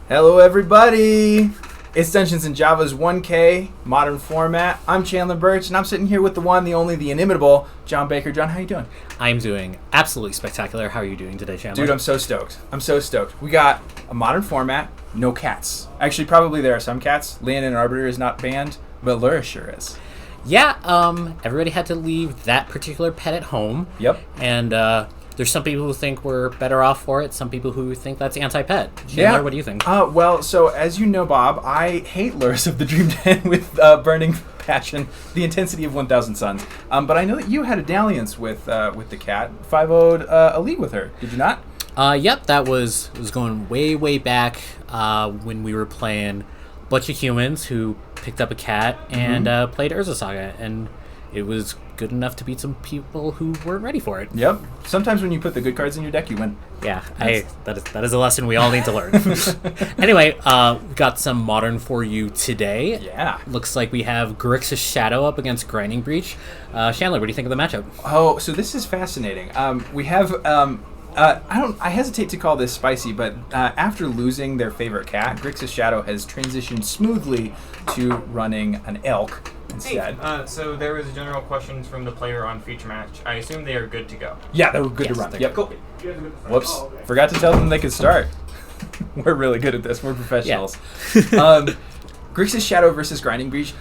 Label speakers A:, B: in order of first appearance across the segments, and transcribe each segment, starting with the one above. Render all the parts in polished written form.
A: Hello everybody! It's Dungeons & Java's 1K modern format. I'm Chandler Birch, and I'm sitting here with the one, the only, the inimitable John Baker. John, how you doing?
B: I'm doing absolutely spectacular. How are you doing today, Chandler?
A: Dude, I'm so stoked. We got a modern format, no cats. Actually, probably there are some cats. Land and Arbiter is not banned, but Lura sure is.
B: Yeah, everybody had to leave that particular pet at home.
A: Yep.
B: And there's some people who think we're better off for it, some people who think that's anti-pet. Chandler,
A: Yeah.
B: what do you think?
A: Well, so as you know, Bob, I hate Luras of the Dream Den with burning passion, the intensity of 1,000 Suns. But I know that you had a dalliance with the cat, 5-0'd a league with her. Did you not?
B: Yep, that was going way back when we were playing a bunch of humans who picked up a cat and played Urza Saga, and it was good enough to beat some people who weren't ready for it.
A: Yep. Sometimes when you put the good cards in your deck, you win.
B: Yeah, that is a lesson we all need to learn. Anyway, we got some modern for you today.
A: Yeah.
B: Looks like we have Grixis Shadow up against Grinding Breach. Chandler, what do you think of the matchup?
A: Oh, so this is fascinating. We have I hesitate to call this spicy, but after losing their favorite cat, Grixis Shadow has transitioned smoothly to running an elk instead.
C: Hey, so there was a general question from the player on feature match. I assume they are good to go.
A: Yeah, they were good to run.
B: they're
A: Yep.
C: Cool.
A: Whoops. Forgot to tell them they could start. We're really good at this. We're professionals. Grixis Shadow versus Grinding Breach.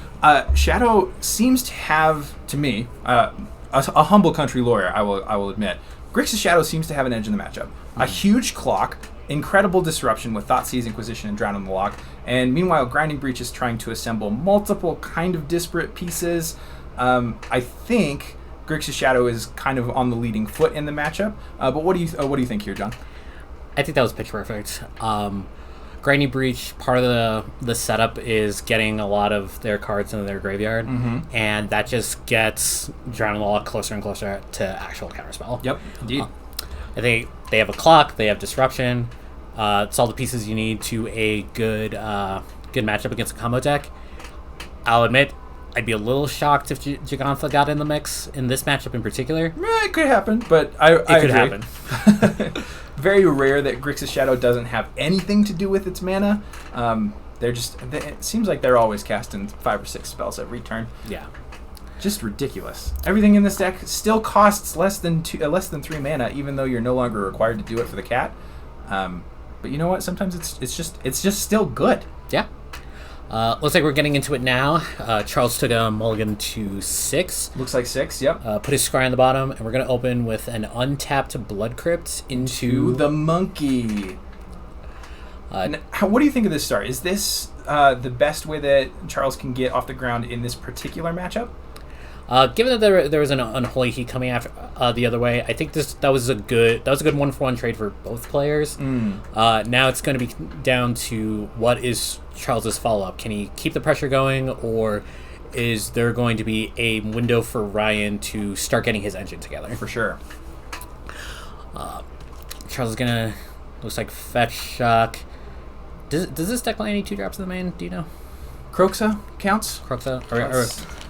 A: Shadow seems to have, to me, a humble country lawyer, I will admit. Grixis Shadow seems to have an edge in the matchup. A huge clock, incredible disruption with Thoughtseize, Inquisition, and Drown in the Lock. And meanwhile, Grinding Breach is trying to assemble multiple kind of disparate pieces. I think Grixis Shadow is kind of on the leading foot in the matchup. But what do you think here, John?
B: I think that was pitch perfect. Grinding Breach, part of the setup is getting a lot of their cards into their graveyard, and that just gets Drown in the Lock closer and closer to actual counterspell.
A: Yep, indeed.
B: I think they have a clock, they have disruption. It's all the pieces you need to a good matchup against a combo deck. I'll admit, I'd be a little shocked if Jegantha got in the mix in this matchup in particular.
A: It could happen, but I
B: could
A: agree.
B: happen.
A: Very rare that Grixis Shadow doesn't have anything to do with its mana. It seems like they're always casting 5 or 6 spells every turn.
B: Yeah.
A: Just ridiculous. Everything in this deck still costs less than 3 mana, even though you're no longer required to do it for the cat. But you know what? Sometimes it's just still good.
B: Yeah. Looks like we're getting into it now. Charles took a mulligan to 6.
A: Looks like 6, yep.
B: Put his scry on the bottom, and we're going to open with an untapped Blood Crypt into
A: the monkey. What do you think of this start? Is this the best way that Charles can get off the ground in this particular matchup?
B: Given that there was an Unholy Heat coming after the other way, I think that was a good 1-for-1 trade for both players. Now it's going to be down to what is Charles's follow-up. Can he keep the pressure going, or is there going to be a window for Ryan to start getting his engine together?
A: For sure.
B: Charles is gonna, looks like fetch shock. Does this deck play any 2-drops in the main? Do you know?
A: Kroxa counts.
B: Kroxa?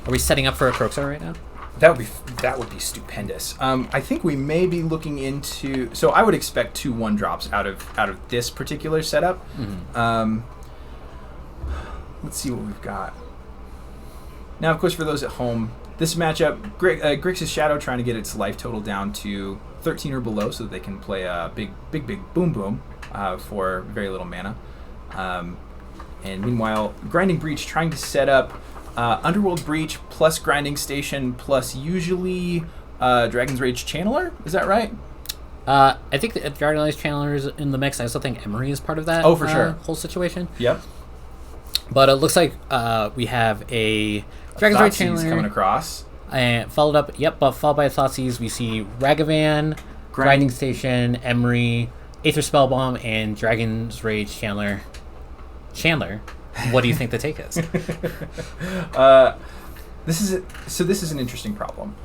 B: Are we setting up for a Kroxa right now?
A: That would be stupendous. I think we may be looking into. So I would expect 2 1-drops out of this particular setup. Let's see what we've got. Now, of course, for those at home, this matchup, Grixis Shadow trying to get its life total down to 13 or below, so that they can play a big boom for very little mana. And meanwhile, Grinding Breach trying to set up Underworld Breach plus Grinding Station plus usually Dragon's Rage Channeler. Is that right?
B: I think the Dragon's Rage Channeler is in the mix. I also think Emery is part of that.
A: Oh, for sure.
B: Whole situation.
A: Yep.
B: But it looks like we have a Dragon's Rage Channeler
A: coming across.
B: And followed up, but followed by Thoughtseize, we see Ragavan, Grinding Station, Emery, Aether Spellbomb, and Dragon's Rage Channeler. Chandler, what do you think the take is?
A: This is an interesting problem.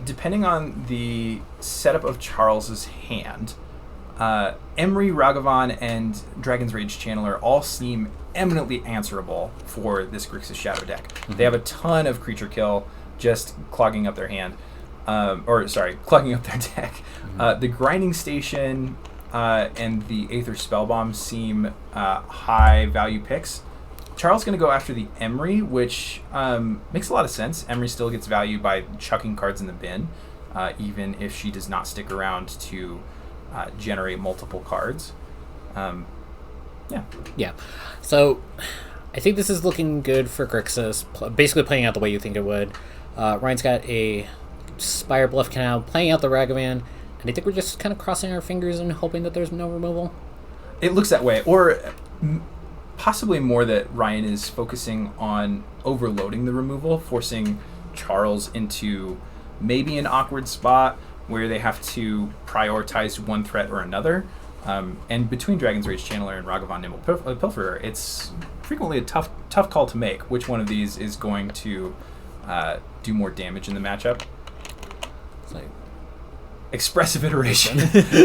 A: Depending on the setup of Charles's hand, Emery, Ragavan, and Dragon's Rage Channeler all seem eminently answerable for this Grixis Shadow deck. They have a ton of creature kill, just clogging up their hand. clucking up their deck. The Grinding Station and the Aether Spellbomb seem high value picks. Charles going to go after the Emery, which makes a lot of sense. Emery still gets value by chucking cards in the bin, even if she does not stick around to generate multiple cards.
B: Yeah. So I think this is looking good for Grixis, basically playing out the way you think it would. Ryan's got a Spire Bluff Canal, playing out the Ragavan, and I think we're just kind of crossing our fingers and hoping that there's no removal.
A: It looks that way. Or possibly more that Ryan is focusing on overloading the removal, forcing Charles into maybe an awkward spot where they have to prioritize one threat or another. And between Dragon's Rage Channeler and Ragavan Nimble Pilferer, it's frequently a tough call to make which one of these is going to do more damage in the matchup.
B: It's like
A: Expressive Iteration.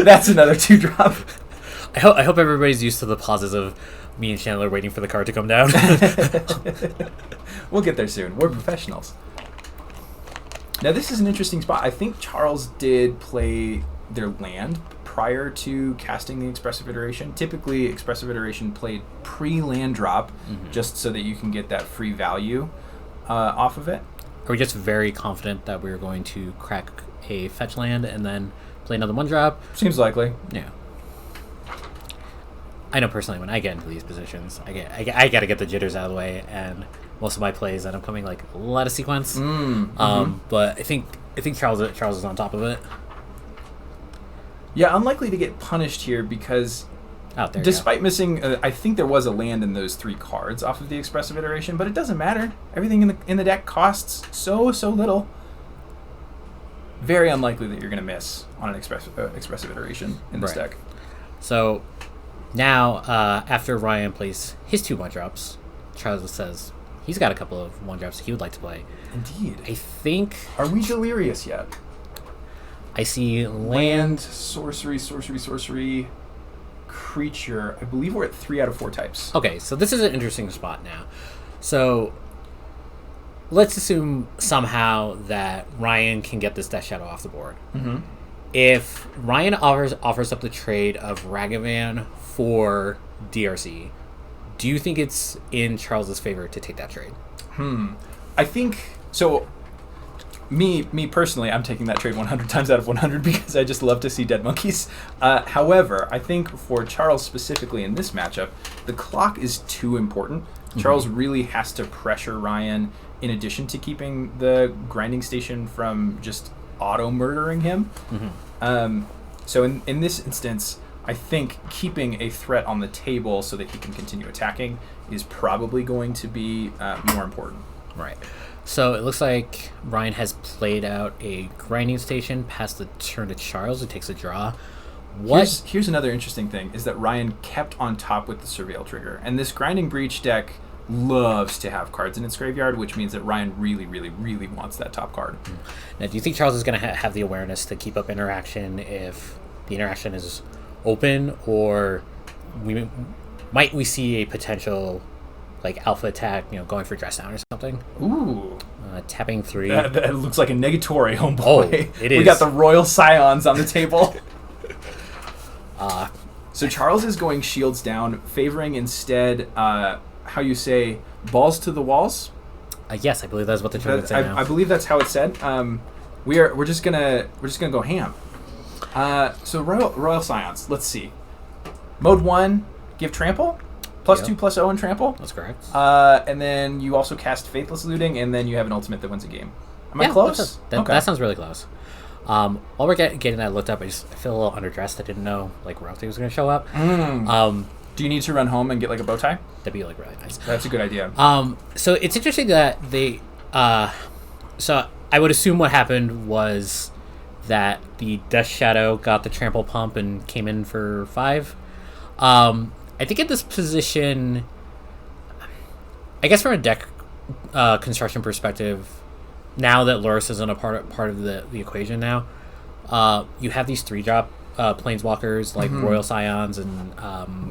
A: That's another 2-drop.
B: I hope everybody's used to the pauses of me and Chandler waiting for the card to come down.
A: We'll get there soon. We're professionals. Now, this is an interesting spot. I think Charles did play their land prior to casting the Expressive Iteration. Typically, Expressive Iteration played pre-land drop, just so that you can get that free value off of it.
B: Are we just very confident that we're going to crack a fetch land and then play another 1-drop?
A: Seems likely.
B: Yeah. I know personally when I get into these positions, I got to get the jitters out of the way, and most of my plays end up coming like a lot of sequence. But I think Charles is on top of it.
A: Yeah, unlikely to get punished here because despite missing, I think there was a land in those 3 cards off of the Expressive Iteration, but it doesn't matter. Everything in the deck costs so little. Very unlikely that you're going to miss on an Expressive Iteration in this deck.
B: So now, after Ryan plays his 2 1-drops, Charles says he's got a couple of 1-drops he would like to play.
A: Indeed.
B: I think...
A: Are we delirious yet?
B: I see
A: land, sorcery, creature. I believe we're at 3 out of 4 types.
B: Okay, so this is an interesting spot now. So let's assume somehow that Ryan can get this Death Shadow off the board. If Ryan offers up the trade of Ragavan for DRC, do you think it's in Charles's favor to take that trade?
A: I think so. Me personally, I'm taking that trade 100 times out of 100 because I just love to see dead monkeys. However, I think for Charles specifically in this matchup, the clock is too important. Charles really has to pressure Ryan in addition to keeping the Grinding Station from just auto-murdering him. So in this instance, I think keeping a threat on the table so that he can continue attacking is probably going to be more important.
B: Right. So it looks like Ryan has played out a Grinding Station past the turn to Charles, who takes a draw.
A: Here's another interesting thing, is that Ryan kept on top with the Surveil trigger. And this Grinding Breach deck loves to have cards in its graveyard, which means that Ryan really, really, really wants that top card.
B: Now, do you think Charles is going to have the awareness to keep up interaction if the interaction is open, or might we see a potential like alpha attack, going for dress down or something?
A: Ooh.
B: Tapping 3.
A: That looks like a negatory, homeboy.
B: Oh, it is.
A: We got the Royal Scions on the table. So Charles is going shields down, favoring instead, how you say, balls to the walls?
B: Yes, I believe that's what the tournament said now.
A: I believe that's how it's said. We're just gonna go ham. So Royal Scions, let's see. Mode 1, give trample. +2/+0 and trample.
B: That's correct.
A: And then you also cast Faithless Looting, and then you have an ultimate that wins a game. Am I close?
B: That sounds really close. While we're getting that looked up, I feel a little underdressed. I didn't know royalty was going to show up.
A: Do you need to run home and get like a bow tie?
B: That'd be really nice.
A: That's a good idea.
B: So it's interesting that they. So I would assume what happened was that the Death Shadow got the trample pump and came in for 5. I think in this position, I guess from a deck construction perspective, now that Loris isn't a part of the equation now, you have these 3-drop planeswalkers like Royal Scions and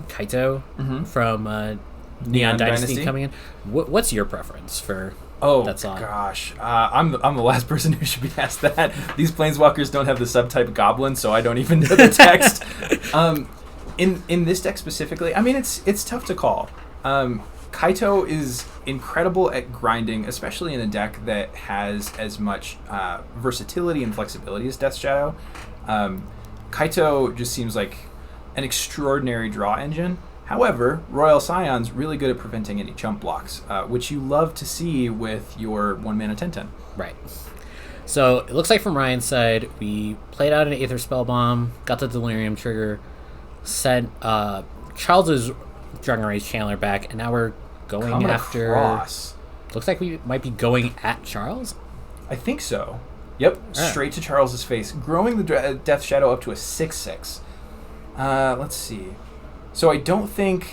B: Kaito from Neon Dynasty coming in. What's your preference for that slot?
A: Gosh, I'm the last person who should be asked that. These Planeswalkers don't have the subtype Goblin, so I don't even know the text. In this deck specifically, I mean, it's tough to call. Kaito is incredible at grinding, especially in a deck that has as much versatility and flexibility as Death Shadow. Kaito just seems like an extraordinary draw engine. However, Royal Scion's really good at preventing any chump blocks, which you love to see with your 1-mana 10/10.
B: Right. So it looks like from Ryan's side, we played out an Aether Spellbomb, got the Delirium trigger, sent Charles's Dragon Rage Chandler back, and now we're going after...
A: Across.
B: Looks like we might be going at Charles?
A: I think so. Yep, straight to Charles's face, growing the Death Shadow up to a 6/6. Let's see. So I don't think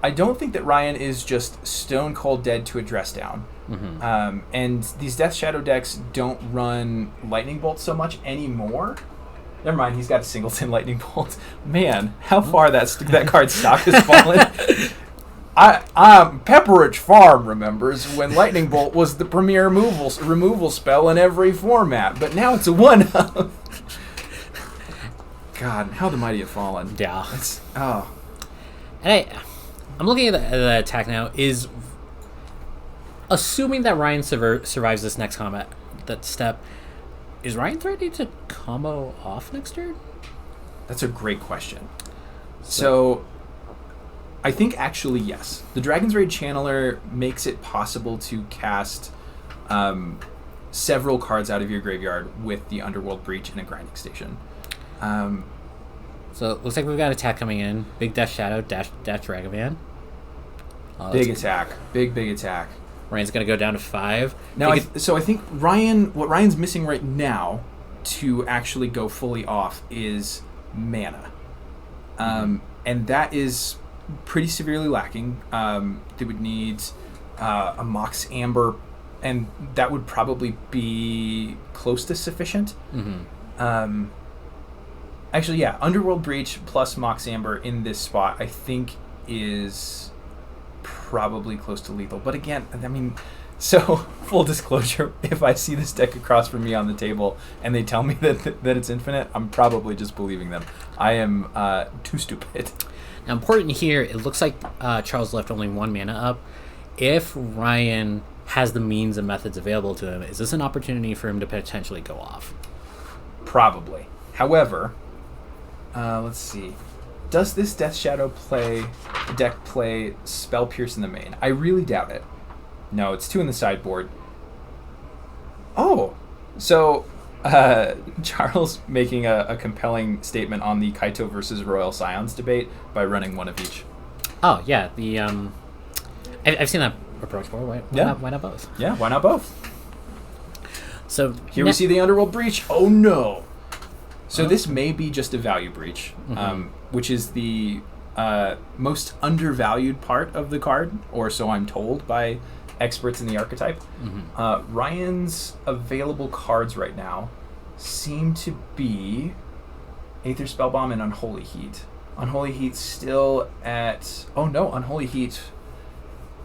A: that Ryan is just stone cold dead to a dress down.
B: Mm-hmm.
A: And these Death Shadow decks don't run Lightning Bolt so much anymore. Never mind, he's got a Singleton Lightning Bolt. Man, how far that card's stock has fallen. Pepperidge Farm remembers when Lightning Bolt was the premier removal spell in every format, but now it's a 1-of. God, how the mighty have fallen.
B: Yeah.
A: Oh.
B: And I'm looking at the attack now. Is assuming that Ryan survives this next combat, that step, is Ryan threatening to combo off next turn?
A: That's a great question. So I think actually yes. The Dragon's Rage Channeler makes it possible to cast several cards out of your graveyard with the Underworld Breach and a Grinding Station.
B: So it looks like we've got attack coming in. Big Death Shadow, dash Ragavan.
A: Big attack. Big attack.
B: Ryan's going to go down to 5.
A: Now, I think what Ryan's missing right now to actually go fully off is mana. And that is pretty severely lacking. They would need a Mox Amber, and that would probably be close to sufficient.
B: Mm-hmm.
A: Actually, yeah, Underworld Breach plus Mox Amber in this spot, I think, is probably close to lethal. But again, I mean, so full disclosure, if I see this deck across from me on the table and they tell me that it's infinite, I'm probably just believing them. I am too stupid.
B: Now, important here, it looks like Charles left only 1 mana up. If Ryan has the means and methods available to him, is this an opportunity for him to potentially go off?
A: Probably. However, let's see. Does this Death Shadow deck play Spell Pierce in the main? I really doubt it. No, it's 2 in the sideboard. Oh, so Charles making a compelling statement on the Kaito versus Royal Scions debate by running 1 of each.
B: Oh yeah, the I've seen that approach before. Why not both?
A: Yeah, why not both?
B: So
A: here we see the Underworld Breach. Oh no! So this may be just a value breach, which is the most undervalued part of the card, or so I'm told by experts in the archetype. Ryan's available cards right now seem to be Aether Spellbomb and Unholy Heat. Unholy Heat still at... Oh no, Unholy Heat...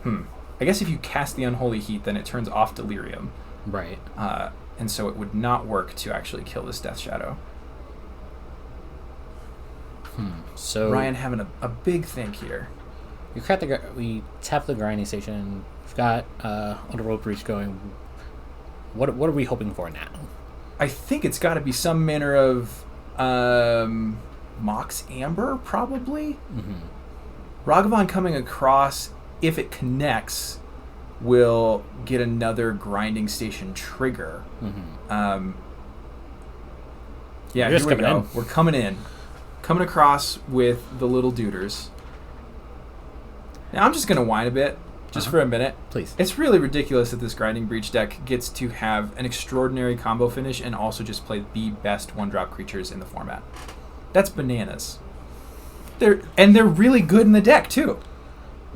A: I guess if you cast the Unholy Heat, then it turns off Delirium.
B: Right.
A: And so it would not work to actually kill this Death Shadow.
B: So
A: Ryan having a big think here.
B: We tap the Grinding Station. We've got Underworld Breach going. What are we hoping for now?
A: I think it's got to be some manner of Mox Amber, probably. Ragavan coming across, if it connects, will get another Grinding Station trigger. Yeah, here we go. We're coming in. Coming across with the little duders. Now I'm just going to whine a bit, just for a minute.
B: Please.
A: It's really ridiculous that this Grinding Breach deck gets to have an extraordinary combo finish and also just play the best 1-drop creatures in the format. That's bananas. They're really good in the deck, too.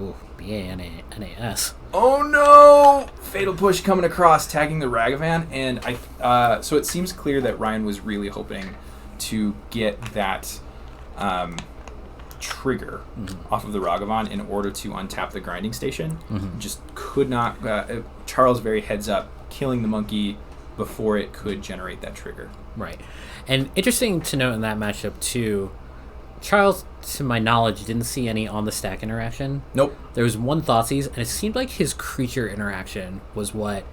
B: Ooh, B-A-N-A-N-A-S.
A: Oh no! Fatal Push coming across, tagging the Ragavan, and so it seems clear that Ryan was really hoping to get that trigger off of the Ragavan in order to untap the grinding station. Just could not. Charles very heads up, killing the monkey before it could generate that trigger.
B: Right. And interesting to note in that matchup, too, Charles, to my knowledge, didn't see any on the stack interaction.
A: Nope.
B: There was one Thoughtseize, and it seemed like his creature interaction was what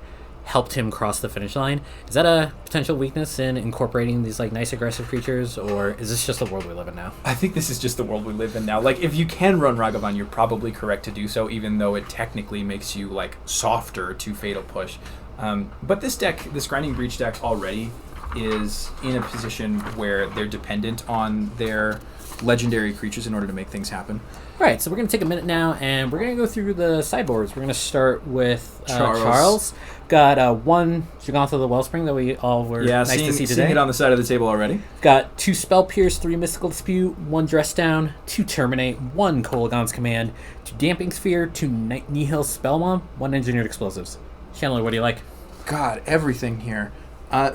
B: helped him cross the finish line. Is that a potential weakness in incorporating these like nice aggressive creatures, or is this just the world we live in now?
A: I think this is just the world we live in now. Like, if you can run Ragavan, you're probably correct to do so, even though it technically makes you like softer to Fatal Push. But this deck, this Grinding Breach deck already is in a position where they're dependent on their legendary creatures in order to make things happen.
B: All right, so we're going to take a minute now, and we're going to go through the sideboards. We're going to start with Charles. Got one Jugantha the Wellspring that we all were nice to see today.
A: Seeing it on the side of the table already.
B: Got 2 Spell Pierce, 3 Mystical Dispute, 1 Dress Down, 2 Terminate, 1 Kolagon's Command, 2 Damping Sphere, 2 Nihil Spellbomb, 1 Engineered Explosives. Chandler, what do you like?
A: God, everything here.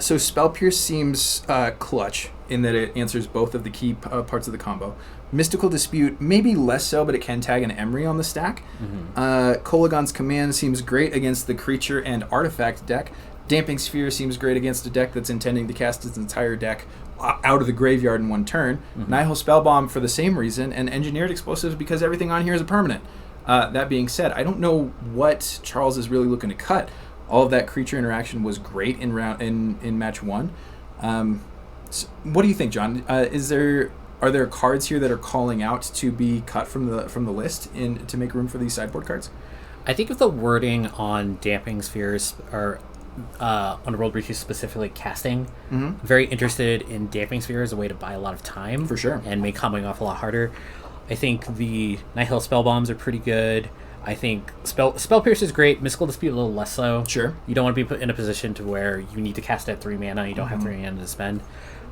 A: So Spell Pierce seems clutch in that it answers both of the key parts of the combo. Mystical Dispute, maybe less so, but it can tag an Emery on the stack. Kolagon's Command seems great against the creature and artifact deck. Damping Sphere seems great against a deck that's intending to cast its entire deck out of the graveyard in one turn. Nihil Spellbomb for the same reason, and Engineered Explosives because everything on here is a permanent. That being said, I don't know what Charles is really looking to cut. All of that creature interaction was great in match 1. So what do you think, John? Are there cards here that are calling out to be cut from the list to make room for these sideboard cards?
B: I think if the wording on Damping Spheres or on World Breach is specifically casting, very interested in Damping Sphere as a way to buy a lot of time.
A: For sure.
B: And make comboing off a lot harder. I think the Nihil Spell Bombs are pretty good. I think Spell Pierce is great. Mystical Dispute a little less so.
A: Sure.
B: You don't want to be put in a position to where you need to cast at 3 mana. You don't have 3 mana to spend.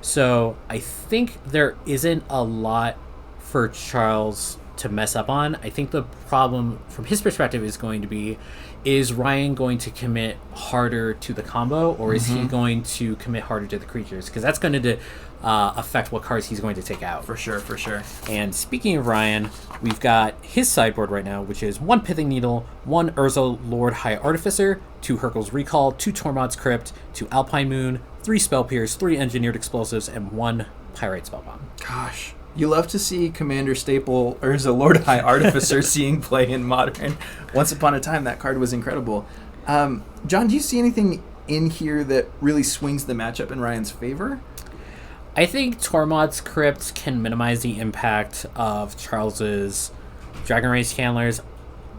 B: So I think there isn't a lot for Charles to mess up on. I think the problem from his perspective is going to be, is Ryan going to commit harder to the combo, or is he going to commit harder to the creatures? Because that's going to affect what cards he's going to take out.
A: For sure.
B: And speaking of Ryan, we've got his sideboard right now, which is 1 Pithing Needle, 1 Urza Lord High Artificer, 2 Hurkyl's Recall, 2 Tormod's Crypt, 2 Alpine Moon, 3 Spell Pierce, 3 Engineered Explosives, and 1 Pyrite Spellbomb.
A: Gosh. You love to see Commander Staple Urza Lord High Artificer seeing play in Modern. Once upon a time, that card was incredible. John, do you see anything in here that really swings the matchup in Ryan's favor?
B: I think Tormod's Crypt can minimize the impact of Charles's Dragon Rage Candlers.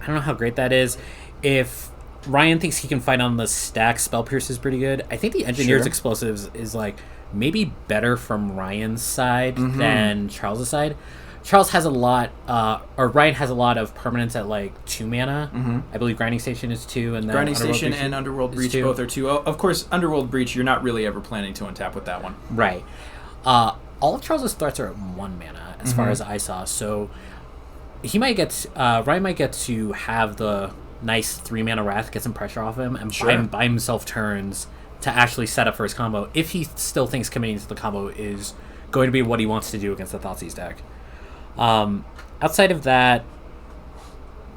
B: I don't know how great that is. If Ryan thinks he can fight on the stack, Spell Pierce is pretty good. I think the Engineer's Explosives is like maybe better from Ryan's side than Charles's side. Charles has a lot, or Ryan has a lot of permanents at like 2 mana. I believe Grinding Station is 2, and then
A: Grinding Station and Underworld Breach both are 2. Of course, Underworld Breach, you're not really ever planning to untap with that one.
B: Right. All of Charles's threats are at 1 mana, as far as I saw. So he might get, Ryan might get to have the nice 3 mana Wrath, get some pressure off him, and buy himself turns to actually set up for his combo, if he still thinks committing to the combo is going to be what he wants to do against the Thoughtseize deck. Outside of that,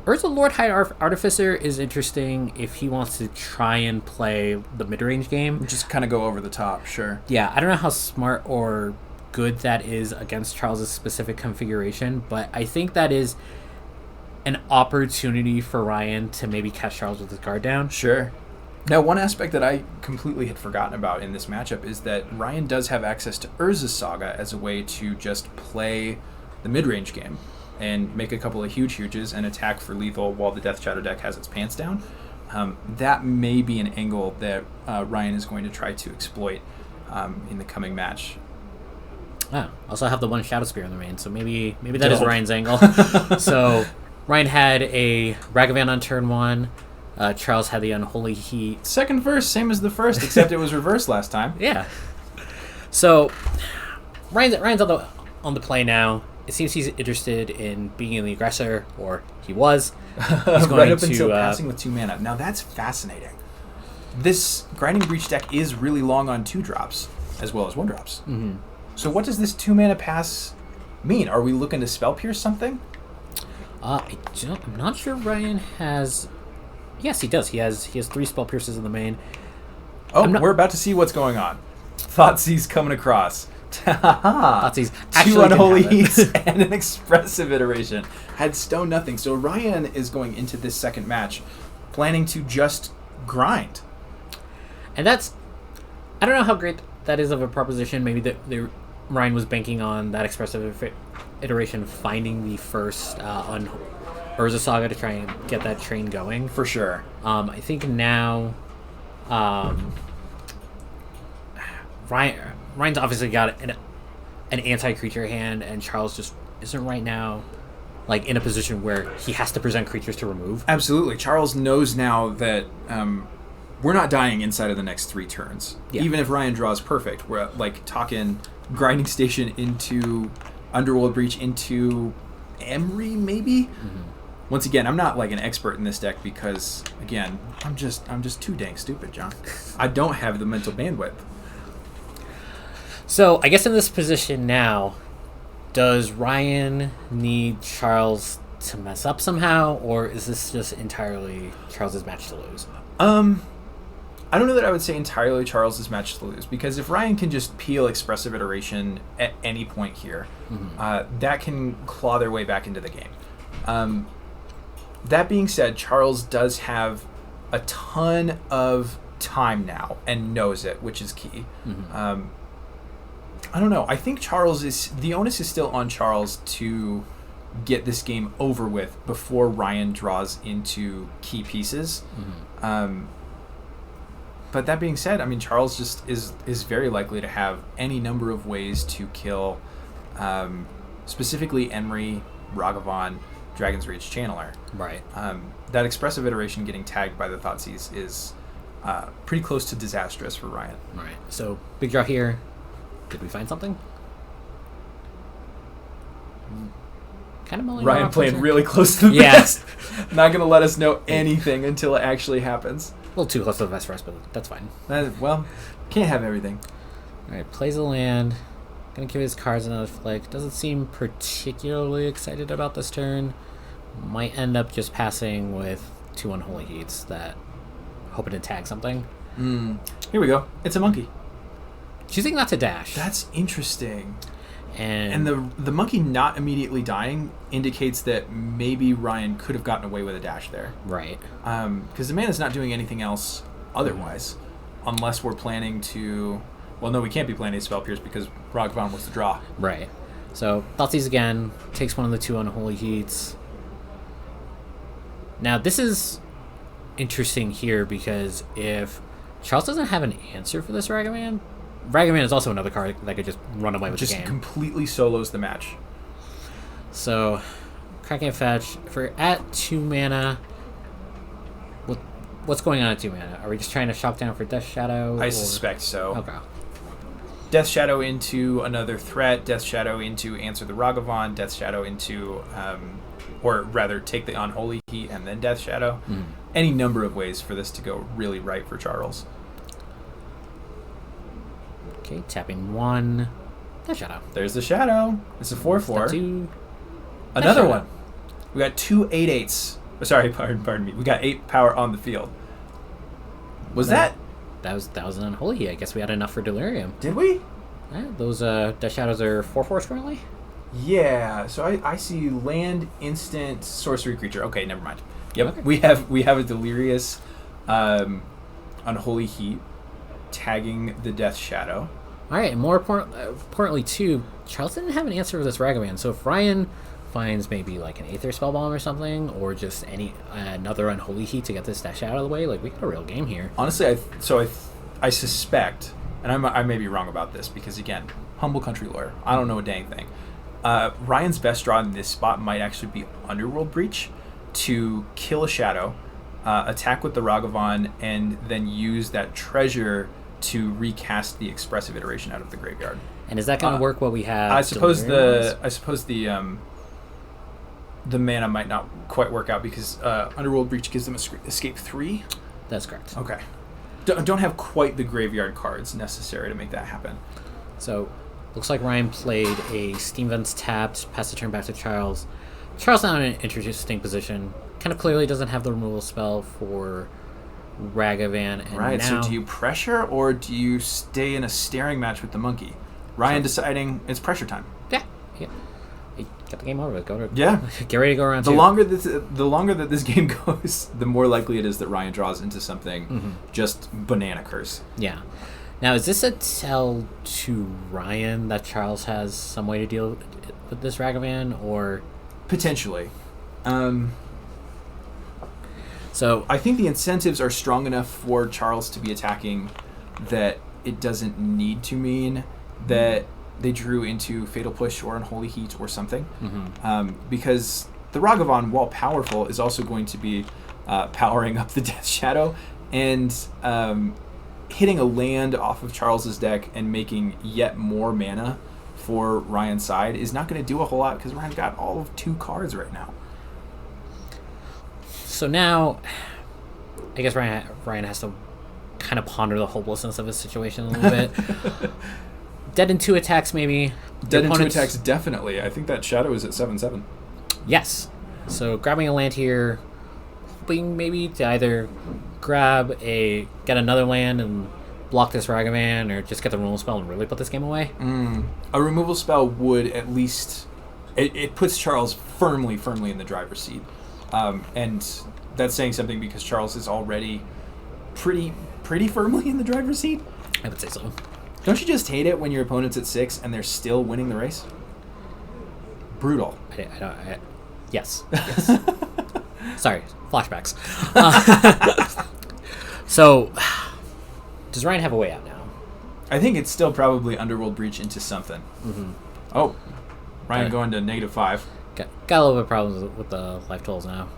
B: Urza Lord High Artificer is interesting if he wants to try and play the mid-range game.
A: Just kind of go over the top, sure.
B: Yeah, I don't know how smart or good that is against Charles's specific configuration, but I think that is an opportunity for Ryan to maybe catch Charles with his guard down.
A: Sure. Now, one aspect that I completely had forgotten about in this matchup is that Ryan does have access to Urza's Saga as a way to just play the mid-range game and make a couple of huges and attack for lethal while the Death Shadow deck has its pants down. That may be an angle that Ryan is going to try to exploit in the coming match.
B: Also have the 1 Shadow Spear in the main, so maybe that is Ryan's angle. So Ryan had a Ragavan on turn 1. Charles had the Unholy Heat.
A: Second verse, same as the first, except it was reversed last time.
B: Yeah. So Ryan's on the play now. It seems he's interested in being the aggressor, or he was. He's going
A: right up
B: to,
A: until passing with 2 mana. Now that's fascinating. This Grinding Breach deck is really long on 2 drops, as well as 1 drops. So what does this 2 mana pass mean? Are we looking to Spell Pierce something?
B: I'm not sure Ryan has... Yes, he does. He has 3 Spell Pierces in the main.
A: Oh, we're about to see what's going on. Thoughtseize coming across.
B: Thoughtseize
A: 2 Unholy Heats and an Expressive Iteration. Had Stone nothing. So Ryan is going into this second match planning to just grind.
B: And that's... I don't know how great that is of a proposition. Maybe Ryan was banking on that Expressive Iteration finding the first on Urza Saga to try and get that train going.
A: For sure.
B: I think now... Ryan's obviously got an anti-creature hand, and Charles just isn't right now like in a position where he has to present creatures to remove.
A: Absolutely. Charles knows now that we're not dying inside of the next 3 turns. Yeah. Even if Ryan draws perfect. We're like talking Grinding Station into Underworld Breach into Emery, maybe? Mm-hmm. Once again, I'm not like an expert in this deck because, again, I'm just too dang stupid, John. I don't have the mental bandwidth.
B: So I guess in this position now, does Ryan need Charles to mess up somehow, or is this just entirely Charles's match to lose?
A: I don't know that I would say entirely Charles's match to lose, because if Ryan can just peel Expressive Iteration at any point here, that can claw their way back into the game. That being said, Charles does have a ton of time now and knows it, which is key. I don't know. I think the onus is still on Charles to get this game over with before Ryan draws into key pieces. But that being said, I mean, Charles just is very likely to have any number of ways to kill specifically Emery, Ragavan, Dragon's Rage Channeler.
B: Right.
A: That Expressive Iteration getting tagged by the Thoughtseize is pretty close to disastrous for Ryan.
B: Right. So, big draw here. Did we find something? Kind of mulling
A: Ryan playing really close to the vest. Not going to let us know anything until it actually happens.
B: A little too close to the vest for us, but that's fine.
A: Well, can't have everything.
B: Alright, plays a land. Gonna give his cards another flick. Doesn't seem particularly excited about this turn. Might end up just passing with 2 Unholy Heats that hoping to tag something.
A: Here we go. It's a monkey.
B: Choosing not to dash.
A: That's interesting.
B: And
A: the monkey not immediately dying indicates that maybe Ryan could have gotten away with a dash there.
B: Right.
A: Because the mana's not doing anything else otherwise, unless we're planning to... Well, no, we can't be planning to Spell Pierce because Ragavan was the draw.
B: Right. So, Thoughtseize again, takes one of the 2 Unholy Heats. Now, this is interesting here because if Charles doesn't have an answer for this Ragavan is also another card that could just run away with the game.
A: Just completely solos the match.
B: So, cracking a fetch. If we're at 2 mana, what's going on at 2 mana? Are we just trying to shock down for Death Shadow?
A: I suspect so.
B: Okay.
A: Death Shadow into another threat, Death Shadow into Answer the Ragavan, Death Shadow into, or rather take the Unholy Heat and then Death Shadow. Any number of ways for this to go really right for Charles.
B: Okay, tapping 1. Death Shadow.
A: There's the Shadow. It's a 4/4.
B: 2.
A: Another one. We got 2 8/8s. Sorry, pardon me. We got 8 power on the field. That
B: was an Unholy Heat. I guess we had enough for Delirium.
A: Did we?
B: Yeah, those Death Shadows are 4/4s currently?
A: Yeah, so I see land, instant, sorcery creature. Okay, never mind. Yep,
B: Okay.
A: we have a Delirious Unholy Heat tagging the Death Shadow.
B: All right, and more importantly, too, Charles didn't have an answer for this Ragavan. So if Ryan finds maybe like an Aether Spellbomb or something, or just another Unholy Heat to get this Death Shadow out of the way, like we got a real game here.
A: Honestly, I suspect, and I may be wrong about this because again, humble country lawyer, I don't know a dang thing. Ryan's best draw in this spot might actually be Underworld Breach to kill a Shadow, attack with the Ragavan, and then use that treasure to recast the Expressive Iteration out of the graveyard.
B: And is that going to work what we have?
A: I suppose the mana might not quite work out because Underworld Breach gives them escape 3.
B: That's correct.
A: Okay. Don't have quite the graveyard cards necessary to make that happen.
B: So Looks like Ryan played a Steam Vents tapped, passed the turn back to Charles. Charles now in an interesting position. Kind of clearly doesn't have the removal spell for Ragavan. And
A: right,
B: now,
A: so do you pressure or do you stay in a staring match with the monkey? Ryan deciding it's pressure time.
B: Yeah. Hey, get the game over with.
A: Yeah.
B: Get ready to go around
A: the longer that this game goes, the more likely it is that Ryan draws into something just banana curse.
B: Yeah. Now, is this a tell to Ryan that Charles has some way to deal with this Ragavan, or
A: potentially?
B: So
A: I think the incentives are strong enough for Charles to be attacking that it doesn't need to mean that they drew into Fatal Push or Unholy Heat or something, because the Ragavan, while powerful, is also going to be powering up the Death Shadow and hitting a land off of Charles's deck and making yet more mana for Ryan's side is not going to do a whole lot because Ryan's got all of 2 cards right now.
B: So now, I guess Ryan has to kind of ponder the hopelessness of his situation a little bit. Dead in 2 attacks, maybe.
A: Dead in 2 attacks, definitely. I think that Shadow is at 7/7.
B: Yes. So grabbing a land here, hoping maybe to either get another land and block this Ragavan, or just get the removal spell and really put this game away.
A: A removal spell would at least it puts Charles firmly in the driver's seat, and that's saying something because Charles is already pretty firmly in the driver's seat.
B: I would say so.
A: Don't you just hate it when your opponent's at 6 and they're still winning the race? Brutal.
B: Yes. Sorry, flashbacks. So, does Ryan have a way out now?
A: I think it's still probably Underworld Breach into something. Oh, Ryan going to -5.
B: Got a little bit of problems with the life totals now.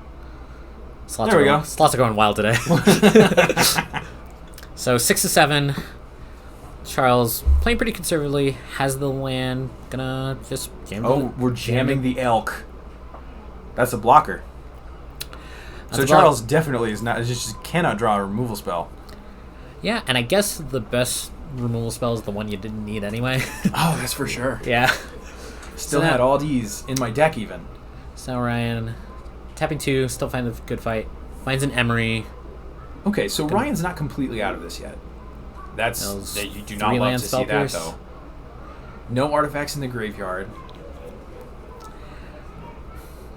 A: There we go.
B: Slots are going wild today. So 6-7. Charles, playing pretty conservatively, has the land. Gonna just jam.
A: We're jamming the elk. That's a blocker. So Charles definitely is not. Just cannot draw a removal spell.
B: Yeah, and I guess the best removal spell is the one you didn't need anyway.
A: Oh, that's for sure.
B: Yeah.
A: Still had all these in my deck even.
B: So Ryan, tapping 2, still finds a good fight. Finds an Emery.
A: Okay, so Ryan's not completely out of this yet. You do not love to see that, though. No artifacts in the graveyard.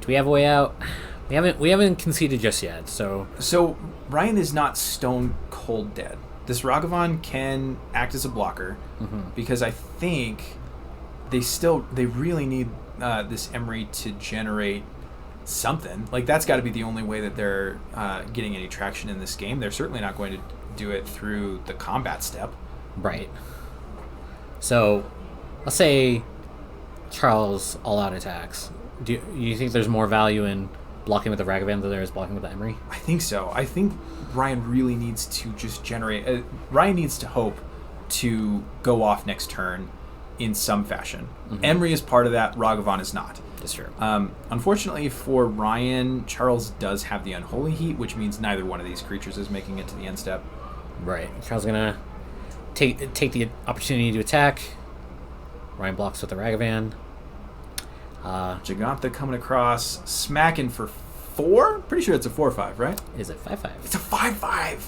B: Do we have a way out? We haven't conceded just yet, so
A: Ryan is not stone cold dead. This Ragavan can act as a blocker because I think they really need this Emery to generate something. Like, that's got to be the only way that they're getting any traction in this game. They're certainly not going to do it through the combat step.
B: Right. So, let's say Charles all-out attacks. Do you think there's more value in blocking with the Ragavan than there is blocking with the Emery?
A: I think so. I think Ryan really needs to just generate... Ryan needs to hope to go off next turn in some fashion. Emery is part of that. Ragavan is not.
B: That's true.
A: Unfortunately for Ryan, Charles does have the Unholy Heat, which means neither one of these creatures is making it to the end step.
B: Right. Charles is going to take the opportunity to attack. Ryan blocks with the Ragavan.
A: Gigantha coming across, smacking for 4? Pretty sure it's a 4/5, right?
B: Is it 5/5?
A: It's a 5/5!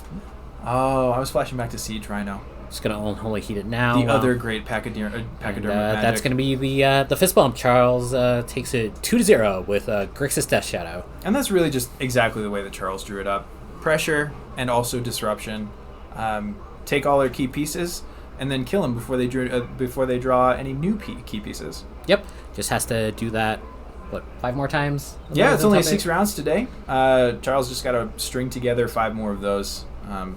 A: Oh, I was flashing back to Siege Rhino.
B: Just going to Unholy Heat it now.
A: The other great Pachyderm magic.
B: That's going to be the fist bump. Charles takes it 2-0 with Grixis Death Shadow.
A: And that's really just exactly the way that Charles drew it up. Pressure and also disruption. Take all their key pieces and then kill them before they draw any new key pieces. Yep.
B: Just has to do that, 5 more times?
A: Yeah, it's only 6 rounds today. Charles just got to string together 5 more of those, and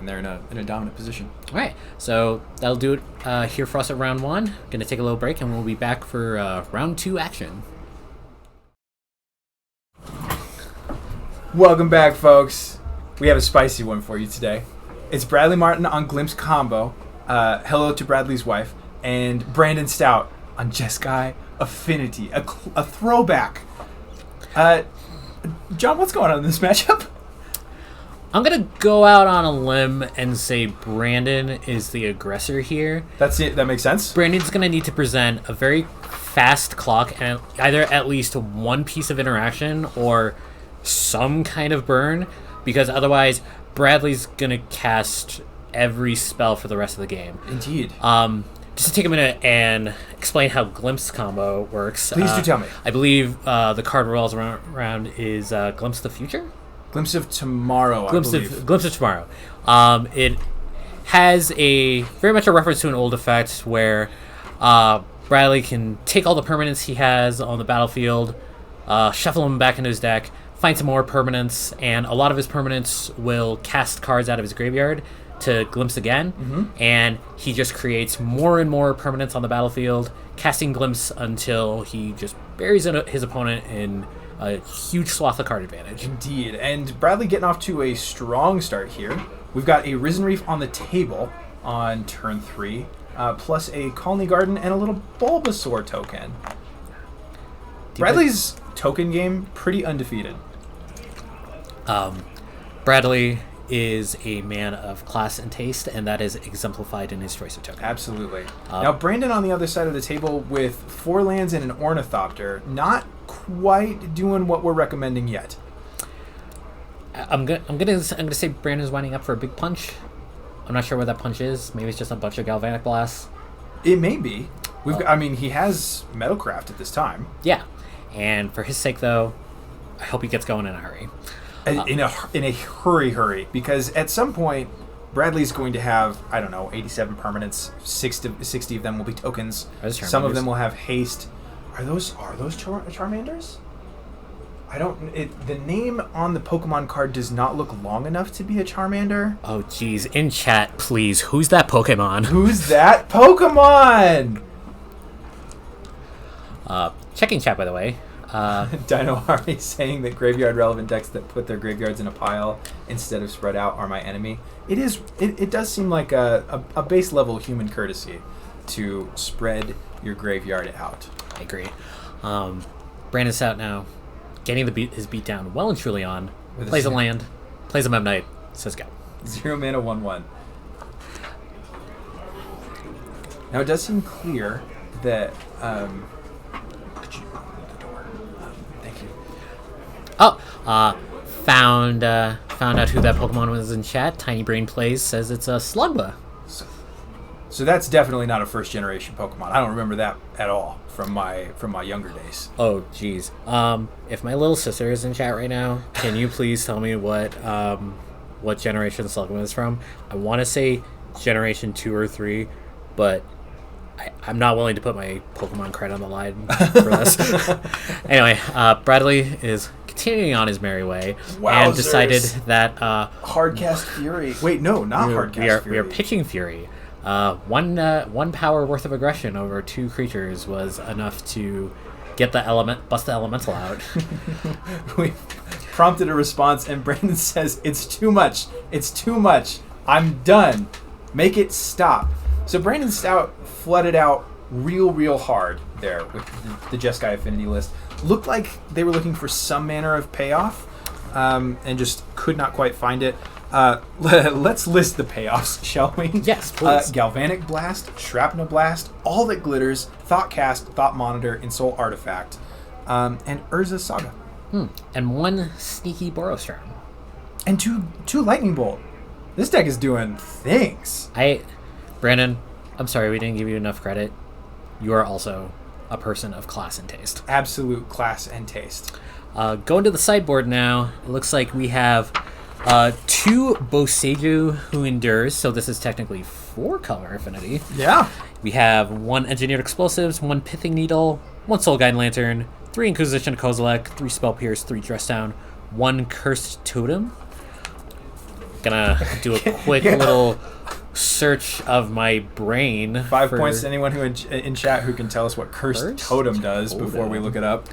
A: they're in a dominant position.
B: All right, so that'll do it here for us at round 1. Going to take a little break, and we'll be back for round 2 action.
A: Welcome back, folks. We have a spicy one for you today. It's Bradley Martin on Glimpse Combo. Hello to Bradley's wife. And Brandon Stout on Jeskai Affinity. A throwback. John, what's going on in this matchup?
B: I'm going to go out on a limb and say Brandon is the aggressor here.
A: That's it. That makes sense.
B: Brandon's going to need to present a very fast clock and either at least one piece of interaction or some kind of burn, because otherwise Bradley's going to cast every spell for the rest of the game.
A: Indeed.
B: Just to take a minute and explain how Glimpse combo works.
A: Please do tell me.
B: I believe the card rolls around is Glimpse the Future?
A: Glimpse of Tomorrow, I believe.
B: Glimpse of Tomorrow. It has very much a reference to an old effect where Bradley can take all the permanents he has on the battlefield, shuffle them back into his deck, find some more permanents, and a lot of his permanents will cast cards out of his graveyard to Glimpse again, and he just creates more and more permanents on the battlefield, casting Glimpse until he just buries his opponent in a huge swath of card advantage.
A: Indeed. And Bradley getting off to a strong start here. We've got a Risen Reef on the table on turn 3, plus a Colony Garden and a little Bulbasaur token. Bradley's token game, pretty undefeated.
B: Bradley is a man of class and taste, and that is exemplified in his choice of token.
A: Absolutely. Now, Brandon on the other side of the table with 4 lands and an Ornithopter, not quite doing what we're recommending yet.
B: I'm gonna say Brandon's winding up for a big punch. I'm not sure what that punch is. Maybe it's just a bunch of Galvanic Blasts.
A: It may be. He has Metalcraft at this time.
B: Yeah, and for his sake, though, I hope he gets going in a hurry.
A: In a hurry, because at some point Bradley's going to have, I don't know, 87 permanents. 60 of them will be tokens. Some of them will have haste. Are those Charmanders? The name on the Pokemon card does not look long enough to be a Charmander.
B: Oh geez, in chat, please, who's that Pokemon?
A: Who's that Pokemon?
B: Checking chat, by the way.
A: Dino Harvey saying that graveyard relevant decks that put their graveyards in a pile instead of spread out are my enemy. It does seem like a base level human courtesy to spread your graveyard out.
B: I agree. Brandon's out now, getting his beat down well and truly on. Plays a land, plays a Mem Knight, says go.
A: 0 mana 1/1. Now it does seem clear that
B: Found out who that Pokemon was in chat. Tiny Brain Plays says it's a Slugma.
A: So that's definitely not a first generation Pokemon. I don't remember that at all from my younger days.
B: Oh geez. If my little sister is in chat right now, can you please tell me what generation Slugma is from? I want to say generation 2 or 3, but I'm not willing to put my Pokemon credit on the line for this. Anyway, Bradley is continuing on his merry way.
A: Wowzers.
B: And decided that
A: Hardcast Fury. Wait, no, not Hardcast Fury.
B: We are pitching Fury. One power worth of aggression over 2 creatures was enough to get bust the elemental out.
A: We prompted a response, and Brandon says, "It's too much. It's too much. I'm done. Make it stop." So Brandon Stout flooded out real hard there with the Jeskai Affinity list. Looked like they were looking for some manner of payoff, and just could not quite find it. Let's list the payoffs, shall we?
B: Yes, please.
A: Galvanic Blast, Shrapnel Blast, All That Glitters, Thought Cast, Thought Monitor, Ensoul Artifact, and Urza Saga.
B: And 1 sneaky Borostrom.
A: And two Lightning Bolt. This deck is doing things.
B: Brandon, I'm sorry we didn't give you enough credit. You are also a person of class and taste.
A: Absolute class and taste.
B: Going to the sideboard now, it looks like we have 2 Boseiju Who Endures, so this is technically 4 color affinity.
A: Yeah.
B: We have 1 Engineered Explosives, 1 Pithing Needle, 1 Soul Guide Lantern, 3 Inquisition of Kozilek, 3 Spell Pierce, 3 Dress Down, 1 Cursed Totem. Gonna do a quick little search of my brain.
A: 5 points to anyone who in chat who can tell us what Cursed Totem does before we look it up.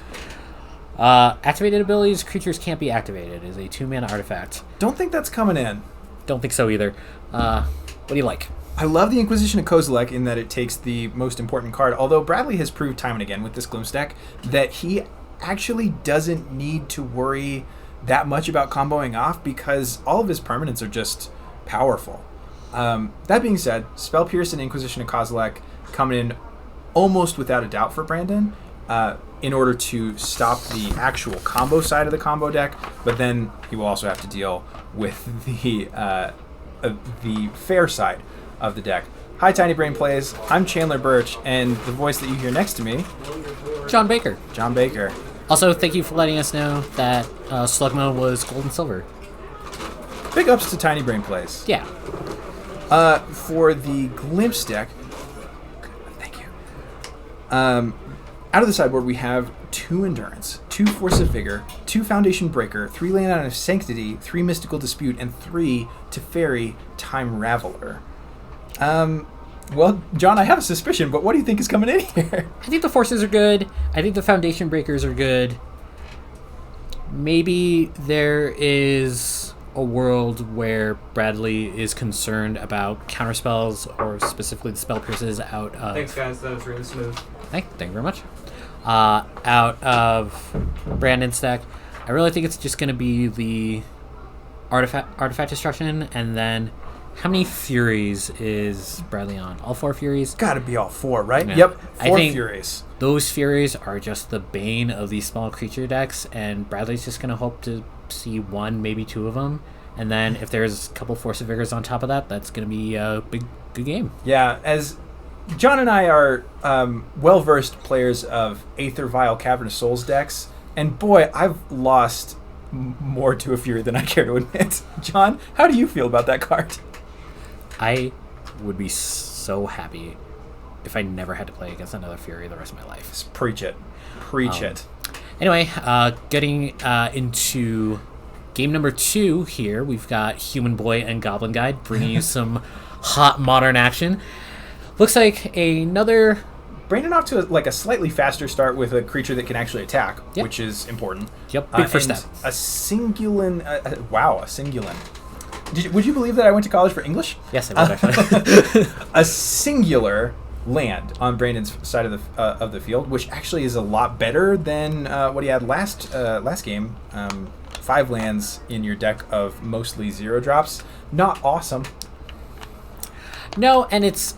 B: Activated abilities, creatures can't be activated. Is a 2-mana artifact.
A: Don't think that's coming in.
B: Don't think so either. What do you like?
A: I love the Inquisition of Kozilek in that it takes the most important card, although Bradley has proved time and again with this Glimpse deck that he actually doesn't need to worry that much about comboing off because all of his permanents are just powerful. That being said, Spell Pierce and Inquisition of Kozilek coming in almost without a doubt for Brandon in order to stop the actual combo side of the combo deck, but then he will also have to deal with the fair side of the deck. Hi, Tiny Brain Plays. I'm Chandler Birch, and the voice that you hear next to me,
B: John Baker.
A: John Baker.
B: Also, thank you for letting us know that Slugma was gold and silver.
A: Big ups to Tiny Brain Plays.
B: Yeah.
A: For the Glimpse deck, thank you. Out of the sideboard, we have 2 Endurance, 2 Force of Vigor, 2 Foundation Breaker, 3 Land of Sanctity, 3 Mystical Dispute, and 3 Teferi Time Raveler. Well, John, I have a suspicion, but what do you think is coming in here?
B: I think the Forces are good. I think the Foundation Breakers are good. Maybe there is a world where Bradley is concerned about counterspells, or specifically the Spell Pierces out of...
C: Thanks, guys. That was really smooth.
B: Thank you very much. Out of Brandon's deck. I really think it's just going to be the artifact destruction, and then how many Furies is Bradley on? All 4 Furies?
A: Gotta be all 4, right?
B: Yeah.
A: Yep,
B: I
A: 4
B: think
A: Furies.
B: Those Furies are just the bane of these small creature decks, and Bradley's just going to hope to see 1, maybe 2 of them. And then if there's a couple Force of Vigors on top of that, that's going to be a good game.
A: Yeah, as John and I are well-versed players of Aether Vial Cavern of Souls decks, and boy, I've lost more to a Fury than I care to admit. John, how do you feel about that card?
B: I would be so happy if I never had to play against another Fury the rest of my life.
A: Just preach it. Preach it.
B: Anyway, getting into game number 2 here, we've got Human Boy and Goblin Guide bringing you some hot modern action. Looks like another...
A: Brandon off to a slightly faster start with a creature that can actually attack, which is important.
B: Yep, big first
A: and
B: step.
A: A Singulan... wow, a Singulan. Would you believe that I went to college for English?
B: Yes, I would, actually.
A: A singular land on Brandon's side of the field, which actually is a lot better than what he had last game. 5 lands in your deck of mostly 0 drops. Not awesome.
B: No, and it's...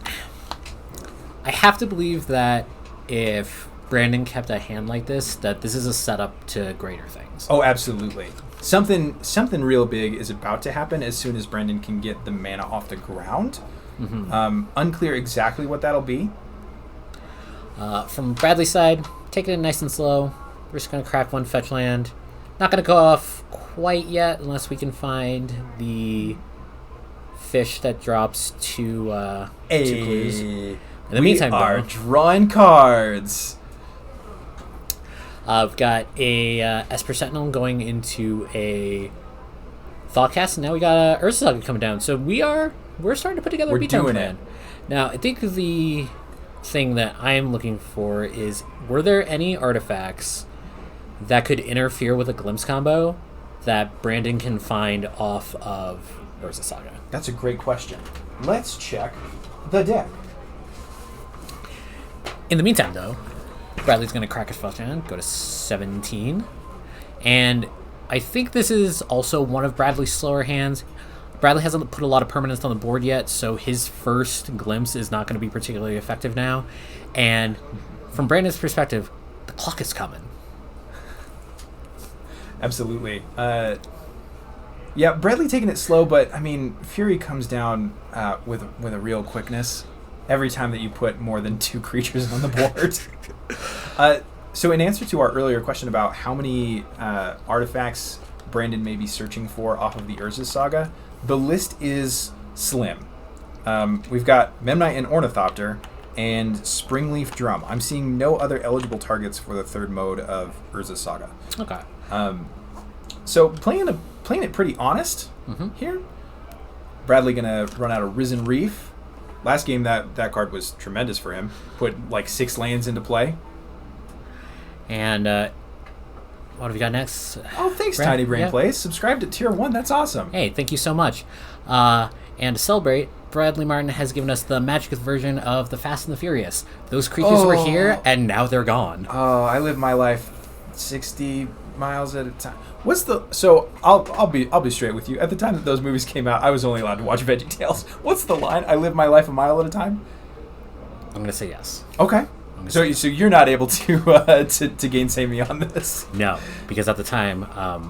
B: I have to believe that if Brandon kept a hand like this, that this is a setup to greater things.
A: Oh, absolutely. Something real big is about to happen as soon as Brandon can get the mana off the ground. Mm-hmm. Unclear exactly what that'll be.
B: From Bradley's side, taking it nice and slow. We're just going to crack 1 fetch land. Not going to go off quite yet unless we can find the fish that drops 2 clues. In the meantime,
A: we are drawing cards.
B: I've got a Esper Sentinel going into a Thoughtcast, and now we got a Urza Saga coming down. So we're starting to put together a beatdown plan. Now, I think the thing that I'm looking for is, were there any artifacts that could interfere with a Glimpse combo that Brandon can find off of Urza Saga?
A: That's a great question. Let's check the deck.
B: In the meantime, though, Bradley's going to crack his first hand, go to 17. And I think this is also one of Bradley's slower hands. Bradley hasn't put a lot of permanents on the board yet, so his first glimpse is not going to be particularly effective now. And from Brandon's perspective, the clock is coming.
A: Absolutely. Yeah, Bradley taking it slow, but, I mean, Fury comes down with a real quickness every time that you put more than 2 creatures on the board. So in answer to our earlier question about how many artifacts Brandon may be searching for off of the Urza Saga, the list is slim. We've got Memnite and Ornithopter and Springleaf Drum. I'm seeing no other eligible targets for the 3rd mode of Urza Saga.
B: Okay.
A: So playing it pretty honest here. Bradley gonna run out of Risen Reef. Last game that card was tremendous for him. Put like 6 lands into play. And
B: what have we got next?
A: Oh, thanks, Tiny Brain Plays. Subscribe to Tier 1. That's awesome.
B: Hey, thank you so much. And to celebrate, Bradley Martin has given us the Magic version of the Fast and the Furious. Those creatures were here, and now they're gone.
A: Oh, I live my life 60 miles at a time. What's the so? I'll be straight with you. At the time that those movies came out, I was only allowed to watch VeggieTales. What's the line? I live my life a mile at a time.
B: I'm gonna say yes.
A: Okay. So you're not able to gainsay me on this.
B: No, because at the time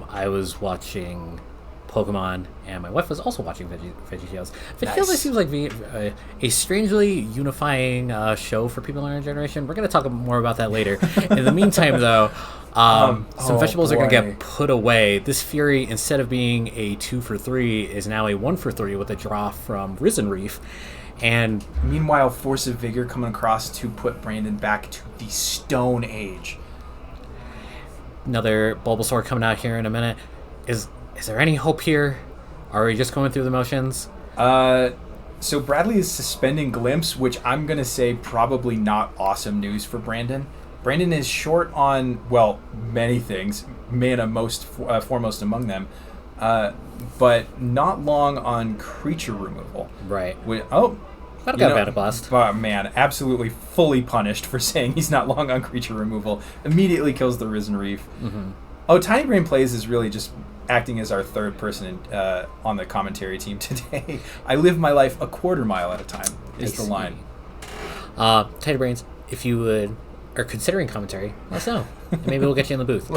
B: I was watching Pokemon, and my wife was also watching VeggieTales. VeggieTales seems like a strangely unifying show for people in our generation. We're going to talk more about that later. In the meantime, though, some vegetables are going to get put away. This Fury, instead of being a 2 for 3, is now a 1 for 3 with a draw from Risen Reef. And
A: meanwhile, Force of Vigor coming across to put Brandon back to the Stone Age.
B: Another Bulbasaur coming out here in a minute. Is there any hope here? Are we just going through the motions?
A: So Bradley is suspending Glimpse, which I'm going to say probably not awesome news for Brandon. Brandon is short on, well, many things, mana foremost among them, but not long on creature removal.
B: Right.
A: That
B: got a Battle Blast.
A: Man, absolutely fully punished for saying he's not long on creature removal. Immediately kills the Risen Reef.
B: Mm-hmm.
A: Oh, Tiny Brain Plays is really just acting as our third person on the commentary team today. I live my life a quarter mile at a time is the line.
B: Tiny Brains, if you are considering commentary, let us know. Maybe we'll get you in the booth.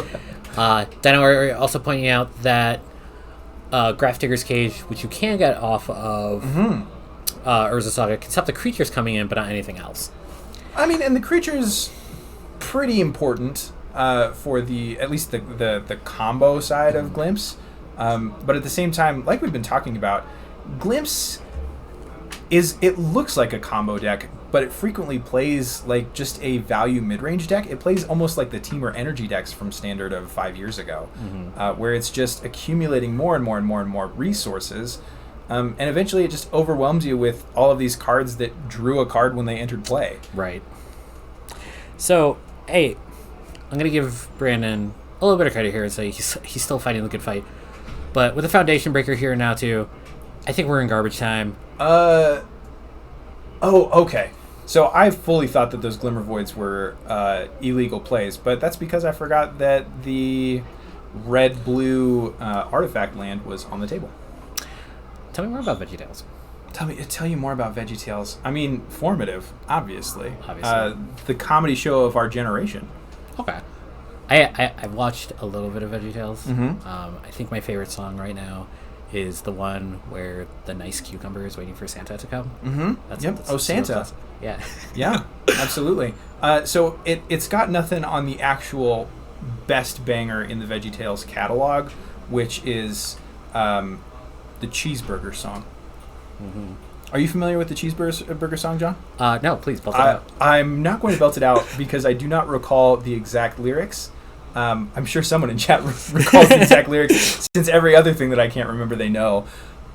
B: Dino are also pointing out that Graph Digger's Cage, which you can get off of Urza Saga, can stop the creatures coming in, but not anything else.
A: I mean, and the creature's pretty important for at least the combo side of Glimpse. But at the same time, like we've been talking about, Glimpse it looks like a combo deck, but it frequently plays like just a value mid-range deck. It plays almost like the Teamer Energy decks from Standard of 5 years ago, where it's just accumulating more and more and more and more resources. And eventually it just overwhelms you with all of these cards that drew a card when they entered play.
B: Right. So, hey, I'm going to give Brandon a little bit of credit here and say he's still fighting the good fight. But with the Foundation Breaker here now, too, I think we're in garbage time.
A: Oh, okay. So I fully thought that those Glimmer Voids were illegal plays, but that's because I forgot that the red-blue artifact land was on the table.
B: Tell me more about VeggieTales.
A: Tell you more about VeggieTales. I mean, formative, obviously. The comedy show of our generation.
B: Okay. I've watched a little bit of VeggieTales.
A: Mm-hmm.
B: I think my favorite song right now is the one where the nice cucumber is waiting for Santa to come.
A: Mm-hmm. That's Santa.
B: Yeah.
A: Yeah, absolutely. So it's got nothing on the actual best banger in the VeggieTales catalog, which is the Cheeseburger song.
B: Mm-hmm.
A: Are you familiar with the Cheeseburger song, John?
B: No, please, belt it out.
A: I'm not going to belt it out because I do not recall the exact lyrics. I'm sure someone in chat recalls the exact lyrics, since every other thing that I can't remember they know.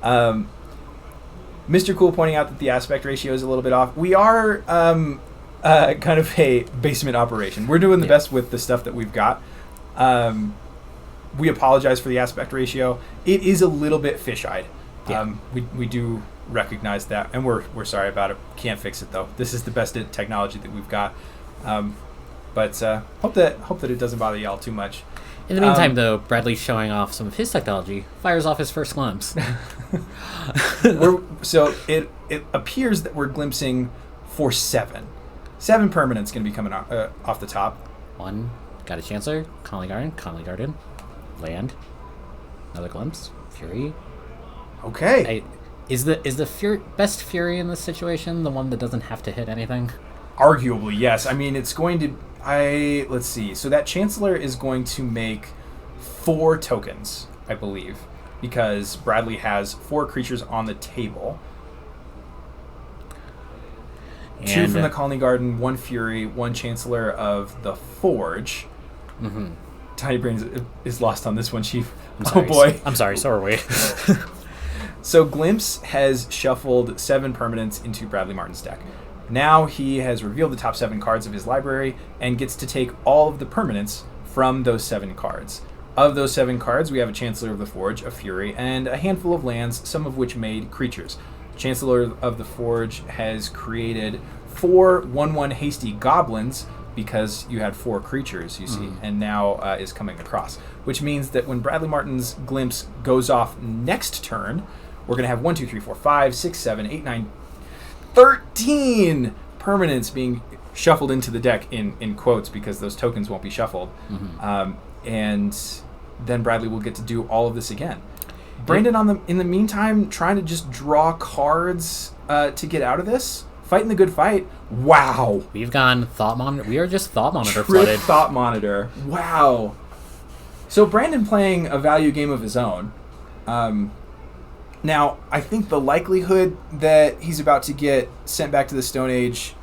A: Mr. Cool pointing out that the aspect ratio is a little bit off. We are kind of a basement operation. We're doing the best with the stuff that we've got. We apologize for the aspect ratio. It is a little bit fish-eyed.
B: Yeah.
A: We do recognize that, and we're sorry about it. Can't fix it though. This is the best technology that we've got. But hope that it doesn't bother y'all too much.
B: In the meantime, though, Bradley's showing off some of his technology. Fires off his first glimpse.
A: So it appears that we're glimpsing for 7 permanents going to be coming off the top.
B: 1, got a Chancellor, Conley Garden, land, another glimpse, Fury.
A: Okay.
B: Is the best Fury in this situation the one that doesn't have to hit anything?
A: Arguably, yes. I mean, it's going to... let's see. So that Chancellor is going to make 4 tokens, I believe, because Bradley has 4 creatures on the table. And 2 from the Colony Garden, 1 Fury, 1 Chancellor of the Forge.
B: Mm-hmm.
A: Tiny Brains is lost on this one, Chief.
B: Sorry,
A: oh, boy.
B: I'm sorry, so are we.
A: So Glimpse has shuffled 7 permanents into Bradley Martin's deck. Now he has revealed the top 7 cards of his library and gets to take all of the permanents from those 7 cards. Of those 7 cards, we have a Chancellor of the Forge, a Fury, and a handful of lands, some of which made creatures. Chancellor of the Forge has created 4 1/1 hasty goblins because you had 4 creatures, you see, and now is coming across. Which means that when Bradley Martin's Glimpse goes off next turn, we're going to have 1, 2, 3, 4, 5, 6, 7, 8, 9, 13 permanents being shuffled into the deck in quotes because those tokens won't be shuffled. And then Bradley will get to do all of this again. Brandon, in the meantime, trying to just draw cards to get out of this. Fighting the good fight. Wow.
B: We've gone Thought Monitor. We are just Thought Monitor
A: Trip
B: flooded.
A: Thought Monitor. Wow. So Brandon playing a value game of his own. Now, I think the likelihood that he's about to get sent back to the Stone Age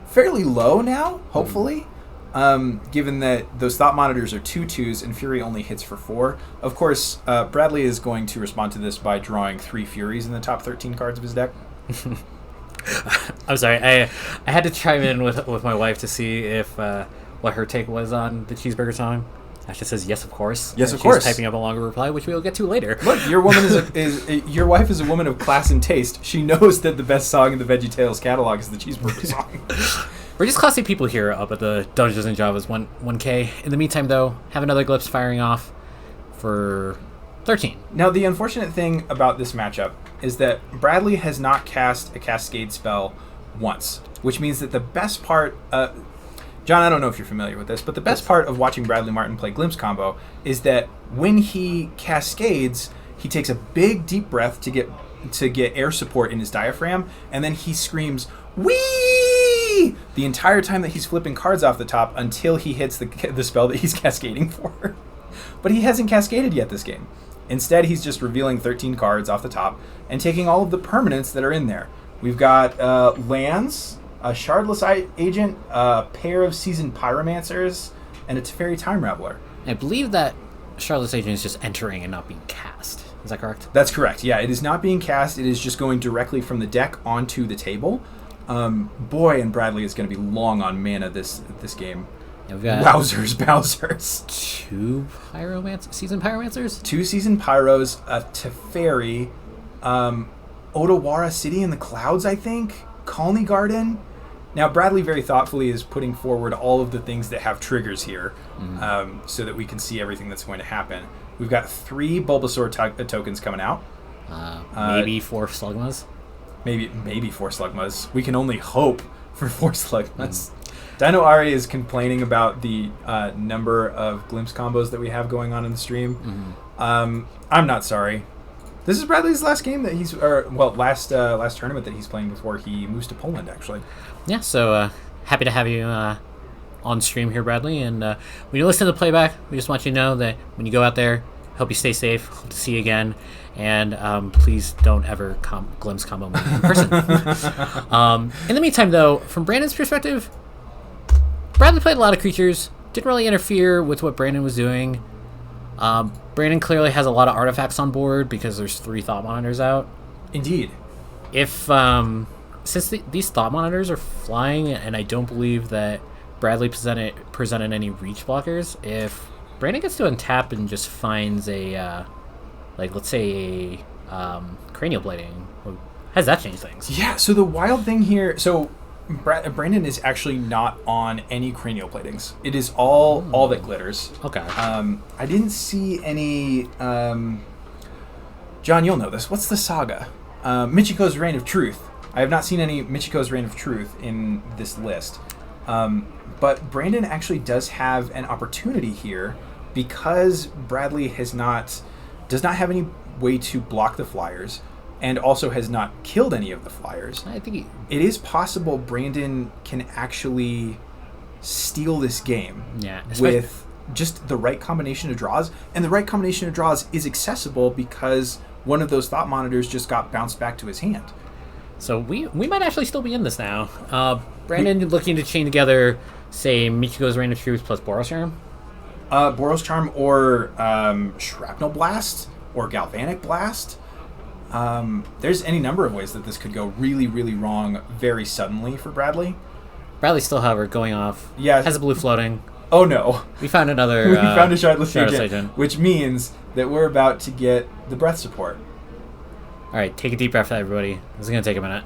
A: fairly low now, hopefully. Given that those Thought Monitors are 2/2s and Fury only hits for 4. Of course, Bradley is going to respond to this by drawing 3 Furies in the top 13 cards of his deck.
B: I'm sorry. I had to chime in with my wife to see if what her take was on the Cheeseburger song. Asha says yes, of course.
A: Yes,
B: and
A: of course.
B: She's typing up a longer reply, which we'll get to later.
A: Look, your woman your wife is a woman of class and taste. She knows that the best song in the VeggieTales catalog is the Cheeseburger song.
B: We're just classy people here up at the Dungeons and Javas 1K. In the meantime, though, have another Glimpse firing off for 13.
A: Now, the unfortunate thing about this matchup is that Bradley has not cast a Cascade spell once, which means that the best part... John, I don't know if you're familiar with this, but the best part of watching Bradley Martin play Glimpse combo is that when he cascades, he takes a big, deep breath to get air support in his diaphragm, and then he screams, "Wee!" the entire time that he's flipping cards off the top until he hits the spell that he's cascading for. But he hasn't cascaded yet this game. Instead, he's just revealing 13 cards off the top and taking all of the permanents that are in there. We've got lands, a Shardless Agent, a pair of Seasoned Pyromancers, and a Teferi Time Raveler.
B: I believe that Shardless Agent is just entering and not being cast. Is that correct?
A: That's correct. Yeah, it is not being cast. It is just going directly from the deck onto the table. Boy, and Bradley is going to be long on mana this game.
B: Yeah, we've got
A: Bowsers.
B: 2 Seasoned Pyromancers?
A: 2 Seasoned Pyros, a Teferi, Odawara City in the Clouds, I think, Colony Garden. Now, Bradley very thoughtfully is putting forward all of the things that have triggers here, so that we can see everything that's going to happen. We've got 3 Bulbasaur tokens coming out.
B: Maybe 4 Slugmas.
A: Maybe 4 Slugmas. We can only hope for 4 Slugmas. Dino Ari is complaining about the number of Glimpse combos that we have going on in the stream. I'm not sorry. This is Bradley's last game that last tournament that he's playing before he moves to Poland, actually.
B: Yeah, so happy to have you on stream here, Bradley. And when you listen to the playback, we just want you to know that when you go out there, hope you stay safe. Hope to see you again. And please don't ever Glimpse combo me in person. In the meantime, though, from Brandon's perspective, Bradley played a lot of creatures. Didn't really interfere with what Brandon was doing. Brandon clearly has a lot of artifacts on board because there's 3 Thought Monitors out.
A: Indeed.
B: If since these Thought Monitors are flying, and I don't believe that Bradley presented any reach blockers, if Brandon gets to untap and just finds a let's say a cranial blading, how does that change things?
A: Yeah. So the wild thing here, Brandon is actually not on any cranial platings. It is all that glitters.
B: Okay.
A: I didn't see any. John, you'll know this. What's the saga? Michiko's Reign of Truth. I have not seen any Michiko's Reign of Truth in this list. But Brandon actually does have an opportunity here because Bradley does not have any way to block the flyers, and also has not killed any of the flyers.
B: I think
A: it is possible Brandon can actually steal this game with just the right combination of draws. And the right combination of draws is accessible because one of those Thought Monitors just got bounced back to his hand.
B: So we might actually still be in this now. Brandon looking to chain together, say, Michiko's Reign of Truth plus Boros Charm?
A: Boros Charm or Shrapnel Blast or Galvanic Blast. There's any number of ways that this could go really, really wrong very suddenly for Bradley.
B: Bradley still, however, going off.
A: Yeah.
B: Has a blue floating.
A: Oh, no.
B: We found another...
A: we found a Shardless Agent, which means that we're about to get the breath support.
B: All right, take a deep breath, everybody. This is going to take a minute.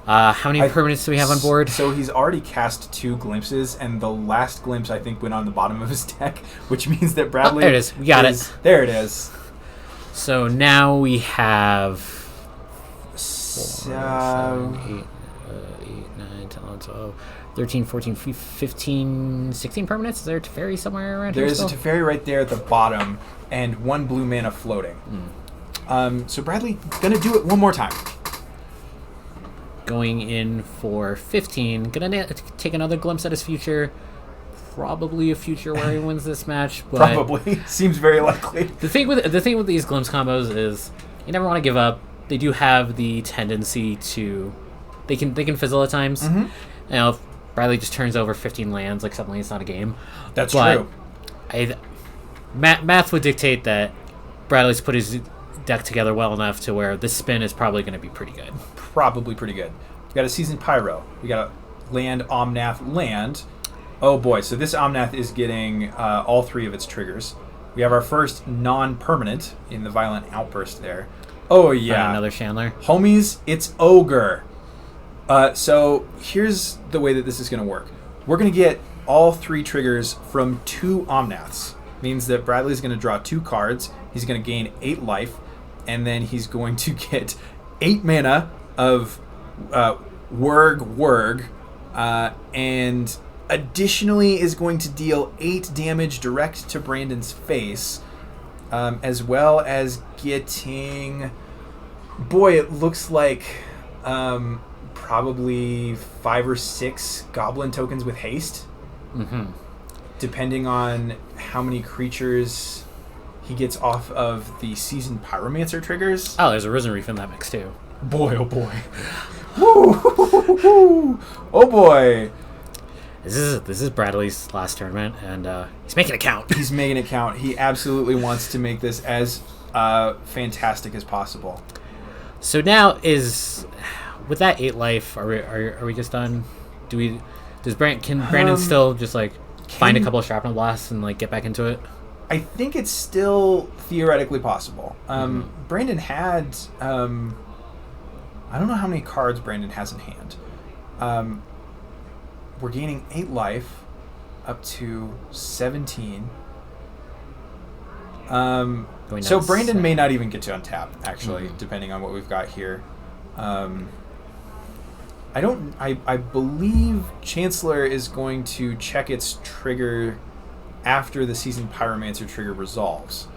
B: How many permanents do we have on board?
A: So he's already cast 2 glimpses, and the last glimpse I think went on the bottom of his deck, which means that Bradley.
B: There it is. We got it.
A: There it is.
B: So now we have 4,
A: So
B: 7, 8, 9, 10, 11, 12, 13, 14, 15, 16 permanents. Is there a Teferi somewhere around here?
A: There's a Teferi right there at the bottom, and 1 blue mana floating. So Bradley gonna do it one more time.
B: Going in for 15. Gonna take another glimpse at his future. Probably a future where he wins this match. But
A: Probably seems very likely.
B: The thing with these glimpse combos is you never want to give up. They do have the tendency to they can fizzle at times.
A: Mm-hmm.
B: You know, if Bradley just turns over 15 lands, like suddenly it's not a game.
A: That's
B: but
A: true.
B: Math would dictate that Bradley's put his deck together well enough to where this spin is probably going to be pretty good.
A: Probably pretty good. We got a Seasoned Pyro. We got a land, Omnath, land. Oh boy, so this Omnath is getting all 3 of its triggers. We have our first non-permanent in the Violent Outburst there. Oh yeah.
B: Another Chandler.
A: Homies, it's Ogre. So here's the way that this is going to work. We're going to get all 3 triggers from 2 Omnaths. Means that Bradley's going to draw 2 cards. He's going to gain 8 life. And then he's going to get 8 mana of Wurg, and additionally is going to deal 8 damage direct to Brandon's face, as well as getting, boy, it looks like probably 5 or 6 goblin tokens with haste, depending on how many creatures he gets off of the Seasoned Pyromancer triggers.
B: Oh, there's a Risen Reef in that mix too.
A: Boy, oh boy. Woo! Oh boy.
B: This is Bradley's last tournament, and he's making it count.
A: He's making it count. He absolutely wants to make this as fantastic as possible.
B: So now with that 8 life, are we just done? Can Brandon still just find a couple of shrapnel blasts and get back into it?
A: I think it's still theoretically possible. Brandon had I don't know how many cards Brandon has in hand. We're gaining 8 life up to 17. So Brandon may not even get to untap, actually, depending on what we've got here. I believe Chancellor is going to check its trigger after the Seasoned Pyromancer trigger resolves.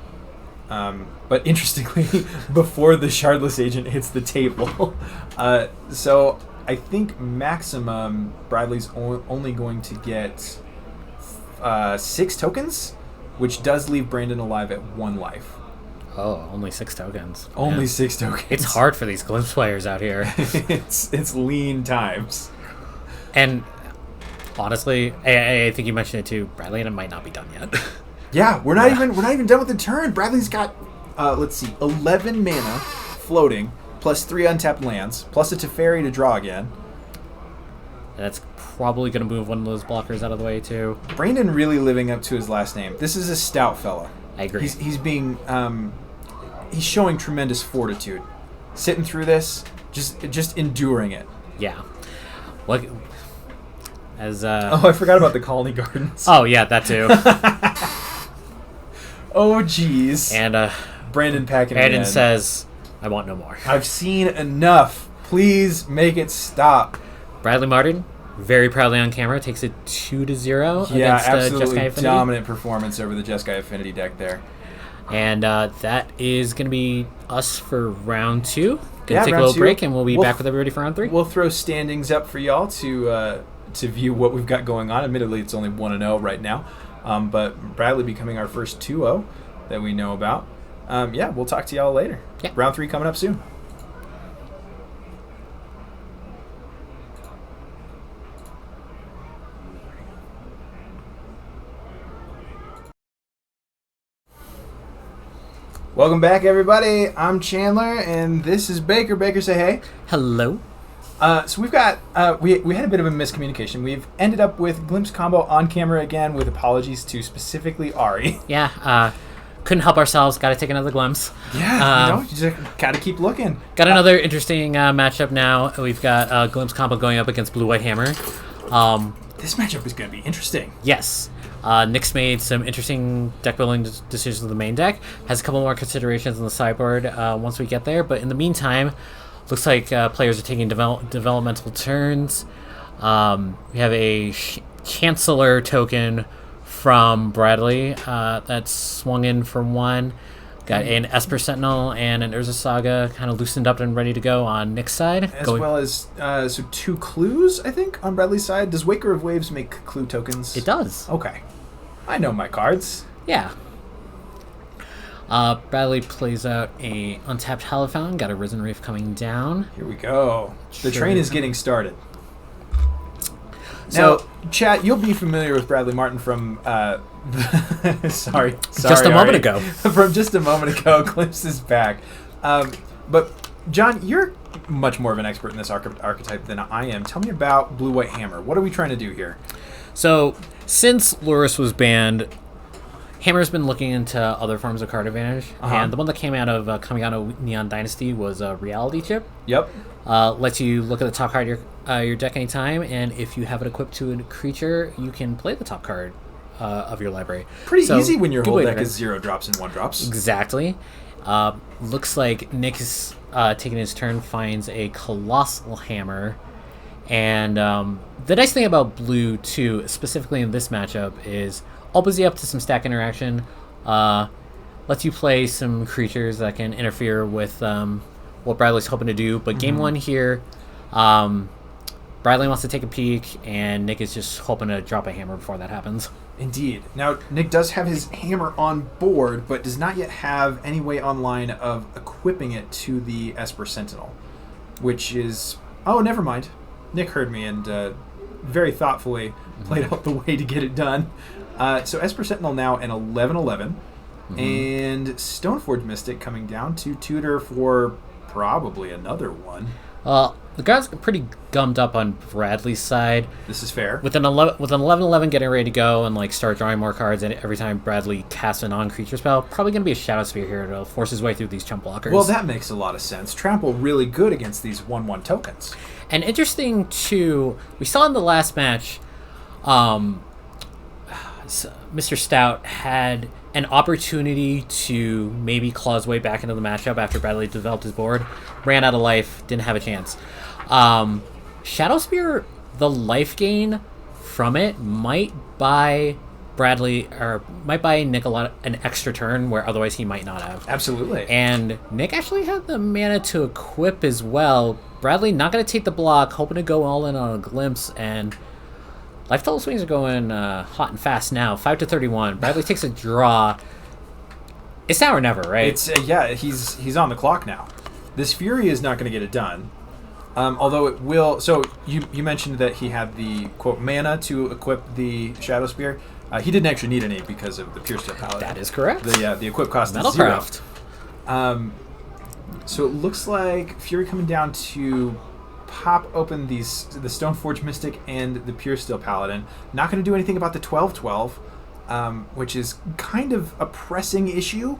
A: But interestingly, before the Shardless Agent hits the table. So I think maximum Bradley's only going to get 6 tokens, which does leave Brandon alive at 1 life.
B: Oh, only 6 tokens.
A: Only 6 tokens.
B: It's hard for these glimpse players out here.
A: it's lean times.
B: And honestly, I think you mentioned it too. Bradley and it might not be done yet.
A: Yeah, we're not even done with the turn. Bradley's got 11 mana floating, plus 3 untapped lands, plus a Teferi to draw again.
B: That's probably going to move one of those blockers out of the way too.
A: Brandon really living up to his last name. This is a stout fella.
B: I agree.
A: He's being he's showing tremendous fortitude, sitting through this, just enduring it.
B: Yeah. What?
A: Oh, I forgot about the Colony Gardens.
B: Oh yeah, that too.
A: Oh jeez.
B: And
A: Brandon packing it
B: Brandon
A: in.
B: says, "I want no more.
A: I've seen enough. Please make it stop."
B: Bradley Martin, very proudly on camera, takes it 2-0
A: Yeah,
B: against
A: absolutely
B: Jeskai Affinity.
A: dominant performance over the Jeskai Affinity deck there.
B: And that is going to be us for round 2. Gonna take a
A: round
B: little
A: 2.
B: break, and we'll be back with everybody for round 3.
A: We'll throw standings up for y'all to view what we've got going on. Admittedly, it's only 1-0 right now, but Bradley becoming our first 2-0 that we know about. We'll talk to y'all later.
B: Yeah.
A: Round 3 coming up soon. Welcome back, everybody. I'm Chandler, and this is Baker. Baker, say hey.
B: Hello.
A: So we've got we had a bit of a miscommunication. We've ended up with Glimpse combo on camera again, with apologies to specifically Ari.
B: Yeah. couldn't help ourselves. Got to take another glimpse.
A: Yeah, you just got to keep looking.
B: Got another interesting matchup now. We've got Glimpse Combo going up against Blue White Hammer.
A: This matchup is going to be interesting.
B: Yes. Nick's made some interesting deck building decisions in the main deck. Has a couple more considerations on the sideboard once we get there. But in the meantime, looks like players are taking developmental turns. We have a Chancellor token from Bradley that's swung in for 1. Got an Esper Sentinel and an Urza Saga kind of loosened up and ready to go on Nick's side.
A: Well as 2 clues, I think, on Bradley's side. Does Waker of Waves make clue tokens?
B: It does.
A: Okay. I know my cards.
B: Yeah. Bradley plays out a untapped Hallowfountain. Got a Risen Reef coming down.
A: Here we go. The train is getting started.
B: So,
A: now, chat, you'll be familiar with Bradley Martin from sorry,
B: just a moment ago.
A: From just a moment ago, Glimpse is back. But John, you're much more of an expert in this archetype than I am. Tell me about Blue White Hammer. What are we trying to do here?
B: So, since Lurrus was banned, Hammer's been looking into other forms of card advantage, and the one that came out of Neon Dynasty was a Reality Chip.
A: Yep.
B: Lets you look at the top card of your deck anytime, and if you have it equipped to a creature, you can play the top card of your library.
A: Pretty easy when your whole deck is 0 drops and 1 drops.
B: Exactly. Looks like Nick is taking his turn, finds a Colossal Hammer. And the nice thing about blue, too, specifically in this matchup, is opens you up to some stack interaction, lets you play some creatures that can interfere with what Bradley's hoping to do. But game 1 here, Bradley wants to take a peek, and Nick is just hoping to drop a hammer before that happens.
A: Indeed. Now, Nick does have his hammer on board, but does not yet have any way online of equipping it to the Esper Sentinel, which is... Oh, never mind. Nick heard me and very thoughtfully played out the way to get it done. So Esper Sentinel now an 11/11, and Stoneforge Mystic coming down to tutor for probably another one.
B: The guys are pretty gummed up on Bradley's side.
A: This is fair.
B: With an 11/11 getting ready to go and like start drawing more cards, and every time Bradley casts a non-creature spell, probably going to be a Shadow Spear here to force his way through these chump blockers.
A: Well, that makes a lot of sense. Trample really good against these 1/1 tokens.
B: And interesting too, we saw in the last match, Mr. Stout had an opportunity to maybe claw his way back into the matchup after Bradley developed his board, ran out of life, didn't have a chance. Shadow Spear, the life gain from it might buy Bradley, or might buy Nick an extra turn where otherwise he might not have.
A: Absolutely.
B: And Nick actually had the mana to equip as well. Bradley not going to take the block, hoping to go all in on a glimpse, and Life Total Swings are going hot and fast now. 5-31. Bradley takes a draw. It's now or never, right?
A: It's he's on the clock now. This Fury is not going to get it done. Although it will. So you mentioned that he had the quote mana to equip the Shadow Spear. He didn't actually need any because of the Pure Steel Paladin.
B: That is correct.
A: The equip cost is 0. So it looks like Fury coming down to pop open the Stoneforge Mystic and the Pure Steel Paladin. Not going to do anything about the 12/12, which is kind of a pressing issue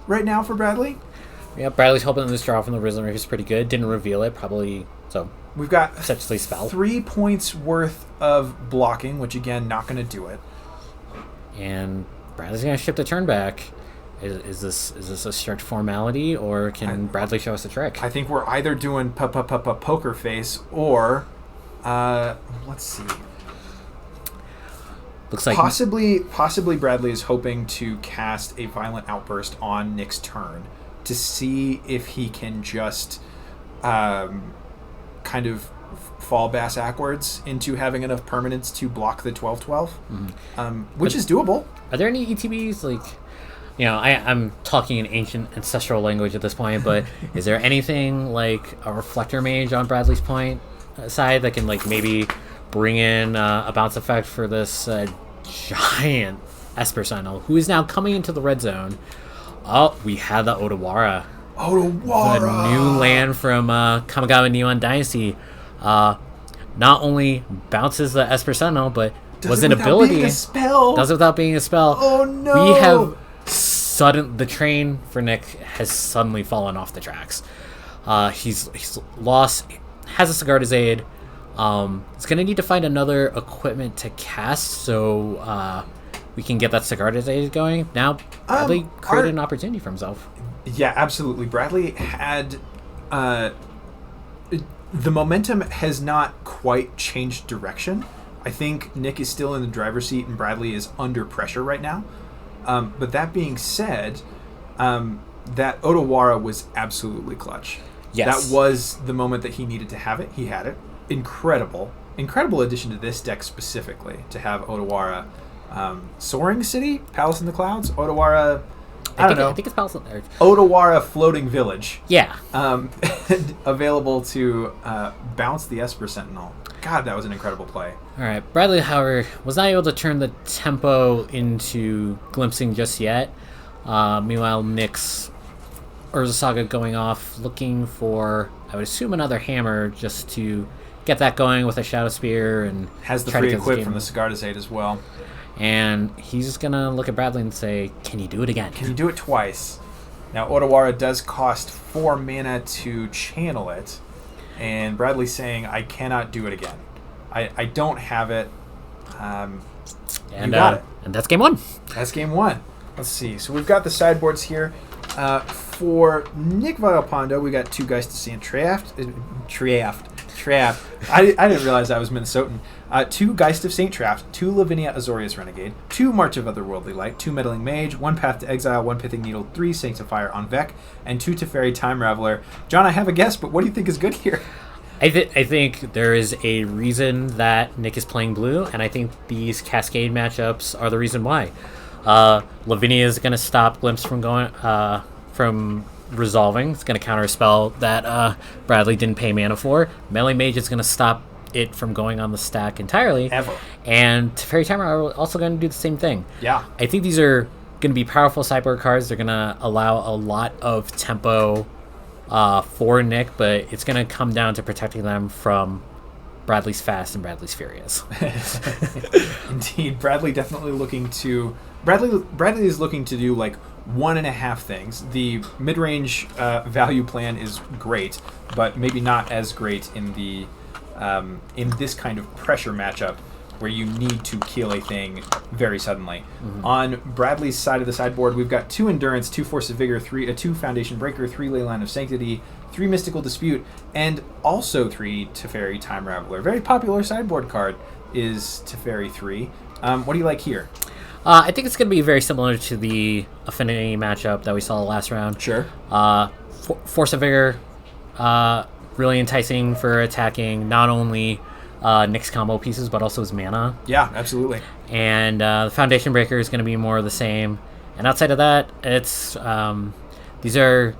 A: right now for Bradley.
B: Yeah, Bradley's hoping this draw from the Risen Reef is pretty good. Didn't reveal it, probably. So
A: we've got
B: essentially spell
A: 3 points worth of blocking, which again, not going to do it.
B: And Bradley's going to ship the turn back. Is this a strict formality, or can Bradley show us a trick?
A: I think we're either doing poker face, or let's see.
B: Looks like
A: possibly Bradley is hoping to cast a Violent Outburst on Nick's turn to see if he can just kind of fall bass backwards into having enough permanents to block the 12/12, which is doable.
B: Are there any ETBs like? You know, I'm talking in ancient ancestral language at this point, but is there anything like a Reflector Mage on Bradley's point side that can like maybe bring in a bounce effect for this giant Esper Sentinel, who is now coming into the red zone? Oh, we had the Odawara. The new land from Kamigawa Neon Dynasty. Not only bounces the Esper Sentinel, but
A: does it without being a spell.
B: Does it without being a spell.
A: Oh no!
B: We have the train for Nick has suddenly fallen off the tracks. He's lost, has a Sagardizade. He's going to need to find another equipment to cast so we can get that Sagardizade going. Now, Bradley created an opportunity for himself.
A: Yeah, absolutely. Bradley had... the momentum has not quite changed direction. I think Nick is still in the driver's seat and Bradley is under pressure right now. But that being said, that Otawara was absolutely clutch.
B: Yes.
A: That was the moment that he needed to have it. He had it. Incredible addition to this deck specifically to have Otawara. Soaring City? Palace in the Clouds? Otawara... I don't know.
B: I think it's Palace in the
A: Otawara Floating Village.
B: Yeah.
A: Available to bounce the Esper Sentinel. God, that was an incredible play.
B: All right. Bradley, however, was not able to turn the tempo into glimpsing just yet. Meanwhile, Nick's Urza Saga going off, looking for, I would assume, another hammer just to get that going with a Shadow Spear. And
A: has the free equip from the Sagardizade as well.
B: And he's just going to look at Bradley and say, can you do it again?
A: Can you do it twice? Now, Otawara does cost 4 mana to channel it. And Bradley's saying, I cannot do it again. I don't have it. You got it.
B: And that's game one.
A: That's game one. Let's see. So we've got the sideboards here. For Nick Villalpando, we got 2 Geist of St. Traft. I didn't realize I was Minnesotan. 2 Geist of St. Traft, 2 Lavinia Azorius Renegade, 2 March of Otherworldly Light, 2 Meddling Mage, 1 Path to Exile, 1 Pithing Needle, 3 Sanctifier on Vec, and 2 Teferi Time Raveler. John, I have a guess, but what do you think is good here?
B: I think there is a reason that Nick is playing blue, and I think these Cascade matchups are the reason why. Lavinia is going to stop Glimpse from resolving. It's going to counter a spell that Bradley didn't pay mana for. Melee Mage is going to stop it from going on the stack entirely.
A: Ever. And
B: Teferi Timer are also going to do the same thing.
A: Yeah.
B: I think these are going to be powerful sideboard cards. They're going to allow a lot of tempo for Nick, but it's going to come down to protecting them from Bradley's fast and Bradley's furious.
A: Indeed. Bradley definitely looking to... Bradley is looking to do like 1.5 things. The mid-range value plan is great, but maybe not as great in the in this kind of pressure matchup where you need to kill a thing very suddenly. Mm-hmm. On Bradley's side of the sideboard, we've got 2 Endurance, 2 Force of Vigor, 2 Foundation Breaker, 3 Leyline of Sanctity, 3 Mystical Dispute, and also 3 Teferi Time Raveler. Very popular sideboard card is Teferi 3. What do you like here?
B: I think it's going to be very similar to the Affinity matchup that we saw last round.
A: Sure.
B: Force of Vigor, really enticing for attacking not only Nick's combo pieces, but also his mana.
A: Yeah, absolutely.
B: And the Foundation Breaker is going to be more of the same. And outside of that, it's these are...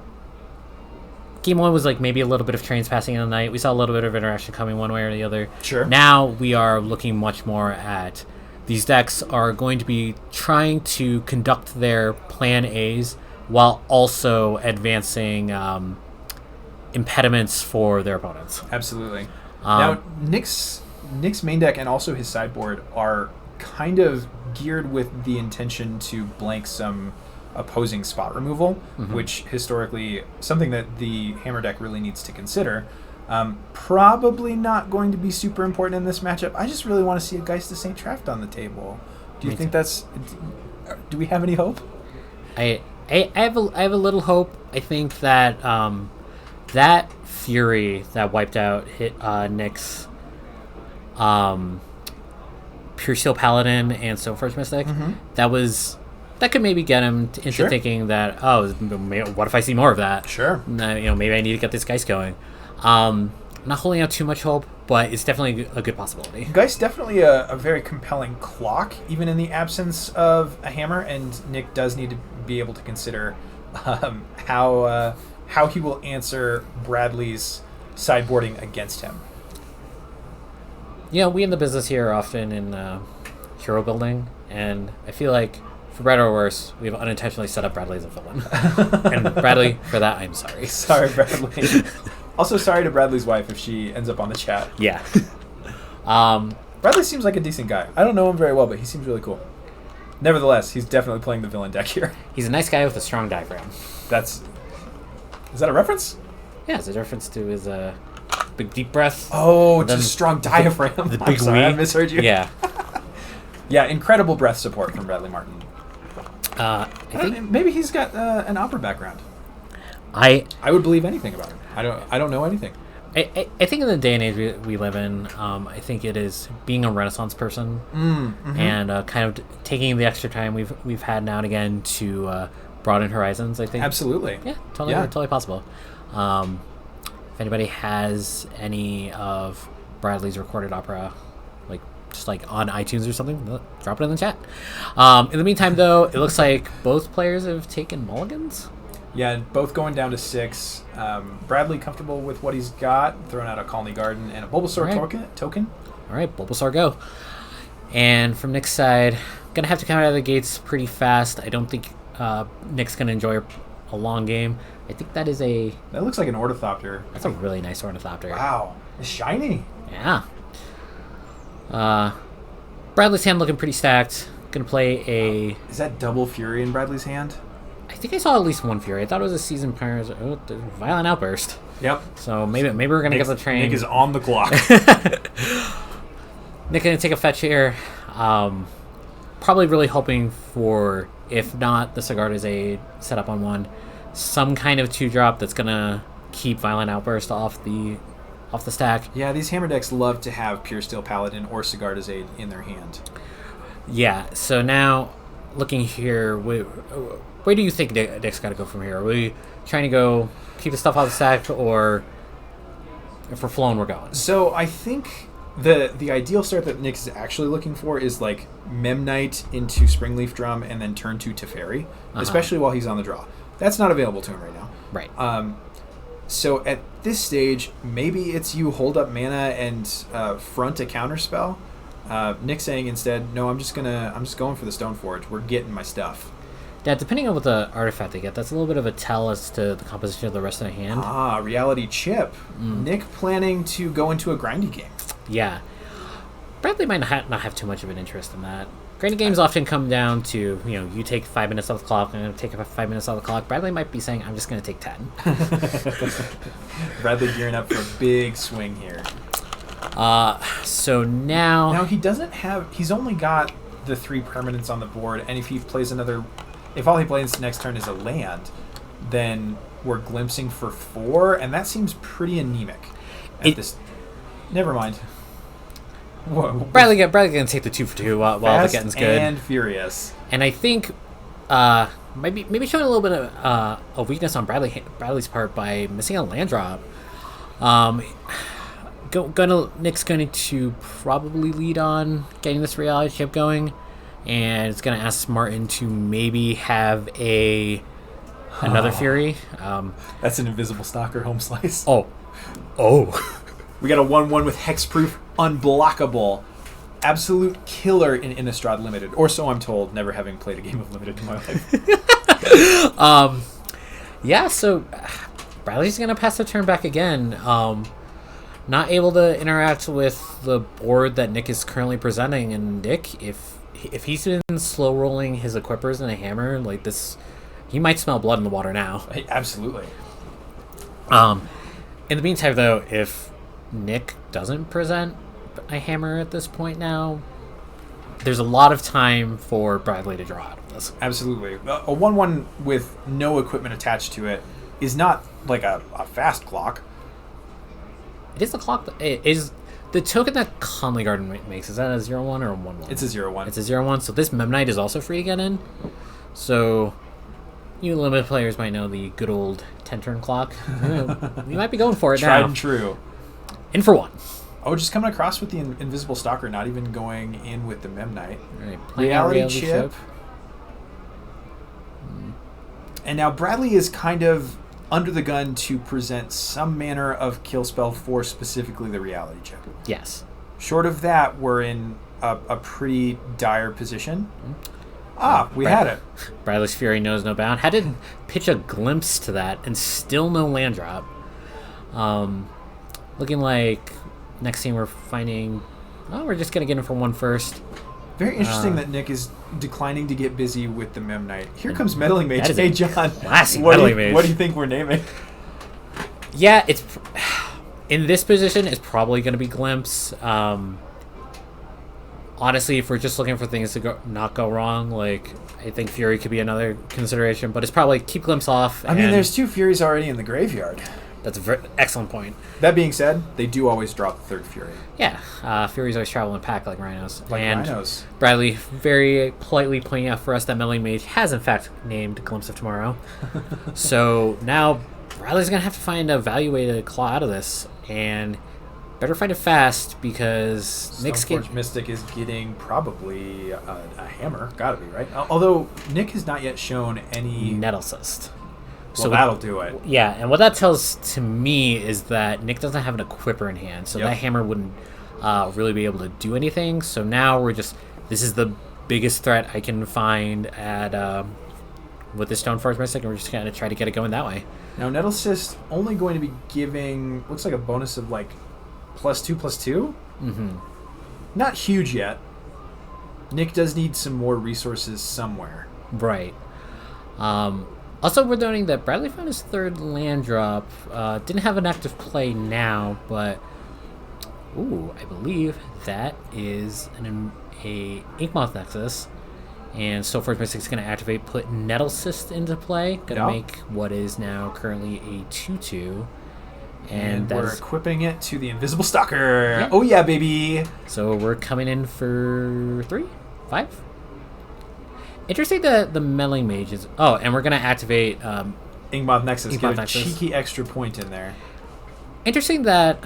B: Game 1 was like maybe a little bit of trains passing in the night. We saw a little bit of interaction coming one way or the other.
A: Sure.
B: Now we are looking much more at... These decks are going to be trying to conduct their plan A's while also advancing impediments for their opponents.
A: Absolutely. Now, Nick's main deck and also his sideboard are kind of geared with the intention to blank some opposing spot removal, mm-hmm. which historically something that the Hammer deck really needs to consider. Probably not going to be super important in this matchup. I just really want to see a Geist of St. Traft on the table. Do you think that's... Do we have any hope?
B: I have a little hope. I think that that Fury that wiped out Nick's Pure Steel Paladin and Stoneforge Mystic, mm-hmm. that could maybe get him into
A: sure.
B: thinking that, oh, what if I see more of that?
A: Sure.
B: Maybe I need to get this Geist going. Not holding out too much hope, but it's definitely a good possibility.
A: Geist definitely a very compelling clock, even in the absence of a hammer, and Nick does need to be able to consider how he will answer Bradley's sideboarding against him.
B: We in the business here are often in hero building, and I feel like, for better or worse, we've unintentionally set up Bradley as a villain. And Bradley, for that, I'm sorry.
A: Sorry, Bradley. Also, sorry to Bradley's wife if she ends up on the chat.
B: Yeah.
A: Bradley seems like a decent guy. I don't know him very well, but he seems really cool. Nevertheless, he's definitely playing the villain deck here.
B: He's a nice guy with a strong diaphragm.
A: Is that a reference?
B: Yeah, it's a reference to his big deep breath.
A: Oh, just a strong diaphragm.
B: The
A: I'm
B: big
A: sorry, I
B: wee.
A: misheard you.
B: Yeah.
A: Yeah, incredible breath support from Bradley Martin.
B: I think
A: Maybe he's got an opera background.
B: I
A: would believe anything about him. I don't know anything.
B: I think in the day and age we live in, I think it is being a Renaissance person and kind of taking the extra time we've had now and again to broaden horizons. I think
A: Absolutely.
B: Yeah, totally possible. If anybody has any of Bradley's recorded opera, just on iTunes or something, drop it in the chat. In the meantime, though, it looks like both players have taken mulligans.
A: Yeah, both going down to 6. Bradley comfortable with what he's got, throwing out a Colony Garden and a Bulbasaur token.
B: All right, Bulbasaur go. And from Nick's side, gonna have to come out of the gates pretty fast. I don't think Nick's gonna enjoy a long game. I think that
A: looks like an Ornithopter.
B: That's a really nice Ornithopter.
A: Wow, it's shiny.
B: Yeah. Bradley's hand looking pretty stacked. Gonna play
A: Is that double Fury in Bradley's hand?
B: I think I saw at least one Fury. I thought it was a season prior. The Violent Outburst.
A: Yep.
B: So maybe we're gonna get the train.
A: Nick is on the clock.
B: Nick gonna take a fetch here. Probably really hoping for, if not the Sigarda's Aid set up on 1, some kind of 2-drop that's gonna keep Violent Outburst off the stack.
A: Yeah, these hammer decks love to have Pure Steel Paladin or Sigarda's Aid in their hand.
B: Yeah, so now looking here, where do you think Nick's got to go from here? Are we trying to go keep the stuff out of the stack, or if we're flowing, we're going?
A: So I think the ideal start that Nick is actually looking for is Memnite into Springleaf Drum and then turn 2 Teferi, especially while he's on the draw. That's not available to him right now.
B: Right.
A: So at this stage, maybe it's you hold up mana and front a counterspell. Nick saying instead, no, I'm just going for the Stoneforge. We're getting my stuff.
B: Yeah, depending on what the artifact they get, that's a little bit of a tell as to the composition of the rest of the hand.
A: Reality Chip. Nick planning to go into a grindy game.
B: Yeah. Bradley might not have too much of an interest in that. Grindy games often come down to, you take 5 minutes off the clock, I'm going to take 5 minutes off the clock. Bradley might be saying, I'm just going to take 10.
A: Bradley gearing up for a big swing here.
B: So now...
A: Now he's only got the 3 permanents on the board, and if all he plays next turn is a land, then we're glimpsing for 4, and that seems pretty anemic. Never mind. Whoa.
B: Bradley gonna take the 2 for 2 while the getting's good.
A: And furious.
B: And I think maybe showing a little bit of a weakness on Bradley's part by missing a land drop. Nick's going to probably lead on getting this reality chip going, and it's going to ask Martin to maybe have another Fury.
A: That's an Invisible Stalker home slice.
B: Oh.
A: We got a 1/1 with hexproof, unblockable, absolute killer in Innistrad Limited, or so I'm told, never having played a game of Limited in my life.
B: Yeah, so Bradley's going to pass the turn back again. Not able to interact with the board that Nick is currently presenting, and Nick, if he's been slow rolling his equippers and a hammer like this, he might smell blood in the water now.
A: Absolutely.
B: In the meantime, though, if Nick doesn't present a hammer at this point now, there's a lot of time for Bradley to draw out of this.
A: Absolutely. A 1/1 with no equipment attached to it is not like a fast clock.
B: It is the clock. It is the token that Conley Garden makes. Is that a 0/1 or a 1/1?
A: It's a 0/1.
B: It's a 0/1. So this Memnite is also free to get in. So you limited players might know the good old 10-turn clock. You might be going for it now.
A: Tried and true.
B: In for 1.
A: Oh, just coming across with the Invisible Stalker, not even going in with the Memnite.
B: Right,
A: Reality chip. And now Bradley is kind of under the gun to present some manner of kill spell for specifically the Reality Chip.
B: Yes.
A: Short of that, we're in a pretty dire position. We had it.
B: Bradley's Fury knows no bound. Had to pitch a glimpse to that, and still no land drop. Looking like next scene we're finding... we're just going to get in for 1 first.
A: Very interesting that Nick is declining to get busy with the Mem Knight. Here comes Meddling Mage. Hey, John.
B: Classic
A: What
B: Meddling Mage.
A: What do you think we're naming?
B: Yeah, it's in this position. It's probably going to be Glimpse. Honestly, if we're just looking for things to not go wrong, like I think Fury could be another consideration. But it's probably keep Glimpse off.
A: I mean, there's 2 Furies already in the graveyard.
B: That's a very excellent point.
A: That being said, they do always drop the 3rd Fury.
B: Yeah, Furies always travel in a pack like Rhinos.
A: Rhinos.
B: Bradley very politely pointing out for us that Meddling Mage has in fact named Glimpse of Tomorrow. So now Bradley's going to have to find a value way to claw out of this. And better find it fast because Nick's
A: Mystic is getting probably a hammer. Gotta be, right? Although Nick has not yet shown any...
B: Nettle Cyst.
A: So that'll do it.
B: Yeah, and what that tells to me is that Nick doesn't have an equipper in hand, so that hammer wouldn't really be able to do anything. So now this is the biggest threat I can find at with this Stoneforge Mystic, and we're just going to try to get it going that way.
A: Now, Nettle Cyst only going to be giving, looks like a bonus of like +2/+2?
B: Mm-hmm.
A: Not huge yet. Nick does need some more resources somewhere.
B: Right. Also, we're noting that Bradley found his 3rd land drop. Didn't have an active play now, but I believe that is a Inkmoth Nexus. And Stoneforge Mystic is going to activate, put Nettle Cyst into play. Going to make what is now currently a 2/2.
A: And we're equipping it to the Invisible Stalker. Yeah. Oh, yeah, baby.
B: So we're coming in for 3? 5? Interesting that the Meddling Mage is... Oh, and we're going to activate...
A: Inkmoth Nexus. Get a cheeky extra point in there.
B: Interesting that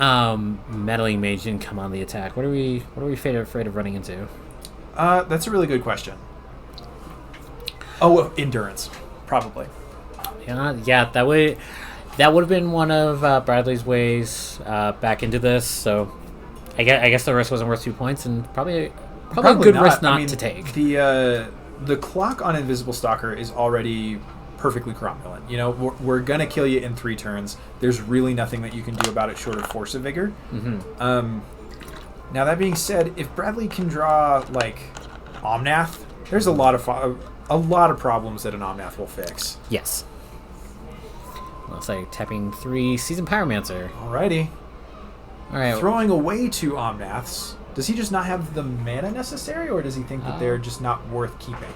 B: Meddling Mage didn't come on the attack. What are we afraid of running into?
A: That's a really good question. Oh, Endurance. Probably.
B: Yeah, that would have been one of Bradley's ways back into this. So I guess the risk wasn't worth 2 points, and probably a good risk not to take.
A: The clock on Invisible Stalker is already perfectly cromulent. You know, we're gonna kill you in 3 turns. There's really nothing that you can do about it short of Force of Vigor.
B: Mm-hmm.
A: Now that being said, if Bradley can draw like Omnath, there's a lot of problems that an Omnath will fix.
B: Yes. Looks like tapping 3 Seasoned Pyromancer.
A: Alrighty.
B: All right.
A: Throwing away 2 Omnaths. Does he just not have the mana necessary, or does he think that they're just not worth keeping?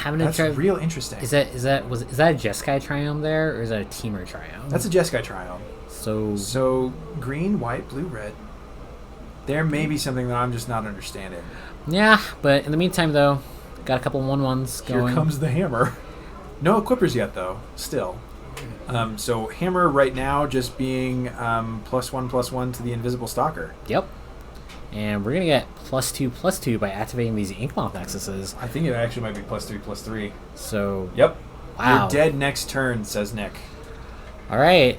A: That's real interesting.
B: Is that a Jeskai Triome there, or is that a Teamer Triome?
A: That's a Jeskai Triome. So green, white, blue, red. There may be something that I'm just not understanding.
B: Yeah, but in the meantime, though, got a couple 1/1s going.
A: Here comes the hammer. No equippers yet, though. Still. So hammer right now just being +1/+1 to the Invisible Stalker.
B: Yep. And we're gonna get +2/+2 by activating these Inkmoth Nexuses.
A: I think it actually might be +3/+3.
B: So.
A: Yep.
B: Wow.
A: You're dead next turn, says Nick.
B: All right.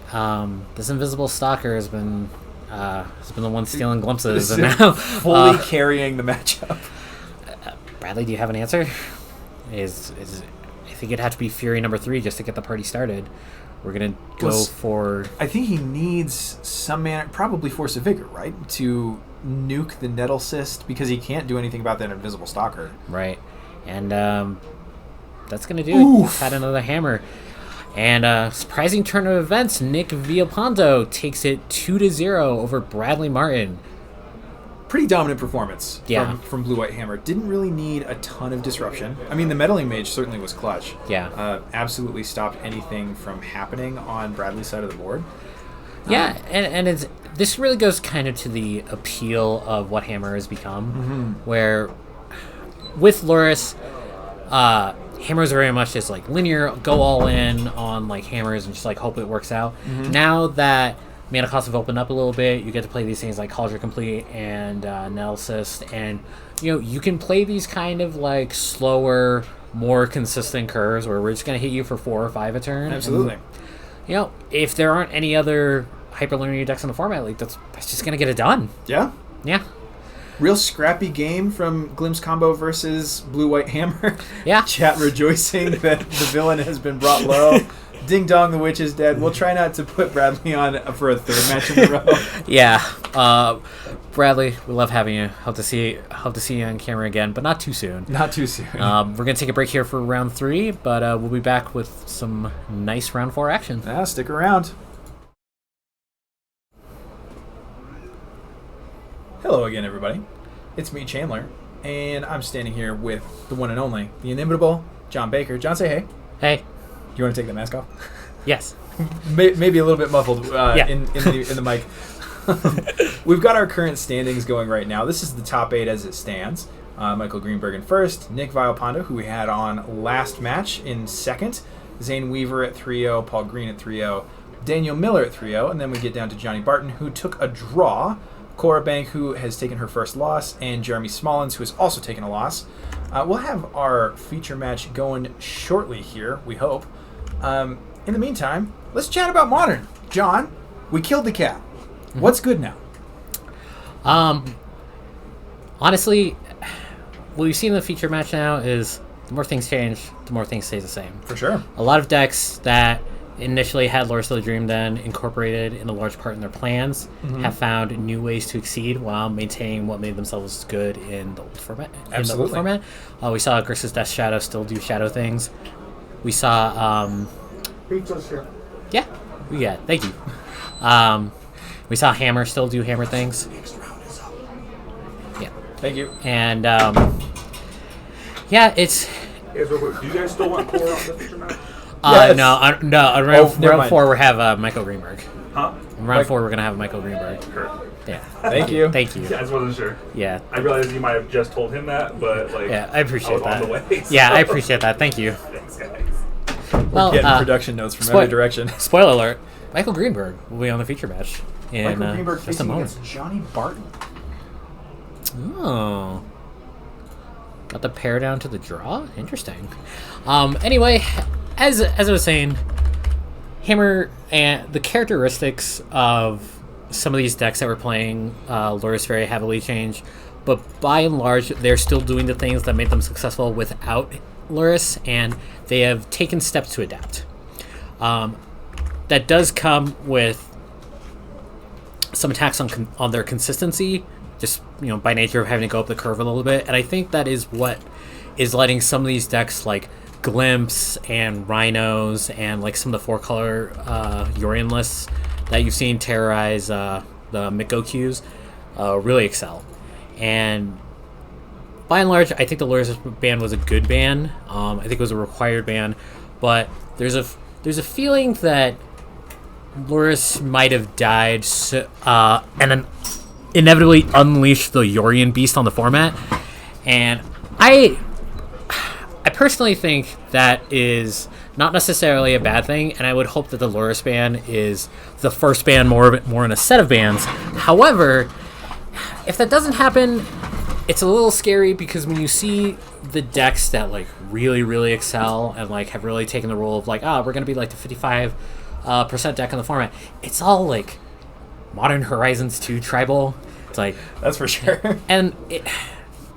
B: This Invisible Stalker has been the one stealing glimpses, and now
A: fully carrying the matchup.
B: Bradley, do you have an answer? I think it'd have to be Fury number 3 just to get the party started. We're gonna go for...
A: I think he needs some mana, probably Force of Vigor, right? To nuke the Nettle Cyst, because he can't do anything about that Invisible Stalker.
B: Right. And that's gonna do it. He's had another hammer. And surprising turn of events, Nick Villalpando takes it 2-0 over Bradley Martin.
A: Pretty dominant performance from Blue White Hammer. Didn't really need a ton of disruption. I mean, the Meddling Mage certainly was clutch.
B: Yeah.
A: Absolutely stopped anything from happening on Bradley's side of the board.
B: Yeah, and this really goes kind of to the appeal of what Hammer has become, where with Loris, Hammers are very much just like linear, go all in on like hammers and just like hope it works out. Now that mana costs have opened up a little bit, you get to play these things like Cauldron Complete and Nettle Cyst, and you can play these kind of like slower, more consistent curves where we're just going to hit you for 4 or 5 a turn.
A: Absolutely.
B: And, if there aren't any other hyperlinear decks in the format, like that's just going to get it done.
A: Yeah.
B: Yeah.
A: Real scrappy game from Glimpse Combo versus Blue White Hammer.
B: Yeah.
A: Chat rejoicing that the villain has been brought low. Ding dong, the witch is dead. We'll try not to put Bradley on for a 3rd match in a row.
B: Yeah. Bradley. We love having you. Hope to see you on camera again, but not too soon.
A: Not too soon.
B: We're gonna take a break here for round 3, but we'll be back with some nice round 4 action.
A: Yeah, stick around. Hello again, everybody. It's me, Chandler, and I'm standing here with the one and only, the inimitable John Baker. John, say hey.
B: Hey.
A: Do you want to take the mask off?
B: Yes.
A: Maybe a little bit muffled in the mic. We've got our current standings going right now. This is the top 8 as it stands. Michael Greenberg in first, Nick Vialpando, who we had on last match, in second, Zane Weaver at 3-0, Paul Green at 3-0, Daniel Miller at 3-0, and then we get down to Johnny Barton, who took a draw, Cora Bank, who has taken her first loss, and Jeremy Smollins, who has also taken a loss. We'll have our feature match going shortly here, we hope. In the meantime, let's chat about Modern. John, we killed the cat. Mm-hmm. What's good now?
B: Honestly, what we've seen in the feature match now is the more things change, the more things stay the same.
A: For sure.
B: A lot of decks that initially had Loris of the Dream Den incorporated in a large part in their plans have found new ways to exceed while maintaining what made themselves good in the old format.
A: Absolutely.
B: We saw Grixis Death Shadow still do shadow things. We saw
D: Pizza's here.
B: yeah, thank you. We saw Hammer still do Hammer things.
D: Next round is up.
B: Yeah.
A: Thank you.
B: And yeah, it's
D: Do you guys still want Cora on the feature match?
A: Yes.
B: no. On
A: never
B: round
A: mind.
B: 4 we have Michael Greenberg.
D: Huh?
B: In round 4 we're gonna have Michael Greenberg.
D: Sure.
B: Yeah.
A: Thank you.
B: Thank you.
D: Yeah, I just wasn't sure.
B: Yeah.
D: I realized you might have just told him that, but like,
B: Yeah, I appreciate
D: was
B: that.
D: on the way. So.
B: Yeah, I appreciate that. Thank you.
D: Thanks, guys.
B: Well,
A: Getting production notes from every direction.
B: Spoiler alert: Michael Greenberg will be on the feature match in
A: Michael Greenberg
B: just a
A: facing
B: moment.
A: against Johnny Barton.
B: Oh, got the pair down to the draw. Interesting. Anyway, as I was saying, Hammer and the characteristics of some of these decks that we're playing, Loris very heavily change, but by and large, they're still doing the things that made them successful without Loris, and they have taken steps to adapt. That does come with some attacks on their consistency, just by nature of having to go up the curve a little bit, and I think that is what is letting some of these decks like Glimpse and Rhinos and like some of the 4-color Yorion lists that you've seen terrorize the Mikokyus really excel. And by and large, I think the Loris ban was a good ban. I think it was a required ban, but there's a feeling that Loris might have died and then inevitably unleashed the Yorion beast on the format. And I personally think that is not necessarily a bad thing, and I would hope that the Loris ban is the first ban more in a set of bans. However, if that doesn't happen, it's a little scary, because when you see the decks that like really, really excel and like have really taken the role of like, we're gonna be like the 55% deck in the format, it's all like Modern Horizons 2 tribal. It's like,
A: that's for sure.
B: And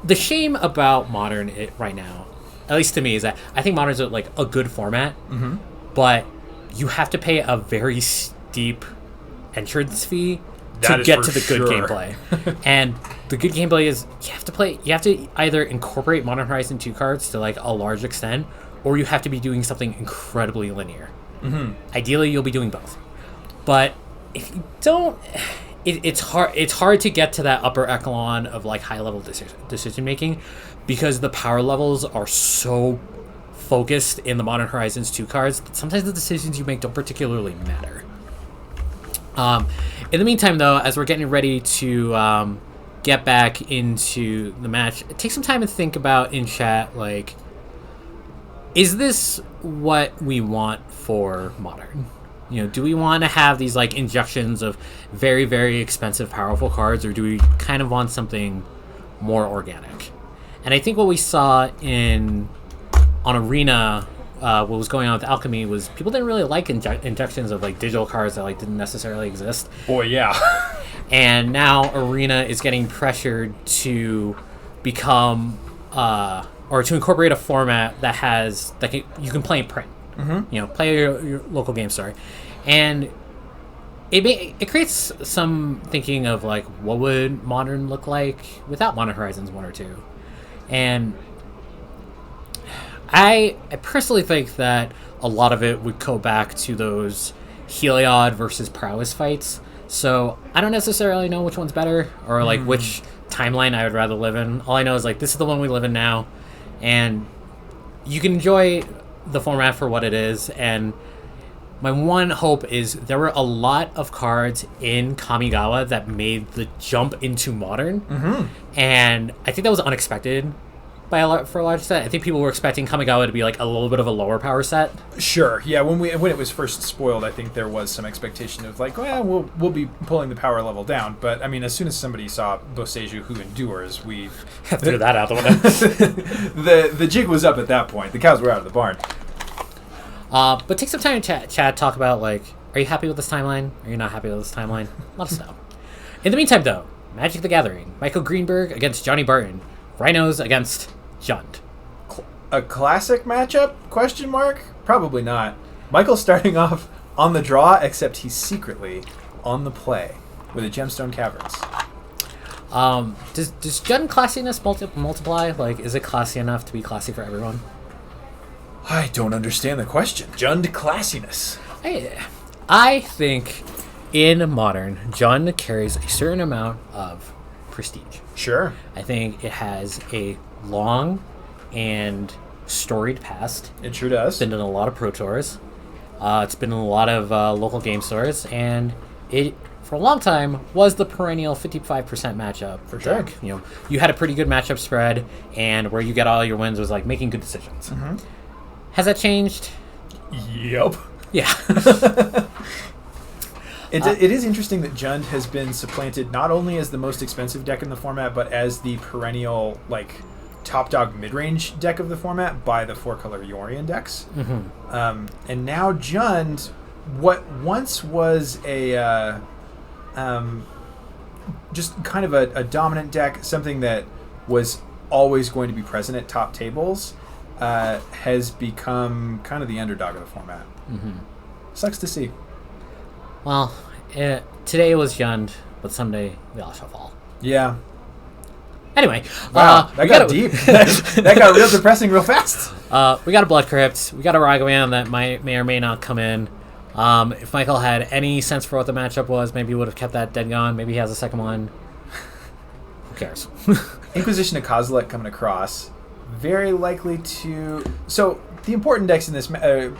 B: the shame about Modern right now, at least to me, is that I think Modern's like a good format, but you have to pay a very steep entrance fee to get to the good gameplay. And the good gameplay is you have to either incorporate Modern Horizon 2 cards to like a large extent, or you have to be doing something incredibly linear. Ideally, you'll be doing both. But if you don't, it's hard to get to that upper echelon of like high level decision making, because the power levels are so focused in the Modern Horizons 2 cards that sometimes the decisions you make don't particularly matter. In the meantime, though, as we're getting ready to get back into the match, take some time and think about in chat, like, is this what we want for Modern? Do we want to have these like injections of very, very expensive, powerful cards, or do we kind of want something more organic? And I think what we saw on Arena, what was going on with Alchemy, was people didn't really like injections of like digital cards that like didn't necessarily exist.
A: Boy, yeah.
B: And now Arena is getting pressured to become or to incorporate a format you can play in print. Play your local game store. And it creates some thinking of like what would Modern look like without Modern Horizons 1 or 2, and I personally think that a lot of it would go back to those Heliod versus Prowess fights. So I don't necessarily know which one's better or like which timeline I would rather live in. All I know is like this is the one we live in now, and you can enjoy the format for what it is. And my one hope is there were a lot of cards in Kamigawa that made the jump into Modern, and I think that was unexpected for a large set. I think people were expecting Kamigawa to be like a little bit of a lower power set.
A: Sure, yeah. When it was first spoiled, I think there was some expectation of like, well, we'll be pulling the power level down. But I mean, as soon as somebody saw Boseiju Who Endures, we
B: threw that out the window.
A: the jig was up at that point. The cows were out of the barn.
B: But take some time to chat, talk about like, are you happy with this timeline? Are you not happy with this timeline? Let us know. In the meantime, though, Magic the Gathering, Michael Greenberg against Johnny Barton, Rhinos against Jund.
A: A classic matchup? Question mark? Probably not. Michael's starting off on the draw, except he's secretly on the play with a Gemstone Caverns.
B: Does Jund classiness multiply? Like, is it classy enough to be classy for everyone?
A: I don't understand the question. Jund classiness.
B: I think in Modern, Jund carries a certain amount of prestige.
A: Sure.
B: I think it has a long and storied past.
A: It sure does.
B: It's been in a lot of Pro Tours. It's been in a lot of local game stores, and it, for a long time, was the perennial 55% matchup
A: for sure.
B: deck. You know, you had a pretty good matchup spread, and where you get all your wins was like making good decisions. Has that changed?
A: Yep.
B: Yeah.
A: It is interesting that Jund has been supplanted not only as the most expensive deck in the format, but as the perennial like top dog mid-range deck of the format by the 4-color Yorion decks. And now Jund, what once was a just kind of a dominant deck, something that was always going to be present at top tables, has become kind of the underdog of the format. Sucks to see.
B: Well, today was Jund, but someday they all shall fall.
A: Yeah.
B: Anyway,
A: wow, that got deep. That got real depressing real fast.
B: We got a Blood Crypt. We got a Ragavan that may or may not come in. If Michael had any sense for what the matchup was, maybe he would have kept that dead gone. Maybe he has a second one. Who cares?
A: Inquisition of Kozilek coming across. Very likely to... So, the important decks in this...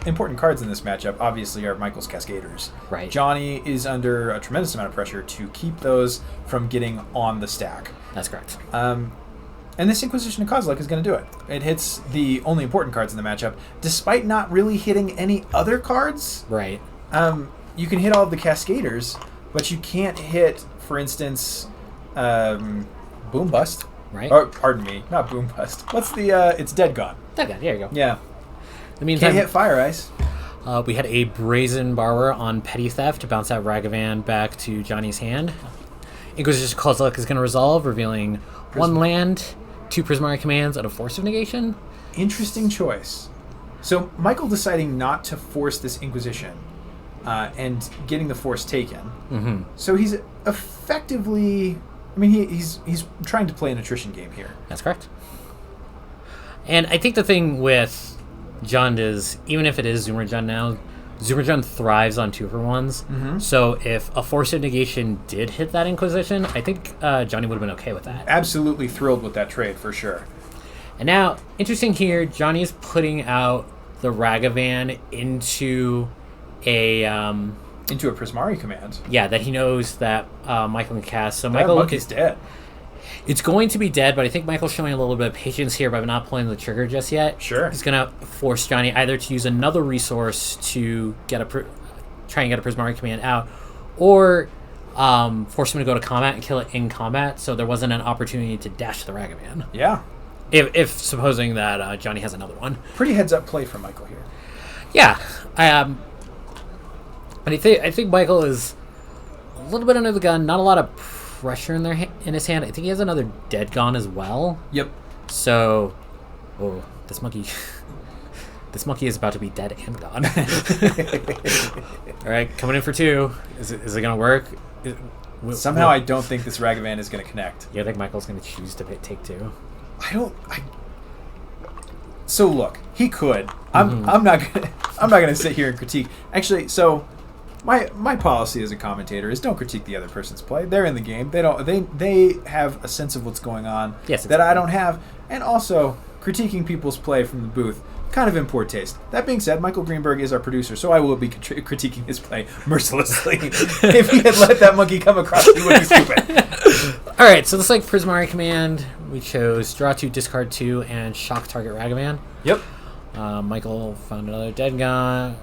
A: important cards in this matchup, obviously, are Michael's Cascaders.
B: Right.
A: Johnny is under a tremendous amount of pressure to keep those from getting on the stack.
B: That's correct.
A: And this Inquisition of Kozilek is going to do it. It hits the only important cards in the matchup, despite not really hitting any other cards.
B: Right.
A: You can hit all of the Cascaders, but you can't hit, for instance, Boom Bust.
B: Right.
A: Or, pardon me, not Boom Bust. What's the, it's Dead Gone.
B: Dead Gone, there you go.
A: Yeah.
B: In the meantime,
A: Can't hit Fire Ice.
B: We had a Brazen Borrower on Petty Theft to bounce out Ragavan back to Johnny's hand. Inquisition Kozilek is going to resolve, revealing one land, 2 Prismari commands, and a Force of Negation.
A: Interesting choice. So Michael deciding not to force this Inquisition and getting the Force taken. So he's effectively... I mean, he's trying to play an attrition game here. That's
B: correct. And I think the thing with Jund is, even if it is Zoomer Jund now, Zoomer Jund thrives on 2-for-1s. So if a Force of Negation did hit that Inquisition, I think Johnny would have been okay with that.
A: Absolutely thrilled with that trade, for sure.
B: And now, interesting here, Johnny is putting out the Ragavan into a...
A: into a Prismari command.
B: Yeah, that he knows that Michael can cast. So
A: that
B: Michael
A: monkey's dead.
B: It's going to be dead, but I think Michael's showing a little bit of patience here by not pulling the trigger just yet.
A: Sure.
B: He's going to force Johnny either to use another resource to get try and get a Prismari command out, or force him to go to combat and kill it in combat, so there wasn't an opportunity to dash the Ragavan.
A: Yeah.
B: If supposing that Johnny has another one.
A: Pretty heads-up play from Michael here.
B: Yeah. And I think Michael is a little bit under the gun. Not a lot of pressure in his hand. I think he has another Dead Gone as well.
A: Yep.
B: So, this monkey. This monkey is about to be dead and gone. All right, coming in for 2. Is it going to work?
A: Somehow I don't think this Ragavan is going to connect.
B: You think Michael's going to choose to take 2?
A: So look, he could. I'm not gonna sit here and critique. Actually, so my policy as a commentator is don't critique the other person's play. They're in the game. They have a sense of what's going on that I don't have, and also critiquing people's play from the booth, kind of in poor taste. That being said, Michael Greenberg is our producer, so I will be critiquing his play mercilessly. If he had let that monkey come across, he would be stupid.
B: All right, so this like Prismari command, we chose draw 2, discard 2, and shock target Ragavan.
A: Yep.
B: Michael found another dead gun.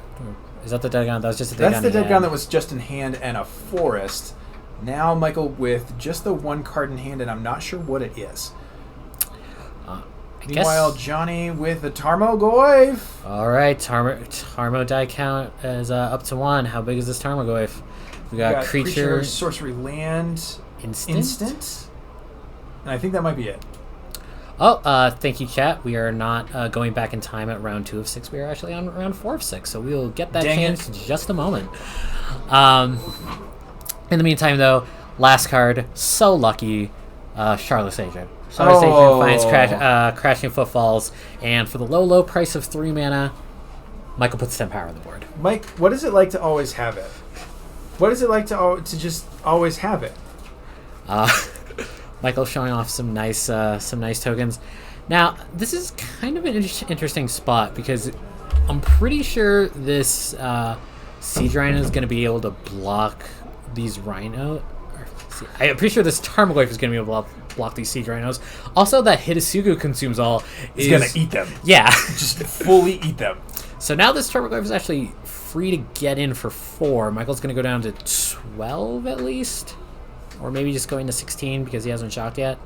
B: Is that the dead gun? That was just a dead gun.
A: That's the dead gun that was just in hand and a forest. Now Michael with just the 1 card in hand, and I'm not sure what it is. Meanwhile, Johnny with the Tarmogoyf.
B: All right, Tarmo die count is up to 1. How big is this Tarmogoyf? We got creature,
A: sorcery, land, instant. And I think that might be it.
B: Oh, thank you, chat. We are not going back in time at round 2 of 6. We are actually on round 4 of 6, so we will get that chance in just a moment. In the meantime, though, last card, so lucky, Charlotte's Agent. Charlotte's Agent finds Crashing Footfalls, and for the low price of 3 mana, Michael puts 10 power on the board.
A: Mike, what is it like to always have it? What is it like to just always have it?
B: Michael's showing off some nice tokens. Now, this is kind of an interesting spot because I'm pretty sure this Siege Rhino is going to be able to block these Rhino. I'm pretty sure this Tarmogoyf is going to be able to block these Siege Rhinos. Also, that Hitasugu Consumes All is
A: going to eat them.
B: Yeah.
A: Just fully eat them.
B: So now this Tarmogoyf is actually free to get in for 4. Michael's going to go down to 12 at least. Or maybe just going to 16 because he hasn't shocked yet.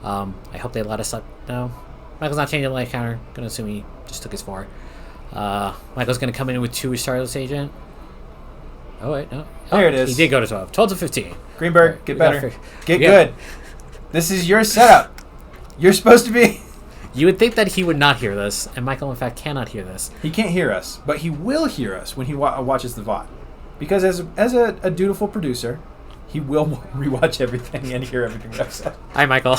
B: I hope they let us up. No. Michael's not changing the life counter. Gonna assume he just took his 4. Michael's gonna come in with 2 with Charlotte's Agent. Oh, wait, no. Oh,
A: there it is.
B: He did go to 12. 12 to 15.
A: Greenberg, get better. Get good. This is your setup. You're supposed to be...
B: You would think that he would not hear this, and Michael, in fact, cannot hear this.
A: He can't hear us, but he will hear us when he watches the VOD. Because as a dutiful producer... He will rewatch everything and hear everything that I've said.
B: Hi, Michael.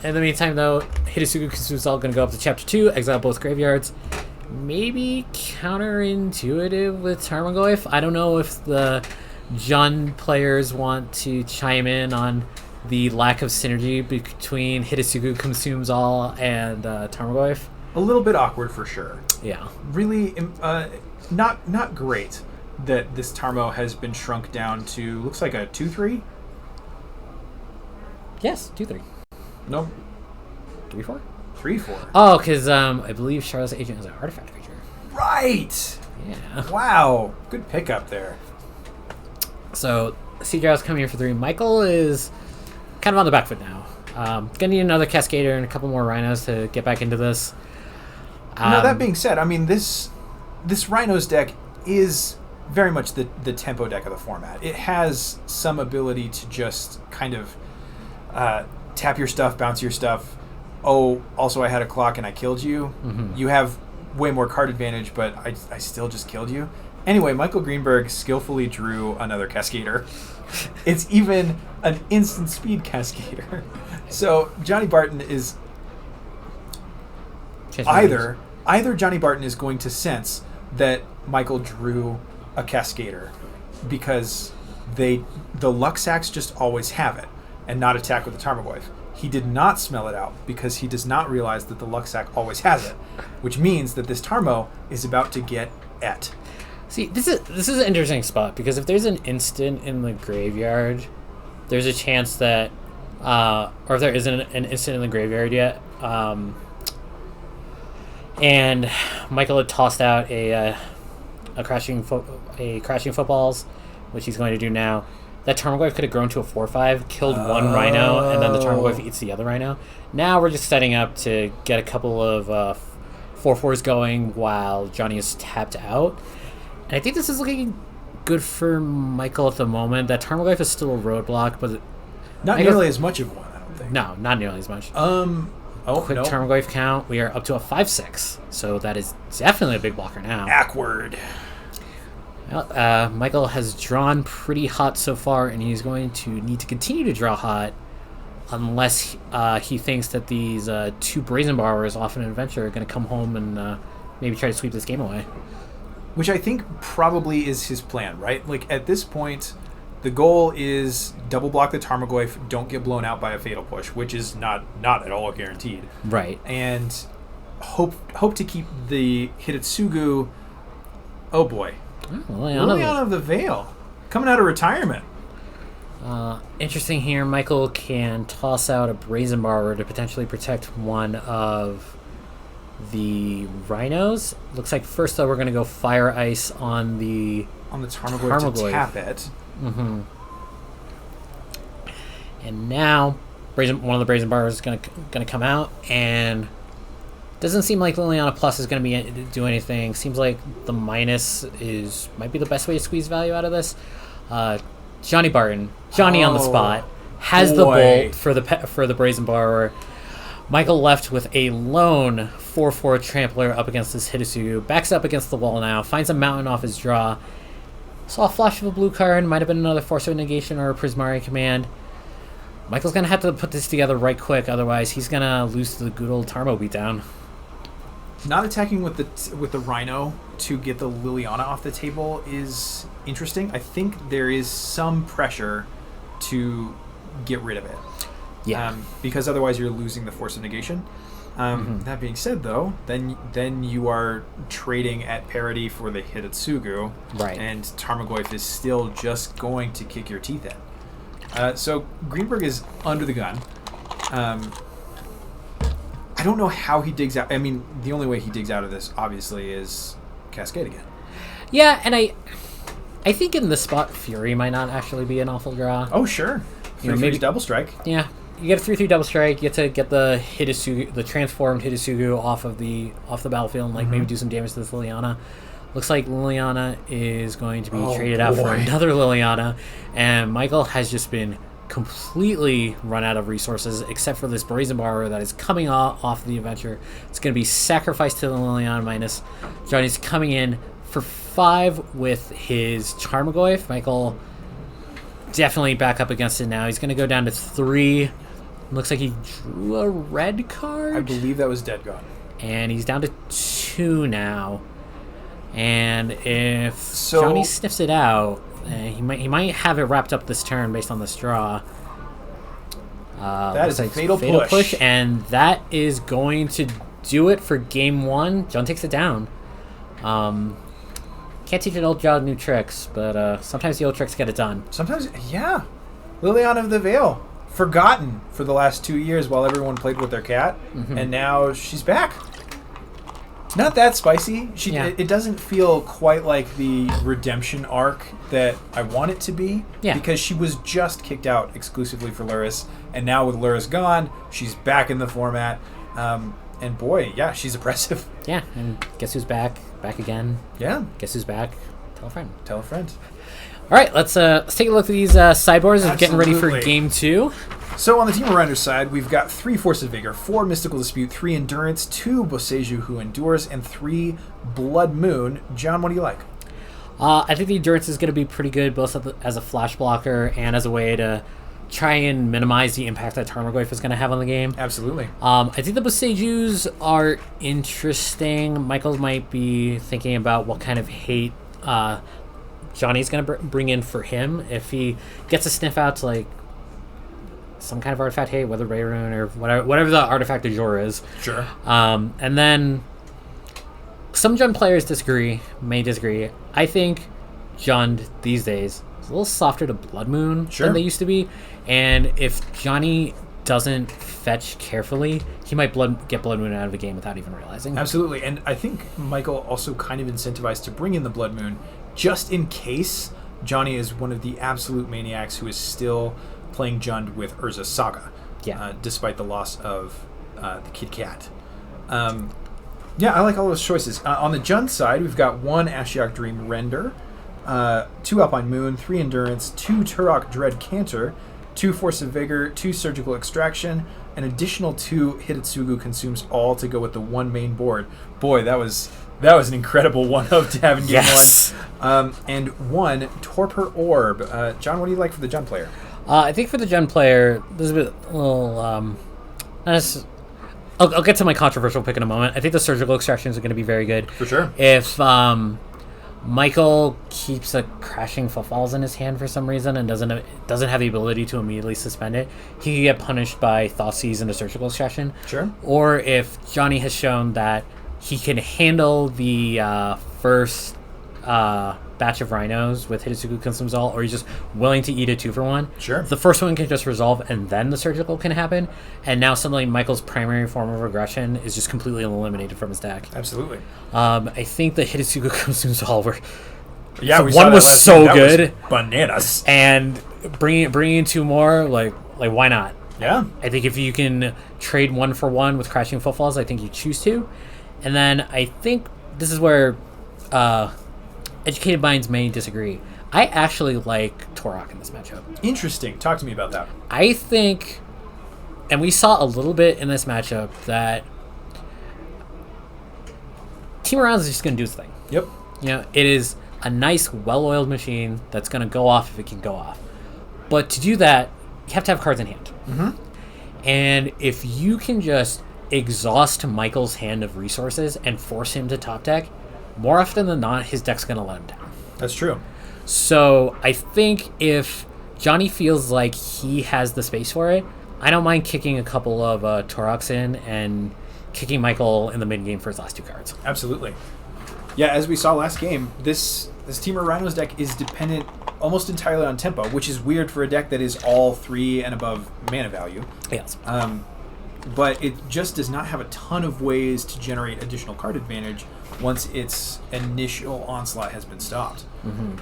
B: In the meantime, though, Hitasugu Consumes All going to go up to Chapter 2, exile both graveyards. Maybe counterintuitive with Tarmogoyf. I don't know if the Jun players want to chime in on the lack of synergy between Hitasugu Consumes All and Tarmogoyf.
A: A little bit awkward for sure.
B: Yeah.
A: Really not great. That this Tarmo has been shrunk down to looks like a 2/3.
B: Yes, 2/3.
A: Nope.
B: 3/4.
A: 3/4.
B: Oh, because I believe Charlotte's Agent is an artifact creature.
A: Right.
B: Yeah.
A: Wow. Good pickup there.
B: So Siege Rhinos coming here for 3. Michael is kind of on the back foot now. Gonna need another Cascader and a couple more Rhinos to get back into this.
A: Now that being said, I mean this Rhinos deck is very much the tempo deck of the format. It has some ability to just kind of tap your stuff, bounce your stuff. Oh, also I had a clock and I killed you. Mm-hmm. You have way more card advantage, but I still just killed you. Anyway, Michael Greenberg skillfully drew another Cascader. It's even an instant speed Cascader. So Johnny Barton is either Johnny Barton is going to sense that Michael drew a Cascader because the Luxacs just always have it and not attack with the Tarmogoyf. He did not smell it out because he does not realize that the Luxac always has it, which means that this Tarmo is about to get et.
B: See, this is an interesting spot because if there's an instant in the graveyard, there's a chance that, or if there isn't an instant in the graveyard yet, and Michael had tossed out a crashing footballs, which he's going to do now. That Tarmogoyf could have grown to a 4/5, killed one Rhino, and then the Tarmogoyf eats the other Rhino. Now we're just setting up to get a couple of 4/4s going while Johnny is tapped out. And I think this is looking good for Michael at the moment. That Tarmogoyf is still a roadblock, but
A: not nearly as much of one, I don't think.
B: No, not nearly as much.
A: Oh,
B: quick
A: no.
B: Tarmogoyf count. We are up to a 5-6. So that is definitely a big blocker now.
A: Backward.
B: Well, Michael has drawn pretty hot so far, and he's going to need to continue to draw hot unless he thinks that these 2 Brazen Borrowers off an adventure are going to come home and maybe try to sweep this game away.
A: Which I think probably is his plan, right? Like, at this point, the goal is double block the Tarmogoyf, don't get blown out by a Fatal Push, which is not at all guaranteed.
B: Right.
A: And hope to keep the Hitotsugu... Oh, boy. Liliana of the Veil, coming out of retirement.
B: Interesting here. Michael can toss out a Brazen Borrower to potentially protect one of the Rhinos. Looks like first though we're going to go Fire Ice on the
A: Tarmogoyf to tap it.
B: Mm-hmm. And now one of the Brazen Borrowers is going to come out, and doesn't seem like Liliana Plus is going to do anything. Seems like the minus might be the best way to squeeze value out of this. Johnny Barton, on the spot, has the bolt for the Brazen Borrower. Michael left with a lone 4/4 Trampler up against this Hitotsugu. Backs up against the wall now. Finds a mountain off his draw. Saw a flash of a blue card. Might have been another Force of Negation or a Prismari command. Michael's going to have to put this together right quick. Otherwise, he's going to lose to the good old Tarmo beatdown.
A: Not attacking with the Rhino to get the Liliana off the table is interesting. I think there is some pressure to get rid of it.
B: Yeah.
A: Because otherwise you're losing the Force of Negation. That being said, though, then you are trading at parity for the Hitotsugu.
B: Right.
A: And Tarmogoyf is still just going to kick your teeth in. So Greenberg is under the gun. I don't know how he digs out. I mean, the only way he digs out of this, obviously, is Cascade again.
B: Yeah, and I think in this spot, Fury might not actually be an awful draw.
A: Oh, sure. Maybe double strike.
B: Yeah, you get a 3/3 double strike. You get to get the Hitotsugu, the transformed Hitotsugu off the battlefield, and maybe do some damage to this Liliana. Looks like Liliana is going to be traded out for another Liliana, and Michael has just been completely run out of resources except for this Brazen Borrower that is coming off the adventure. It's going to be sacrificed to the Liliana minus. Johnny's coming in for 5 with his Tarmogoyf. Michael definitely back up against it now. He's going to go down to 3. Looks like he drew a red card.
A: I believe that was Dead Gone.
B: And he's down to 2 now. And if Johnny sniffs it out, he might have it wrapped up this turn based on this draw.
A: That is a fatal push.
B: And that is going to do it for game 1. John takes it down. Can't teach an old job new tricks, but sometimes the old tricks get it done.
A: Sometimes, yeah. Liliana of the Veil, forgotten for the last 2 years while everyone played with their cat, and now she's back. Not that spicy. It doesn't feel quite like the redemption arc that I want it to be.
B: Yeah.
A: Because she was just kicked out exclusively for Luris, and now with Luris gone, she's back in the format. And boy, yeah, she's oppressive.
B: Yeah, and guess who's back? Back again.
A: Yeah.
B: Guess who's back? Tell a friend.
A: Tell a friend.
B: All right, let's take a look at these sideboards of getting ready for game 2.
A: So on the Team Render side, we've got 3 Force of Vigor, 4 Mystical Dispute, 3 Endurance, 2 Boseiju Who Endures, and 3 Blood Moon. John, what do you like?
B: I think the Endurance is going to be pretty good, both as a flash blocker and as a way to try and minimize the impact that Tarmogoyf is going to have on the game.
A: Absolutely.
B: I think the Boseijus are interesting. Michael might be thinking about what kind of hate Johnny's going to bring in for him. If he gets a sniff out to like some kind of artifact hate, whether Rayrune or whatever the artifact du jour is.
A: Sure.
B: And then some Jund players may disagree. I think Jund these days is a little softer to Blood Moon than they used to be. And if Johnny doesn't fetch carefully, he might get Blood Moon out of the game without even realizing.
A: Absolutely. And I think Michael also kind of incentivized to bring in the Blood Moon just in case Johnny is one of the absolute maniacs who is still playing Jund with Urza Saga, despite the loss of the Kid Cat. Yeah, I like all those choices. On the Jund side, we've got 1 Ashiok Dream Render, 2 Alpine Moon, 3 Endurance, 2 Turok Dread Cantor, 2 Force of Vigor, 2 Surgical Extraction, an additional 2 Hitotsugu Consumes All to go with the 1 main board. Boy, that was an incredible 1-of to have in game 1. And 1 Torpor Orb. John, what do you like for the Jund player?
B: I think for the Jund player, there's a little... I'll get to my controversial pick in a moment. I think the Surgical Extractions are going to be very good.
A: For sure.
B: If Michael keeps a Crashing Footfalls in his hand for some reason and doesn't have the ability to immediately suspend it, he can get punished by Thoughtseize and a Surgical Extraction.
A: Sure.
B: Or if Johnny has shown that he can handle the first batch of rhinos with Hitotsugu Consumes All, or he's just willing to eat a 2-for-1.
A: Sure.
B: The first one can just resolve, and then the surgical can happen. And now suddenly Michael's primary form of aggression is just completely eliminated from his deck.
A: Absolutely.
B: I think the Hitotsugu Consumes All were...
A: Yeah, we
B: one
A: saw
B: was so good.
A: Was bananas.
B: And bringing in 2 more, like why not?
A: Yeah.
B: I think if you can trade 1-for-1 with Crashing Footfalls, I think you choose to. And then I think this is where educated minds may disagree. I actually like Torok in this matchup.
A: Interesting. Talk to me about that.
B: I think, and we saw a little bit in this matchup, that Team Around is just going to do its thing.
A: Yep.
B: It is a nice, well-oiled machine that's going to go off if it can go off. But to do that, you have to have cards in hand.
A: Mm-hmm.
B: And if you can just exhaust Michael's hand of resources and force him to top deck, more often than not, his deck's going to let him down.
A: That's true.
B: So I think if Johnny feels like he has the space for it, I don't mind kicking a couple of Toroks in and kicking Michael in the mid-game for his last 2 cards.
A: Absolutely. Yeah, as we saw last game, this Team of Rhinos deck is dependent almost entirely on tempo, which is weird for a deck that is all 3 and above mana value.
B: Yes.
A: But it just does not have a ton of ways to generate additional card advantage once its initial onslaught has been stopped.
B: Mm-hmm.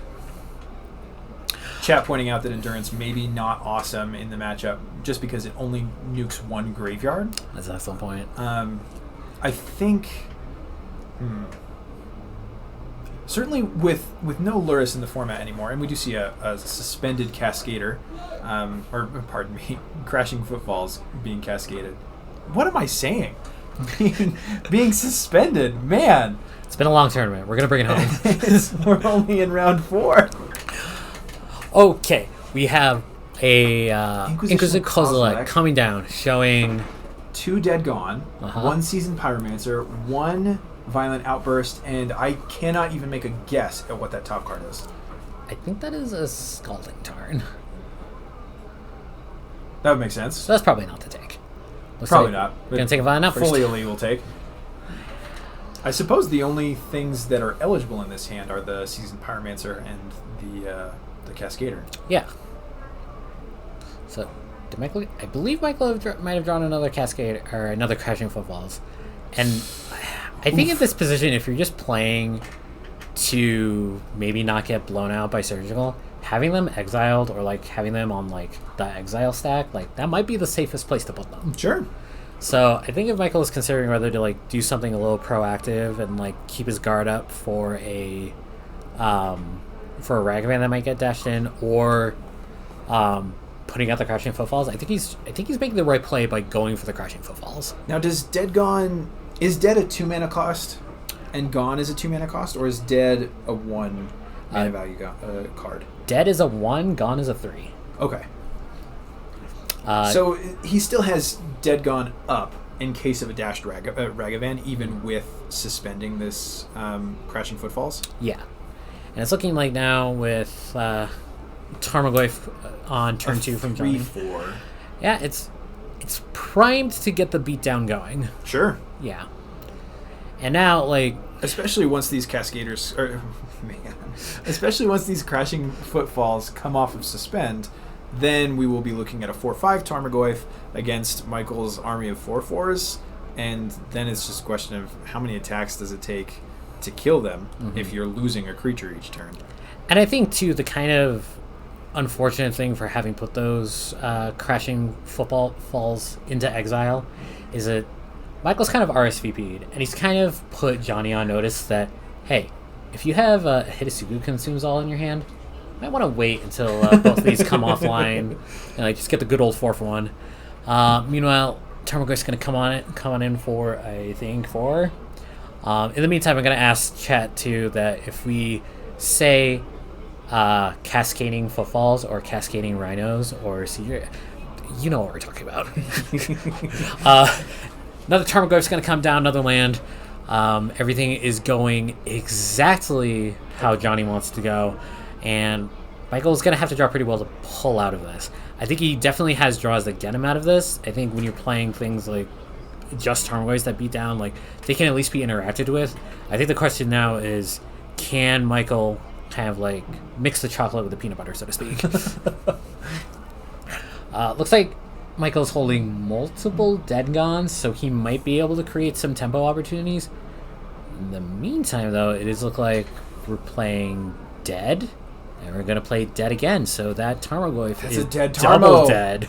A: Chat pointing out that Endurance maybe not awesome in the matchup just because it only nukes 1 graveyard.
B: That's an excellent point.
A: I think... Certainly with no Luris in the format anymore, and we do see a suspended Cascader, or pardon me, Crashing Footfalls being cascaded. What am I saying? being suspended, man.
B: It's been a long tournament. We're going to bring it home.
A: We're only in round 4.
B: Okay, we have a
A: Inquisition
B: Kozilek
A: Kozilek
B: coming down, showing
A: 2 Dead Gone, 1 Seasoned Pyromancer, 1 Violent Outburst, and I cannot even make a guess at what that top card is.
B: I think that is a Scalding Tarn.
A: That would make sense.
B: So that's probably not the take.
A: Probably not.
B: We're going to take a Violent Outburst.
A: Fully illegal take. I suppose the only things that are eligible in this hand are the Seasoned Pyromancer and the Cascader.
B: Yeah. So, did Michael? I believe Michael might have drawn another Cascade or another Crashing Footfalls, and I think in this position, if you're just playing to maybe not get blown out by Surgical, having them exiled or like having them on like the exile stack, like that might be the safest place to put them.
A: Sure.
B: So I think if Michael is considering whether to like do something a little proactive and like keep his guard up for a Ragavan that might get dashed in, or putting out the Crashing Footfalls, I think he's making the right play by going for the Crashing Footfalls.
A: Now, does Dead Gone... Is Dead a 2 mana cost, and Gone is a 2 mana cost, or is Dead a 1 mana value card?
B: Dead is a 1, Gone is a 3.
A: Okay. So he still has Dead Gone up in case of a dashed Ragavan, even with suspending this Crashing Footfalls?
B: Yeah. And it's looking like now with Tarmogoyf on turn 2 from Johnny.
A: 3/4.
B: Yeah, it's primed to get the beatdown going.
A: Sure.
B: Yeah. And now, like...
A: Especially once these Cascaders... Especially once these Crashing Footfalls come off of Suspend, then we will be looking at a 4/5 Tarmogoyf against Michael's army of 4/4s, and then it's just a question of how many attacks does it take to kill them if you're losing a creature each turn.
B: And I think, too, the kind of unfortunate thing for having put those Crashing Footfalls into exile is that Michael's kind of RSVP'd, and he's kind of put Johnny on notice that, hey, if you have Hitotsugu Consumes All in your hand, Might want to wait until both of these come offline and like just get the good old 4-for-1. Meanwhile, Tarmogoyf's going to come on in for, I think, 4. In the meantime, I'm going to ask chat too that if we say cascading footfalls or cascading rhinos or CJ, you know what we're talking about. Another Tarmogoyf's going to come down another land. Everything is going exactly how Johnny wants to go, and Michael's going to have to draw pretty well to pull out of this. I think he definitely has draws that get him out of this. I think when you're playing things like just Tarmogoyfs that beat down, like they can at least be interacted with. I think the question now is, can Michael kind of like mix the chocolate with the peanut butter, so to speak? Looks like Michael's holding multiple dead gons, so he might be able to create some tempo opportunities. In the meantime, though, it does look like we're playing dead, and we're going to play dead again, so that Tarmogoyf is
A: a dead
B: double
A: Tarmo.
B: dead.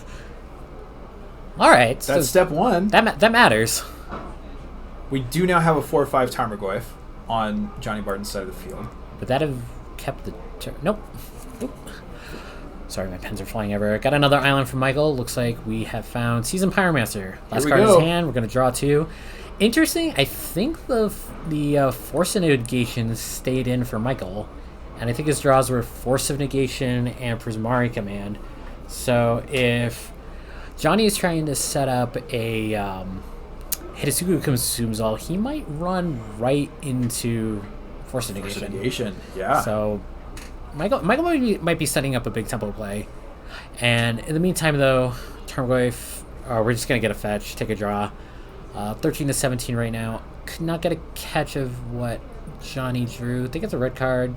B: All right.
A: That's
B: so
A: step 1.
B: that matters.
A: We do now have a 4/5 Tarmogoyf on Johnny Barton's side of the field.
B: Would that have kept the... Nope. Sorry, my pens are flying everywhere. Got another island from Michael. Looks like we have found Seasoned Pyromancer. Last card in his hand. We're going to draw 2. Interesting. I think the Force of Negation stayed in for Michael. And I think his draws were Force of Negation and Prismari Command. So if Johnny is trying to set up a Hidetsugu Consumes All, he might run right into Force of Negation.
A: Force of Negation, yeah.
B: So Michael might be setting up a big tempo play. And in the meantime, though, Tarmogoyf, we're just going to get a fetch, take a draw. 13 to 17 right now. Could not get a catch of what Johnny drew. I think it's a red card.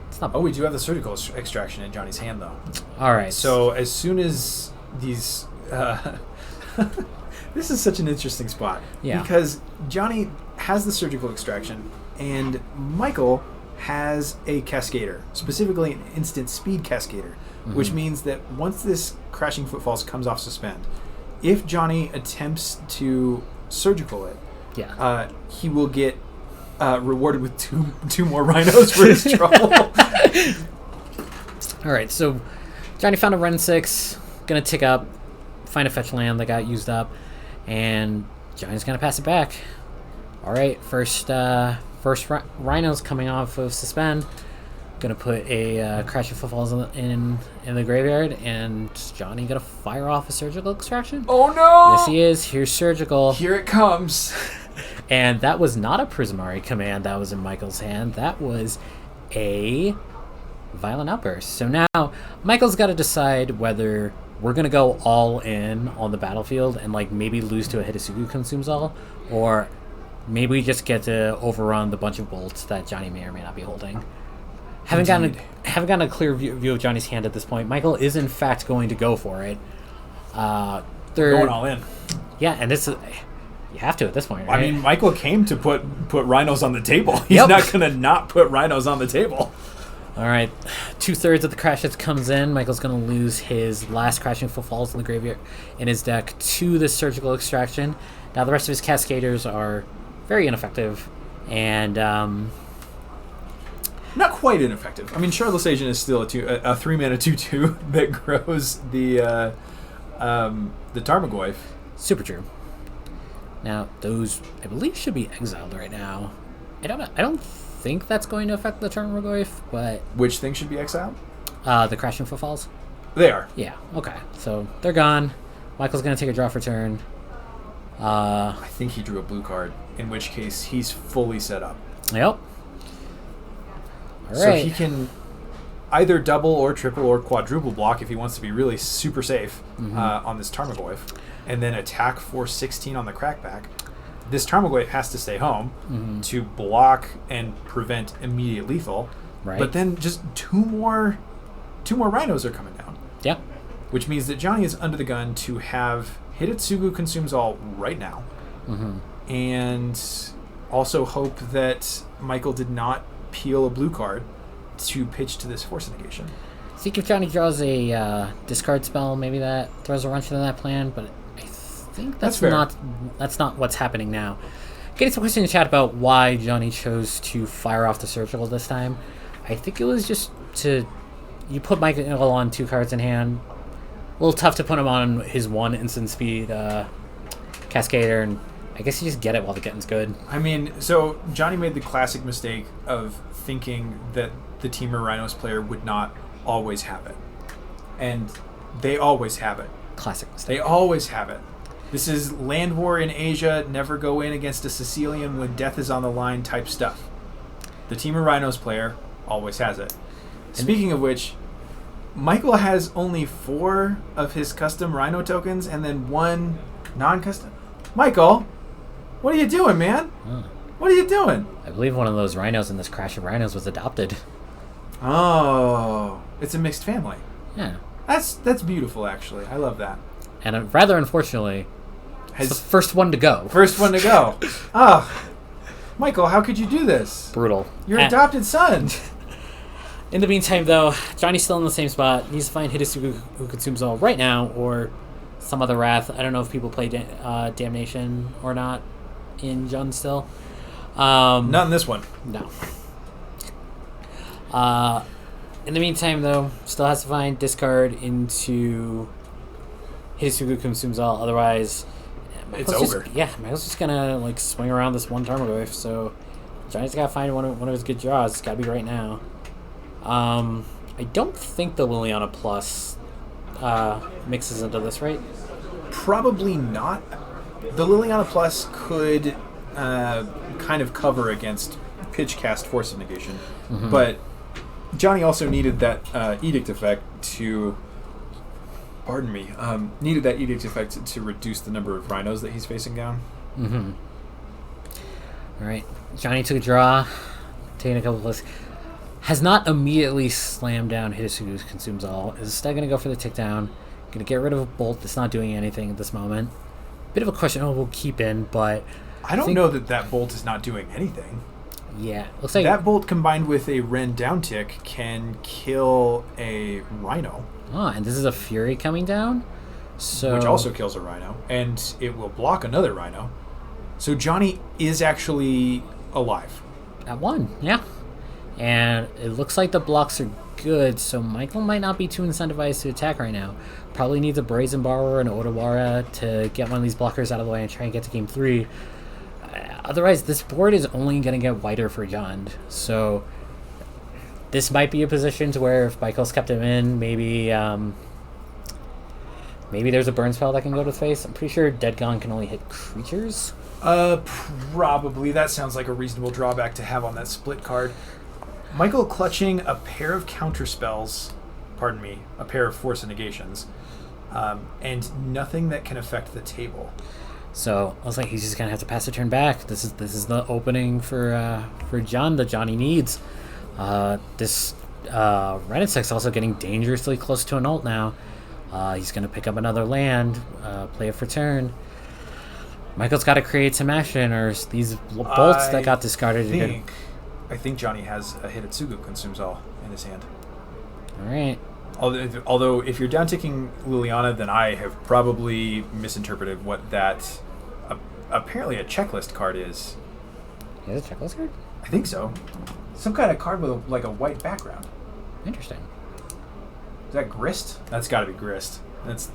B: It's not.
A: Oh, we do have the surgical extraction in Johnny's hand, though.
B: All right.
A: So as soon as these... this is such an interesting spot.
B: Yeah.
A: Because Johnny has the surgical extraction, and Michael has a Cascader, specifically an instant speed Cascader, which means that once this Crashing Footfalls comes off suspend, if Johnny attempts to surgical it,
B: Yeah.
A: He will get rewarded with two more rhinos for his trouble.
B: All right, so Johnny found a Ren 6, gonna tick up, find a fetch land that got used up, and Johnny's gonna pass it back. All right, first rhinos coming off of suspend. Gonna put a Crash of Footfalls in the graveyard, and Johnny gonna fire off a surgical extraction.
A: Oh no!
B: Yes, he is. Here's surgical.
A: Here it comes.
B: And that was not a Prismari command that was in Michael's hand. That was a Violent Outburst. So now Michael's got to decide whether we're going to go all in on the battlefield and like maybe lose to a Hidetsugu Consumes All, or maybe we just get to overrun the bunch of bolts that Johnny may or may not be holding. Haven't gotten a clear view of Johnny's hand at this point. Michael is in fact going to go for it.
A: Going all in.
B: Yeah, and this is... You have to at this point, right?
A: I mean, Michael came to put rhinos on the table. He's
B: Yep.
A: not going to not put rhinos on the table.
B: All right, 2/3 of the crash hits comes in. Michael's going to lose his last Crashing Footfalls in the graveyard in his deck to the surgical extraction. Now the rest of his Cascaders are very ineffective, and
A: Not quite ineffective. I mean, Shardless Agent is still a 3-mana 2/2 that grows the Tarmogoyf.
B: super true. Now those I believe should be exiled right now. I don't think that's going to affect the Tarmogoyf, but
A: Which thing should be exiled?
B: the Crashing Footfalls.
A: They are.
B: Yeah. Okay. So they're gone. Michael's going to take a draw for turn.
A: I think he drew a blue card, in which case he's fully set up.
B: Yep. All right.
A: So he can either double or triple or quadruple block if he wants to be really super safe on this Tarmogoyf, and then attack for 16 on the crackback. This Tarmogoyf has to stay home to block and prevent immediate lethal.
B: Right.
A: But then just two more rhinos are coming down.
B: Yeah.
A: Which means that Johnny is under the gun to have Hidetsugu Consumes All right now. And also hope that Michael did not peel a blue card to pitch to this Force Negation.
B: See if Johnny draws a discard spell, maybe that throws a wrench into that plan, but I think that's
A: fair.
B: not what's happening now. Getting some questions in the chat about why Johnny chose to fire off the surgical this time. I think it was just to you put Michael on 2 cards in hand. A little tough to put him on his 1 instant speed Cascader, and I guess you just get it while the getting's good.
A: I mean, so Johnny made the classic mistake of thinking that the Team of Rhinos player would not always have it. And they always have it.
B: Classic mistake.
A: They always have it. This is land war in Asia, never go in against a Sicilian when death is on the line type stuff. The Team of Rhinos player always has it. Speaking of which, Michael has only 4 of his custom Rhino tokens and then 1 non-custom. Michael, what are you doing, man? What are you doing?
B: I believe one of those rhinos in this Crash of Rhinos was adopted.
A: Oh, it's a mixed family.
B: Yeah.
A: That's beautiful, actually. I love that.
B: And rather unfortunately, it's the first one to go.
A: First one to go. Oh, Michael, how could you do this?
B: Brutal.
A: Your adopted son.
B: In the meantime, though, Johnny's still in the same spot. He needs to find Hidetsugu who consumes all right now, or some other Wrath. I don't know if people play Damnation or not in Jund still.
A: Not in this one.
B: No. In the meantime, though, still has to find discard into Hidetsugu consumes all. Otherwise,
A: it's over.
B: Michael's just gonna swing around this 1 Tarmogoyf. So Johnny's gotta find one of his good draws. It's gotta be right now. I don't think the Liliana Plus mixes into this, right?
A: Probably not. The Liliana Plus could kind of cover against pitch cast Force of Negation, but Johnny also needed that Edict effect to. Pardon me. Needed that Edict effect to reduce the number of Rhinos that he's facing down.
B: All right, Johnny took a draw, taking a couple of lists. Has not immediately slammed down Hidetsugu consumes all. Is instead going to go for the tick down. Going to get rid of a bolt that's not doing anything at this moment. Bit of a question we'll keep in, but
A: I don't know that bolt is not doing anything.
B: Yeah, looks like
A: that bolt combined with a Ren down tick can kill a Rhino.
B: Oh, and this is a Fury coming down, so
A: which also kills a Rhino, and it will block another Rhino. So Johnny is actually alive.
B: At 1, yeah. And it looks like the blocks are good, so Michael might not be too incentivized to attack right now. Probably needs a Brazen Borrower and Odawara to get one of these blockers out of the way and try and get to game 3. Otherwise, this board is only going to get wider for Jund. So this might be a position to where if Michael's kept him in, maybe there's a burn spell that can go to the face. I'm pretty sure Dead Gone can only hit creatures.
A: Probably. That sounds like a reasonable drawback to have on that split card. Michael clutching a pair of counterspells, a pair of Force of Negations, and nothing that can affect the table.
B: So I was like, he's just gonna have to pass the turn back. This is the opening for John that Johnny needs. This Ren Insect's also getting dangerously close to an ult now. He's gonna pick up another land, play it for turn. Michael's got to create some action, or these bolts that got discarded.
A: I think Johnny has a Hidetsugu consumes all in his hand.
B: All right.
A: Although if you're down ticking Liliana, then I have probably misinterpreted what that apparently a checklist card is.
B: Is it a checklist card?
A: I think so. Some kind of card with a white background.
B: Interesting.
A: Is that Grist? That's got to be Grist.
B: That's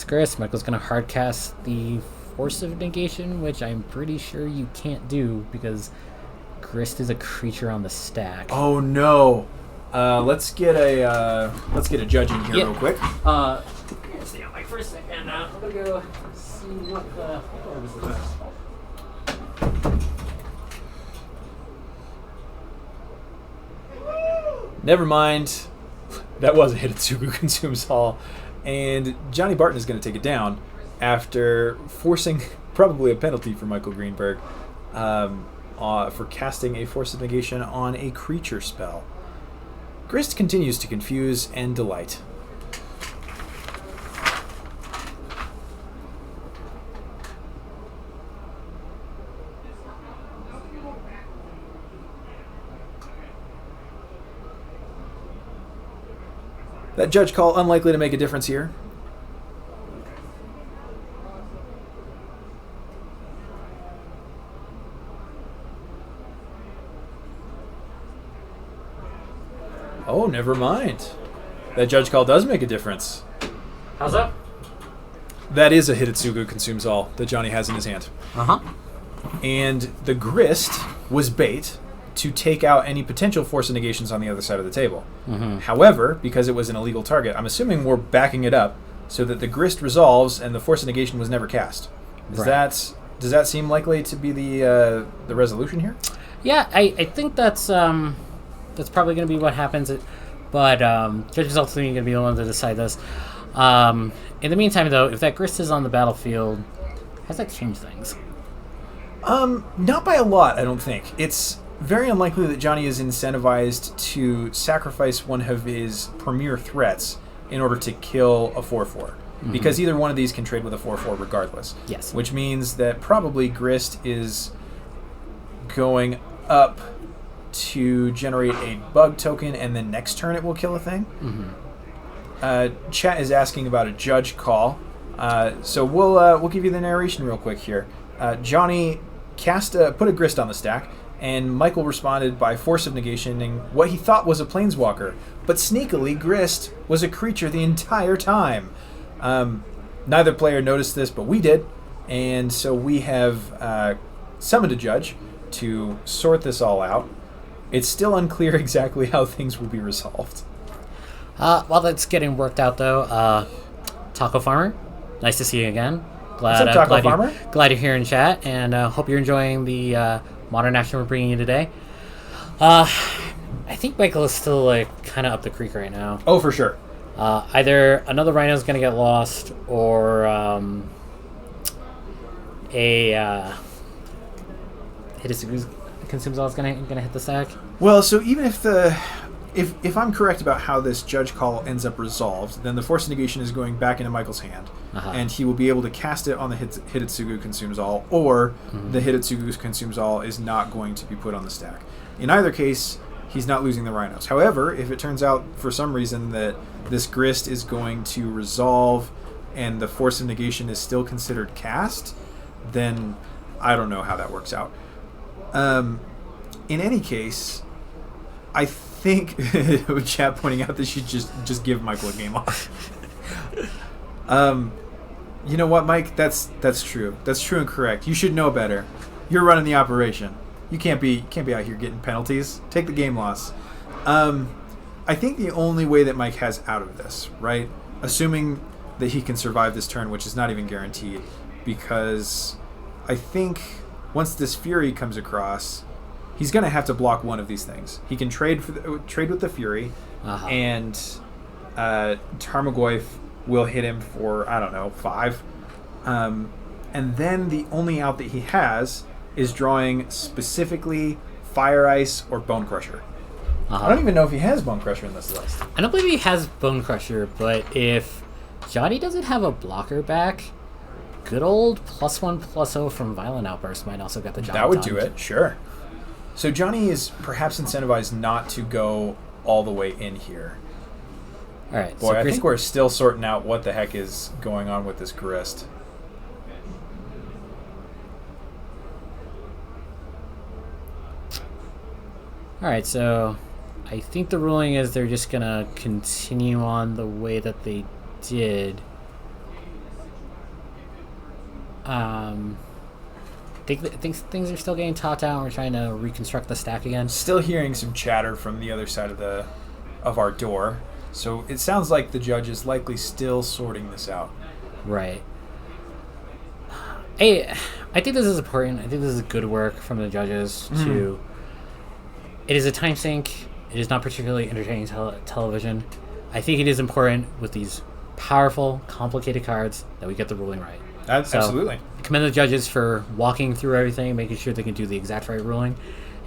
B: Grist. Michael's going to hardcast the Force of Negation, which I'm pretty sure you can't do because Grist is a creature on the stack.
A: Oh no! Let's get a judge in here real quick.
B: Stay on mic for a second. I'm gonna go see what
A: Never mind. That was a Hidetsugu consumes all, and Johnny Barton is going to take it down after forcing probably a penalty for Michael Greenberg. For casting a Force of Negation on a creature spell. Grist continues to confuse and delight. That judge call unlikely to make a difference here. Oh, never mind. That judge call does make a difference.
B: How's that?
A: That is a Hitotsugu Consumes All that Johnny has in his hand.
B: Uh-huh.
A: And the grist was bait to take out any potential force of negations on the other side of the table.
B: Mm-hmm.
A: However, because it was an illegal target, I'm assuming we're backing it up so that the grist resolves and the force of negation was never cast. Does that seem likely to be the resolution here?
B: Yeah, I think that's probably going to be what happens. But judges ultimately going to be the one to decide this. In the meantime, though, if that grist is on the battlefield, how's that change things?
A: Not by a lot, I don't think. It's very unlikely that Johnny is incentivized to sacrifice one of his premier threats in order to kill a 4/4. Because either one of these can trade with a 4/4 regardless.
B: Yes.
A: Which means that probably grist is going up to generate a bug token, and then next turn it will kill a thing. Chat is asking about a judge call, so we'll give you the narration real quick here. Johnny put a grist on the stack, and Michael responded by force of negationing what he thought was a planeswalker, but sneakily grist was a creature the entire time. Neither player noticed this, but we did, and so we have summoned a judge to sort this all out. It's still unclear exactly how things will be resolved.
B: While that's getting worked out, though, Taco Farmer, nice to see you again.
A: What's up, Taco Farmer?
B: Glad you're here in chat, and hope you're enjoying the modern action we're bringing you today. I think Michael is still kind of up the creek right now.
A: Oh, for sure.
B: Either another rhino is going to get lost, or Hitotsugu Consumes All is going to hit the stack.
A: Well, so even if I'm correct about how this judge call ends up resolved, then the force of negation is going back into Michael's hand, and he will be able to cast it on the Hitotsugu Consumes All, or the Hitotsugu Consumes All is not going to be put on the stack. In either case, he's not losing the rhinos. However, if it turns out for some reason that this grist is going to resolve and the force of negation is still considered cast, then I don't know how that works out. In any case, I think chat pointing out that you just give Michael a game off. You know what, Mike? That's true. That's true and correct. You should know better. You're running the operation. You can't be out here getting penalties. Take the game loss. I think the only way that Mike has out of this, right? Assuming that he can survive this turn, which is not even guaranteed, because I think once this Fury comes across, he's going to have to block one of these things. He can trade with the Fury, and Tarmogoyf will hit him for, 5. And then the only out that he has is drawing specifically Fire Ice or Bone Crusher. I don't even know if he has Bone Crusher in this list.
B: I don't believe he has Bone Crusher, but if Johnny doesn't have a blocker back, good old +1/+0 from Violent Outburst might also get the job
A: done. That would
B: done.
A: do it, sure. So Johnny is perhaps incentivized not to go all the way in here.
B: All right.
A: Boy, I think we're still sorting out what the heck is going on with this grist.
B: All right, so I think the ruling is they're just going to continue on the way that they did. Think things are still getting talked out and we're trying to reconstruct the stack again.
A: Still hearing some chatter from the other side of our door. So it sounds like the judge is likely still sorting this out.
B: Right. I think this is important. I think this is good work from the judges to... It is a time sink. It is not particularly entertaining television. I think it is important with these powerful, complicated cards that we get the ruling right.
A: Absolutely.
B: I commend the judges for walking through everything, making sure they can do the exact right ruling.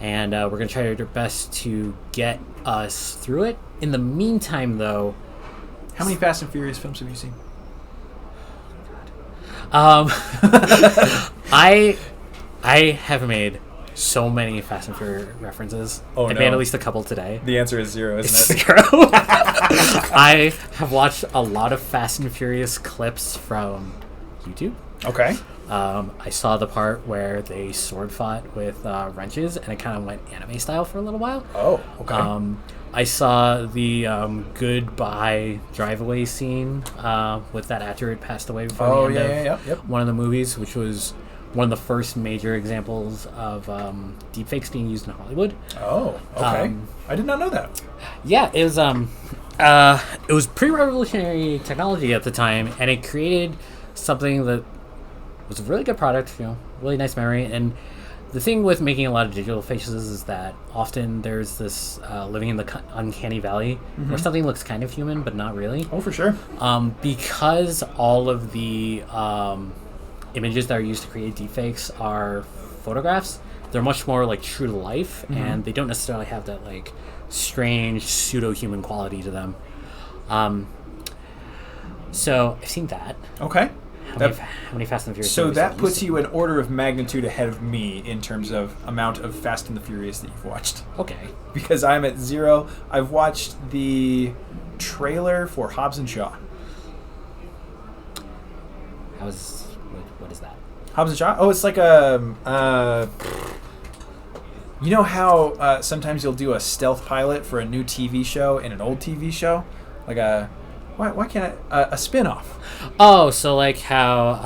B: And we're going to try our best to get us through it. In the meantime, though...
A: How many Fast and Furious films have you seen?
B: I have made so many Fast and Furious references. I made at least a couple today.
A: The answer is 0, isn't it?
B: 0. I have watched a lot of Fast and Furious clips from YouTube.
A: Okay.
B: I saw the part where they sword fought with wrenches, and it kind of went anime style for a little while.
A: Oh, okay.
B: I saw the goodbye drive-away scene with that actor who had passed away before the end of one of the movies, which was one of the first major examples of deepfakes being used in Hollywood.
A: Oh, okay. I did not know that.
B: Yeah, it was pre-revolutionary technology at the time, and it created something that was a really good product, really nice memory. And the thing with making a lot of digital faces is that often there's this living in the uncanny valley where something looks kind of human, but not really.
A: Oh, for sure.
B: Because all of the images that are used to create deepfakes are photographs, they're much more like true to life, and they don't necessarily have that like strange pseudo-human quality to them. So I've seen that.
A: Okay.
B: How many Fast and Furious?
A: So that puts you an order of magnitude ahead of me in terms of amount of Fast and the Furious that you've watched.
B: Okay.
A: Because I'm at 0. I've watched the trailer for Hobbs and Shaw.
B: What is that?
A: Hobbs and Shaw? Oh, it's like a... you know how sometimes you'll do a stealth pilot for a new TV show and an old TV show? Like a... Why can't I... a spin-off.
B: Oh, so like how...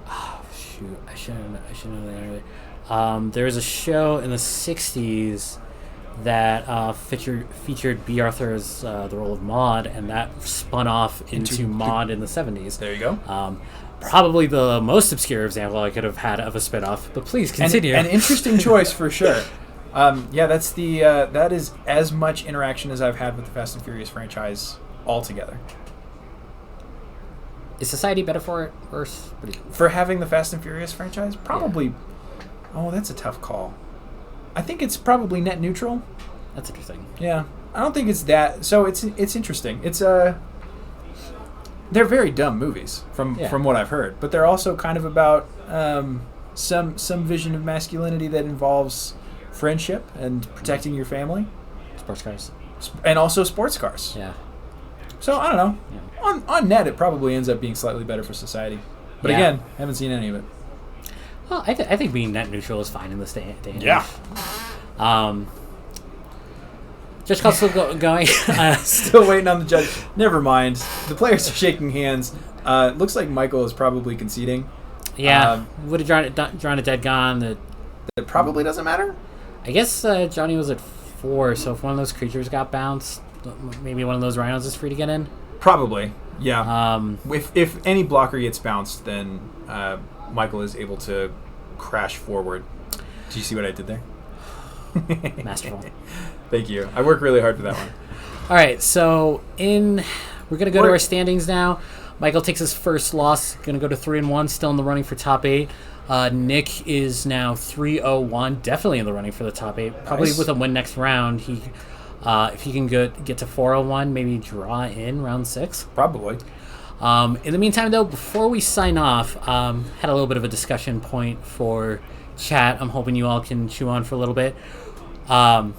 B: oh, shoot. I shouldn't know that. There was a show in the 60s that featured B. Arthur as the role of Maude, and that spun off into Maude in the 70s.
A: There you go.
B: Probably the most obscure example I could have had of a spin-off, but please continue.
A: An interesting choice for sure. That's that is as much interaction as I've had with the Fast and Furious franchise altogether.
B: Is society better for it, worse?
A: For having the Fast and Furious franchise? Probably. Yeah. Oh, that's a tough call. I think it's probably net neutral.
B: That's interesting.
A: Yeah. I don't think it's that. So it's interesting. It's they're very dumb movies from what I've heard, but they're also kind of about some vision of masculinity that involves friendship and protecting your family.
B: Sports cars.
A: And also sports cars.
B: Yeah.
A: So, I don't know. Yeah. On net, it probably ends up being slightly better for society. But again, haven't seen any of it.
B: Well, I think being net neutral is fine in this day and age.
A: Yeah.
B: Judge Call's still going.
A: Still waiting on the judge. Never mind. The players are shaking hands. Looks like Michael is probably conceding.
B: Yeah. Would have drawn a dead gun.
A: It probably doesn't matter.
B: I guess Johnny was at 4, so if one of those creatures got bounced, maybe one of those rhinos is free to get in?
A: Probably, yeah. If any blocker gets bounced, then Michael is able to crash forward. Do you see what I did there?
B: Masterful.
A: Thank you. I work really hard for that one.
B: All right, so we're going to go to our standings now. Michael takes his first loss, going to go to 3-1, still in the running for top 8. Nick is now 3-0-1, definitely in the running for the top 8. Probably with a win next round, if he can get to 4-0-1, maybe draw in round 6.
A: Probably.
B: In the meantime, though, before we sign off, had a little bit of a discussion point for chat. I'm hoping you all can chew on for a little bit.
A: What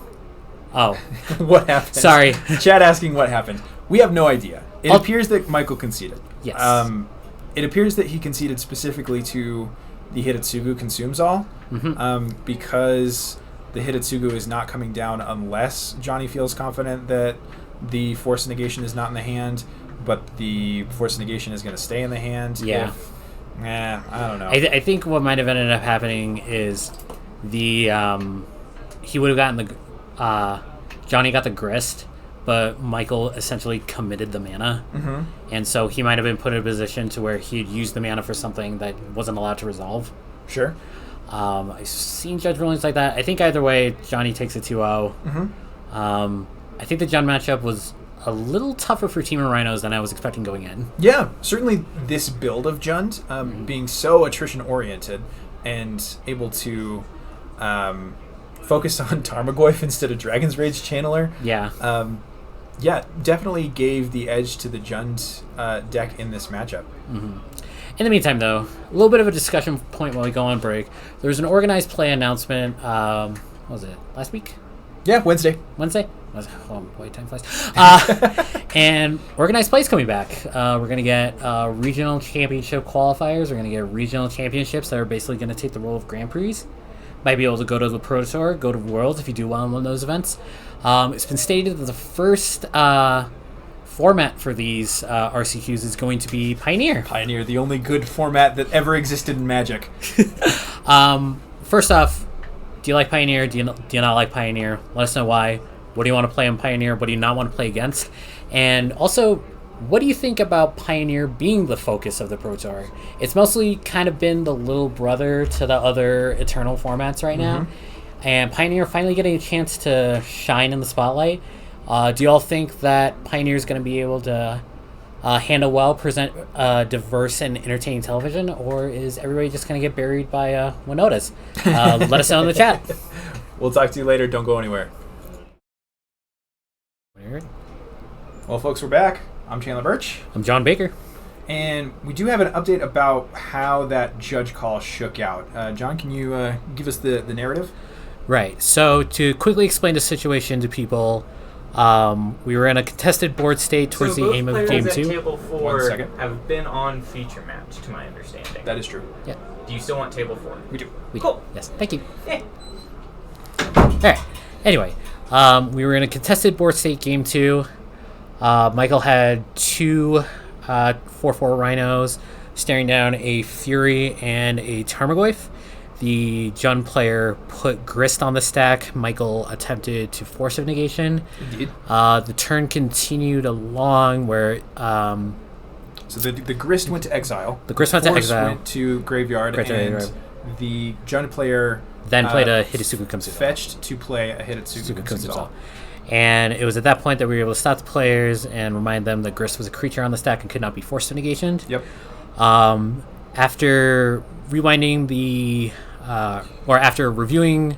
A: happened?
B: Sorry.
A: Chat asking what happened. We have no idea. It appears that Michael conceded.
B: Yes.
A: It appears that he conceded specifically to the Hidatsugu consumes all, because the Hidatsugu is not coming down unless Johnny feels confident that the Force Negation is not in the hand, but the Force Negation is going to stay in the hand.
B: Yeah.
A: I don't know.
B: I think what might have ended up happening is he would have gotten the Johnny got the grist, but Michael essentially committed the mana, and so he might have been put in a position to where he'd used the mana for something that wasn't allowed to resolve.
A: Sure.
B: I've seen judge rulings like that. I think either way, Johnny takes a 2-0. I think the Jund matchup was a little tougher for Team of Rhinos than I was expecting going in.
A: Yeah, certainly this build of Jund, being so attrition-oriented and able to focus on Tarmogoyf instead of Dragon's Rage Channeler.
B: Yeah.
A: Definitely gave the edge to the Jund deck in this matchup.
B: In the meantime, though, a little bit of a discussion point while we go on break. There was an organized play announcement, what was it, last week?
A: Yeah, Wednesday.
B: Oh, boy, time flies. And organized play is coming back. We're going to get regional championship qualifiers. We're going to get regional championships that are basically going to take the role of Grand Prix. Might be able to go to the Pro Tour, go to Worlds if you do well in one of those events. It's been stated that the first format for these RCQs is going to be Pioneer.
A: Pioneer, the only good format that ever existed in Magic.
B: First off, do you like Pioneer? Do you not like Pioneer? Let us know why. What do you want to play on Pioneer? What do you not want to play against? And also, what do you think about Pioneer being the focus of the Pro Tour? It's mostly kind of been the little brother to the other Eternal formats right now. And Pioneer finally getting a chance to shine in the spotlight. Do you all think that Pioneer is going to be able to handle well, present diverse and entertaining television, or is everybody just going to get buried by Winotas? Let us know in the chat.
A: We'll talk to you later. Don't go anywhere.
B: Weird.
A: Well, folks, we're back. I'm Chandler Birch.
B: I'm John Baker.
A: And we do have an update about how that judge call shook out. John, can you give us the narrative?
B: Right. So to quickly explain the situation to people, we were in a contested board state towards the aim of Game 2.
C: Table 4
A: 1 second.
C: have been on feature match, to my understanding.
A: That is true.
B: Yeah.
C: Do you still want Table 4?
A: We do.
C: Cool.
B: Yes. Thank you.
C: Yeah.
B: All right. Anyway, we were in a contested board state Game 2. Michael had two 4/4 rhinos staring down a Fury and a Tarmogoyf. The Jund player put Grist on the stack. Michael attempted to force of negation.
A: Indeed.
B: The turn continued along where...
A: So the Grist went to exile.
B: The Grist went to
A: Force
B: exile.
A: went to graveyard, and the Jund player
B: then played a Hidetsugu Kumsuzo.
A: Fetched to play a Hidetsugu Kumsuzo.
B: And it was at that point that we were able to stop the players and remind them that Grist was a creature on the stack and could not be forced to negation.
A: Yep.
B: After rewinding after reviewing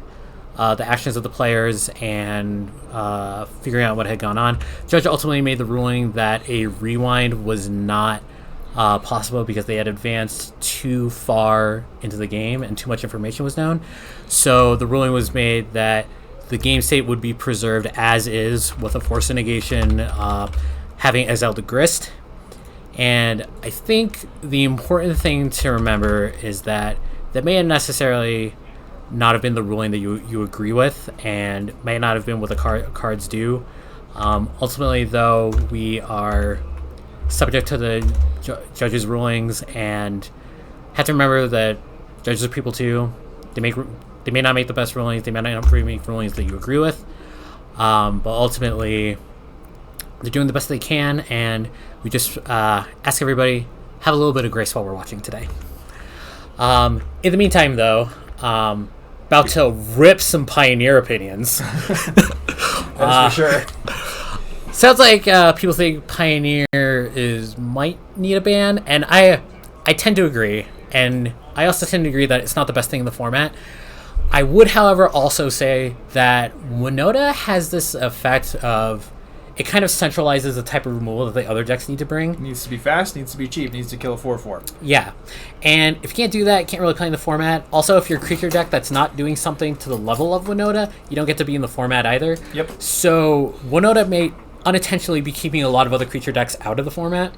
B: the actions of the players and figuring out what had gone on, Judge ultimately made the ruling that a rewind was not possible because they had advanced too far into the game and too much information was known. So the ruling was made that the game state would be preserved as is with a force of negation, having exiled the Grist. And I think the important thing to remember is that may necessarily not have been the ruling that you agree with, and may not have been what the cards do. Ultimately, though, we are subject to the judge's rulings, and have to remember that judges are people too. They may not make the best rulings. They may not make rulings that you agree with, but ultimately, they're doing the best they can, and we just ask everybody, have a little bit of grace while we're watching today. In the meantime, though, about to rip some Pioneer opinions.
A: That's for sure.
B: Sounds like people think Pioneer might need a ban, and I tend to agree, and I also tend to agree that it's not the best thing in the format. I would, however, also say that Winota has this effect of it kind of centralizes the type of removal that the other decks need to bring.
A: Needs to be fast, needs to be cheap, needs to kill a 4/4.
B: Yeah. And if you can't do that, you can't really play in the format. Also, if you're a creature deck that's not doing something to the level of Winota, you don't get to be in the format either.
A: Yep.
B: So Winota may unintentionally be keeping a lot of other creature decks out of the format.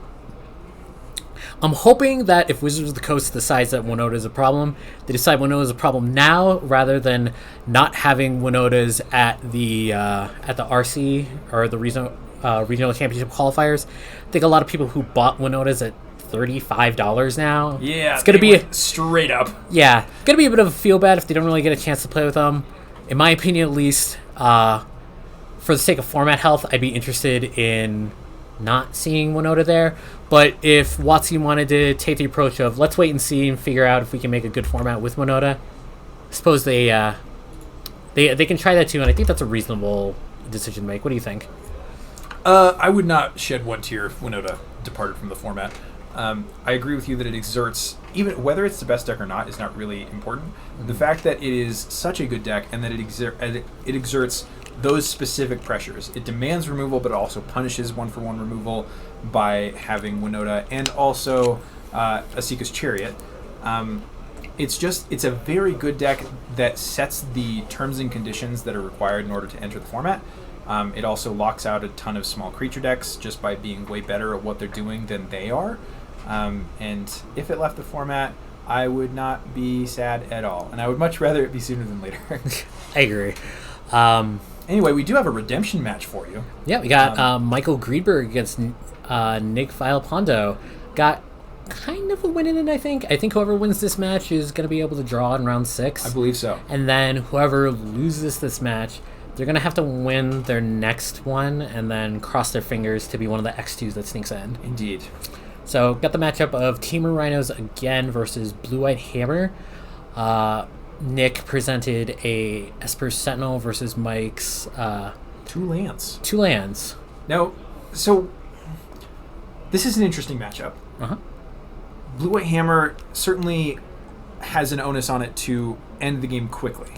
B: I'm hoping that if Wizards of the Coast decides that Winota is a problem, they decide Winota is a problem now rather than not having Winotas at the RC or the Regional Championship Qualifiers. I think a lot of people who bought Winotas at $35 now.
A: Yeah,
B: it's gonna be
A: straight up.
B: Yeah, gonna be a bit of a feel bad if they don't really get a chance to play with them. In my opinion, at least, for the sake of format health, I'd be interested in not seeing Winota there. But if WotC wanted to take the approach of let's wait and see and figure out if we can make a good format with Winota, I suppose they can try that too, and I think that's a reasonable decision to make. What do you think?
A: I would not shed one tear if Winota departed from the format. I agree with you that it exerts, even whether it's the best deck or not is not really important. Mm-hmm. The fact that it is such a good deck and that it exerts those specific pressures. It demands removal, but it also punishes 1-for-1 removal by having Winota and also Asika's Chariot. It's a very good deck that sets the terms and conditions that are required in order to enter the format. It also locks out a ton of small creature decks just by being way better at what they're doing than they are. And if it left the format, I would not be sad at all. And I would much rather it be sooner than later.
B: I agree.
A: Anyway, we do have a redemption match for you.
B: Yeah, we got Michael Greenberg against Nick Villalpando. Got kind of a win in it, I think. I think whoever wins this match is going to be able to draw in round 6.
A: I believe so.
B: And then whoever loses this match, they're going to have to win their next one and then cross their fingers to be one of the X2s that sneaks in.
A: Indeed.
B: So, got the matchup of Teamer Rhinos again versus Blue White Hammer. Nick presented a Esper Sentinel versus Mike's
A: 2 lands.
B: 2 lands.
A: Now, so this is an interesting matchup.
B: Uh-huh.
A: Blue White Hammer certainly has an onus on it to end the game quickly,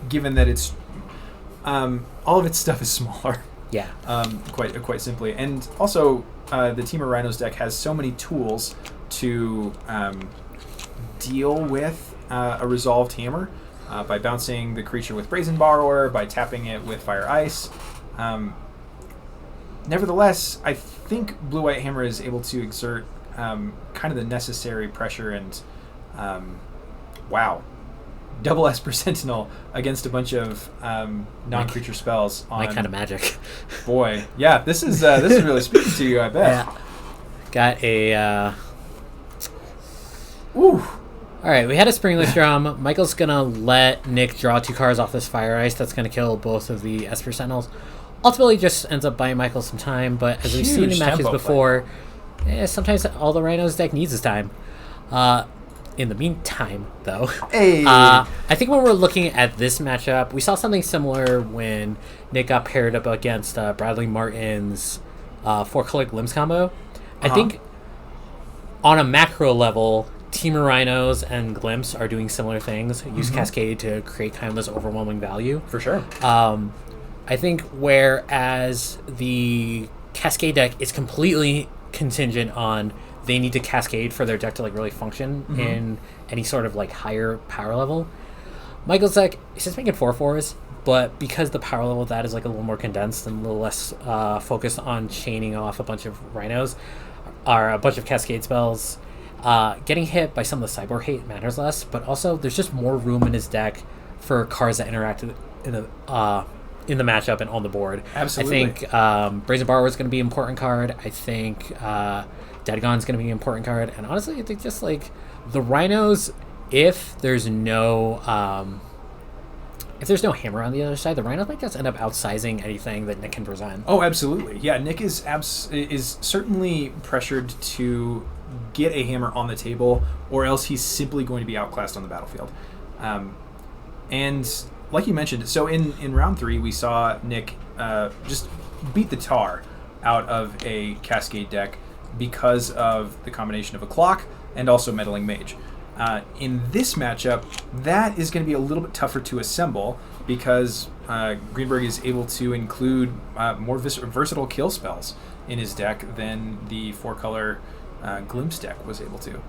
A: given that it's all of its stuff is smaller.
B: Yeah.
A: Quite simply, and also the Team of Rhinos deck has so many tools to deal with a resolved hammer by bouncing the creature with Brazen Borrower, by tapping it with Fire Ice. Nevertheless, I think Blue White Hammer is able to exert kind of the necessary pressure and double Esper Sentinel against a bunch of non-creature spells on
B: My kind of magic.
A: Boy, yeah, this is really speaking to you, I bet.
B: Yeah. Got a
A: Ooh.
B: Alright, we had a Springless Drum. Michael's gonna let Nick draw 2 cards off this Fire Ice. That's gonna kill both of the Esper Sentinels. Ultimately just ends up buying Michael some time, but as we've seen in
A: Huge
B: matches
A: tempo
B: before, sometimes all the Rhinos deck needs is time. In the meantime, though,
A: Hey.
B: I think when we're looking at this matchup, we saw something similar when Nick got paired up against Bradley Martin's 4-color Glimpse combo. I think on a macro level, Team of Rhinos and Glimpse are doing similar things. Use Cascade to create kind of this overwhelming value.
A: For sure.
B: I think whereas the Cascade deck is completely contingent on they need to Cascade for their deck to like really function in any sort of like higher power level. Michael's deck is just making 4/4s, but because the power level of that is like a little more condensed and a little less focused on chaining off a bunch of Rhinos or a bunch of Cascade spells, getting hit by some of the Cyborg hate matters less, but also there's just more room in his deck for cards that interact in the matchup and on the board.
A: Absolutely.
B: I think Brazen Borrower is going to be an important card. I think Deadgon's going to be an important card. And honestly, I think just like the Rhinos, if there's no hammer on the other side, the Rhinos might just end up outsizing anything that Nick can present.
A: Oh, absolutely. Yeah, Nick is certainly pressured to get a hammer on the table, or else he's simply going to be outclassed on the battlefield. And like you mentioned, so in round 3, we saw Nick just beat the tar out of a Cascade deck because of the combination of a clock and also Meddling Mage. In this matchup, that is going to be a little bit tougher to assemble because Greenberg is able to include more versatile kill spells in his deck than the 4-color Glimpse deck was able to.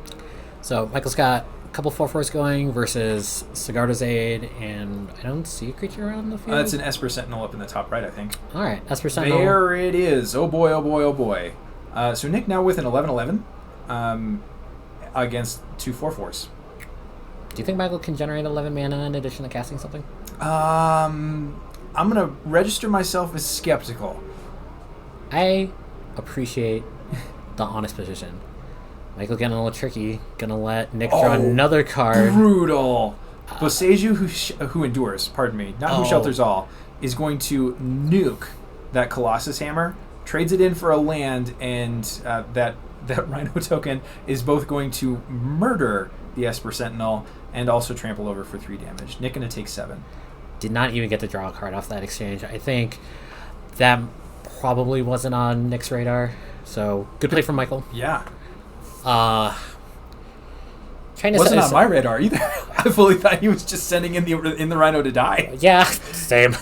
B: So Michael's got a couple 4/4s going versus Sigardo's Aid, and I don't see a creature around the field.
A: It's an Esper Sentinel up in the top right, I think.
B: All right, Esper Sentinel.
A: There it is. Oh boy, oh boy, oh boy. So Nick now with an 11/11 against 2 4/4s.
B: Do you think Michael can generate 11 mana in addition to casting something?
A: I'm going to register myself as skeptical.
B: I appreciate the honest position. Michael getting a little tricky. Gonna let Nick draw another card.
A: Brutal. Boseiju, who endures, pardon me, not who shelters all, is going to nuke that Colossus Hammer, trades it in for a land, and that Rhino token is both going to murder the Esper Sentinel and also trample over for 3 damage. Nick gonna take 7.
B: Did not even get to draw a card off that exchange. I think that probably wasn't on Nick's radar. So good play from Michael.
A: Yeah.
B: Trying to
A: wasn't on my radar either. I fully thought he was just sending in the Rhino to die.
B: Yeah, same.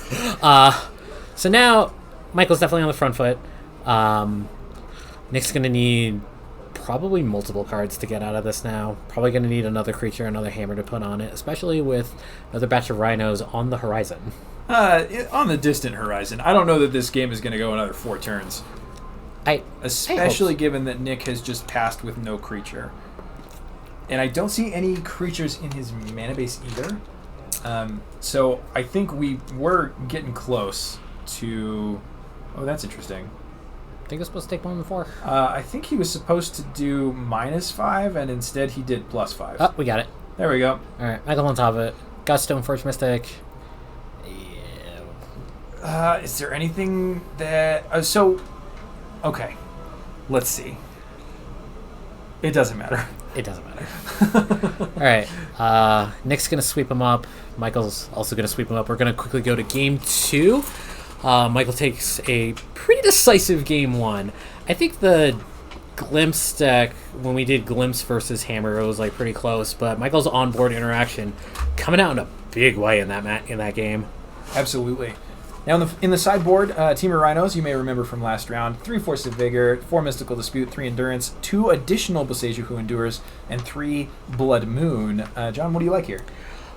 B: So now Michael's definitely on the front foot. Nick's gonna need probably multiple cards to get out of this now. Probably gonna need another creature, another hammer to put on it, especially with another batch of Rhinos on the horizon.
A: On the distant horizon. I don't know that this game is going to go another 4 turns. Especially given that Nick has just passed with no creature. And I don't see any creatures in his mana base either. So I think we were getting close to... Oh, that's interesting.
B: I think it's supposed to take more than 4.
A: I think he was supposed to do -5, and instead he did +5.
B: Oh, we got it.
A: There we go.
B: All right, Michael on top of it. Got Stone Forge Mystic. Yeah.
A: Is there anything that... okay. Let's see. It doesn't matter.
B: It doesn't matter. All right. Nick's going to sweep him up. Michael's also going to sweep him up. We're going to quickly go to game 2. Michael takes a pretty decisive game 1. I think the Glimpse deck, when we did Glimpse versus Hammer, it was like pretty close, but Michael's onboard interaction coming out in a big way in that game.
A: Absolutely. Now in the sideboard, Team of Rhinos, you may remember from last round, 3 Force of Vigor, 4 Mystical Dispute, 3 Endurance, 2 additional Boseiju Who Endures, and 3 Blood Moon. John, what do you like here?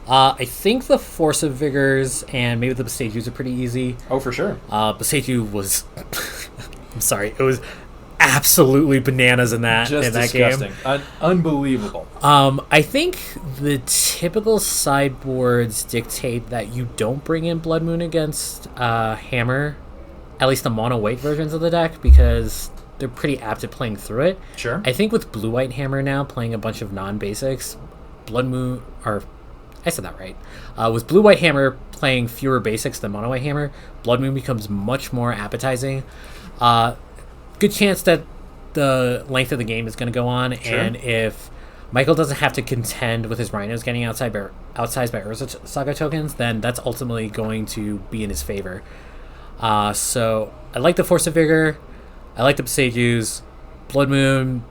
B: I think the Force of Vigors and maybe the Boseijus are pretty easy.
A: Oh, for sure.
B: Boseiju was... I'm sorry. It was absolutely bananas in that
A: disgusting.
B: Game.
A: Unbelievable.
B: I think the typical sideboards dictate that you don't bring in Blood Moon against Hammer, at least the mono-white versions of the deck, because they're pretty apt at playing through it.
A: Sure.
B: I think with Blue-White Hammer now playing a bunch of non-basics, Blood Moon... or I said that right. With Blue-White Hammer playing fewer basics than Mono-White Hammer, Blood Moon becomes much more appetizing. Good chance that the length of the game is going to go on,
A: sure.
B: And if Michael doesn't have to contend with his Rhinos getting outsized by Urza Saga tokens, then that's ultimately going to be in his favor. So I like the Force of Vigor. I like the Boseijus. Blood Moon,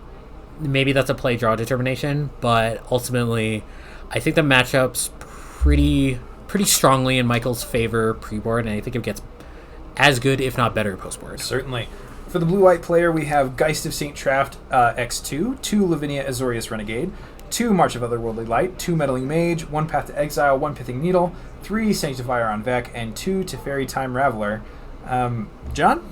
B: maybe that's a play-draw determination, but ultimately... I think the matchup's pretty strongly in Michael's favor pre-board, and I think it gets as good, if not better, post-board.
A: Certainly. For the blue-white player, we have Geist of St. Traft X2, 2 Lavinia Azorius Renegade, 2 March of Otherworldly Light, 2 Meddling Mage, 1 Path to Exile, 1 Pithing Needle, 3 Sanctifier on Vec, and 2 Teferi Time Raveler. John?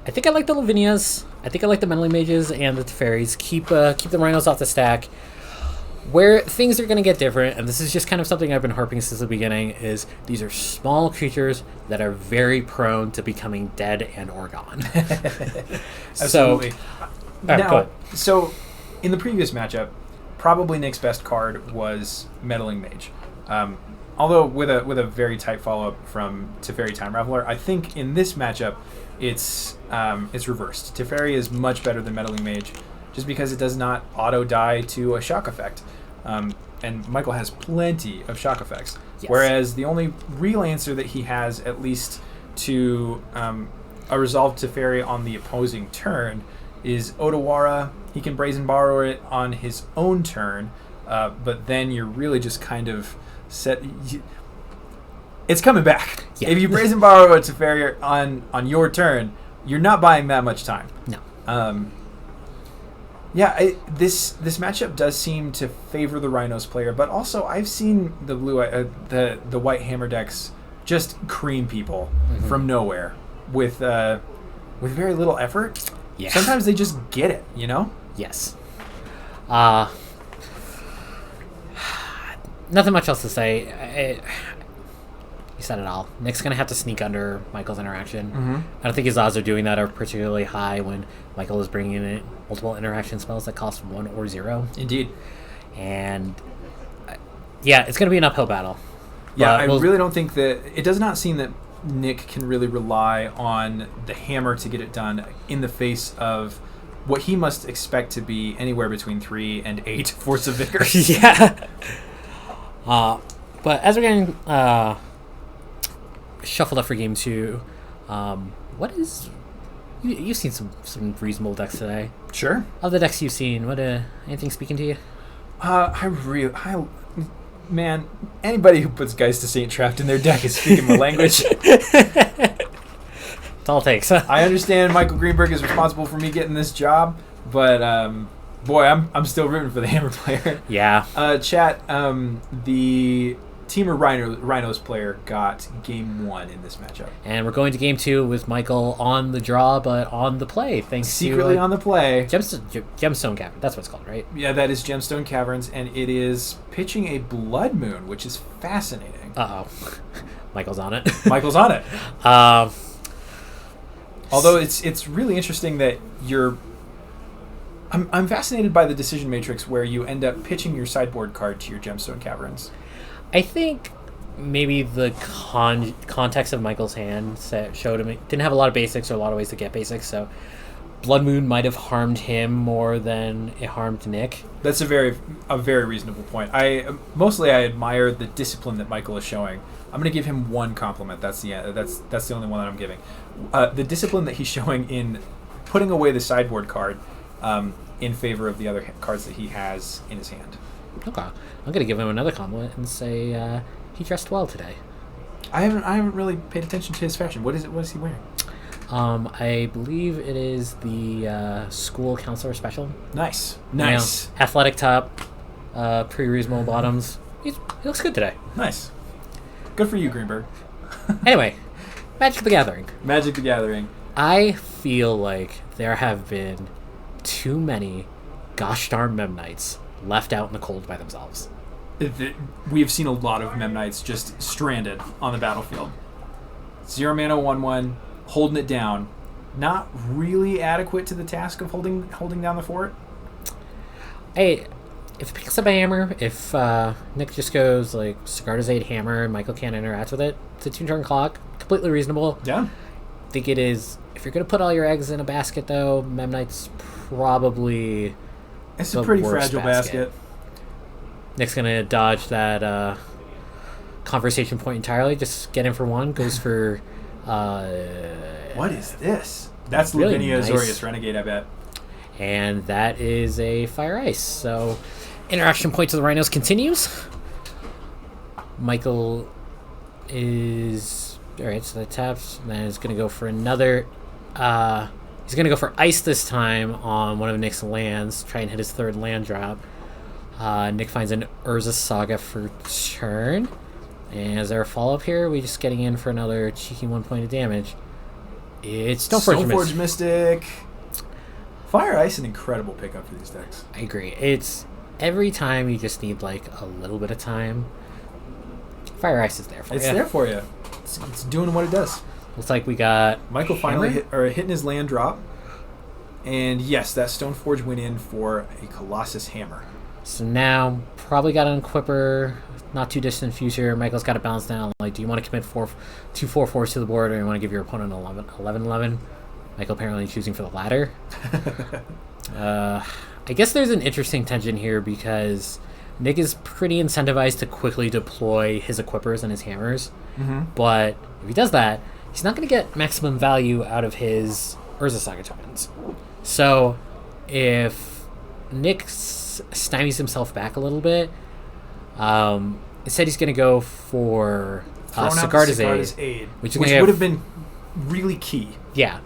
B: I think I like the Lavinias. I think I like the Meddling Mages and the Teferis. Keep the Rhinos off the stack. Where things are going to get different, and this is just kind of something I've been harping since the beginning, is these are small creatures that are very prone to becoming dead and or gone.
A: Absolutely.
B: Now,
A: so in the previous matchup, probably Nick's best card was Meddling Mage. Although with a very tight follow-up from Teferi Time Raveler, I think in this matchup it's reversed. Teferi is much better than Meddling Mage, just because it does not auto-die to a shock effect. And Michael has plenty of shock effects.
B: Yes.
A: Whereas the only real answer that he has, at least to a Resolve Teferi on the opposing turn, is Odawara. He can Brazen Borrow it on his own turn, but then you're really just kind of set... It's coming back.
B: Yeah.
A: If you Brazen Borrow a Teferi on your turn, you're not buying that much time.
B: No.
A: This matchup does seem to favor the Rhinos player, but also I've seen the the white hammer decks just cream people from nowhere with very little effort.
B: Yeah.
A: Sometimes they just get it, you know?
B: Yes. Nothing much else to say. You said it all. Nick's going to have to sneak under Michael's interaction.
A: Mm-hmm.
B: I don't think his odds of doing that are particularly high when Michael is bringing in multiple interaction spells that cost 1 or 0.
A: Indeed.
B: And it's going to be an uphill battle.
A: Yeah, I really don't think that... It does not seem that Nick can really rely on the hammer to get it done in the face of what he must expect to be anywhere between 3 and 8 Force of Vigor.
B: Yeah. But as we're getting shuffled up for game 2, what is... You've seen some reasonable decks today.
A: Sure.
B: Of the decks you've seen, what anything speaking to you?
A: Man, anybody who puts Geist of St. Traft in their deck is speaking my language.
B: It's all it takes.
A: I understand Michael Greenberg is responsible for me getting this job, but boy, I'm still rooting for the hammer player.
B: Yeah.
A: Chat, the Teamer Rhinos player got game 1 in this matchup.
B: And we're going to game 2 with Michael on the draw, but on the play. Thanks
A: Secretly
B: to
A: on the play.
B: Gemstone Cavern. That's what it's called, right?
A: Yeah, that is Gemstone Caverns, and it is pitching a Blood Moon, which is fascinating.
B: Uh-oh. Michael's on it.
A: Michael's on it.
B: Um,
A: Although it's really interesting that you're... I'm fascinated by the decision matrix where you end up pitching your sideboard card to your Gemstone Caverns.
B: I think maybe the context of Michael's hand showed him it didn't have a lot of basics or a lot of ways to get basics, so Blood Moon might have harmed him more than it harmed Nick.
A: That's a very reasonable point. I admire the discipline that Michael is showing. I'm going to give him one compliment. That's the only one that I'm giving. The discipline that he's showing in putting away the sideboard card in favor of the other cards that he has in his hand.
B: Okay, I'm going to give him another compliment and say he dressed well today.
A: I haven't really paid attention to his fashion. What is he wearing?
B: I believe it is the school counselor special.
A: Nice.
B: You know, athletic top, pretty reasonable bottoms. He looks good today.
A: Nice. Good for you, Greenberg.
B: Anyway, Magic the Gathering.
A: Magic the Gathering.
B: I feel like there have been too many gosh darn Mem Knights left out in the cold by themselves.
A: We have seen a lot of Mem Knights just stranded on the battlefield. 0 mana 1/1, holding it down. Not really adequate to the task of holding down the fort.
B: Hey, if it picks up a hammer, if Nick just goes like Sigarda's 8 hammer and Michael can't interact with it, it's a 2-turn clock. Completely reasonable.
A: Yeah.
B: I think it is. If you're going to put all your eggs in a basket, though, Mem Knight's probably
A: It's a pretty fragile basket.
B: Nick's going to dodge that conversation point entirely. Just get in for one. Goes for...
A: what is this? That's
B: really
A: Lavinia
B: nice.
A: Azorius Renegade, I bet.
B: And that is a Fire Ice. So, interaction point to the Rhinos continues. Michael is... Alright, so that taps. And then he's going to go for another... he's going to go for Ice this time on one of Nick's lands. Try and hit his 3rd land drop. Nick finds an Urza Saga for turn. And is there a follow-up here? Are we just getting in for another cheeky 1 point of damage? It's
A: Stoneforge Mystic. Fire Ice, an incredible pickup for these decks.
B: I agree. It's every time you just need like a little bit of time. Fire Ice is there for you.
A: It's there for you. It's doing what it does.
B: Looks like we got
A: Michael finally hitting his land drop. And yes, that Stoneforge went in for a Colossus Hammer.
B: So now, probably got an Equipper, not too distant future. Michael's got to balance down. Like, do you want to commit 2 4/4s to the board, or you want to give your opponent 11/11? Michael apparently choosing for the latter. I guess there's an interesting tension here because Nick is pretty incentivized to quickly deploy his Equippers and his Hammers.
A: Mm-hmm.
B: But if he does that, he's not going to get maximum value out of his Urza Saga tokens. So if Nick stymies himself back a little bit, instead he's going to go for Sigarda's Aid,
A: which would have been really key.
B: Yeah.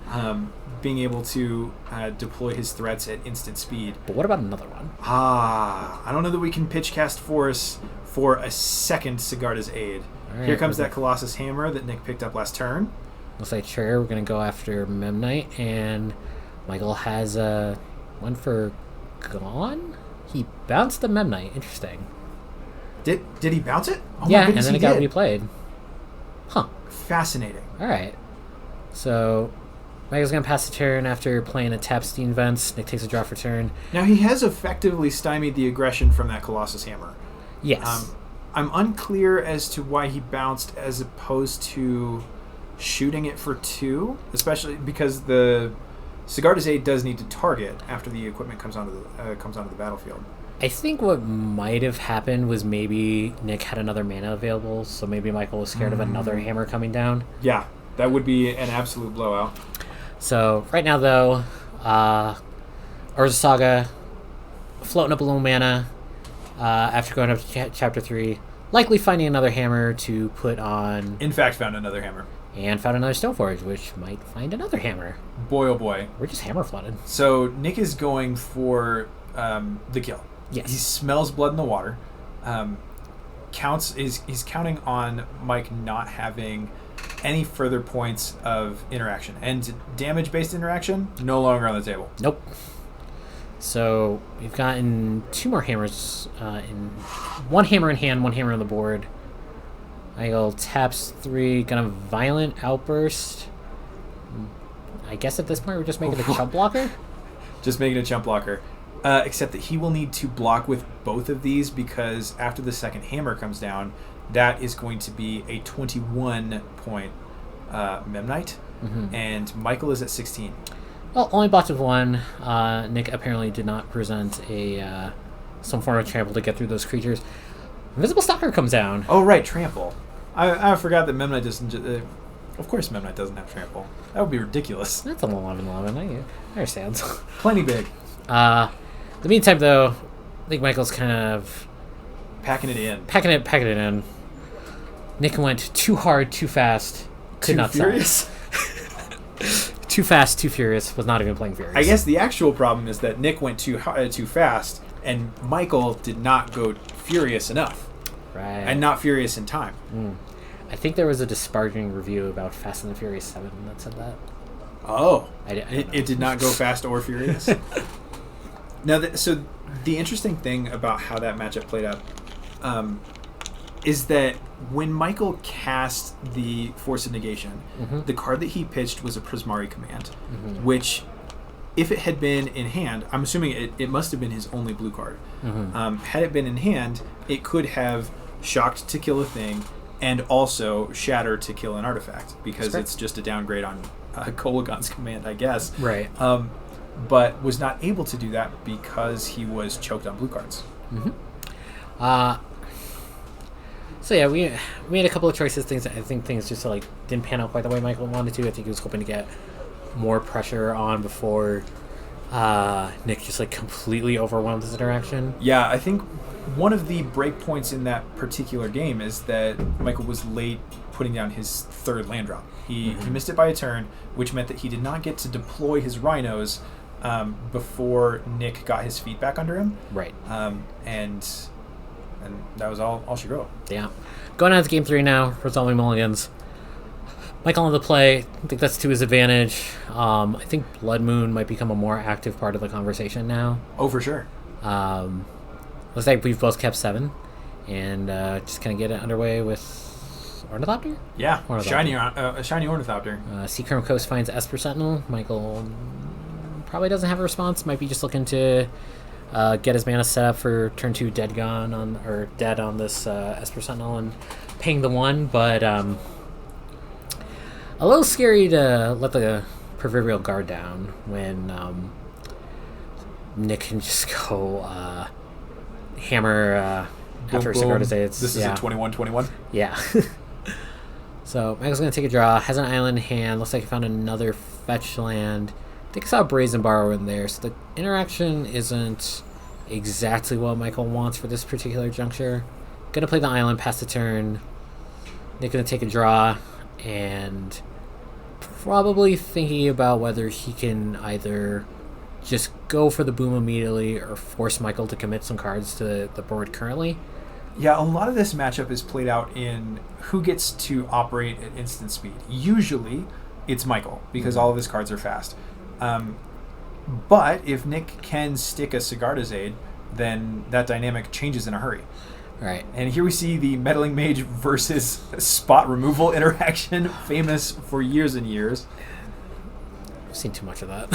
A: Being able to deploy his threats at instant speed.
B: But what about another one?
A: I don't know that we can pitch cast Force for a second Sigarda's Aid. Right, here comes that Colossus Hammer that Nick picked up last turn.
B: Looks like sure, we're going to go after Mem Knight, and Michael has one for gone? He bounced the Mem Knight. Interesting.
A: Did he bounce it? Oh
B: yeah, and then it got replayed. Huh.
A: Fascinating.
B: All right. So Michael's going to pass the turn after playing a Tapstein Vents. Nick takes a draw for turn.
A: Now, he has effectively stymied the aggression from that Colossus Hammer.
B: Yes.
A: I'm unclear as to why he bounced as opposed to shooting it for 2, especially because the Sigarda's Aid does need to target after the equipment comes onto the battlefield.
B: I think what might have happened was maybe Nick had another mana available, so maybe Michael was scared of another hammer coming down.
A: Yeah, that would be an absolute blowout.
B: So right now, though, Urza Saga floating up a little mana after going up to Chapter 3, likely finding another hammer to put on...
A: In fact, found another hammer.
B: And found another Stoneforge, which might find another hammer.
A: Boy, oh boy.
B: We're just hammer flooded.
A: So Nick is going for the kill.
B: Yes.
A: He smells blood in the water. he's counting on Mike not having any further points of interaction, and damage-based interaction no longer on the table.
B: Nope. So we've gotten 2 more hammers in one hammer in hand, 1 hammer on the board. Michael taps 3, gonna violent outburst. I guess at this point we're just making a chump blocker.
A: Just making a chump blocker. Except that he will need to block with both of these, because after the second hammer comes down, that is going to be a 21-point Memnite, and Michael is at 16.
B: Well, only blocked with 1. Nick apparently did not present a some form of trample to get through those creatures. Invisible Stalker comes down.
A: Oh, right, trample. I forgot that Memnite doesn't... of course Memnite doesn't have trample. That would be ridiculous.
B: That's a 11-11. I understand.
A: Plenty big.
B: In the meantime, though, I think Michael's kind of...
A: Packing it in.
B: Packing it in. Nick went too hard, too fast. Could not
A: furious?
B: Too fast, too furious. Was not even playing furious.
A: I guess the actual problem is that Nick went too fast, and Michael did not go furious enough.
B: Right.
A: And not furious in time.
B: I think there was a disparaging review about Fast and the Furious 7 that said that.
A: Oh.
B: It
A: did not go fast or furious? Now, so the interesting thing about how that matchup played out is that when Michael cast the Force of Negation, the card that he pitched was a Prismari command, which, if it had been in hand, I'm assuming it must have been his only blue card. Had it been in hand, it could have shocked to kill a thing and also shatter to kill an artifact, because it's just a downgrade on Kolagon's command, I guess.
B: Right.
A: But was not able to do that because he was choked on blue cards.
B: So yeah, we made a couple of choices. I think things just didn't pan out quite the way Michael wanted to. I think he was hoping to get more pressure on before Nick just completely overwhelmed his interaction.
A: Yeah, I think one of the break points in that particular game is that Michael was late putting down his 3rd land drop. He missed it by a turn, which meant that he did not get to deploy his rhinos before Nick got his feet back under him.
B: Right.
A: And that was all she wrote.
B: Yeah. Going on to game 3 now, resolving mulligans. Michael on the play. I think that's to his advantage. I think Blood Moon might become a more active part of the conversation now.
A: Oh, for sure.
B: Looks like we've both kept 7, and just kind of get it underway with Ornithopter?
A: Yeah,
B: Ornithopter.
A: Shiny Ornithopter.
B: Seachrome Coast finds Esper Sentinel. Michael probably doesn't have a response. Might be just looking to get his mana set up for turn 2 dead on this Esper Sentinel and paying the 1, but a little scary to let the proverbial guard down when Nick can just go hammer after Sigarda's aids.
A: This is a 21-21?
B: Yeah. So Michael's going to take a draw. Has an island in hand. Looks like he found another fetch land. I think I saw Brazen Borrow in there. So the interaction isn't exactly what Michael wants for this particular juncture. Going to play the island, pass the turn. Nick going to take a draw. And probably thinking about whether he can either just go for the boom immediately or force Michael to commit some cards to the board currently.
A: Yeah, a lot of this matchup is played out in who gets to operate at instant speed. Usually, it's Michael, because all of his cards are fast. But if Nick can stick a Sigarda's Aid, then that dynamic changes in a hurry.
B: Right.
A: And here we see the Meddling Mage versus spot removal interaction, famous for years and years.
B: I've seen too much of that.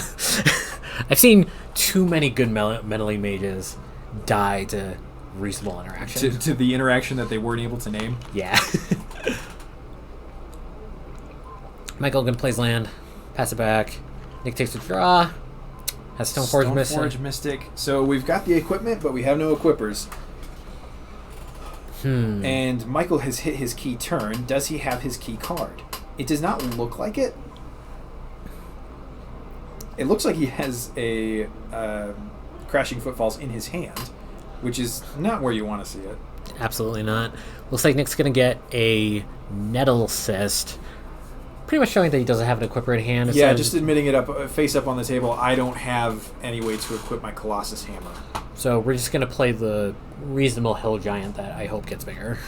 B: I've seen too many good Meddling Mages die to reasonable interaction.
A: To the interaction that they weren't able to name?
B: Yeah. Michael Gunn plays land, pass it back. Nick takes a draw. Has Stoneforge
A: Mystic. So we've got the equipment, but we have no equippers. And Michael has hit his key turn. Does he have his key card? It does not look like it. It looks like he has a Crashing Footfalls in his hand, which is not where you want to see it.
B: Absolutely not. Looks like Nick's going to get a Nettle Cyst. Pretty much showing that he doesn't have an equipper in hand.
A: Yeah, just admitting it up, face up on the table. I don't have any way to equip my Colossus Hammer.
B: So we're just going to play the reasonable hill giant that I hope gets bigger.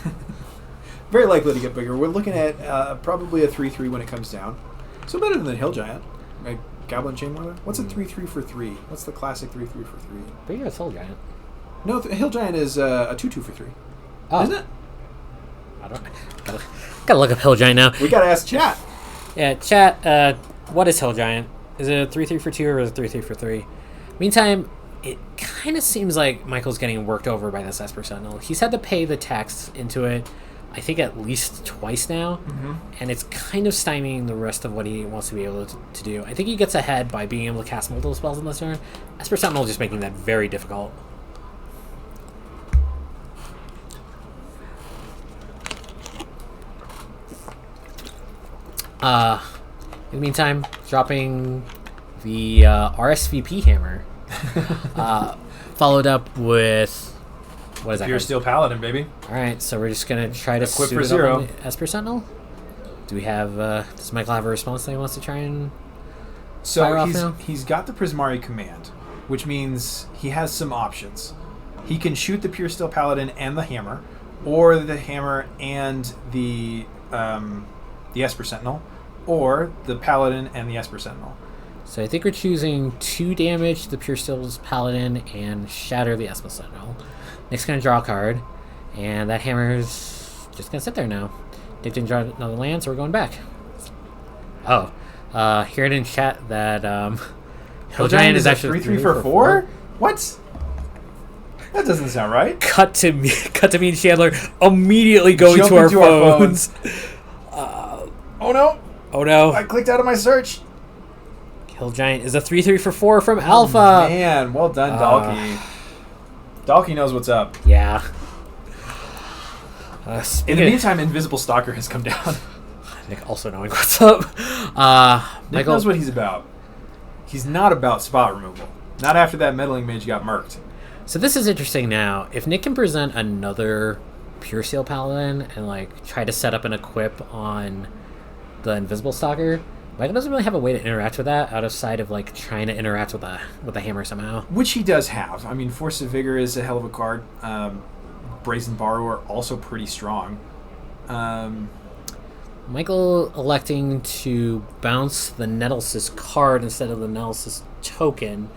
A: Very likely to get bigger. We're looking at probably a 3/3 when it comes down. So better than the hill giant. Like Goblin Chainwhirler? What's a 3/3 for 3? What's the classic 3/3 for 3?
B: Bigger as hill giant.
A: No, hill giant is a 2/2 for 3.
B: Oh.
A: Isn't it?
B: I don't gotta look up hill giant now.
A: We gotta ask chat.
B: Yeah, chat, what is hill giant? Is it a 3/3 for 2 or is it 3/3 for 3? Meantime, it kind of seems like Michael's getting worked over by this Esper Sentinel. He's had to pay the tax into it, I think, at least twice now, and it's kind of stymieing the rest of what he wants to be able to do. I think he gets ahead by being able to cast multiple spells in this turn. Esper Sentinel just making that very difficult. In the meantime, dropping the RSVP hammer, followed up with what is that?
A: Pure Steel Paladin, baby.
B: All right, so we're just gonna try to
A: Equip
B: suit
A: for
B: it
A: 0.
B: up on the Esper Sentinel. Do we have? Does Michael have a response that he wants to try and fire
A: So
B: off now?
A: he's got the Prismari command, which means he has some options. He can shoot the Pure Steel Paladin and the hammer, or the hammer and the Esper Sentinel, or the Paladin and the Esper Sentinel.
B: So I think we're choosing 2 damage to the Pure Steel's Paladin and shatter the Esper Sentinel. Nick's gonna draw a card, and that hammer's just gonna sit there now. Nick didn't draw another land, so we're going back. Oh, hear it in chat that Hill Giant is actually
A: 3/3 for 4? What? That doesn't sound right.
B: Cut to me and Chandler immediately going
A: Jump
B: to our
A: into our
B: phones.
A: Oh no!
B: Oh no!
A: I clicked out of my search.
B: Hill Giant is a 3/3 for 4 from Alpha.
A: Man, well done, Dalky. Dalky knows what's up.
B: Yeah.
A: In the meantime, Invisible Stalker has come down.
B: Nick also knowing what's up.
A: Nick
B: Michael
A: knows what he's about. He's not about spot removal. Not after that meddling mage got murked.
B: So this is interesting now. If Nick can present another Pure Steel Paladin and like try to set up an equip on the Invisible Stalker, Michael doesn't really have a way to interact with that out of sight of like trying to interact with the hammer somehow.
A: Which he does have. I mean, Force of Vigor is a hell of a card. Brazen Borrower also pretty strong.
B: Michael electing to bounce the Nettlesis card instead of the Nettlesis token.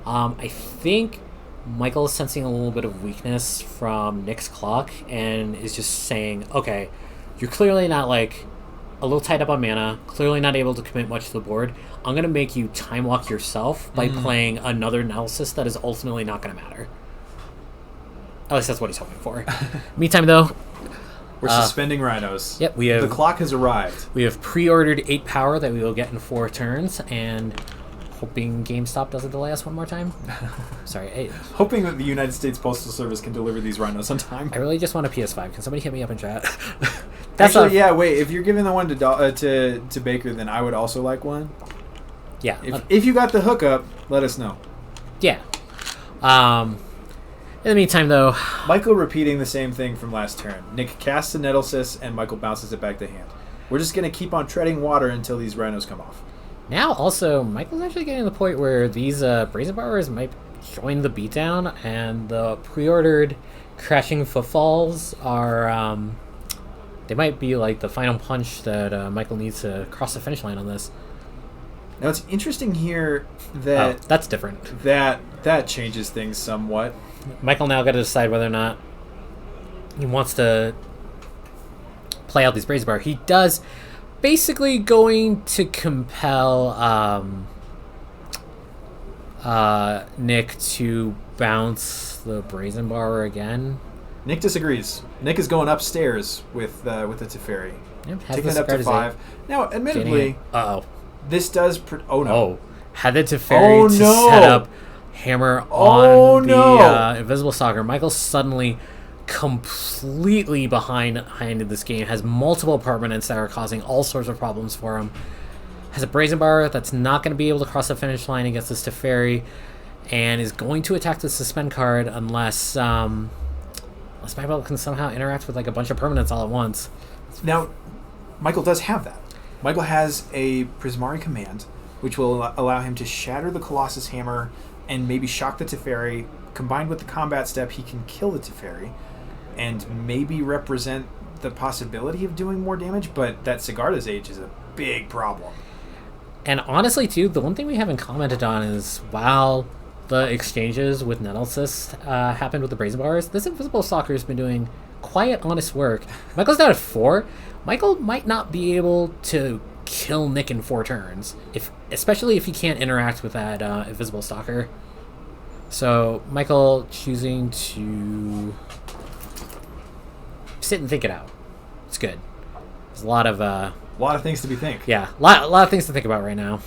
B: I think Michael is sensing a little bit of weakness from Nick's clock and is just saying, okay, you're clearly not like a little tied up on mana, clearly not able to commit much to the board. I'm going to make you time walk yourself by playing another Nettlesis that is ultimately not going to matter. At least that's what he's hoping for. Meantime, though,
A: We're suspending rhinos.
B: Yep, we have.
A: The clock has arrived.
B: We have pre-ordered 8 power that we will get in 4 turns, and hoping GameStop doesn't delay us one more time. Sorry, 8.
A: Hoping that the United States Postal Service can deliver these rhinos on time.
B: I really just want a PS5. Can somebody hit me up in chat?
A: Actually, yeah. Wait, if you're giving the one to Baker, then I would also like one.
B: Yeah.
A: If you got the hookup, let us know.
B: Yeah. In the meantime, though,
A: Michael repeating the same thing from last turn. Nick casts a Nettlesis, and Michael bounces it back to hand. We're just going to keep on treading water until these rhinos come off.
B: now also, Michael's actually getting to the point where these Brazen Borrowers might join the beatdown, and the pre-ordered Crashing Footfalls are, they might be like the final punch that Michael needs to cross the finish line on this.
A: Now, it's interesting here that...
B: that's different.
A: That changes things somewhat.
B: Michael now got to decide whether or not he wants to play out these Brazen Bar. He does, basically going to compel Nick to bounce the Brazen Bar again.
A: Nick disagrees. Nick is going upstairs with the Teferi.
B: Yep,
A: taking it up to 5. Now, admittedly, this does... oh, no.
B: Oh, had the Teferi to set up hammer on the Invisible Stalker. Michael's suddenly completely behind this game, has multiple permanents that are causing all sorts of problems for him, has a Brazen Bar that's not going to be able to cross the finish line against this Teferi, and is going to attack the Suspend card unless Michael can somehow interact with like a bunch of permanents all at once.
A: Now, Michael does have that. Michael has a Prismari command which will allow him to shatter the Colossus Hammer and maybe shock the Teferi. Combined with the combat step, he can kill the Teferi and maybe represent the possibility of doing more damage, but that Sigarda's Age is a big problem.
B: And honestly, too, the one thing we haven't commented on is while the exchanges with Nettlecyst happened with the Brazen Bars, this Invisible Stalker has been doing quiet, honest work. Michael's down at 4. Michael might not be able to kill Nick in 4 turns, especially if he can't interact with that Invisible Stalker. So Michael choosing to sit and think it out. It's good. There's a lot of
A: things to be think.
B: Yeah, a lot of things to think about right now.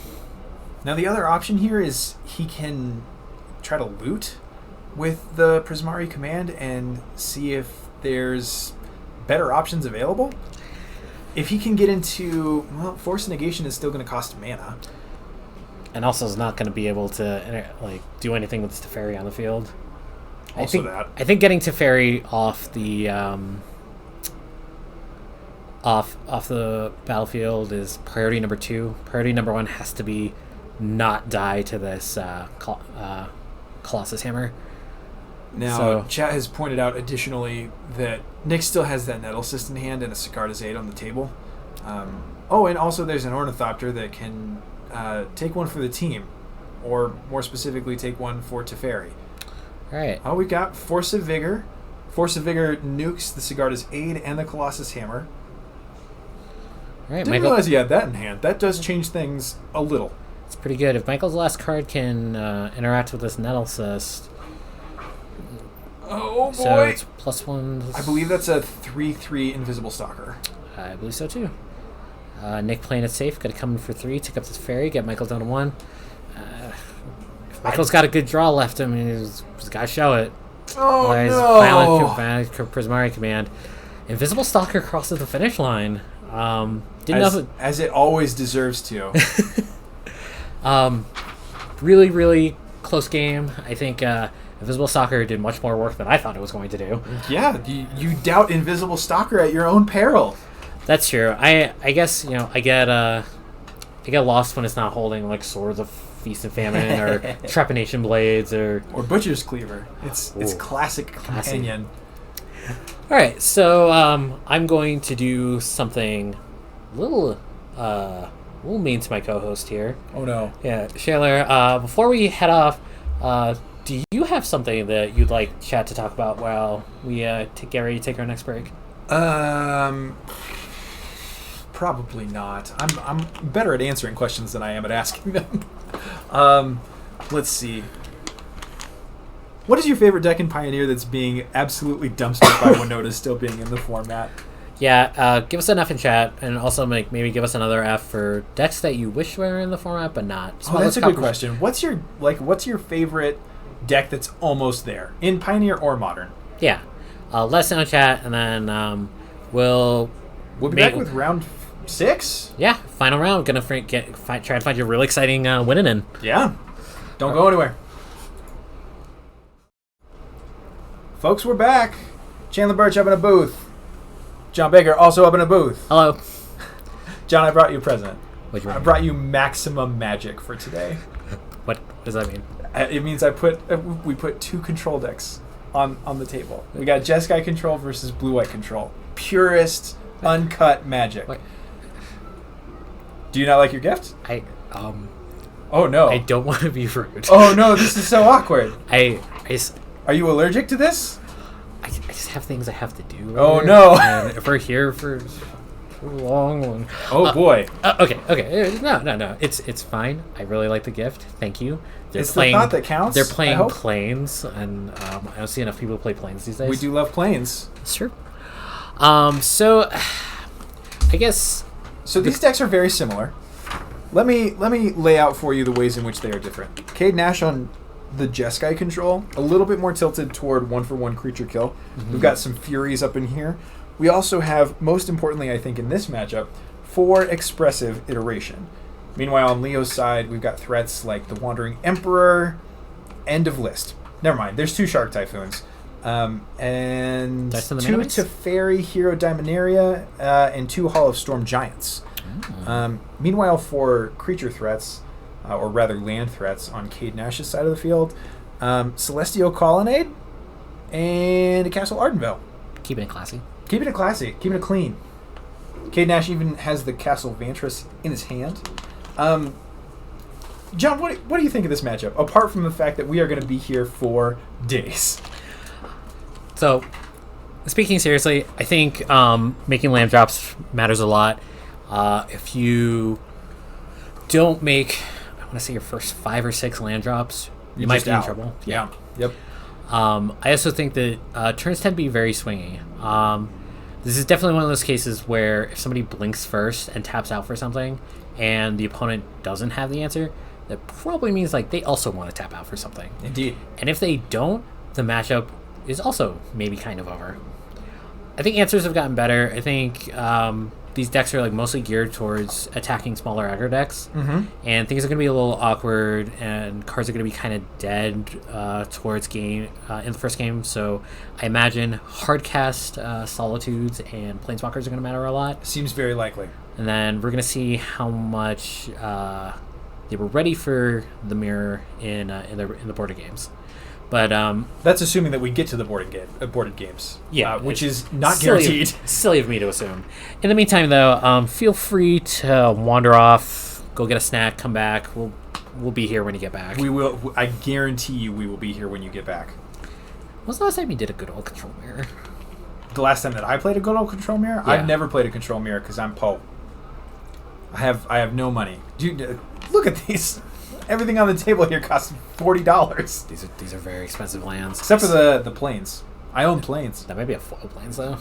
A: Now the other option here is he can try to loot with the Prismari command and see if there's better options available. If he can get into, well, Force Negation is still going to cost mana.
B: And also is not going to be able to do anything with Teferi on the field. I think getting Teferi off the off the battlefield is priority number 2. Priority number 1 has to be not die to this Colossus Hammer.
A: Now, chat has pointed out additionally that Nick still has that Nettlecyst in hand and a Sigarda's Aid on the table. And also there's an Ornithopter that can take one for the team, or more specifically, take one for Teferi.
B: All right.
A: Oh, we got Force of Vigor. Force of Vigor nukes the Sigarda's Aid and the Colossus Hammer.
B: All right,
A: Didn't realize he had that in hand. That does change things a little.
B: It's pretty good. If Michael's last card can interact with this Nettlecyst.
A: Oh, boy.
B: So it's +1.
A: I believe that's a 3/3 Invisible Stalker.
B: I believe so, too. Nick playing it safe. Got to come in for 3. Take up this Fairy. Get Michael down to 1. If Michael's got a good draw left, I mean, he's got to show it.
A: Oh,
B: Otherwise,
A: no.
B: Violent Prismari command. Invisible Stalker crosses the finish line.
A: As it always deserves to.
B: Really, really close game. I think Invisible Stalker did much more work than I thought it was going to do.
A: Yeah, you doubt Invisible Stalker at your own peril.
B: That's true. I guess I get lost when it's not holding like Swords of Feast and Famine or Trepanation Blades or
A: Butcher's Cleaver. It's classic companion.
B: All right, so I'm going to do something a little mean to my co-host here.
A: Oh no.
B: Yeah, Shaler. Before we head off, do you have something that you'd like chat to talk about while we get ready to take our next break?
A: Probably not. I'm better at answering questions than I am at asking them. Let's see. What is your favorite deck in Pioneer that's being absolutely dumpstered by Winota still being in the format?
B: Yeah, give us an F in chat, and also maybe give us another F for decks that you wish were in the format but not.
A: So that's a good question. What's your favorite deck that's almost there in Pioneer or Modern?
B: Yeah, let us know in chat, and then we'll
A: be back with round 6.
B: Yeah, final round. Gonna try and find you a really exciting winning in.
A: Yeah, don't go anywhere. Folks, we're back. Chandler Birch up in a booth. John Baker also up in a booth.
B: Hello.
A: John, I brought you a present.
B: I
A: brought you maximum magic for today.
B: What does that mean?
A: It means we put 2 control decks on the table. We got Jeskai control versus blue-white control. Purest, uncut magic.
B: What?
A: Do you not like your gift?
B: Oh
A: no.
B: I don't want to be rude.
A: Oh no, this is so awkward.
B: Are
A: you allergic to this?
B: I just have things I have to do.
A: Oh no.
B: And if we're here for a long one.
A: Oh boy.
B: Okay. No. It's fine. I really like the gift. Thank you.
A: It's the thought that counts.
B: They're playing planes, and I don't see enough people play planes these days.
A: We do love planes.
B: It's true. So I guess.
A: So these decks are very similar. Let me lay out for you the ways in which they are different. Cade Nash on the Jeskai control, a little bit more tilted toward 1-for-1 creature kill. Mm-hmm. We've got some Furies up in here. We also have, most importantly, I think, in this matchup, 4 expressive iteration. Meanwhile, on Leo's side, we've got threats like the Wandering Emperor, End of List. Never mind, there's 2 Shark Typhoons. And 2 Teferi Hero Daemonaria, and 2 Hall of Storm Giants. Meanwhile, for creature threats, or rather land threats, on Cade Nash's side of the field. Celestial Colonnade and a Castle Ardenvale.
B: Keeping it classy.
A: Keeping it classy. Keeping it clean. Cade Nash even has the Castle Vantress in his hand. John, what do you think of this matchup, apart from the fact that we are going to be here for days?
B: So, speaking seriously, I think making land drops matters a lot. If you don't make, I want to say, your first 5 or 6 land drops, you might be in trouble.
A: Yeah. Yep.
B: I also think that turns tend to be very swingy. This is definitely one of those cases where if somebody blinks first and taps out for something, and the opponent doesn't have the answer, that probably means like they also want to tap out for something.
A: Indeed.
B: And if they don't, the matchup is also maybe kind of over. I think answers have gotten better. I think these decks are like mostly geared towards attacking smaller aggro decks, and things are going to be a little awkward, and cards are going to be kind of dead towards game in the first game. So I imagine hardcast Solitudes and Planeswalkers are going to matter a lot.
A: Seems very likely.
B: And then we're going to see how much they were ready for the mirror in the boarded games. But
A: that's assuming that we get to the boarded games.
B: Yeah,
A: which is not
B: silly,
A: guaranteed.
B: Silly of me to assume. In the meantime, though, feel free to wander off, go get a snack, come back. We'll be here when you get back.
A: We will. I guarantee you, we will be here when you get back.
B: When was the last time you did a good old control mirror?
A: The last time that I played a good old control mirror,
B: Yeah.
A: I've never played a control mirror because I'm Poe. I have no money. Dude, look at these. Everything on the table here costs $40.
B: These are very expensive lands.
A: Except for the planes. I own planes.
B: That might be a foil planes, though.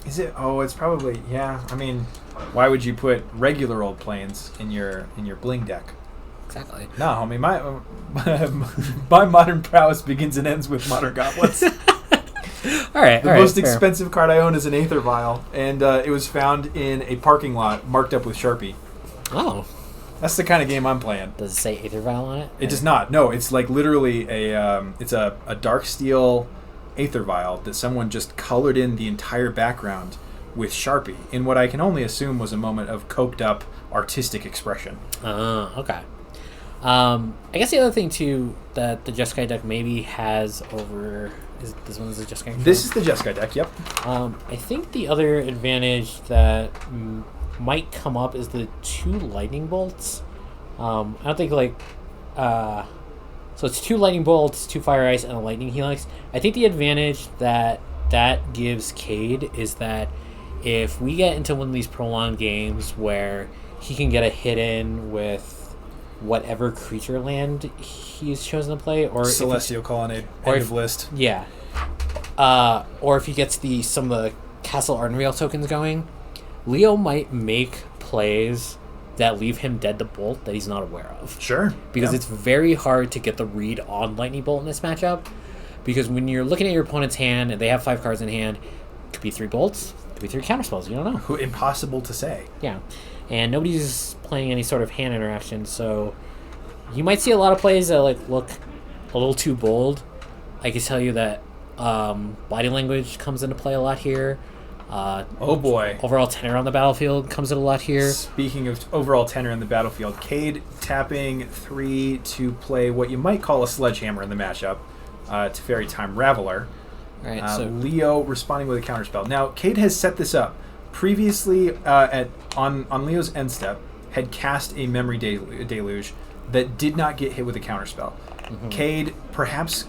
A: Is it? Oh, it's probably, yeah. I mean, why would you put regular old planes in your bling deck?
B: Exactly.
A: No, homie, my modern prowess begins and ends with Modern Goblins.
B: All right.
A: The most expensive card I own is an Aether Vial, and it was found in a parking lot marked up with Sharpie.
B: Oh.
A: That's the kind of game I'm playing.
B: Does it say Aether Vial on it?
A: It does not. No, it's like literally it's a dark steel Aether Vial that someone just colored in the entire background with Sharpie in what I can only assume was a moment of coked up artistic expression.
B: Okay. I guess the other thing too that the Jeskai deck maybe has over is this one is the Jeskai.
A: This is the Jeskai deck. Yep.
B: I think the other advantage that might come up is the 2 lightning bolts. I don't think so it's 2 lightning bolts, 2 fire ice, and a lightning helix. I think the advantage that gives Cade is that if we get into one of these prolonged games where he can get a hit in with whatever creature land he's chosen to play, or
A: Celestial Colonnade, end of list.
B: Yeah. Or if he gets some of the Castle Ardenvale tokens going, Leo might make plays that leave him dead to Bolt that he's not aware of.
A: Sure.
B: Because it's very hard to get the read on Lightning Bolt in this matchup. Because when you're looking at your opponent's hand and they have 5 cards in hand, it could be 3 bolts, it could be 3 counterspells, you don't know.
A: Impossible to say.
B: Yeah. And nobody's playing any sort of hand interaction, so you might see a lot of plays that look a little too bold. I can tell you that body language comes into play a lot here.
A: Oh boy.
B: Overall tenor on the battlefield comes in a lot here.
A: Speaking of overall tenor in the battlefield, Cade tapping 3 to play what you might call a sledgehammer in the matchup, Teferi Time Raveler.
B: Right, so
A: Leo responding with a counterspell. Now, Cade has set this up. Previously, on Leo's end step, had cast a Memory Deluge that did not get hit with a counterspell. Cade perhaps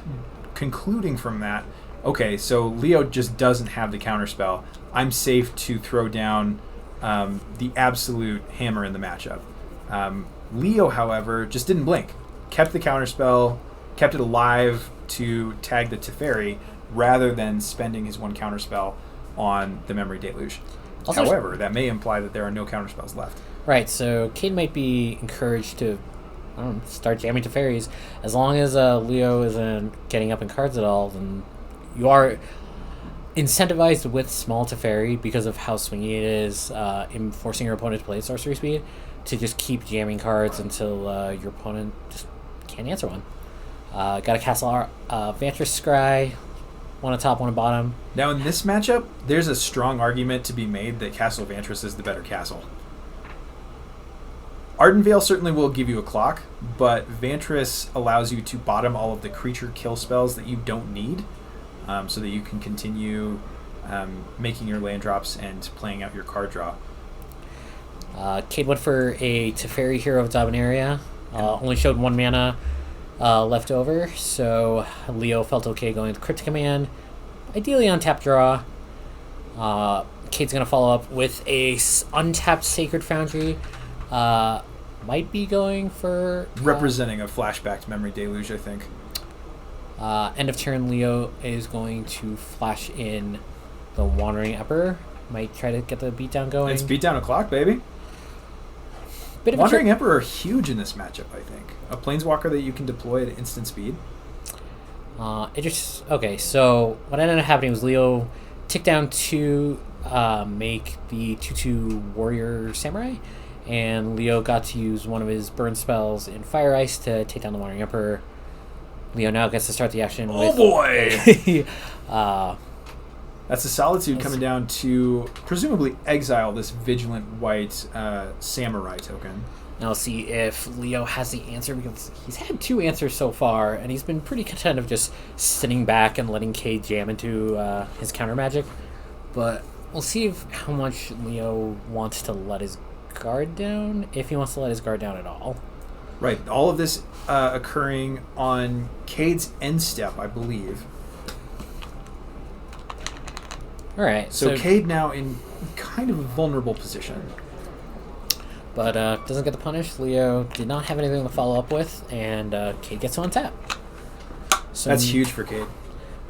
A: concluding from that, okay, so Leo just doesn't have the counterspell. I'm safe to throw down the absolute hammer in the matchup. Leo, however, just didn't blink. Kept the counterspell, kept it alive to tag the Teferi, rather than spending his 1 counterspell on the Memory Deluge.
B: Also,
A: however, that may imply that there are no counterspells left.
B: Right, so Cade might be encouraged to start jamming Teferis. As long as Leo isn't getting up in cards at all, then you are incentivized with small Teferi because of how swingy it is in forcing your opponent to play sorcery speed to just keep jamming cards until your opponent just can't answer one. Got a Castle Vantress Scry, 1 on top, 1 on bottom.
A: Now in this matchup, there's a strong argument to be made that Castle Vantress is the better castle. Ardenvale certainly will give you a clock, but Vantress allows you to bottom all of the creature kill spells that you don't need, so that you can continue making your land drops and playing out your card draw.
B: Cade went for a Teferi Hero of Dominaria. Only showed 1 mana left over, so Leo felt okay going to Cryptic Command. Ideally on tap draw. Cade's going to follow up with a untapped Sacred Foundry. Might be going for...
A: Representing a flashback to Memory Deluge, I think.
B: End of turn, Leo is going to flash in the Wandering Emperor. Might try to get the beatdown going.
A: It's beatdown o'clock, baby.
B: Bit of
A: Wandering Emperor huge in this matchup, I think. A Planeswalker that you can deploy at instant speed.
B: Okay, so what ended up happening was Leo ticked down to make the 2/2 Warrior Samurai, and Leo got to use one of his burn spells in Fire Ice to take down the Wandering Emperor. Leo now gets to start the action with...
A: boy! That's a Solitude coming down to presumably exile this Vigilant White Samurai token.
B: Now we'll see if Leo has the answer, because he's had 2 answers so far, and he's been pretty content of just sitting back and letting Cade jam into his counter magic. But we'll see how much Leo wants to let his guard down, if he wants to let his guard down at all.
A: Right, all of this occurring on Cade's end step, I believe.
B: All right.
A: So Cade now in kind of a vulnerable position.
B: But doesn't get the punish. Leo did not have anything to follow up with, and Cade gets on tap. So
A: that's huge for Cade.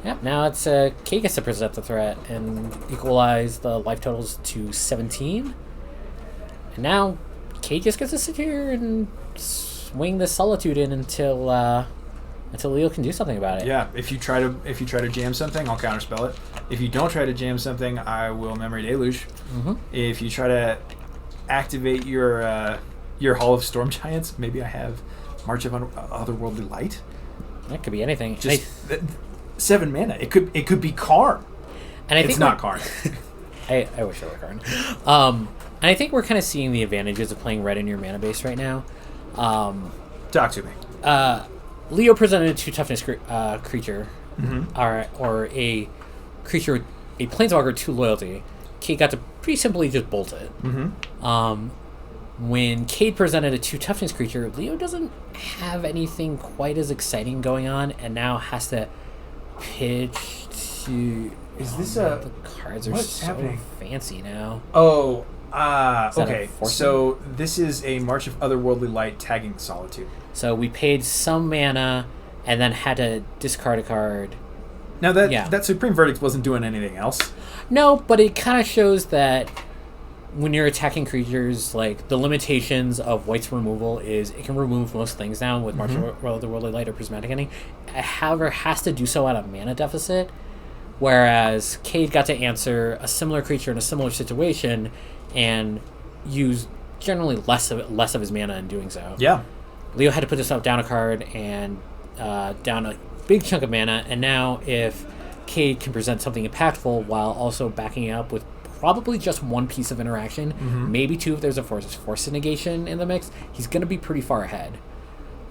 B: Yep, now it's Cade gets to present the threat and equalize the life totals to 17. And now Cade just gets to sit here and swing the Solitude in until Leo can do something about it.
A: Yeah, if you try to jam something, I'll counterspell it. If you don't try to jam something, I will Memory Deluge.
B: Mm-hmm.
A: If you try to activate your Hall of Storm Giants, maybe I have March of Otherworldly Light.
B: That could be anything.
A: Just 7 mana. It could be Karn.
B: And
A: it's not Karn.
B: I wish it were Karn. And I think we're kind of seeing the advantages of playing red in your mana base right now.
A: Talk to me.
B: Leo presented a 2 toughness creature,
A: Mm-hmm.
B: or a creature with a Planeswalker 2 loyalty. Cade got to pretty simply just bolt it.
A: Mm-hmm.
B: When Cade presented a 2 toughness creature, Leo doesn't have anything quite as exciting going on, and now has to pitch to...
A: Is this
B: the cards are
A: what's
B: so
A: happening?
B: fancy now.
A: Oh,
B: that
A: okay.
B: a
A: So this is a March of Otherworldly Light tagging the Solitude.
B: So we paid some mana and then had to discard a card.
A: Now that Supreme Verdict wasn't doing anything else.
B: No, but it kind of shows that when you're attacking creatures, like the limitations of White's removal is it can remove most things now with March of Otherworldly Light or Prismatic Ending. It, however, has to do so at a mana deficit. Whereas Cade got to answer a similar creature in a similar situation and use generally less of his mana in doing so.
A: Yeah.
B: Leo had to put himself down a card and down a big chunk of mana, and now if Cade can present something impactful while also backing it up with probably just 1 piece of interaction, maybe 2 if there's a force negation in the mix, he's going to be pretty far ahead.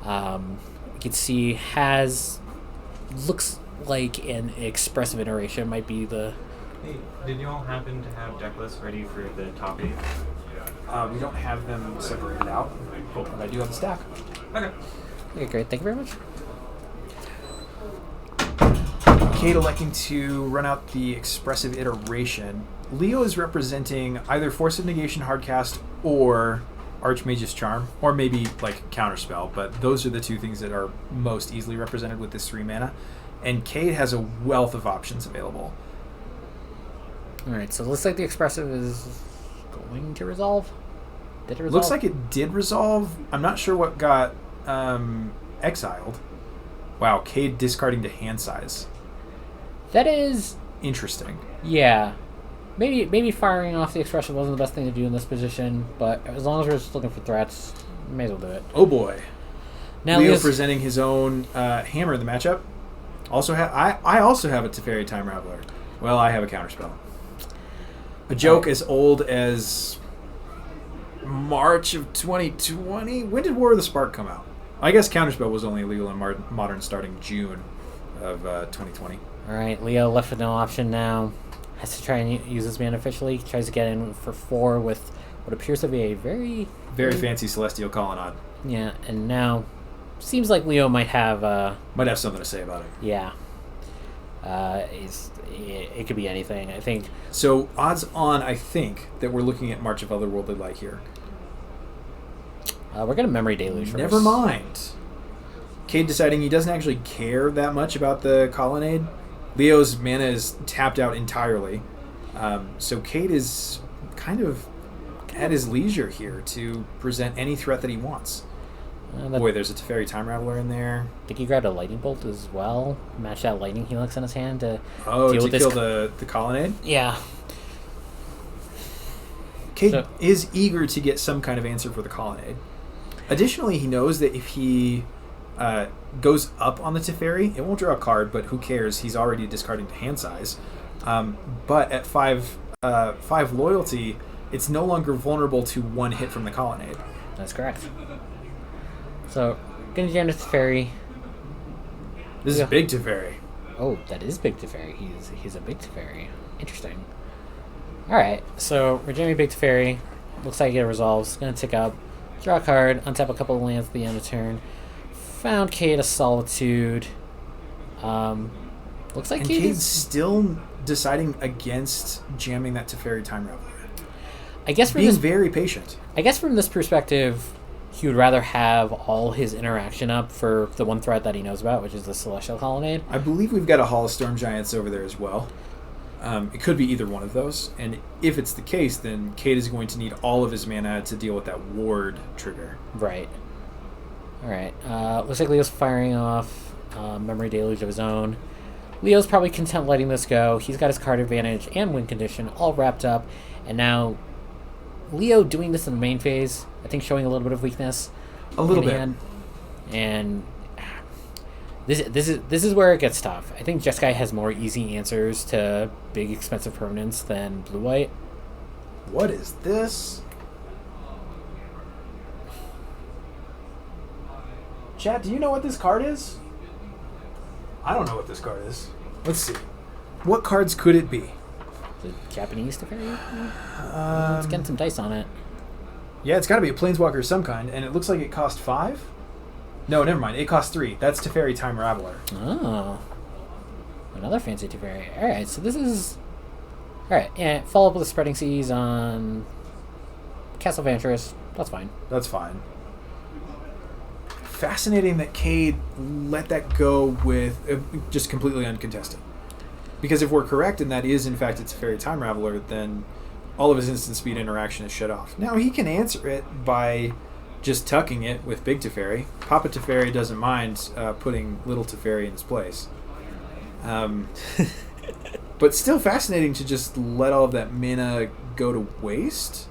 B: You can see looks like an expressive iteration might be the...
C: Hey, did you all happen to have deck lists ready for the top 8?
A: We don't have them separated out, but I do have the stack.
B: Okay, great. Thank you very much.
A: Cade electing to run out the expressive iteration. Leo is representing either Force of Negation Hardcast or Archmage's Charm, or maybe like Counterspell, but those are the 2 things that are most easily represented with this 3 mana. And Cade has a wealth of options available.
B: Alright, so it looks like the expressive is going to resolve. Did it resolve?
A: Looks like it did resolve. I'm not sure what got exiled. Wow, Cade discarding to hand size.
B: That is...
A: Interesting.
B: Yeah. Maybe firing off the expressive wasn't the best thing to do in this position, but as long as we're just looking for threats, may as well do it.
A: Oh boy.
B: Now
A: Leo presenting his own hammer in the matchup. I also have a Teferi Time Raveler. Well, I have a Counterspell. A joke as old as March of 2020. When did War of the Spark come out? I guess Counterspell was only illegal in Modern starting June of 2020.
B: All right, Leo left with no option now. Has to try and use his mana officially. Tries to get in for 4 with what appears to be a very
A: fancy Celestial Colonnade.
B: Yeah, and now seems like Leo might have
A: something to say about it.
B: Yeah. It could be anything, I think.
A: So odds on, I think that we're looking at March of Otherworldly Light here.
B: We're gonna Memory Deluge first.
A: Never mind. Cade deciding he doesn't actually care that much about the Colonnade. Leo's mana is tapped out entirely. So Cade is kind of at his leisure here to present any threat that he wants. Boy, there's a Teferi Time Raveler in there.
B: I think he grabbed a Lightning Bolt as well. Match that Lightning Helix in his hand to
A: deal
B: with
A: kill the Colonnade?
B: Yeah.
A: Cade is eager to get some kind of answer for the Colonnade. Additionally, he knows that if he goes up on the Teferi, it won't draw a card, but who cares? He's already discarding to hand size. But at 5 loyalty, it's no longer vulnerable to 1 hit from the Colonnade.
B: That's correct. So, gonna jam the Teferi.
A: This is big Teferi.
B: Oh, that is big Teferi. He's a big Teferi. Interesting. Alright, so we're jamming big Teferi. Looks like it resolves. Gonna tick up. Draw a card. Untap a couple of lands at the end of turn. Found Cade a Solitude. Looks like
A: Cade's still deciding against jamming that Teferi Time Raveler.
B: I guess
A: being very patient.
B: I guess from this perspective, he would rather have all his interaction up for the one threat that he knows about, which is the Celestial Colonnade.
A: I believe we've got a Hall of Storm Giants over there as well. It could be either one of those, and if it's the case, then Cade is going to need all of his mana to deal with that ward trigger.
B: Right. All right. Looks like Leo's firing off Memory Deluge of his own. Leo's probably content letting this go. He's got his card advantage and win condition all wrapped up, and now Leo doing this in the main phase, I think showing a little bit of weakness.
A: A little bit.
B: And this is where it gets tough. I think Jeskai has more easy answers to big expensive permanents than Blue-White.
A: What is this? Chat, do you know what this card is? I don't know what this card is. Let's see. What cards could it be?
B: The Japanese Teferi? Let's get some dice on it.
A: Yeah, it's got to be a Planeswalker of some kind, and it looks like it cost 5? No, never mind. It cost 3. That's Teferi Time Raveler.
B: Oh. Another fancy Teferi. Alright, so this is... Alright, and follow up with the Spreading Seas on Castle Vantress. That's fine.
A: That's fine. Fascinating that Cade let that go with just completely uncontested. Because if we're correct and that is in fact it's a Teferi Time Raveler, then all of his instant speed interaction is shut off. Now he can answer it by just tucking it with Big Teferi. Papa Teferi doesn't mind putting Little Teferi in his place. But still fascinating to just let all of that mana go to waste.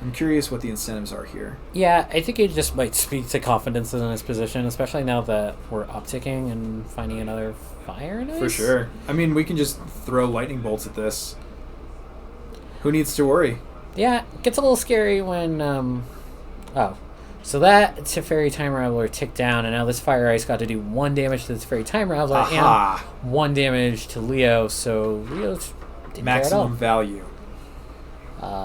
A: I'm curious what the incentives are here.
B: Yeah, I think it just might speak to confidence in his position, especially now that we're upticking and finding another fire in it.
A: For sure. I mean, we can just throw lightning bolts at this. Who needs to worry?
B: Yeah, it gets a little scary when... So that Teferi Time Raveler ticked down, and now this Fire Ice got to do 1 damage to the Teferi Time Raveler and 1 damage to Leo, so Leo didn't
A: maximum
B: care at all.
A: Value.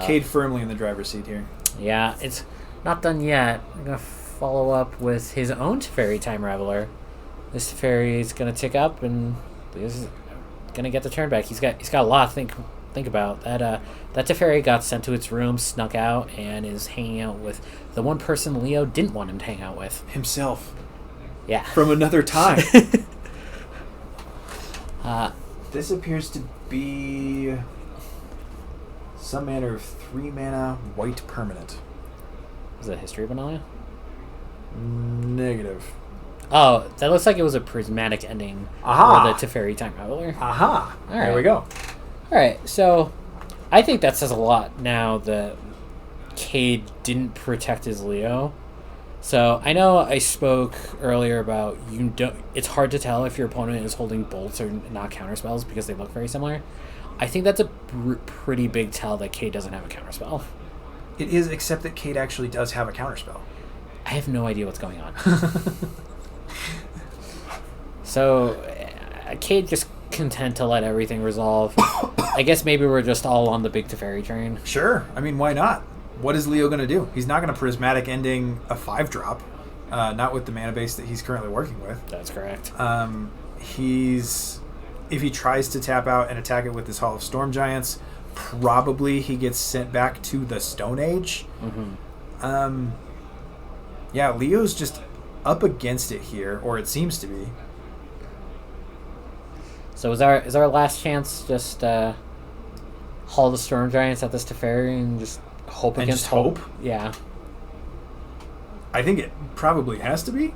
A: Cade firmly in the driver's seat here.
B: Yeah, it's not done yet. I'm going to follow up with his own Teferi Time Raveler. This Teferi is going to tick up, and Leo's going to get the turn back. He's got a lot to think about. That Teferi got sent to its room, snuck out, and is hanging out with the one person Leo didn't want him to hang out with.
A: Himself.
B: Yeah.
A: From another time. This appears to be some manner of 3-mana white permanent.
B: Is it History of Benalia?
A: Negative.
B: Oh, that looks like it was a prismatic ending for the Teferi Time Raveler.
A: Aha!
B: All right.
A: There we go.
B: Alright, so I think that says a lot now that Cade didn't protect his Leo. So I know I spoke earlier about it's hard to tell if your opponent is holding bolts or not counterspells because they look very similar. I think that's a pretty big tell that Cade doesn't have a counterspell.
A: It is, except that Cade actually does have a counterspell.
B: I have no idea what's going on. So, Cade just content to let everything resolve. I guess maybe we're just all on the big Teferi train.
A: Sure. I mean, why not? What is Leo going to do? He's not going to Prismatic Ending a 5-drop. Not with the mana base that he's currently working with.
B: That's correct.
A: If he tries to tap out and attack it with his Hall of Storm Giants, probably he gets sent back to the Stone Age.
B: Mm-hmm.
A: Yeah, Leo's just up against it here, or it seems to be.
B: So is our last chance just haul the Storm Giants at this Teferi and just hope
A: And
B: against
A: just hope?
B: Yeah.
A: I think it probably has to be.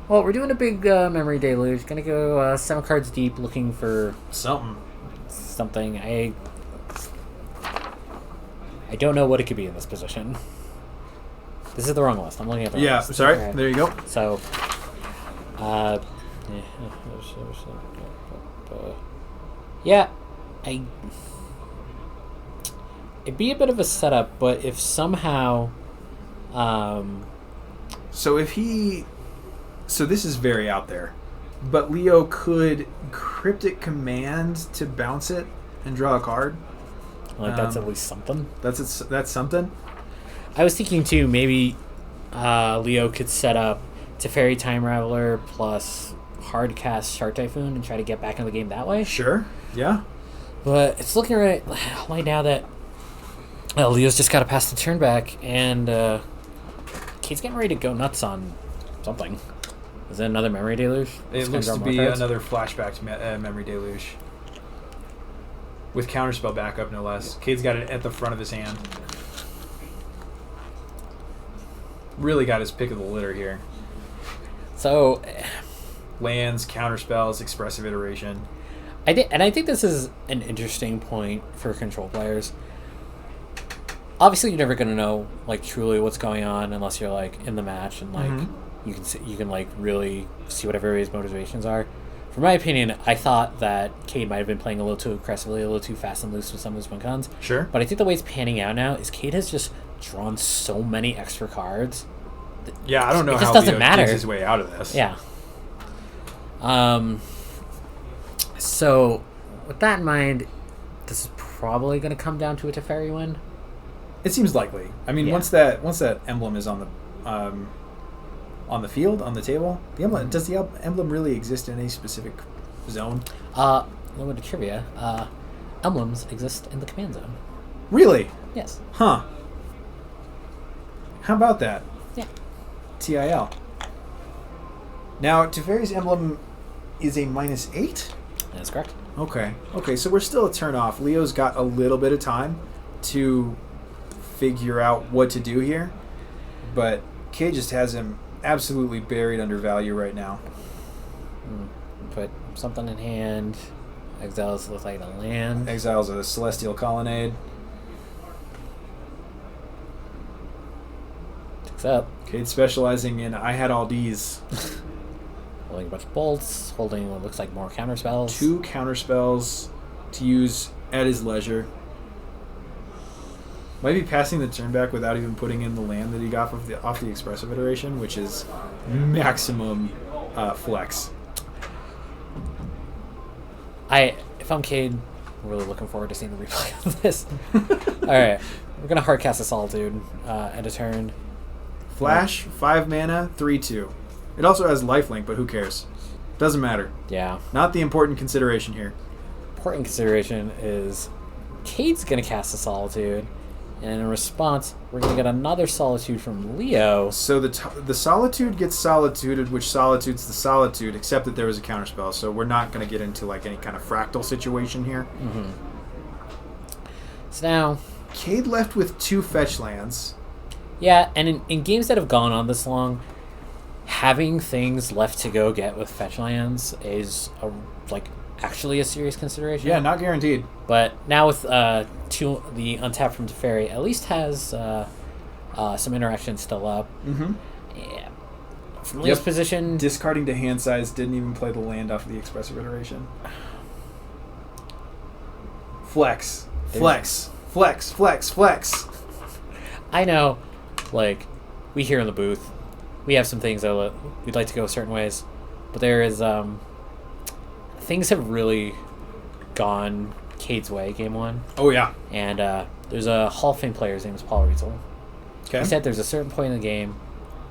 B: Well, we're doing a big memory deluge. Gonna go 7 cards deep, looking for something. I don't know what it could be in this position. This is the wrong list. I'm looking at the wrong list.
A: Sorry.
B: Okay.
A: There you go.
B: So, yeah, it'd be a bit of a setup, but if somehow,
A: So this is very out there, but Leo could Cryptic Command to bounce it and draw a card.
B: like that's at least something.
A: That's something.
B: I was thinking too, maybe Leo could set up Teferi Time Raveler plus hardcast Shark Typhoon and try to get back into the game that way.
A: Sure. Yeah.
B: But it's looking right now that Leo's just got to pass the turn back, and Kate's getting ready to go nuts on something. Is it another memory deluge?
A: It looks to be another flashback to memory deluge. With counterspell backup, no less. Cade's got it at the front of his hand. Really got his pick of the litter here.
B: So,
A: Lands, counterspells, expressive iteration.
B: I think this is an interesting point for control players. Obviously, you're never going to know like truly what's going on unless you're like in the match and like you can like really see what everybody's motivations are. For my opinion, I thought that Cade might have been playing a little too aggressively, a little too fast and loose with some of his win cons.
A: Sure.
B: But I think the way it's panning out now is Cade has just drawn so many extra cards.
A: Yeah, I don't know
B: it just
A: how
B: doesn't
A: Leo
B: matter.
A: digs his way out of this.
B: Yeah. So, with that in mind, this is probably going to come down to a Teferi win.
A: It seems likely. I mean,
B: Yeah.
A: once that emblem is on the field, on the table, the emblem does the emblem really exist in any specific zone?
B: A little bit of trivia. Emblems exist in the command zone.
A: Really?
B: Yes.
A: Huh. How about that?
B: Yeah.
A: TIL. Now, Teferi's emblem is a -8?
B: That's correct.
A: Okay, so we're still a turn off. Leo's got a little bit of time to figure out what to do here, but K just has him absolutely buried under value right now.
B: Put something in hand. Exiles look like a land.
A: Exiles a Celestial Colonnade.
B: Picks up.
A: Cade specializing in I had all D's.
B: Holding a bunch of bolts. Holding what looks like more counter spells.
A: 2 counterspells to use at his leisure. Might be passing the turn back without even putting in the land that he got off the expressive iteration, which is maximum flex.
B: If I'm Cade, I'm really looking forward to seeing the replay of this. Alright. We're gonna hardcast a Solitude at a turn.
A: Flash, 5 mana, 3/2. It also has lifelink, but who cares? Doesn't matter.
B: Yeah.
A: Not the important consideration here.
B: Important consideration is Cade's gonna cast a Solitude, and in response, we're gonna get another Solitude from Leo.
A: So the Solitude gets Solituded, which Solitudes the Solitude, except that there was a counterspell. So we're not going to get into like any kind of fractal situation here.
B: Mm-hmm. So now,
A: Cade left with 2 fetch lands.
B: yeah, and in games that have gone on this long, having things left to go get with fetch lands is actually a serious consideration.
A: Yeah, not guaranteed.
B: But now with the untap from Teferi, at least has some interaction still up.
A: Mm-hmm.
B: Yeah. From Leo's position,
A: Discarding to hand size, didn't even play the land off of the expressive iteration. Flex.
B: I know, like, we here in the booth, we have some things that we'd like to go certain ways, but there is, things have really gone Cade's way, game one.
A: Oh, yeah.
B: And there's a Hall of Fame player, his name is Paul Riesel.
A: Okay.
B: He said there's a certain point in the game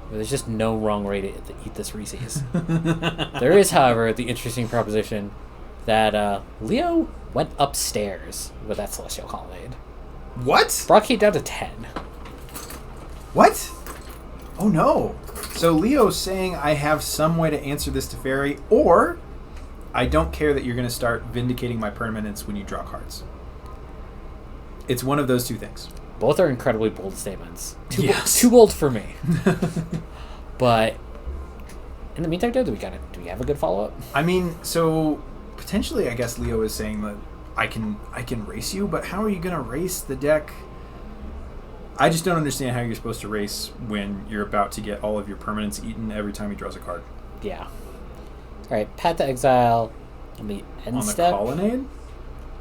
B: where there's just no wrong way to eat this Reese's. There is, however, the interesting proposition that Leo went upstairs with that Celestial Colonnade.
A: What?
B: Brought Cade down to 10.
A: What? Oh, no. So Leo's saying I have some way to answer this Teferi, or I don't care that you're going to start vindicating my permanence when you draw cards. It's one of those two things.
B: Both are incredibly bold statements.
A: Yes.
B: Too bold for me. But in the meantime, do we have a good follow-up?
A: I mean, so potentially I guess Leo is saying that I can race you, but how are you going to race the deck? I just don't understand how you're supposed to race when you're about to get all of your permanents eaten every time he draws a card.
B: Yeah. All right, Path to Exile on the end
A: On the
B: step.
A: Colonnade?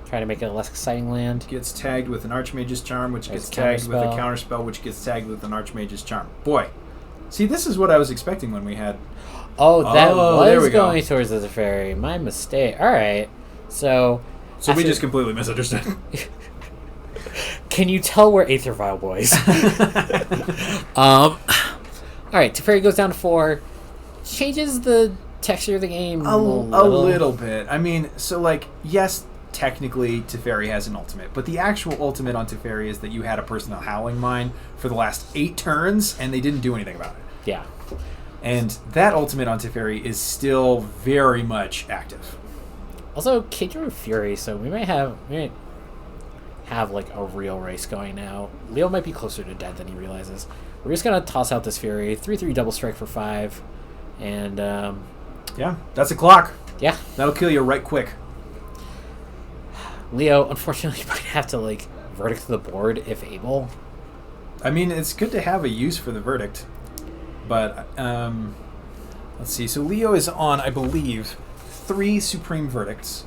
B: Try to make it a less exciting land.
A: Gets tagged with an Archmage's Charm, which
B: There's
A: gets tagged with a
B: counterspell.
A: counterspell, which gets tagged with an Archmage's Charm. Boy. See, this is what I was expecting when we had...
B: Oh, that
A: there we
B: was
A: go.
B: going towards the Teferi. My mistake. All right. So
A: So we
B: after-
A: just completely misunderstood.
B: Can you tell we're Aether Vial boys? All right, Teferi goes down to 4. Changes the texture of the game
A: a little bit. I mean, so like, yes, technically Teferi has an ultimate, but the actual ultimate on Teferi is that you had a personal Howling Mine for the last 8 turns, and they didn't do anything about it.
B: Yeah.
A: And that ultimate on Teferi is still very much active.
B: Also, Cade drew Fury, so we might have like a real race going now. Leo might be closer to dead than he realizes. We're just gonna toss out this Fury, 3/3 double strike for 5, and
A: Yeah, that's a clock.
B: yeah,
A: That'll kill you right quick.
B: Leo unfortunately might have to like verdict the board if able.
A: I mean, it's good to have a use for the verdict, but let's see. So Leo is on, I believe, 3 Supreme Verdicts.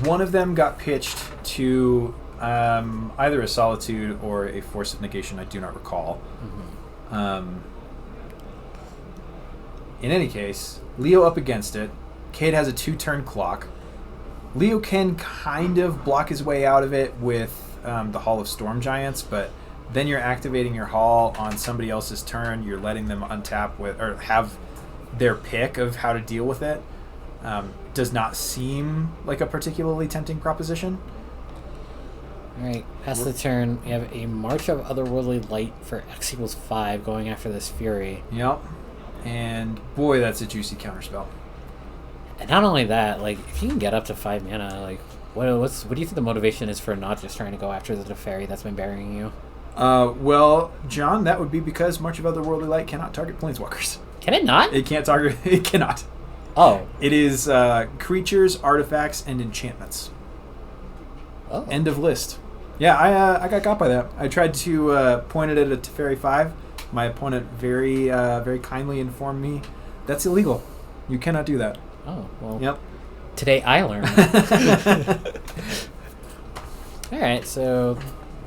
A: One of them got pitched to either a Solitude or a Force of Negation. I do not recall. In any case, Leo up against it. Cade has a 2-turn clock. Leo can kind of block his way out of it with the Hall of Storm Giants, but then you're activating your Hall on somebody else's turn. You're letting them untap with or have their pick of how to deal with it. Does not seem like a particularly tempting proposition.
B: All right, past the turn, we have a March of Otherworldly Light for X = 5 going after this Fury.
A: Yep. And boy, that's a juicy counterspell.
B: And not only that, like if you can get up to 5 mana, like what do you think the motivation is for not just trying to go after the Teferi that's been burying you?
A: Well, John, that would be because March of Otherworldly Light cannot target Planeswalkers.
B: Can it not?
A: It can't target. It cannot.
B: Oh.
A: It is creatures, artifacts, and enchantments.
B: Oh.
A: End of list. Yeah, I got by that. I tried to point it at a Teferi 5. My opponent very kindly informed me that's illegal. You cannot do that.
B: Oh, well.
A: Yep.
B: Today I learned. All right, so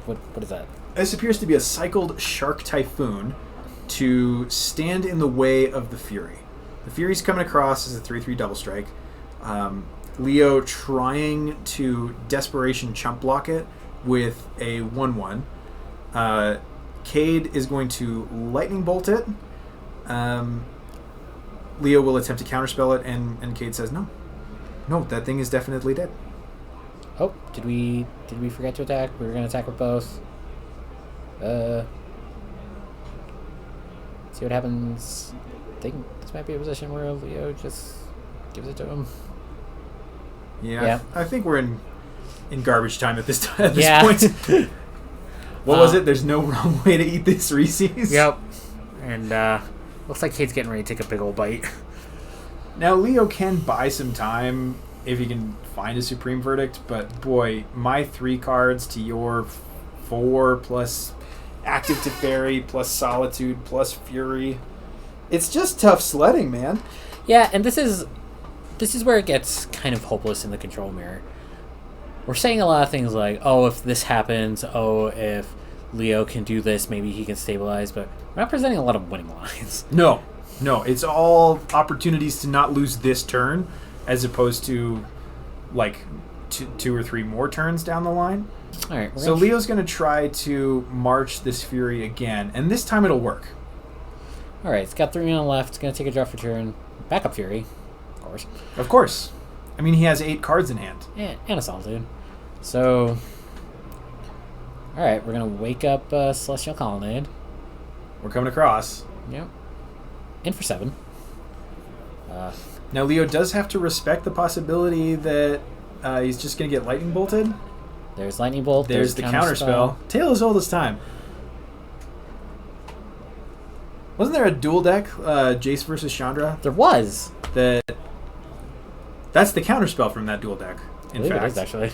B: what is that?
A: This appears to be a cycled Shark Typhoon to stand in the way of the Fury. The Fury's coming across as a 3/3 double strike. Leo trying to Desperation chump block it with a 1/1. Cade is going to Lightning Bolt it. Leo will attempt to counterspell it, and Cade says no. No, that thing is definitely dead.
B: Oh, did we forget to attack? We were going to attack with both. See what happens. I think this might be a position where Leo just gives it to him.
A: Yeah. I think we're in garbage time at this
B: Yeah.
A: point. What was it? There's no wrong way to eat this Reese's.
B: Yep. And looks like Cade's getting ready to take a big old bite.
A: Now, Leo can buy some time if he can find a Supreme Verdict, but boy, my 3 cards to your 4 plus Active Teferi plus Solitude plus Fury. It's just tough sledding, man.
B: Yeah, and this is where it gets kind of hopeless in the control mirror. We're saying a lot of things like, oh, if this happens, oh, if Leo can do this. Maybe he can stabilize, but we're not presenting a lot of winning lines.
A: No. It's all opportunities to not lose this turn, as opposed to like two or three more turns down the line.
B: All right.
A: So Leo's going to try to march this Fury again, and this time it'll work.
B: All right. It's got 3 mana left. It's going to take a draw for turn. Backup Fury, of course.
A: Of course. I mean, he has 8 cards in hand.
B: Yeah, and a Solitude. So, all right. We're going to wake up Celestial Colonnade.
A: We're coming across.
B: Yep. In for 7.
A: Now, Leo does have to respect the possibility that he's just going to get lightning bolted.
B: There's Lightning Bolt.
A: There's the counterspell. Tale as old as time. Wasn't there a dual deck, Jace versus Chandra?
B: There was.
A: That's the counterspell from that dual deck, in
B: I believe
A: fact.
B: it is, actually.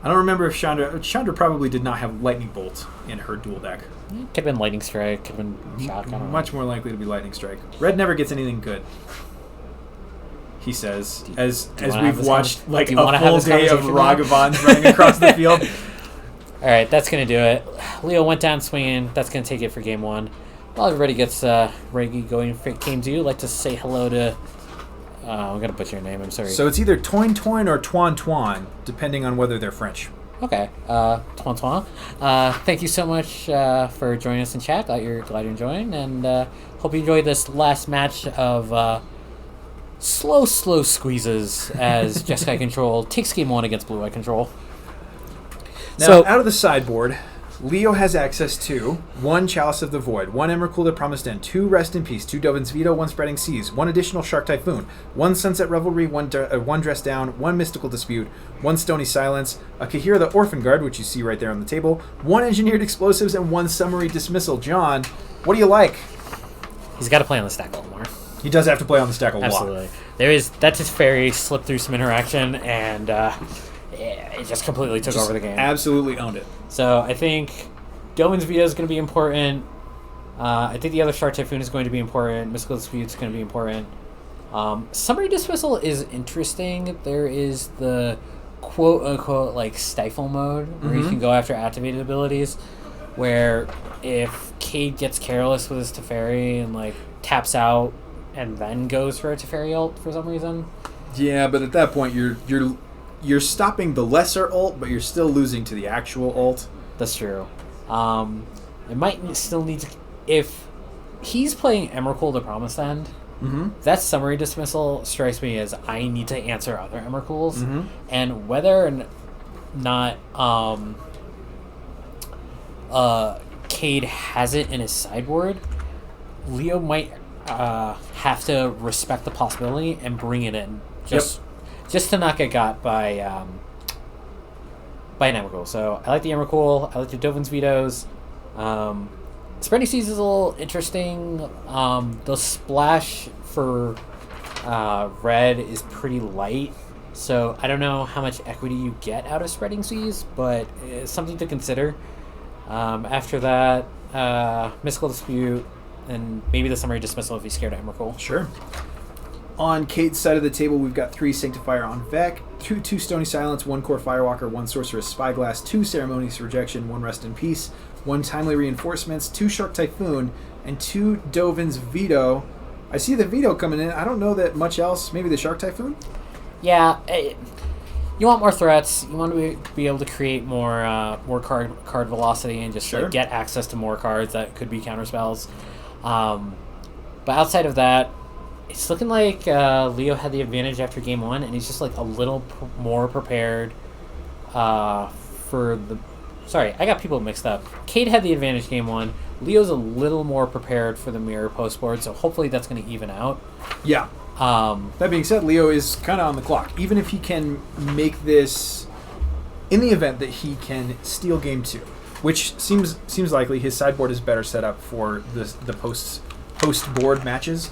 A: I don't remember if Chandra probably did not have Lightning Bolt in her dual deck.
B: Could have been Lightning Strike. Could have been Shock. I don't know.
A: Much more likely to be Lightning Strike. Red never gets anything good, he says, as we've watched like a full day of Ragavans running across the field.
B: All right, that's going to do it. Leo went down swinging. That's going to take it for game 1. While everybody gets ready going for game 2, I'd like to say hello to... I'm going to butcher your name. I'm sorry.
A: So it's either Toin Toin or Tuan Tuan, depending on whether they're French.
B: Okay. Tuan Tuan. Thank you so much for joining us in chat. Glad you're enjoying. And hope you enjoyed this last match of slow squeezes as Jeskai Control takes game 1 against Blue Eye Control.
A: Now,
B: So,
A: out of the sideboard, Leo has access to 1 Chalice of the Void, 1 Emrakul the Promised End, 2 Rest in Peace, 2 Dovin's Veto, 1 Spreading Seas, 1 additional Shark Typhoon, 1 Sunset Revelry, 1 Dress Down, 1 Mystical Dispute, 1 Stony Silence, a Kahira the Orphan Guard, which you see right there on the table, 1 Engineered Explosives, and 1 Summary Dismissal. John, what do you like?
B: he's got to play on the stack a little more.
A: He does have to play on the stack a lot.
B: Absolutely. That's his fairy slipped through some interaction, and it just completely took over the game.
A: Absolutely owned it.
B: So I think Domin's Veto is going to be important. I think the other Shark Typhoon is going to be important. Mystical Dispute is going to be important. Summary Dismissal is interesting. There is the quote-unquote like stifle mode where you can go after activated abilities, where if Cade gets careless with his Teferi and like taps out and then goes for a Teferi ult for some reason.
A: Yeah, but at that point you're stopping the lesser ult, but you're still losing to the actual ult.
B: That's true. It might still need to... If he's playing Emrakul the Promised End, that Summary Dismissal strikes me as I need to answer other Emrakuls. And whether or not Cade has it in his sideboard, Leo might have to respect the possibility and bring it in. Just to not get got by an Emrakul. So I like the Emrakul. I like the Dovin's Vetoes. Spreading Seas is a little interesting. The splash for red is pretty light. So I don't know how much equity you get out of Spreading Seas, but it's something to consider. After that, Mystical Dispute, and maybe the Summary Dismissal if he's scared of Emrakul.
A: Sure. On Cade's side of the table, we've got 3 Sanctifier on Vec, 2 Stony Silence, 1 Core Firewalker, 1 Sorceress Spyglass, 2 Ceremonious Rejection, 1 Rest in Peace, 1 Timely Reinforcements, 2 Shark Typhoon, and 2 Dovin's Veto. I see the Veto coming in. I don't know that much else. Maybe the Shark Typhoon?
B: Yeah. You want more threats. You want to be able to create more card velocity and just like, get access to more cards that could be counterspells. But outside of that, it's looking like Leo had the advantage after game 1, and he's just like a little more prepared for the... Sorry, I got people mixed up. Cade had the advantage game 1. Leo's a little more prepared for the mirror post board, so hopefully that's going to even out.
A: Yeah. That being said, Leo is kind of on the clock. Even if he can make this in the event that he can steal game 2, which seems likely. His sideboard is better set up for the post board matches.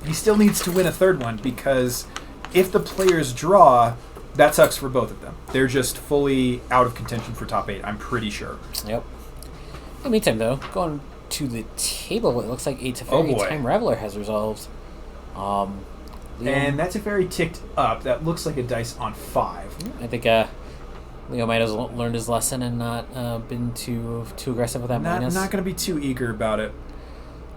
A: He still needs to win a third one, because if the players draw, that sucks for both of them. They're just fully out of contention for top 8, I'm pretty sure.
B: Yep. In the meantime, though, going to the table, it looks like a Teferi Time Raveler has resolved.
A: And that Teferi ticked up. That looks like a dice on 5.
B: I think Leo might have learned his lesson and not been too aggressive with that minus.
A: Not going to be too eager about it.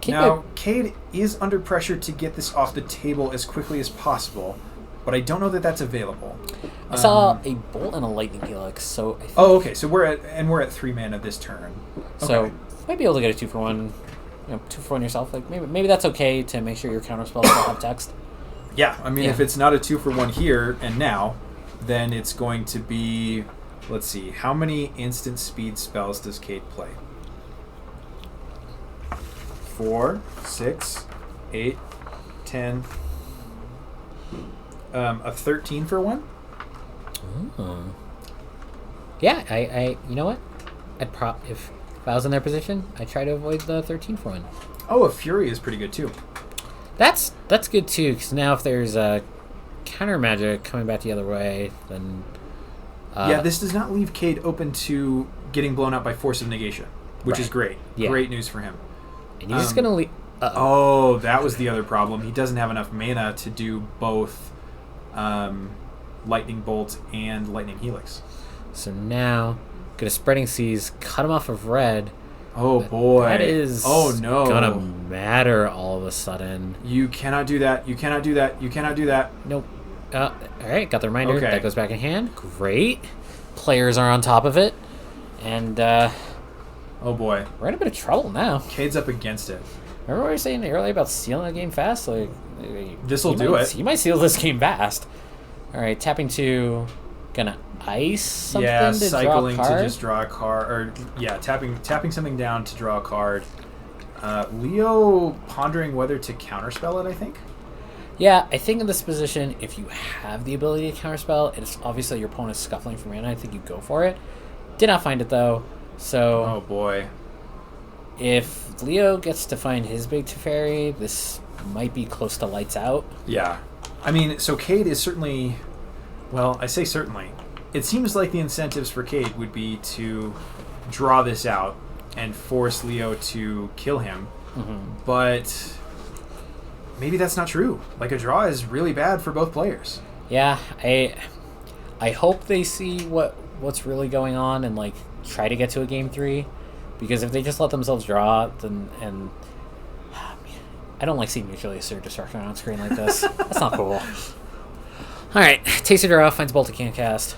B: Cade
A: Now, Cade is under pressure to get this off the table as quickly as possible, but I don't know that that's available.
B: I saw a bolt and a lightning helix, so I think
A: okay. So we're at 3 mana this turn.
B: so
A: Okay.
B: might be able to get a 2-for-1. 2-for-1 yourself. Like maybe that's okay to make sure your counter spells still have text.
A: Yeah, I mean,
B: Yeah.
A: if it's not a 2-for-1 here and now, then it's going to be. Let's see. How many instant speed spells does Cade play? 4, 6, 8, 10. A 13 for 1?
B: Oh. Yeah, I you know what? If I was in their position, I'd try to avoid the 13-for-1.
A: Oh, a Fury is pretty good too.
B: That's good too, because now if there's a counter magic coming back the other way, then
A: Yeah, this does not leave Cade open to getting blown up by Force of Negation, which is great.
B: Yeah.
A: Great news for him.
B: and he's just gonna leave.
A: Oh, that was the other problem. He doesn't have enough mana to do both Lightning Bolt and Lightning Helix.
B: So now, gonna Spreading Seas, cut him off of red.
A: Oh boy.
B: That is gonna
A: no.
B: matter all of a sudden.
A: You cannot do that. You cannot do that. You cannot do that.
B: Nope. All right, got the reminder.
A: Okay.
B: That goes back in hand. Great. Players are on top of it. And
A: Oh boy.
B: we're in a bit of trouble now.
A: Cade's up against it.
B: Remember what we were saying earlier about sealing the game fast? Like,
A: This'll
B: you
A: do
B: might-
A: it.
B: You might seal this game fast. All right, tapping 2, gonna ice something
A: Yeah,
B: to
A: cycling
B: draw a card.
A: to just draw a card, or yeah, tapping something down to draw a card. Leo pondering whether to counterspell it. I think.
B: Yeah, I think in this position, if you have the ability to counterspell, and it's obviously your opponent's scuffling for mana, I think you go for it. Did not find it though, so
A: Oh boy.
B: if Leo gets to find his big Teferi, this might be close to lights out.
A: Yeah, I mean, so Cade is certainly. Well, I say certainly. It seems like the incentives for Cade would be to draw this out and force Leo to kill him, but maybe that's not true. Like, a draw is really bad for both players.
B: Yeah, I hope they see what's really going on and like try to get to a game 3, because if they just let themselves draw, then I don't like seeing mutually assured destruction on screen like this. That's not cool. All right, takes a draw, finds bolt it can't cast.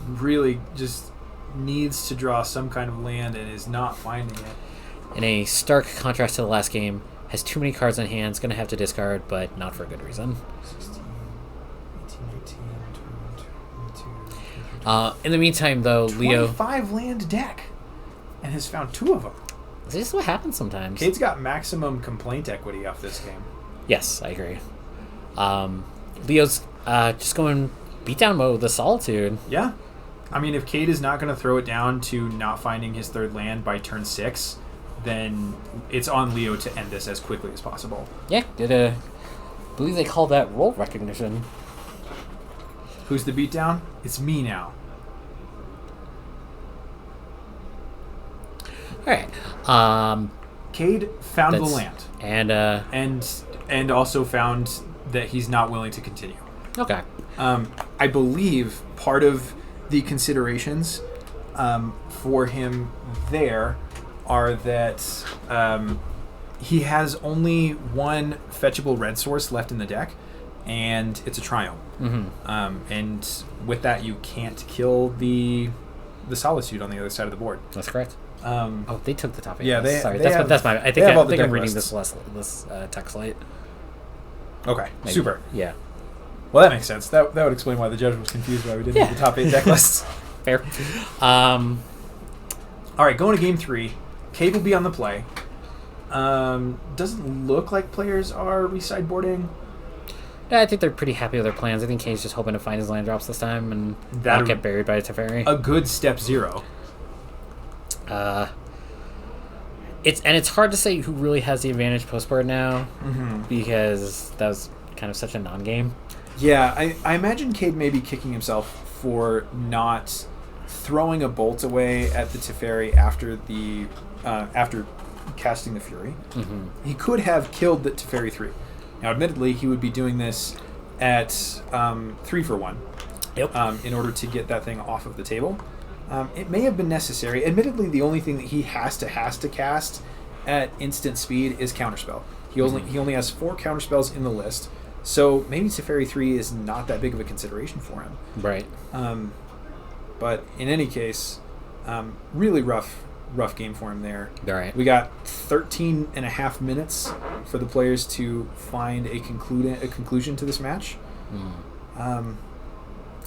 A: Really just needs to draw some kind of land and is not finding it.
B: In a stark contrast to the last game, has too many cards in hand, is going to have to discard, but not for a good reason.
A: 16, 18, 19, 20, 22.
B: In the meantime, though, Leo...
A: 25 land deck and has found 2 of them.
B: This is what happens sometimes.
A: Cade's got maximum complaint equity off this game.
B: Yes, I agree. Leo's just going beatdown mode with the Solitude.
A: Yeah. I mean, if Cade is not going to throw it down to not finding his 3rd land by turn 6, then it's on Leo to end this as quickly as possible.
B: Yeah, I believe they call that role recognition.
A: Who's the beatdown? It's me now.
B: All right.
A: Cade found the
B: That's-
A: land and also found that he's not willing to continue.
B: Okay.
A: I believe part of the considerations for him there are that he has only one fetchable red source left in the deck, and it's a Triumph. And with that, you can't kill the Solitude on the other side of the board.
B: That's correct. Oh, they took the top 8.
A: Yeah, they-
B: Sorry,
A: they
B: that's my. I think
A: have all the
B: I'm
A: deck
B: reading
A: lists.
B: this text late.
A: Okay,
B: Maybe.
A: super.
B: Yeah.
A: Well, that makes sense. That would explain why the judge was confused why we didn't have the top 8 deck lists.
B: Fair.
A: All right, going to game 3. Cade will be on the play. Doesn't look like players are resideboarding.
B: Yeah, I think they're pretty happy with their plans. I think Kane's just hoping to find his land drops this time and
A: That-
B: not get buried by a Teferi.
A: A good step 0.
B: It's hard to say who really has the advantage postboard now because that was kind of such a non-game.
A: Yeah, I imagine Cade may be kicking himself for not throwing a bolt away at the Teferi after casting the Fury. He could have killed the Teferi 3. Now, admittedly, he would be doing this at 3 for 1.
B: Yep.
A: in order to get that thing off of the table. It may have been necessary. Admittedly, the only thing that he has to cast at instant speed is Counterspell. He only has 4 Counterspells in the list, so maybe Teferi 3 is not that big of a consideration for him.
B: Right.
A: But in any case, really rough game for him there.
B: All right.
A: We got 13 and a half minutes for the players to find a conclusion to this match.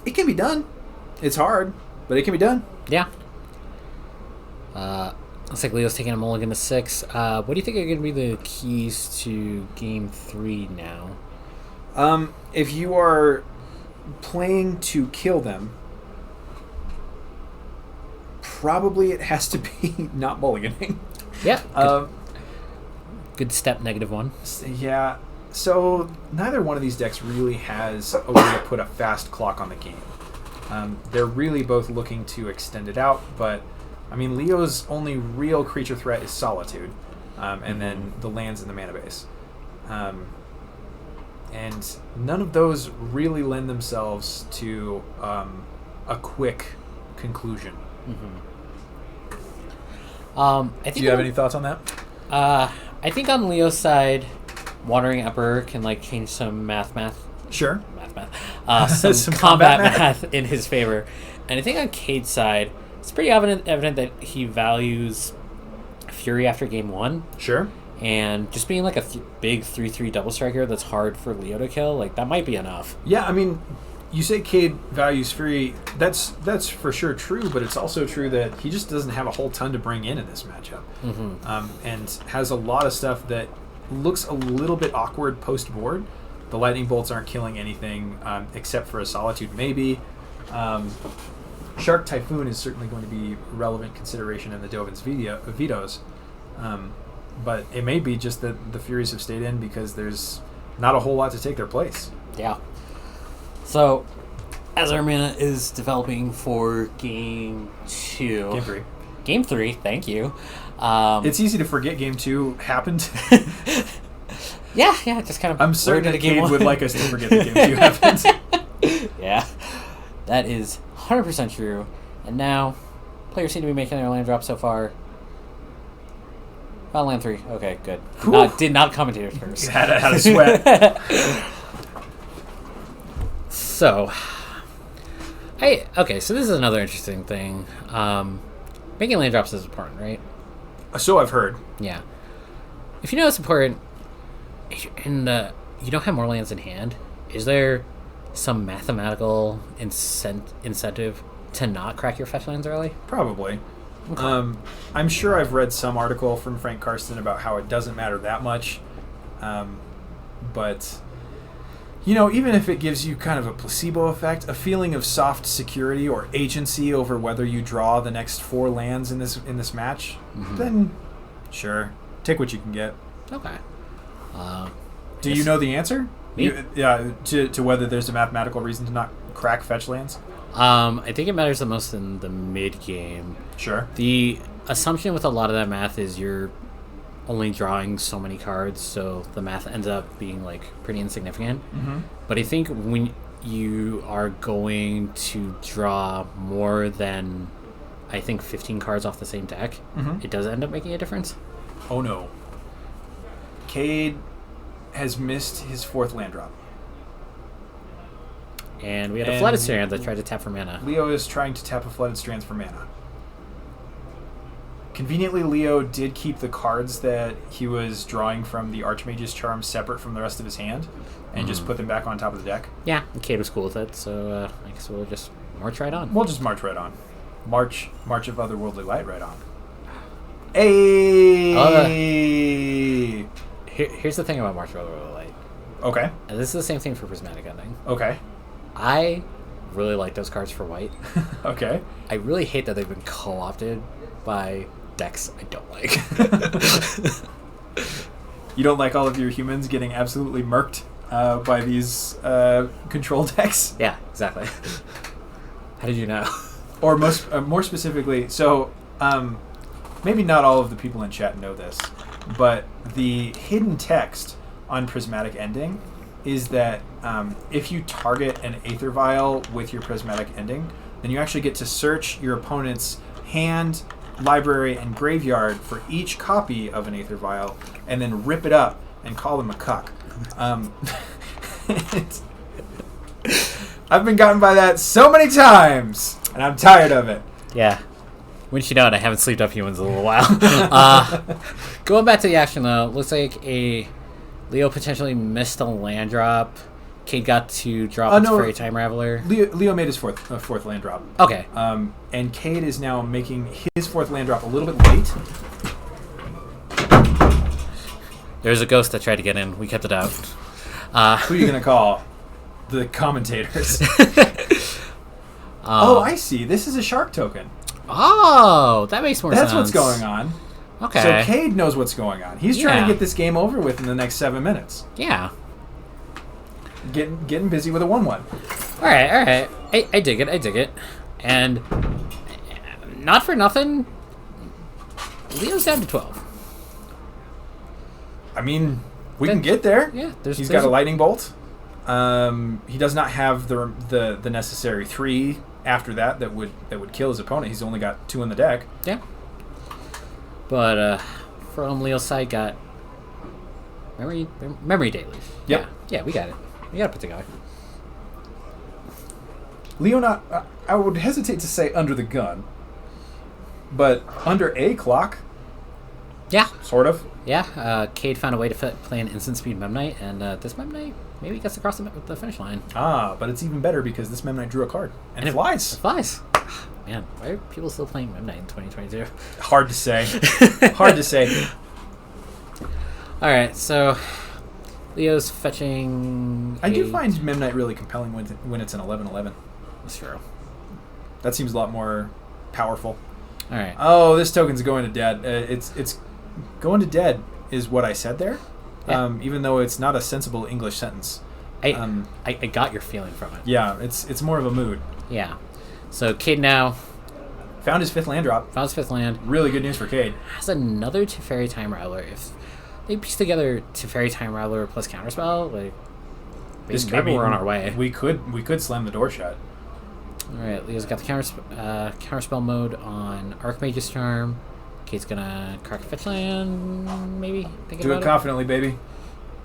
A: It can be done. It's hard, but it can be done.
B: Yeah. Looks like Leo's taking a mulligan to 6. What do you think are going to be the keys to Game 3 now?
A: If you are playing to kill them, probably it has to be not mulliganing.
B: Yeah. Good step, -1.
A: Yeah. So neither one of these decks really has a way to put a fast clock on the game. They're really both looking to extend it out, but I mean, Leo's only real creature threat is Solitude, and then the lands in the mana base. And none of those really lend themselves to a quick conclusion.
B: I think
A: Do you have any thoughts on that?
B: I think on Leo's side, Wandering Emperor can change some math.
A: Sure.
B: Some combat math in his favor. And I think on Cade's side, it's pretty evident that he values Fury after game 1.
A: Sure.
B: And just being a big 3/3 double striker that's hard for Leo to kill, that might be enough.
A: Yeah, I mean, you say Cade values Fury. That's for sure true, but it's also true that he just doesn't have a whole ton to bring in this matchup, and has a lot of stuff that looks a little bit awkward post board. The lightning bolts aren't killing anything except for a Solitude, maybe. Shark Typhoon is certainly going to be a relevant consideration in the Dovin's vetoes. But it may be just that the Furies have stayed in because there's not a whole lot to take their place.
B: Yeah. So, as our mana is developing for Game 2...
A: Game 3.
B: Game 3, thank you.
A: It's easy to forget Game 2 happened.
B: Yeah, just kind of...
A: I'm certain that Cade would like us to forget that Game 2 happened.
B: Yeah, that is 100% true. And now, players seem to be making their land drop so far. Found land 3. Okay, good. Did not commentators first.
A: Had a sweat.
B: So this is another interesting thing. Making land drops is important, right?
A: So I've heard.
B: Yeah. If you know it's important, and you don't have more lands in hand, is there some mathematical incentive to not crack your fetch lands early?
A: Probably. Okay. I'm sure I've read some article from Frank Karsten about how it doesn't matter that much. But, even if it gives you kind of a placebo effect, a feeling of soft security or agency over whether you draw the next 4 lands in this match, then sure, take what you can get.
B: Okay.
A: Do you know the answer?
B: Me?
A: To whether there's a mathematical reason to not crack fetch lands?
B: I think it matters the most in the mid game.
A: Sure.
B: The assumption with a lot of that math is you're only drawing so many cards, so the math ends up being pretty insignificant. But I think when you are going to draw more than 15 cards off the same deck, it does end up making a difference.
A: Oh no. Cade has missed his 4th land drop.
B: And we had a Flooded Strand that tried to tap for mana.
A: Leo is trying to tap a Flooded Strands for mana. Conveniently, Leo did keep the cards that he was drawing from the Archmage's Charm separate from the rest of his hand, and just put them back on top of the deck.
B: Yeah, and Cade was cool with it, so I guess we'll just march right on.
A: We'll just march right on. March of Otherworldly Light right on. Hey!
B: Here's the thing about March of Otherworldly Light.
A: Okay.
B: And this is the same thing for Prismatic Ending.
A: Okay.
B: I really like those cards for white.
A: Okay.
B: I really hate that they've been co-opted by decks I don't like.
A: You don't like all of your humans getting absolutely murked by these control decks?
B: Yeah, exactly. How did you know?
A: Or more specifically, so maybe not all of the people in chat know this, but the hidden text on Prismatic Ending is that if you target an Aether Vial with your Prismatic Ending, then you actually get to search your opponent's hand, library, and graveyard for each copy of an Aether Vial, and then rip it up and call them a cuck. I've been gotten by that so many times, and I'm tired of it.
B: Yeah. Wouldn't you know it, I haven't sleeped up humans in a little while. Going back to the action, though, looks like Leo potentially missed a land drop. Cade got to drop his Fairy Time Raveler.
A: Leo made his fourth land drop.
B: Okay.
A: And Cade is now making his fourth land drop a little bit late.
B: There's a ghost that tried to get in. We kept it out.
A: Who are you going to call? The commentators. Oh, I see. This is a shark token.
B: Oh, that makes more sense.
A: That's what's going on.
B: Okay.
A: So Cade knows what's going on. He's trying to get this game over with in the next 7 minutes.
B: Yeah.
A: Getting busy with a 1-1.
B: All right. I dig it. And not for nothing, Leo's down to 12.
A: I mean, we can get there.
B: Yeah.
A: He's got a lightning bolt. He does not have the necessary 3 after that would kill his opponent. He's only got 2 in the deck.
B: Yeah. But from Leo's side, got memory deluge.
A: Yep.
B: Yeah, we got it. We got to put together.
A: Leo, I would hesitate to say under the gun, but under a clock.
B: Yeah.
A: Sort of.
B: Yeah. Cade found a way to play an instant speed Memnite, and this Memnite maybe gets across the finish line.
A: But it's even better because this Memnite drew a card. And it flies.
B: It flies. Man, why are people still playing Memnite in 2022?
A: Hard to say.
B: All right, so Leo's fetching.
A: I do find Memnite really compelling when it's an 11/11.
B: That's true.
A: That seems a lot more powerful.
B: All right.
A: Oh, this token's going to dead. It's going to dead is what I said there.
B: Yeah.
A: Even though it's not a sensible English sentence.
B: I got your feeling from it.
A: Yeah, it's more of a mood.
B: Yeah. So Cade now
A: found his 5th land drop.
B: Found his 5th land.
A: Really good news for Cade.
B: Has another Teferi Time Rattler. If they piece together Teferi Time Rattler plus Counterspell, like maybe we're on our way.
A: We could slam the door shut.
B: All right, Leo's got the counterspell mode on Archmage's Charm. Cade's gonna crack a fetch land, maybe.
A: Do it confidently, baby.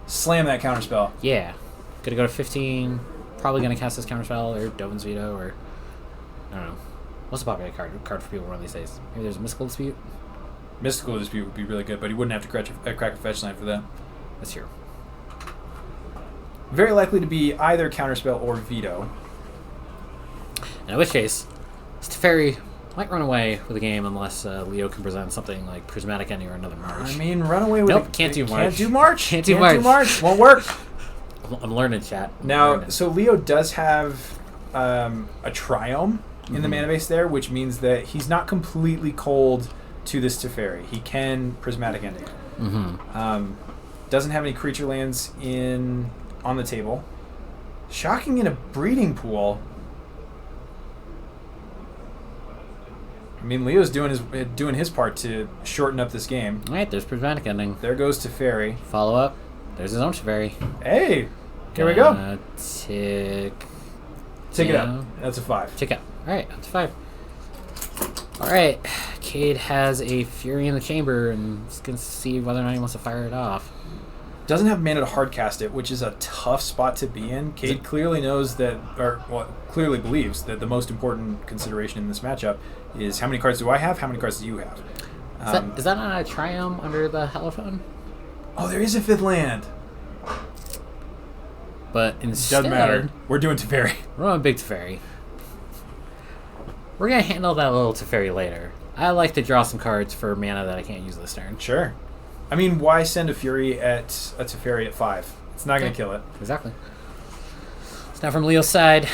A: Slam that counterspell.
B: Yeah, gonna go to 15. Probably gonna cast this counterspell or Dovin's Veto or I don't know. What's a popular card for people run these days? Maybe there's a Mystical Dispute.
A: Mystical Dispute would be really good, but he wouldn't have to crack a fetch land for that.
B: That's true.
A: Very likely to be either counterspell or veto.
B: In which case, Teferi might run away with the game unless Leo can present something like Prismatic Ending or another March.
A: I mean, run away with
B: Nope, can't do March.
A: Can't do March.
B: Can't do March.
A: Won't work.
B: I'm learning, chat.
A: Now, so Leo does have a Triome in the mana base there, which means that he's not completely cold to this Teferi. He can Prismatic Ending. Doesn't have any creature lands on the table. Shocking in a breeding pool. I mean, Leo's doing his part to shorten up this game.
B: All right, there's Prismatic Ending.
A: There goes Teferi.
B: Follow up. There's his own Teferi.
A: Hey, here we go.
B: Tick
A: it up. That's a 5.
B: Tick up. All right, that's 5. All right, Cade has a Fury in the chamber and is going to see whether or not he wants to fire it off.
A: Doesn't have mana to hardcast it, which is a tough spot to be in. Cade clearly knows that, clearly believes that the most important consideration in this matchup is how many cards do I have, how many cards do you have.
B: Is that not a Triumph under the Holophone?
A: Oh, there is a 5th land.
B: But instead...
A: Doesn't matter. We're doing Teferi.
B: We're on Big Teferi. We're going to handle that little Teferi later. I like to draw some cards for mana that I can't use this turn.
A: Sure. I mean, why send a Fury at a Teferi at 5? It's not going to kill it.
B: Exactly. So now from Leo's side,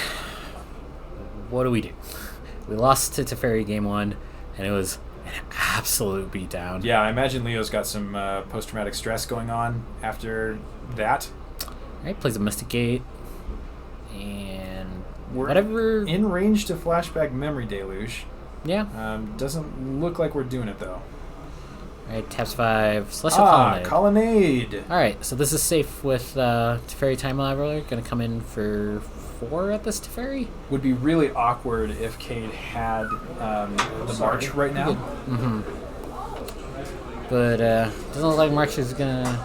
B: what do? We lost to Teferi game 1, and it was an absolute beatdown.
A: Yeah, I imagine Leo's got some post-traumatic stress going on after that.
B: All right, plays a Mystic Gate, and
A: we're
B: whatever
A: in range to flashback Memory Deluge.
B: Yeah.
A: Doesn't look like we're doing it though.
B: Alright, taps 5. Celestial Colonnade.
A: Colonnade.
B: Alright, so this is safe with Teferi Time Labyrinth. Gonna come in for 4 at this Teferi.
A: Would be really awkward if Cade had the March right now.
B: Mm-hmm. But doesn't look like March is gonna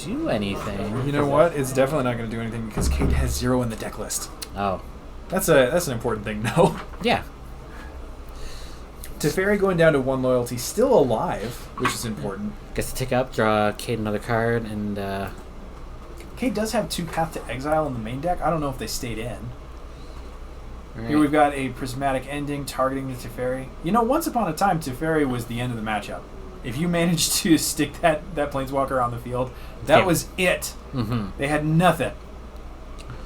B: do anything.
A: You know what? It's definitely not going to do anything because Cade has 0 in the deck list.
B: Oh.
A: That's an important thing, no?
B: Yeah.
A: Teferi going down to 1 loyalty, still alive, which is important.
B: Gets to tick up, draw Cade another card, and
A: Cade does have 2 Path to Exile in the main deck. I don't know if they stayed in.
B: right.
A: Here we've got a Prismatic Ending targeting the Teferi. You know, once upon a time, Teferi was the end of the matchup. If you managed to stick that Planeswalker on the field, that was it.
B: Mm-hmm.
A: They had nothing.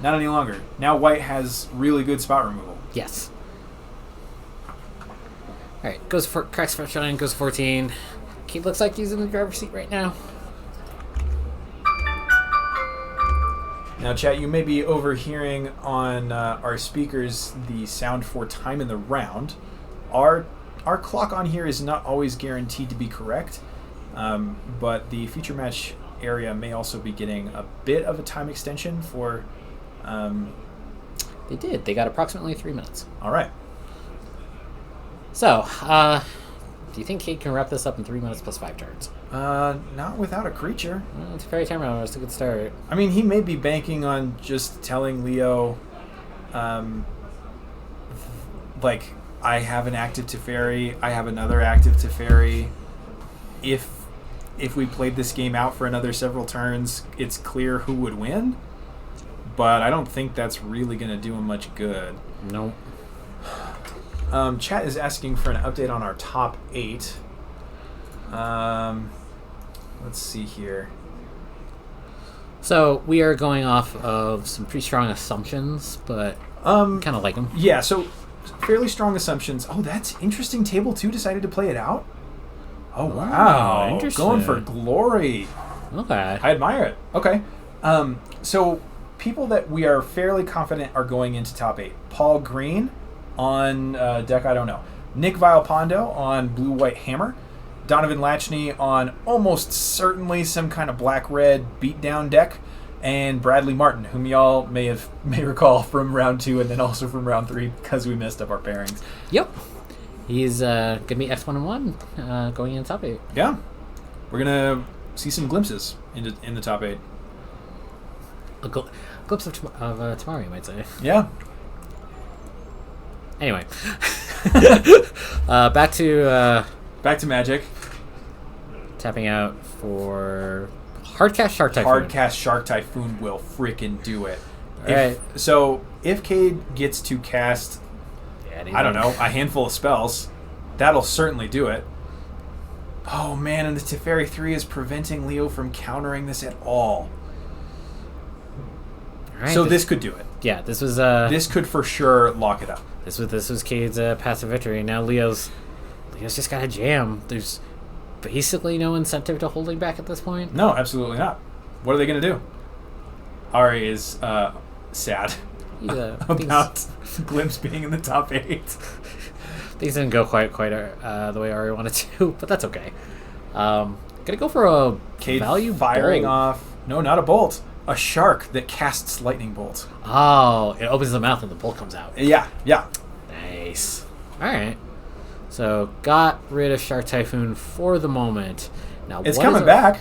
A: Not any longer. Now White has really good spot removal.
B: Yes. Alright, goes for cracks for shine, goes 14. Cade looks like he's in the driver's seat right now.
A: Now, chat, you may be overhearing on our speakers the sound for time in the round. Our clock on here is not always guaranteed to be correct, but the feature match area may also be getting a bit of a time extension for...
B: They did. They got approximately 3 minutes.
A: All right.
B: So, do you think Cade can wrap this up in 3 minutes plus 5 turns?
A: Not without a creature.
B: Well, it's very time round. It's a good start.
A: I mean, he may be banking on just telling Leo, like, I have an active Teferi, I have another active Teferi. If we played this game out for another several turns, it's clear who would win. But I don't think that's really going to do him much good.
B: Nope.
A: Chat is asking for an update on our top 8. Let's see here.
B: So, we are going off of some pretty strong assumptions, but kind of like them.
A: Yeah, so fairly strong assumptions. Oh, that's interesting. Table 2 decided to play it out? Oh, wow.
B: Interesting.
A: Going for glory.
B: Okay.
A: I admire it. Okay. So people that we are fairly confident are going into top 8. Paul Green on deck, I don't know. Nick Villalpando on Blue-White Hammer. Donovan Latchney on almost certainly some kind of black-red beatdown deck. And Bradley Martin, whom y'all may recall from round 2 and then also from round 3 because we messed up our pairings.
B: Yep. He's going to be X1 and 1 going in top 8.
A: Yeah. We're going to see some glimpses in the top 8.
B: A glimpse of tomorrow, you might say.
A: Yeah.
B: Anyway. Back to
A: Magic.
B: Tapping out for Hardcast Shark Typhoon.
A: Hardcast Shark Typhoon will frickin' do it.
B: Alright.
A: So, if Cade gets to cast, I don't know, a handful of spells, that'll certainly do it. Oh man, and the Teferi 3 is preventing Leo from countering this at all.
B: Right,
A: so this could do it.
B: Yeah, this was...
A: this could for sure lock it up.
B: This was Cade's passive victory. Now Leo's just got a jam. There's basically no incentive to holding back at this point.
A: No, absolutely not. What are they going to do? Ari is sad about Glimpse being in the top 8.
B: Things didn't go quite the way Ari wanted to, but that's okay. Gonna go for a
A: Cade
B: value
A: firing
B: bolt.
A: off. No, not a bolt. A shark that casts lightning bolt.
B: Oh, it opens the mouth and the bolt comes out.
A: Yeah.
B: Nice. All right. So got rid of Shark Typhoon for the moment. Now
A: it's coming back,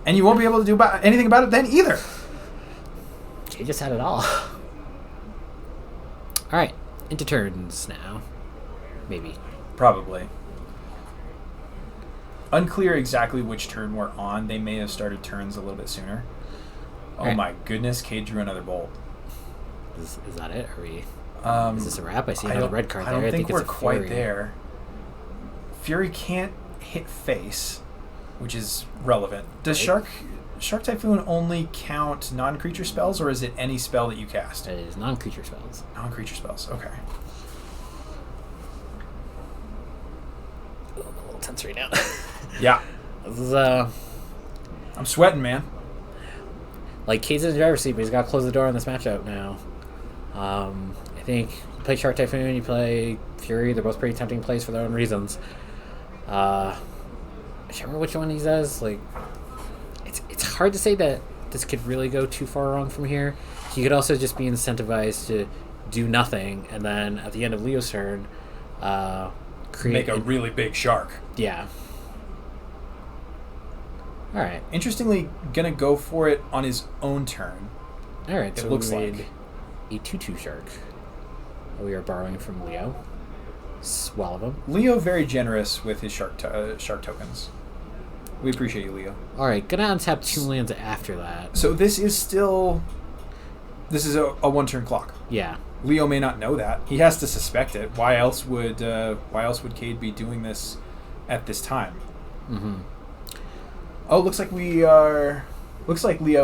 A: and you won't be able to do anything about it then either.
B: He just had it all. All right, into turns now. Maybe.
A: Probably. Unclear exactly which turn we're on. They may have started turns a little bit sooner. Oh
B: right.
A: My goodness, Cade drew another bolt.
B: Is that it? Are we? Is this a wrap? I see
A: I
B: another
A: don't-
B: red card
A: I
B: there.
A: don't think
B: it's
A: we're
B: a
A: quite
B: Fury.
A: there. Fury can't hit face, which is relevant. Does Shark Typhoon only count non-creature spells, or is it any spell that you cast?
B: It is non-creature spells.
A: Non-creature spells, okay.
B: Ooh, I'm a little tense right now.
A: Yeah.
B: This is
A: I'm sweating, man.
B: like Cade's in the driver's seat, but he's got to close the door on this matchup now. I think you play Shark Typhoon, you play Fury. They're both pretty tempting plays for their own reasons. I can't remember which one he says. Like, it's hard to say that this could really go too far wrong from here. He could also just be incentivized to do nothing, and then at the end of Leo's turn,
A: Make a really big shark.
B: Yeah. All right.
A: Interestingly, gonna go for it on his own turn.
B: All right.
A: It
B: So
A: looks
B: we made
A: like
B: a 2/2 shark. We are borrowing from Leo. Swallow them.
A: Leo very generous with his shark tokens. We appreciate you, Leo.
B: All right. Gonna untap 2 lands after that.
A: So this is a one-turn clock.
B: Yeah.
A: Leo may not know that. He has to suspect it. Why else would Cade be doing this at this time?
B: Mm-hmm.
A: Oh, looks like Leo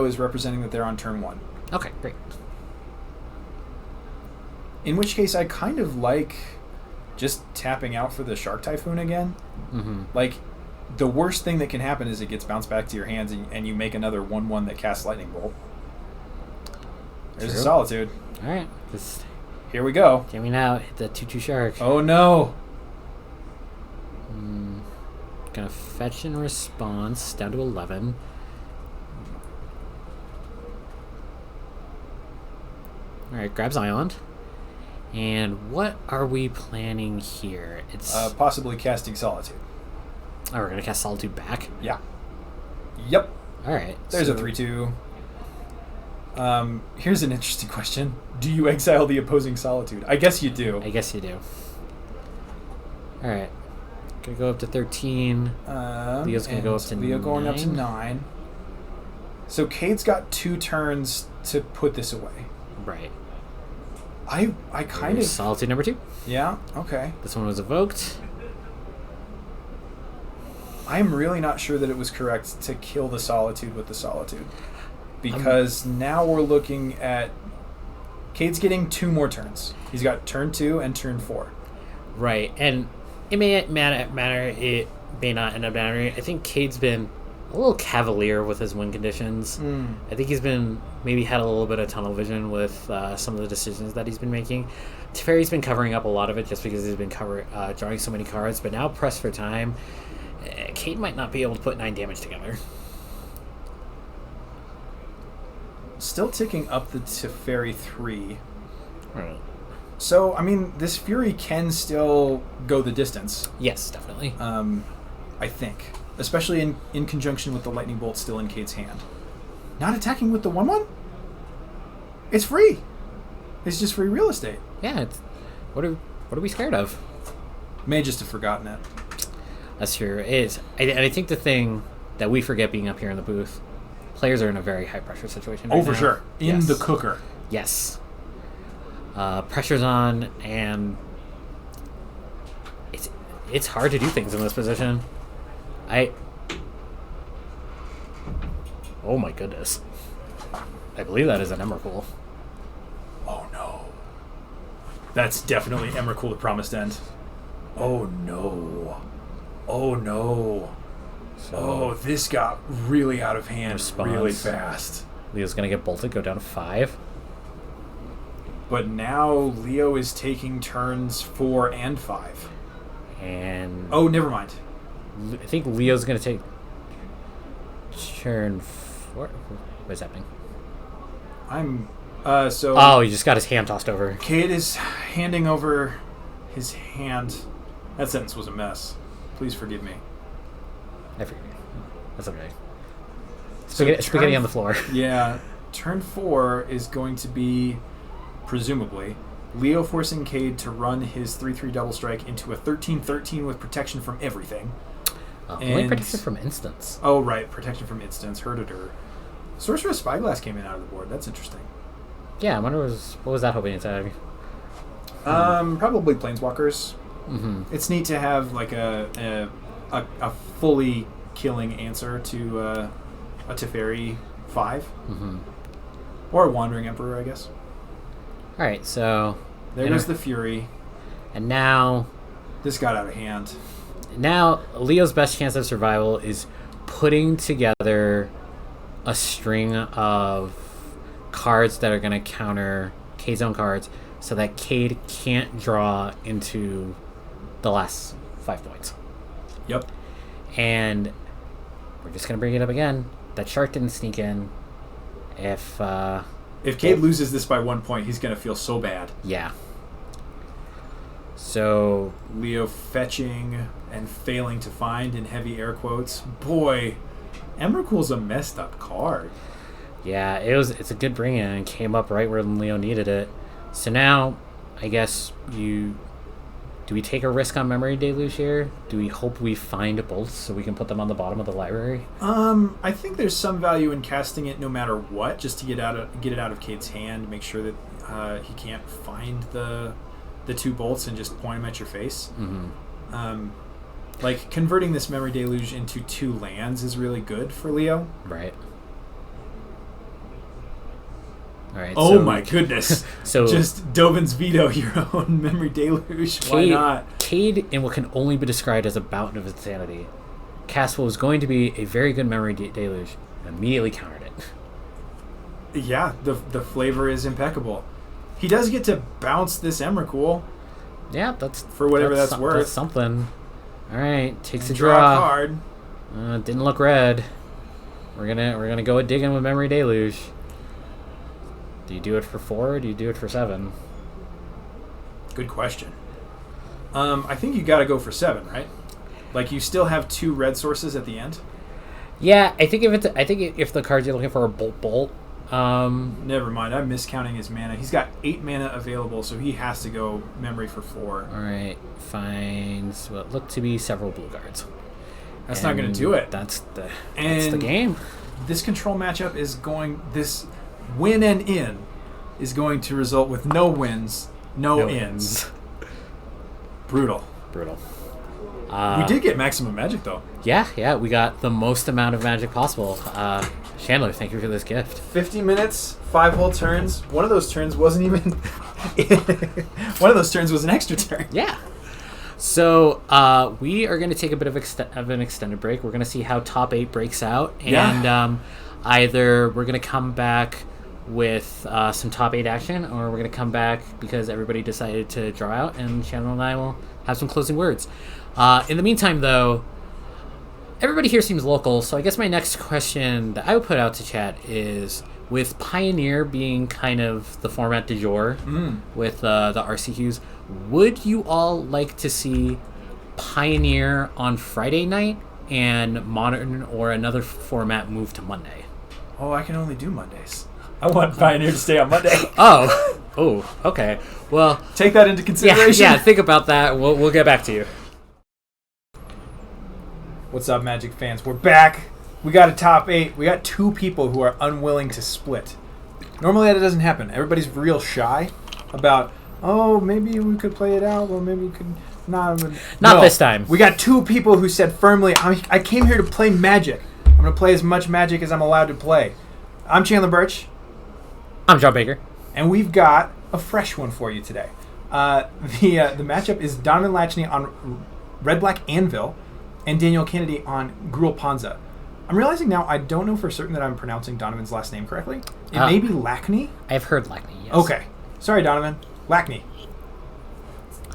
A: is representing that they're on turn 1.
B: Okay. Great.
A: In which case, I kind of like just tapping out for the Shark Typhoon again.
B: Mm-hmm.
A: Like, the worst thing that can happen is it gets bounced back to your hands and you make another 1/1 that casts Lightning Bolt. There's
B: True.
A: a Solitude.
B: All right. Just
A: Here we go.
B: get me now. Hit the 2/2 shark.
A: Oh no!
B: Gonna fetch in response down to 11. All right, grab Zion. And what are we planning here? It's
A: Possibly casting Solitude.
B: oh, we're gonna cast Solitude back.
A: Yeah. Yep.
B: All right,
A: There's
B: so
A: a 3/2. Here's an interesting question. Do you exile the opposing Solitude? I guess you do.
B: I guess you do. All right, gonna go up to 13. Leo's gonna go up to
A: Leo going up to
B: 9.
A: 9. So Cade's got 2 turns to put this away.
B: Right.
A: I kind of...
B: Solitude number 2.
A: Yeah, okay.
B: This one was evoked.
A: I'm really not sure that it was correct to kill the Solitude with the Solitude. Because now we're looking at... Cade's getting 2 more turns. He's got turn 2 and turn 4.
B: Right, and it may matter. It may not end up mattering. I think Cade's been a little cavalier with his win conditions. I think he's been maybe had a little bit of tunnel vision with some of the decisions that he's been making. Teferi's been covering up a lot of it just because he's been drawing so many cards. But now pressed for time, Cade might not be able to put 9 damage together.
A: Still ticking up the Teferi 3.
B: Right.
A: So, I mean, this Fury can still go the distance.
B: Yes, definitely.
A: I think. Especially in conjunction with the Lightning Bolt still in Cade's hand. Not attacking with the 1/1? It's free. It's just free real estate.
B: Yeah. What are we scared of?
A: May just have forgotten it.
B: That's true. It is. And I think the thing that we forget being up here in the booth, players are in a very high pressure situation right
A: For
B: now.
A: sure. In
B: Yes.
A: the cooker.
B: Yes. Pressure's on, and it's hard to do things in this position. Oh my goodness. I believe that is an Emrakul.
A: Oh no. That's definitely Emrakul the Promised End. Oh no. Oh no. Oh, this got really out of hand
B: Response.
A: really fast.
B: Leo's gonna get bolted, go down to 5.
A: But now Leo is taking turns 4 and 5.
B: And
A: Oh, never mind.
B: I think Leo's gonna take turn 4. What is happening?
A: So
B: Oh, he just got his hand tossed over.
A: Cade is handing over his hand. That sentence was a mess. Please forgive me.
B: I forget. That's okay.
A: So
B: Spaghetti on the floor.
A: Yeah. Turn 4 is going to be, presumably, Leo forcing Cade to run his 3/3 double strike into a 13/13 with protection from everything.
B: Only
A: And-
B: protection from instance.
A: Oh, right. Protection from instance. Herditor. Sorcerer's Spyglass came in out of the board. That's interesting.
B: Yeah, I wonder what was that hoping to tag?
A: Probably Planeswalkers.
B: Mm-hmm.
A: It's neat to have like a fully killing answer to a Teferi 5.
B: Mm-hmm.
A: Or a Wandering Emperor, I guess.
B: All right, so
A: There goes the Fury.
B: and now
A: This got out of hand.
B: Leo's best chance of survival is putting together a string of cards that are going to counter Cade's own cards so that Cade can't draw into the last 5 points.
A: Yep.
B: And we're just going to bring it up again. That shark didn't sneak in. If
A: Cade loses this by 1 point, he's going to feel so bad.
B: Yeah. So
A: Leo fetching and failing to find in heavy air quotes. Boy, Emrakul's a messed up card.
B: yeah, it's a good bring in and came up right where Leo needed it. So now, I guess do we take a risk on Memory Deluge here? Do we hope we find bolts so we can put them on the bottom of the library?
A: I think there's some value in casting it no matter what, just to get it out of Cade's hand, make sure that he can't find the 2 bolts and just point them at your face.
B: Mm-hmm.
A: Like converting this Memory Deluge into 2 lands is really good for Leo.
B: Right. All right.
A: Oh my goodness!
B: So
A: just Dovin's veto your own Memory Deluge. Why not?
B: Cade, in what can only be described as a bout of insanity, cast what was going to be a very good Memory Deluge and immediately countered it.
A: Yeah, the flavor is impeccable. He does get to bounce this Emrakul.
B: Yeah, that's
A: for whatever that's worth.
B: That's something. All right, takes a
A: draw
B: draw.
A: A card.
B: Didn't look red. We're gonna go a digging with Memory Deluge. Do you do it for 4 or do you do it for 7?
A: Good question. I think you got to go for 7, right? Like you still have 2 red sources at the end.
B: Yeah, I think if the cards you're looking for are bolt.
A: Never mind. I'm miscounting his mana. He's got 8 mana available, so he has to go memory for 4.
B: All right, finds what look to be several blue cards.
A: That's not going to do it.
B: That's the game.
A: This control matchup is going. This win and in is going to result with no wins, no ins. Brutal.
B: We
A: did get maximum magic though.
B: Yeah, we got the most amount of magic possible. Chandler, thank you for this gift.
A: 50 minutes, 5 whole turns. One of those turns wasn't even. One of those turns was an extra turn.
B: Yeah. So we are going to take a bit of an extended break. We're going to see how top 8 breaks out, and either we're going to come back with some top 8 action, or we're going to come back because everybody decided to draw out, and Chandler and I will have some closing words. In the meantime, though, everybody here seems local, so I guess my next question that I would put out to chat is, with Pioneer being kind of the format du jour with the RCQs, would you all like to see Pioneer on Friday night and Modern or another format move to Monday?
A: Oh, I can only do Mondays. I want Pioneer to stay on Monday.
B: Oh, okay. Well,
A: take that into consideration.
B: Yeah, think about that. We'll get back to you.
A: What's up, Magic fans? We're back. We got a top 8. We got 2 people who are unwilling to split. Normally that doesn't happen. Everybody's real shy about, maybe we could play it out, or maybe we could not.
B: Not this time.
A: We got 2 people who said firmly, I came here to play Magic. I'm going to play as much Magic as I'm allowed to play. I'm Chandler Birch.
B: I'm John Baker.
A: And we've got a fresh one for you today. The matchup is Donovan Latchney on Red Black Anvil and Daniel Kennedy on Gruul Panza. I'm realizing now I don't know for certain that I'm pronouncing Donovan's last name correctly. It may be Lackney.
B: I've heard Lackney, yes.
A: Okay. Sorry, Donovan. Lackney.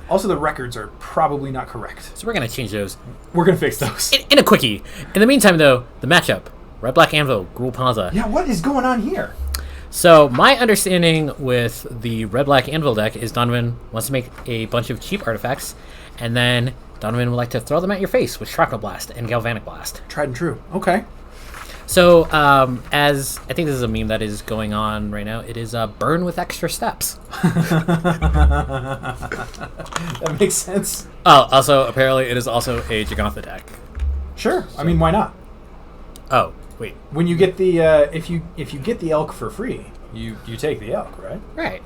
A: Also, the records are probably not correct.
B: So we're going to change those.
A: We're going to fix those.
B: In a quickie. In the meantime, though, the matchup. Red Black Anvil, Gruul Panza.
A: Yeah, what is going on here?
B: So my understanding with the Red Black Anvil deck is Donovan wants to make a bunch of cheap artifacts, and then Donovan would like to throw them at your face with Shrapnel Blast and Galvanic Blast.
A: Tried and true. Okay.
B: So, as I think this is a meme that is going on right now, it is burn with extra steps.
A: That makes sense.
B: Oh, also, apparently it is also a Jegantha deck.
A: Sure. I mean, why not?
B: Oh, wait.
A: When you get the if you get the elk for free, you take the elk, right?
B: Right.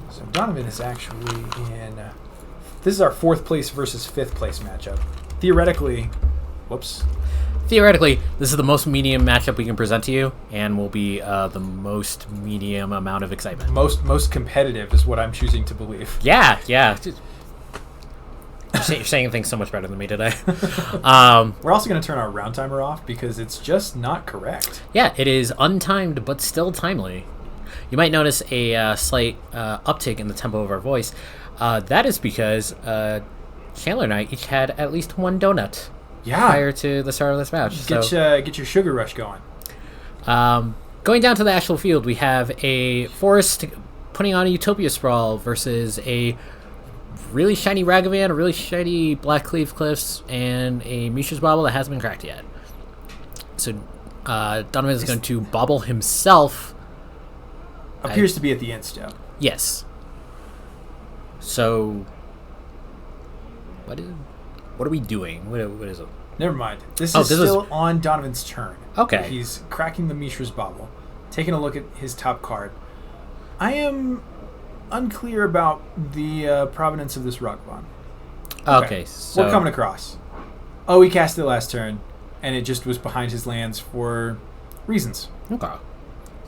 A: So Donovan is actually in. This is our 4th place versus 5th place matchup. Theoretically,
B: Theoretically, this is the most medium matchup we can present to you, and will be the most medium amount of excitement.
A: Most competitive is what I'm choosing to believe.
B: Yeah. You're saying things so much better than me today.
A: We're also going to turn our round timer off because it's just not correct.
B: Yeah, it is untimed but still timely. You might notice a slight uptick in the tempo of our voice. That is because Chandler and I each had at least one donut
A: Yeah.
B: prior to the start of this match.
A: Get your sugar rush going.
B: Going down to the actual field, we have a Forest putting on a Utopia Sprawl versus a really shiny Ragavan, a really shiny Black Cleave Cliffs, and a Mishra's Bobble that hasn't been cracked yet. So Donovan is going to bobble himself.
A: Appears to be at the end step.
B: Yes. So, what are we doing? What is it?
A: Never mind. This is still on Donovan's turn.
B: Okay.
A: He's cracking the Mishra's Bobble, taking a look at his top card. I am unclear about the provenance of this Ragavan.
B: Okay, so
A: we're coming across. Oh, he cast it last turn, and it just was behind his lands for reasons.
B: Okay.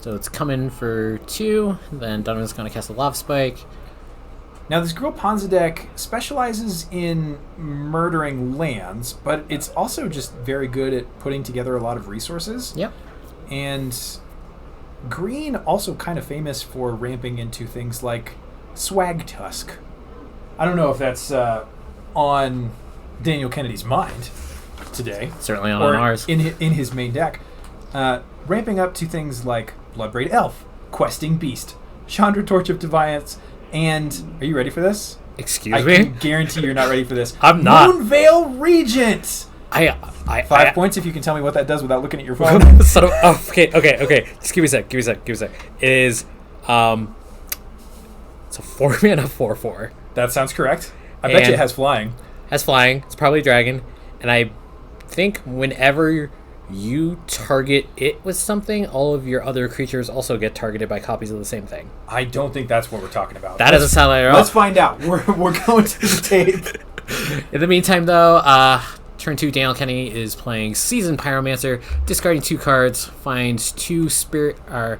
B: So it's coming for 2. Then Donovan's going to cast a Lava Spike.
A: Now, this Gruul Ponza deck specializes in murdering lands, but it's also just very good at putting together a lot of resources.
B: Yep.
A: And green also kind of famous for ramping into things like Swag Tusk. I don't know if that's on Daniel Kennedy's mind today.
B: Certainly on
A: or
B: ours.
A: in his main deck. Ramping up to things like Bloodbraid Elf, Questing Beast, Chandra Torch of Defiance, and are you ready for this?
B: Excuse
A: I
B: me?
A: can guarantee you're not ready for this.
B: I'm not.
A: Moonveil Regent!
B: I
A: 5 points if you can tell me what that does without looking at your phone.
B: Okay. Just give me a sec. It is, it's a 4-mana 4/4.
A: That sounds correct. I bet you it has flying.
B: Has flying. It's probably a dragon. And I think whenever you target it with something, all of your other creatures also get targeted by copies of the same thing.
A: I don't think that's what we're talking about.
B: That doesn't sound like it at all.
A: Let's find out. We're going to the tape.
B: In the meantime, though, turn 2, Daniel Kenny is playing Seasoned Pyromancer, discarding 2 cards, finds 2 spirit or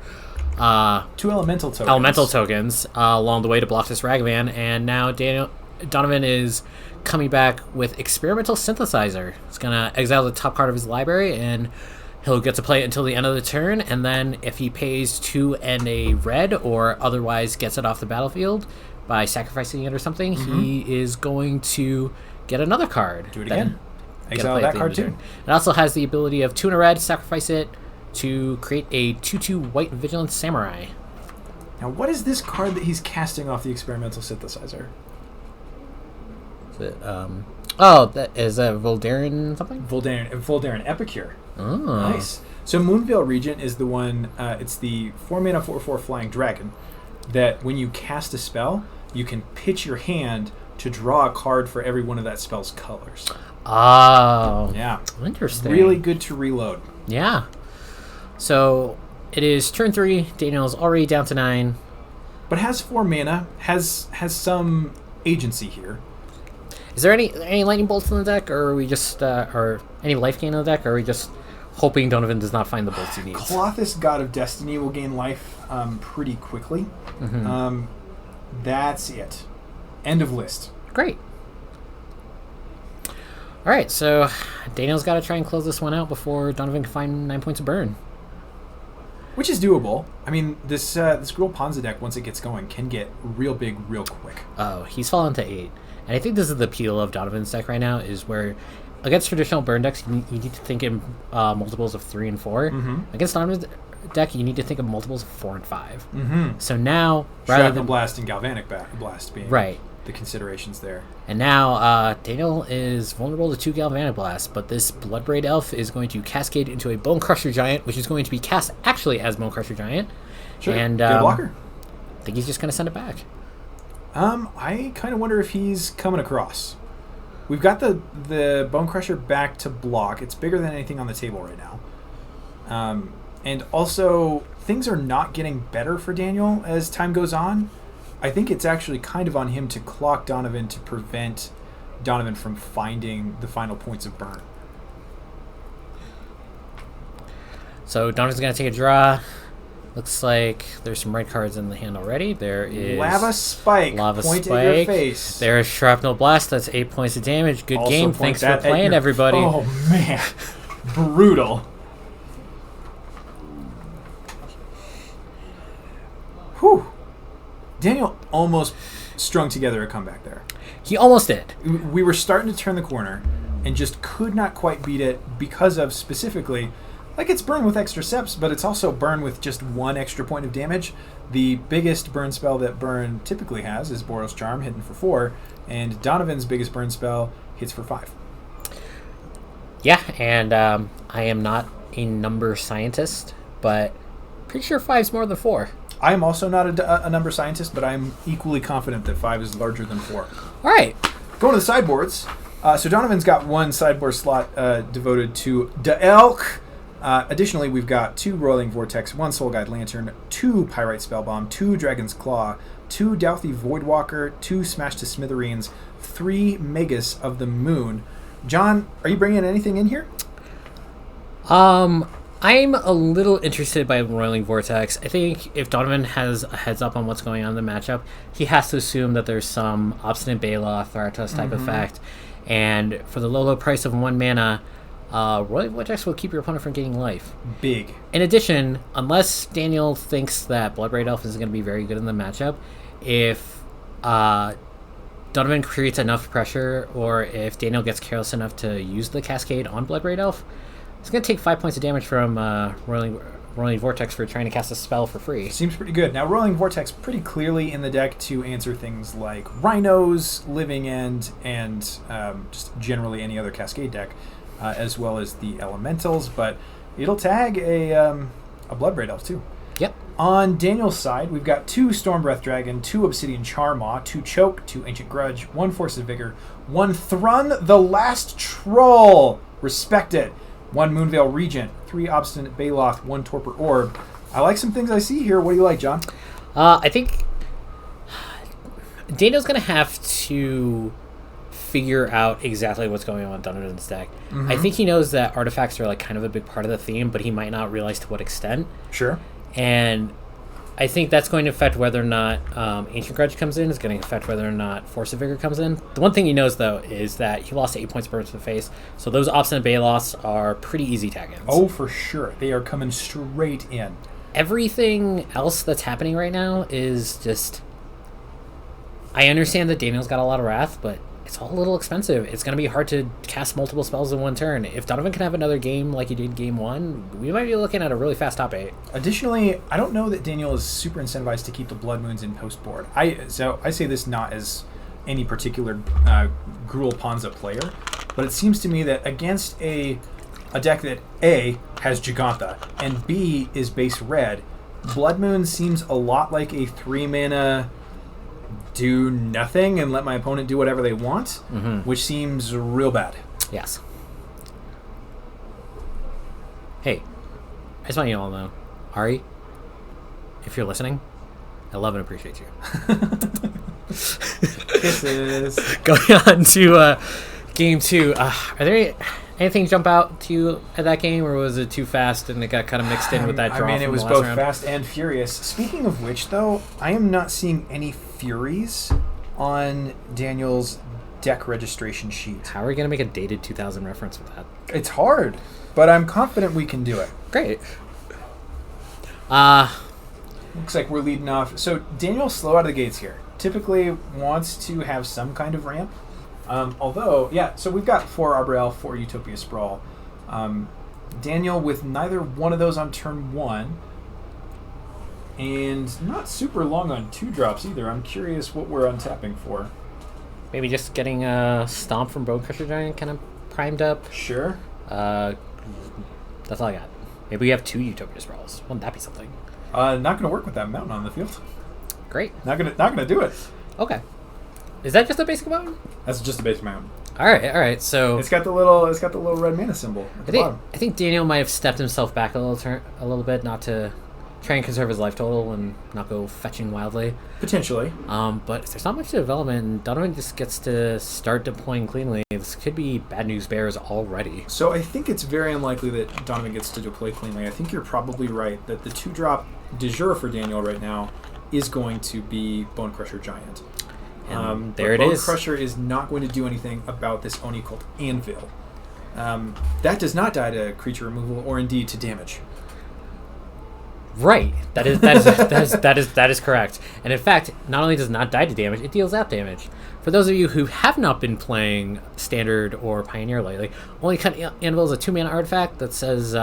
A: 2 elemental tokens.
B: Along the way to block this Ragavan, and now Donovan is coming back with Experimental Synthesizer. He's gonna exile the top card of his library, and he'll get to play it until the end of the turn, and then if he pays 2 and a red, or otherwise gets it off the battlefield by sacrificing it or something, he is going to get another card.
A: Do it again. Exile that card too.
B: It also has the ability of 2 and a red, sacrifice it to create a 2/2 white Vigilant Samurai.
A: Now, what is this card that he's casting off the Experimental Synthesizer?
B: Is it, that is a Voldaren something?
A: Voldaren Epicure.
B: Oh.
A: Nice. So Moonveil Regent is the one, it's the 4-mana 4/4 flying dragon that when you cast a spell, you can pitch your hand to draw a card for every one of that spell's colors.
B: Oh.
A: Yeah.
B: Interesting.
A: Really good to reload.
B: Yeah. So it is turn 3. Daniel's already down to 9.
A: But has 4 mana, has some agency here.
B: Is there any lightning bolts in the deck, or are we just or any life gain in the deck, or are we just hoping Donovan does not find the bolts he needs?
A: Colossus, God of Destiny, will gain life pretty quickly. That's it. End of list.
B: Great. All right, so Daniel's got to try and close this one out before Donovan can find 9 points of burn.
A: Which is doable. I mean, this Gruul Ponza deck, once it gets going, can get real big real quick.
B: Oh, he's fallen to 8. And I think this is the appeal of Donovan's deck right now, is where against traditional burn decks, you need to think in multiples of 3 and 4. Against Donovan's deck, you need to think of multiples of 4 and 5. So now, rather than
A: Blast and Galvanic Blast being the considerations there.
B: And now Daniel is vulnerable to 2 Galvanic Blasts, but this Bloodbraid Elf is going to cascade into a Bone Crusher Giant, which is going to be cast actually as Bone Crusher Giant.
A: Sure.
B: And
A: good blocker.
B: I think he's just going to send it back.
A: I kind of wonder if he's coming across. We've got the Bone Crusher back to block. It's bigger than anything on the table right now. And also, things are not getting better for Daniel as time goes on. I think it's actually kind of on him to clock Donovan to prevent Donovan from finding the final points of burn.
B: So Donovan's going to take a draw. Looks like there's some red cards in the hand already. There is
A: Lava Spike. Point at your face.
B: There's Shrapnel Blast. That's 8 points of damage. Good
A: also
B: game. Thanks for playing, everybody.
A: Oh, man. Brutal. Whew. Daniel almost strung together a comeback there.
B: He almost did.
A: We were starting to turn the corner and just could not quite beat it because of specifically, like, it's burn with extra steps, but it's also burn with just one extra point of damage. The biggest burn spell that burn typically has is Boros Charm, hitting for 4, and Donovan's biggest burn spell hits for 5.
B: Yeah, and I am not a number scientist, but pretty sure 5's more than 4.
A: I am also not a number scientist, but I'm equally confident that 5 is larger than 4.
B: All right.
A: Going to the sideboards. So Donovan's got one sideboard slot devoted to De Elk. Additionally, we've got 2 Roiling Vortex, 1 Soul Guide Lantern, 2 Pyrite Spellbomb, 2 Dragon's Claw, 2 Douthie Voidwalker, 2 Smash to Smithereens, 3 Magus of the Moon. John, are you bringing anything in here?
B: I'm a little interested by Roiling Vortex. I think if Donovan has a heads up on what's going on in the matchup, he has to assume that there's some Obstinate Baloth, Tharatos type effect. And for the low price of 1 mana, Roiling Vortex will keep your opponent from getting life.
A: Big.
B: In addition, unless Daniel thinks that Bloodbraid Elf is going to be very good in the matchup, if Donovan creates enough pressure, or if Daniel gets careless enough to use the Cascade on Bloodbraid Elf, it's going to take 5 points of damage from Roiling Vortex for trying to cast a spell for free.
A: Seems pretty good. Now, Roiling Vortex pretty clearly in the deck to answer things like Rhinos, Living End, and just generally any other Cascade deck, as well as the Elementals, but it'll tag a Bloodbraid Elf too.
B: Yep.
A: On Daniel's side, we've got 2 Stormbreath Dragon, 2 Obsidian Charmaw, 2 Choke, 2 Ancient Grudge, 1 Force of Vigor, 1 Thrun the Last Troll. Respect it. 1 Moonveil Regent, 3 Obstinate Baloth, 1 Torpor Orb. I like some things I see here. What do you like, John?
B: I think Daniel's going to have to figure out exactly what's going on in Donovan's deck. I think he knows that artifacts are like kind of a big part of the theme, but he might not realize to what extent.
A: Sure.
B: And I think that's going to affect whether or not Ancient Grudge comes in. It's going to affect whether or not Force of Vigor comes in. The one thing he knows, though, is that he lost 8 points of burn to the face, so those Obstinate Baloths are pretty easy tag-ins.
A: Oh, for sure. They are coming straight in.
B: Everything else that's happening right now is just... I understand that Daniel's got a lot of wrath, but it's all a little expensive. It's going to be hard to cast multiple spells in one turn. If Donovan can have another game like he did game 1, we might be looking at a really fast top 8.
A: Additionally, I don't know that Daniel is super incentivized to keep the Blood Moons in post board. So I say this not as any particular Gruul Ponza player, but it seems to me that against a deck that A, has Gigantha, and B, is base red, Blood Moon seems a lot like a 3-mana do nothing and let my opponent do whatever they want, which seems real bad.
B: Yes. Hey, I just want you all to know, Ari, if you're listening, I love and appreciate you.
A: Kisses.
B: Going on to game 2, are there anything jump out to you at that game, or was it too fast and it got kind of mixed in with that draw?
A: I mean, it
B: from
A: was
B: the last
A: both
B: round?
A: fast and furious. Speaking of which, though, I am not seeing any Furies on Daniel's deck registration sheet.
B: How are we going to make a dated 2000 reference with that?
A: It's hard, but I'm confident we can do it.
B: Great.
A: Looks like we're leading off. So Daniel's slow out of the gates here. Typically wants to have some kind of ramp. Although, yeah, so we've got 4 Arbor Elf, 4 Utopia Sprawl. Daniel with neither one of those on turn 1. And not super long on 2 drops either. I'm curious what we're untapping for.
B: Maybe just getting a Stomp from Bone Crusher Giant kind of primed up.
A: Sure.
B: That's all I got. Maybe we have 2 Utopia Sprawls. Wouldn't that be something?
A: Not going to work with that mountain on the field.
B: Great.
A: Not gonna do it.
B: Okay. Is that just a basic mountain?
A: That's just a base mountain.
B: All right. So
A: It's got the little red mana symbol at the bottom.
B: I think Daniel might have stepped himself back a little bit, not to try and conserve his life total and not go fetching wildly.
A: Potentially.
B: But if there's not much development, Donovan just gets to start deploying cleanly. This could be bad news bears already.
A: So I think it's very unlikely that Donovan gets to deploy cleanly. I think you're probably right that the 2-drop de jure for Daniel right now is going to be Bone Crusher Giant.
B: And there it
A: Bone
B: is.
A: Crusher is not going to do anything about this Oni called Anvil. That does not die to creature removal or indeed to damage.
B: Right. That is correct. And in fact, not only does it not die to damage, it deals out damage. For those of you who have not been playing Standard or Pioneer lately, Only Cut Anvil is a 2-mana artifact that says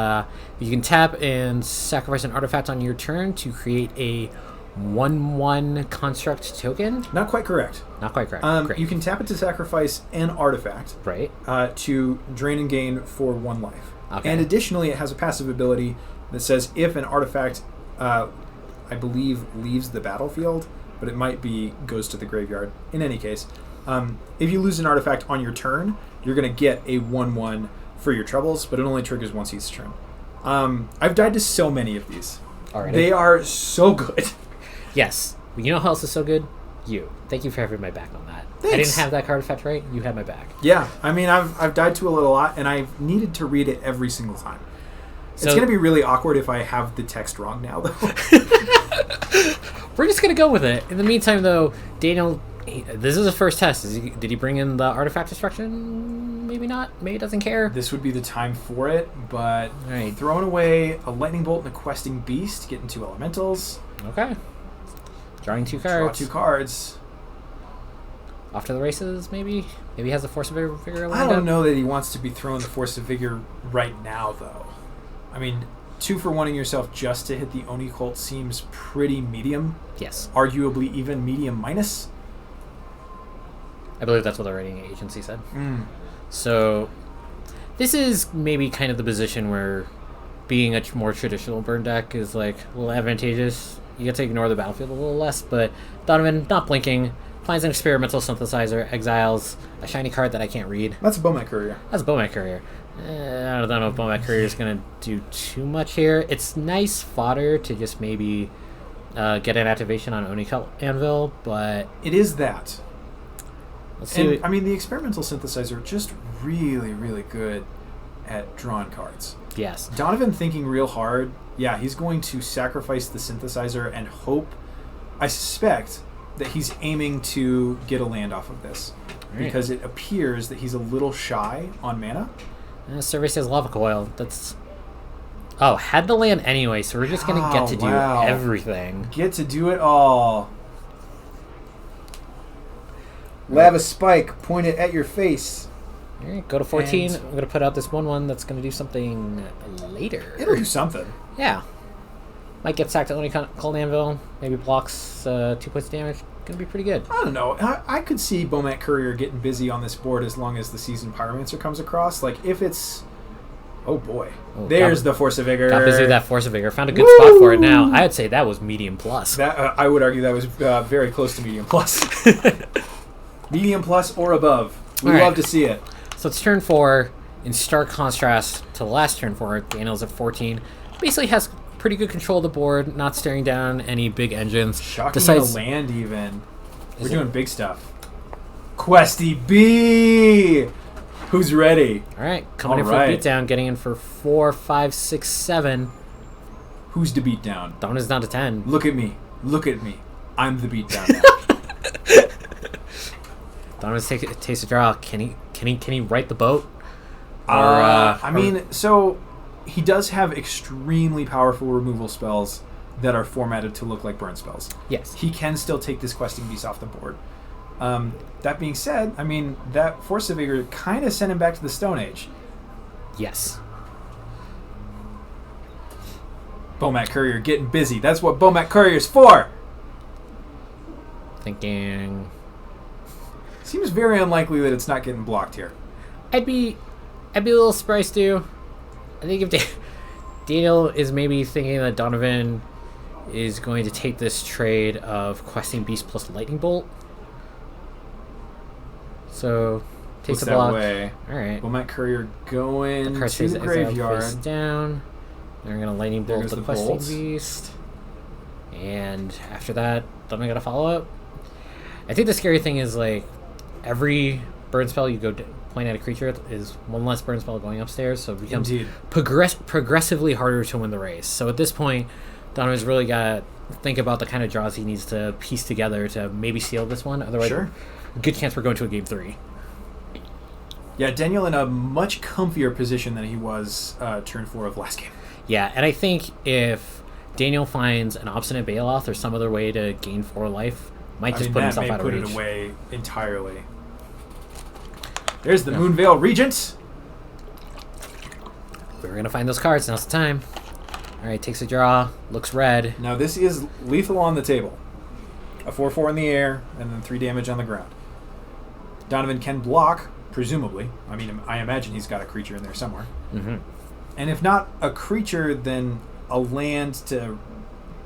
B: you can tap and sacrifice an artifact on your turn to create a 1/1 construct token.
A: Not quite correct.
B: Not quite correct. Great.
A: You can tap it to sacrifice an artifact.
B: Right.
A: To drain and gain for 1 life.
B: Okay.
A: And additionally, it has a passive ability that says if an artifact, I believe, leaves the battlefield, but it might be goes to the graveyard. In any case, if you lose an artifact on your turn, you're going to get a 1/1 for your troubles, but it only triggers once each turn. I've died to so many of these.
B: Already?
A: They are so good.
B: Yes. You know how else is so good? You. Thank you for having my back on that.
A: Thanks.
B: I didn't have that card effect right. You had my back.
A: Yeah, I mean, I've died to it a lot, and I've needed to read it every single time. It's going to be really awkward if I have the text wrong now, though.
B: We're just going to go with it. In the meantime, though, Daniel, this is his first test. Did he bring in the artifact destruction? Maybe not. Maybe he doesn't care.
A: This would be the time for it, but
B: Right.
A: throwing away a lightning bolt and a questing beast, getting 2 elementals.
B: Okay. Drawing 2 cards.
A: Draw 2 cards.
B: Off to the races, maybe? Maybe he has the Force of Vigor lined
A: I don't
B: up?
A: know that he wants to be throwing the Force of Vigor right now, though. I mean, 2 for 1ing yourself just to hit the Oni Cult seems pretty medium.
B: Yes.
A: Arguably even medium minus.
B: I believe that's what the rating agency said. So, this is maybe kind of the position where being a more traditional burn deck is like a little advantageous. You get to ignore the battlefield a little less, but Donovan, not blinking, finds an experimental synthesizer, exiles a shiny card that I can't read.
A: That's a Bowmat Courier.
B: That's Bowmat Courier. I don't know if Bowmat Courier is going to do too much here. It's nice fodder to just maybe get an activation on Oni Cult Anvil, but
A: It is that.
B: let's see.
A: And, I mean, the experimental synthesizer just really, really good at drawing cards.
B: Yes.
A: Donovan thinking real hard. Yeah, he's going to sacrifice the synthesizer and hope. I suspect that he's aiming to get a land off of this.
B: Right.
A: Because it appears that he's a little shy on mana.
B: Survey says Lava Coil. That's... Oh, had the land anyway, so we're just going to get to do everything.
A: Get to do it all. Lava Spike, point it at your face.
B: All right, go to 14.
A: And-
B: I'm going to put out this 1/1 that's going to do something later.
A: It'll do something.
B: Yeah. Might get sacked to Oni Cult Anvil. Maybe blocks 2 points of damage. Going to be pretty good.
A: I don't know. I could see Bowmat Courier getting busy on this board as long as the Seasoned Pyromancer comes across. Like, if it's... Oh, boy.
B: Oh,
A: There's the Force of Vigor.
B: Got busy with that Force of Vigor. Found a good spot for it now. I would say that was medium plus.
A: That I would argue that was very close to medium plus. Medium plus or above. We
B: All right.
A: love to see it.
B: So it's turn 4. In stark contrast to the last turn 4, Daniel's at 14. Basically has pretty good control of the board, not staring down any big engines.
A: Shocking
B: Decides-
A: a land even. We're
B: Is it?
A: doing big stuff. Questy B! Who's ready?
B: All right, coming in
A: All
B: for
A: right.
B: a beatdown, getting in for 4, 5, 6, 7.
A: Who's to beat down?
B: Down is down to 10.
A: Look at me. Look at me. I'm the beat down now.
B: Donovan's takes a draw. Can he right the boat?
A: I mean, so he does have extremely powerful removal spells that are formatted to look like burn spells.
B: Yes.
A: He can still take this questing beast off the board. That being said, I mean, that Force of Vigor kind of sent him back to the Stone Age.
B: Yes.
A: Bowmat Courier getting busy. That's what Bowmat Courier's for!
B: Thinking...
A: Seems very unlikely that it's not getting blocked here.
B: I'd be a little surprised too. I think if Daniel is maybe thinking that Donovan is going to take this trade of Questing Beast plus Lightning Bolt. So, takes
A: Looks
B: a
A: that
B: block.
A: way.
B: Alright.
A: Bowmat Courier going
B: Card
A: to
B: stays
A: the
B: exiled face
A: graveyard.
B: down. They're going to Lightning
A: There
B: Bolt
A: goes
B: the
A: the
B: Questing
A: bolts.
B: Beast. And after that, Donovan got a follow-up. I think the scary thing is, like, every burn spell you go point at a creature is one less burn spell going upstairs, so it becomes
A: Indeed.
B: progressively harder to win the race. So at this point, Donovan's really got to think about the kind of draws he needs to piece together to maybe seal this one. Otherwise,
A: Sure.
B: good chance we're going to a game 3.
A: Yeah, Daniel in a much comfier position than he was turn 4 of last game.
B: Yeah, and I think if Daniel finds an obstinate Bailoff or some other way to gain 4 life. Might just put
A: that
B: himself
A: may
B: out of
A: put
B: reach.
A: it away entirely. There's the Moonveil Regent.
B: We're going to find those cards. Now's the time. All right, takes a draw. Looks red.
A: Now this is lethal on the table. A 4/4 in the air, and then 3 damage on the ground. Donovan can block, presumably. I mean, I imagine he's got a creature in there somewhere.
B: Mm-hmm.
A: And if not a creature, then a land to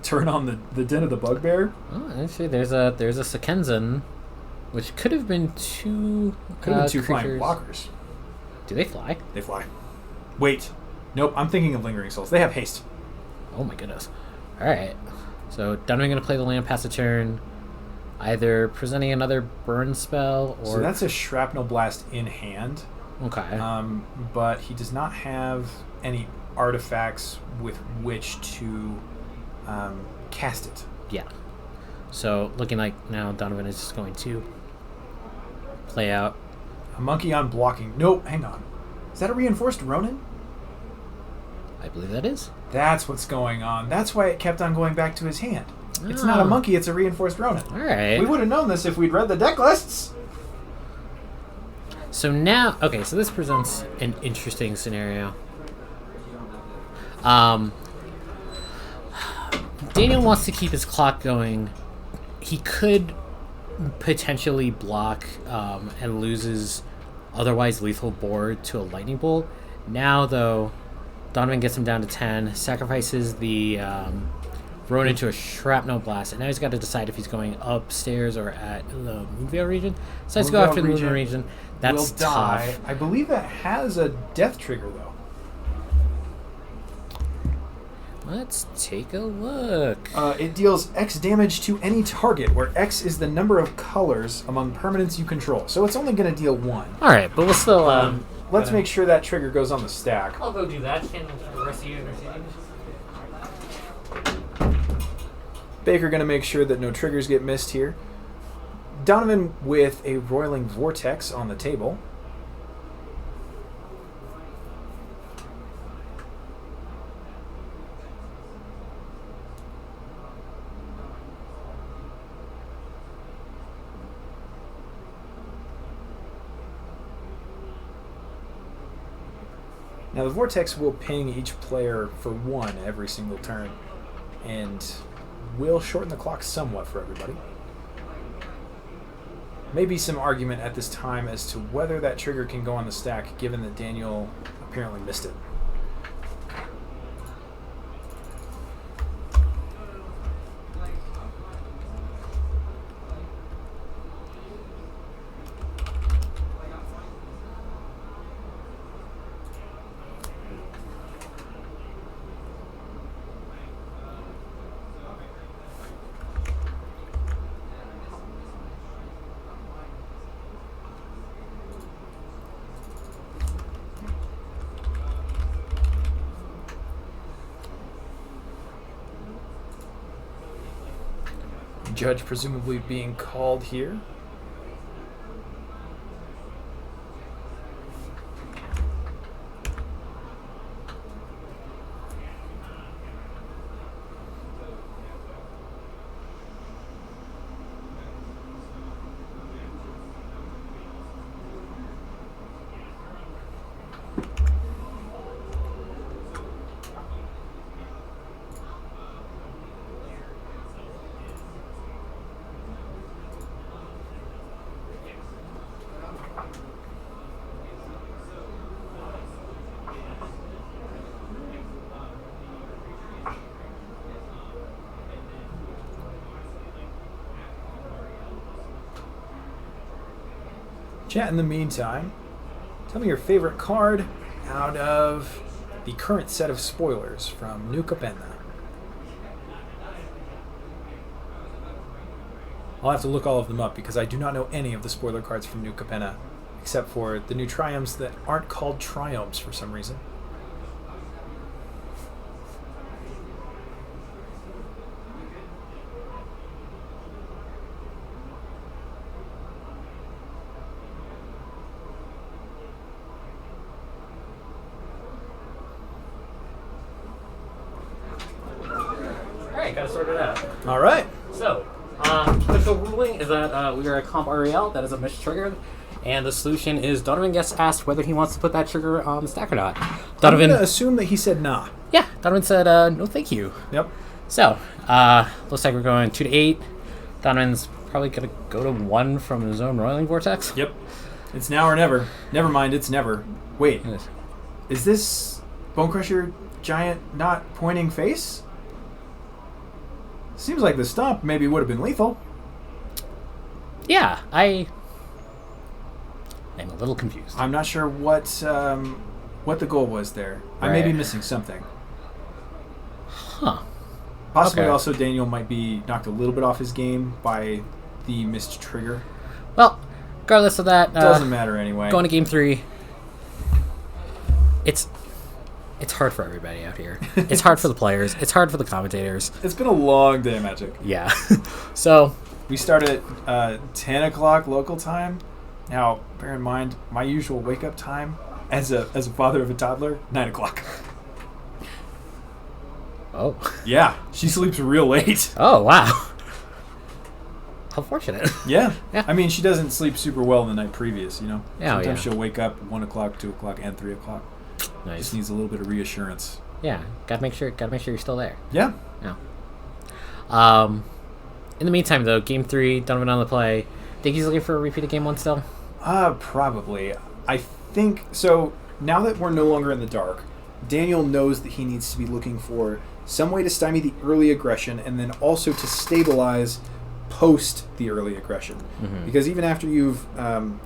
A: turn on the Den of the Bugbear.
B: Oh, actually, there's a Sekenzan, which could have been 2
A: Could have been 2 flying
B: creatures.
A: blockers.
B: Do they fly?
A: They fly. Wait. Nope, I'm thinking of Lingering Souls. They have haste.
B: Oh my goodness. All right. So Donovan going to play the land, pass a turn, either presenting another burn spell or...
A: So that's a Shrapnel Blast in hand.
B: Okay.
A: But he does not have any artifacts with which to cast it.
B: Yeah. So looking like now Donovan is just going to play out.
A: A monkey on blocking. Nope, hang on. Is that a reinforced Ronin?
B: I believe that is.
A: That's what's going on. That's why it kept on going back to his hand. It's not a monkey, it's a reinforced Ronin.
B: All right.
A: We would have known this if we'd read the deck lists.
B: So now, okay, so this presents an interesting scenario. Daniel wants to keep his clock going. He could potentially block and loses otherwise lethal board to a lightning bolt. Now, though, Donovan gets him down to 10, sacrifices the Ronin to a Shrapnel Blast, and now he's got to decide if he's going upstairs or at the Moonveil region. So let's go after the Moonveil region. That's
A: will
B: tough.
A: die. I believe that has a death trigger, though.
B: Let's take a look.
A: It deals X damage to any target, where X is the number of colors among permanents you control. So it's only going to deal 1.
B: All right, but we'll still...
A: Let's make sure that trigger goes on the stack.
C: I'll go do that. Can the rest of you intercede?
A: Baker going to make sure that no triggers get missed here. Donovan with a Roiling Vortex on the table. Now the Vortex will ping each player for 1 every single turn, and will shorten the clock somewhat for everybody. Maybe some argument at this time as to whether that trigger can go on the stack, given that Daniel apparently missed it. Judge presumably being called here. Chat in the meantime. Tell me your favorite card out of the current set of spoilers from New Capenna. I'll have to look all of them up because I do not know any of the spoiler cards from New Capenna, except for the new Triumphs that aren't called Triumphs for some reason.
B: got it sorted out.
A: All right.
B: So, official ruling is that we are a comp REL that is a mistriggered, and the solution is Donovan gets asked whether he wants to put that trigger on the stack or not. Donovan,
A: I'm gonna assume that he said nah.
B: yeah, Donovan said no, thank you.
A: Yep.
B: So, looks like we're going 2 to 8. Donovan's probably gonna go to 1 from his own Roiling Vortex.
A: Yep. It's now or never. Never mind, it's never. Wait, is this Bone Crusher giant not pointing face? Seems like the stomp maybe would have been lethal.
B: Yeah, I'm a little confused.
A: I'm not sure what the goal was there. I may be missing something.
B: Huh.
A: Possibly
B: Okay.
A: also Daniel might be knocked a little bit off his game by the missed trigger.
B: Well, regardless of that,
A: Doesn't matter anyway.
B: going to game 3. It's hard for everybody out here. It's hard for the players. It's hard for the commentators.
A: It's been a long day of Magic.
B: Yeah. So,
A: We start at 10 o'clock local time. Now, bear in mind, my usual wake-up time as a father of a toddler, 9 o'clock.
B: oh.
A: Yeah, she sleeps real late.
B: Oh, wow. How fortunate.
A: Yeah.
B: Yeah.
A: I mean, she doesn't sleep super well the night previous, you know?
B: Yeah,
A: Sometimes
B: yeah.
A: she'll wake up 1 o'clock, 2 o'clock, and 3 o'clock.
B: Nice.
A: Just needs a little bit of reassurance.
B: Yeah, gotta make sure you're still there.
A: Yeah.
B: Yeah. In the meantime, though, game 3, Donovan on the play. Think he's looking for a repeat of game 1 still?
A: Probably. I think so. Now that we're no longer in the dark, Daniel knows that he needs to be looking for some way to stymie the early aggression and then also to stabilize post the early aggression.
B: Mm-hmm.
A: Because even after you've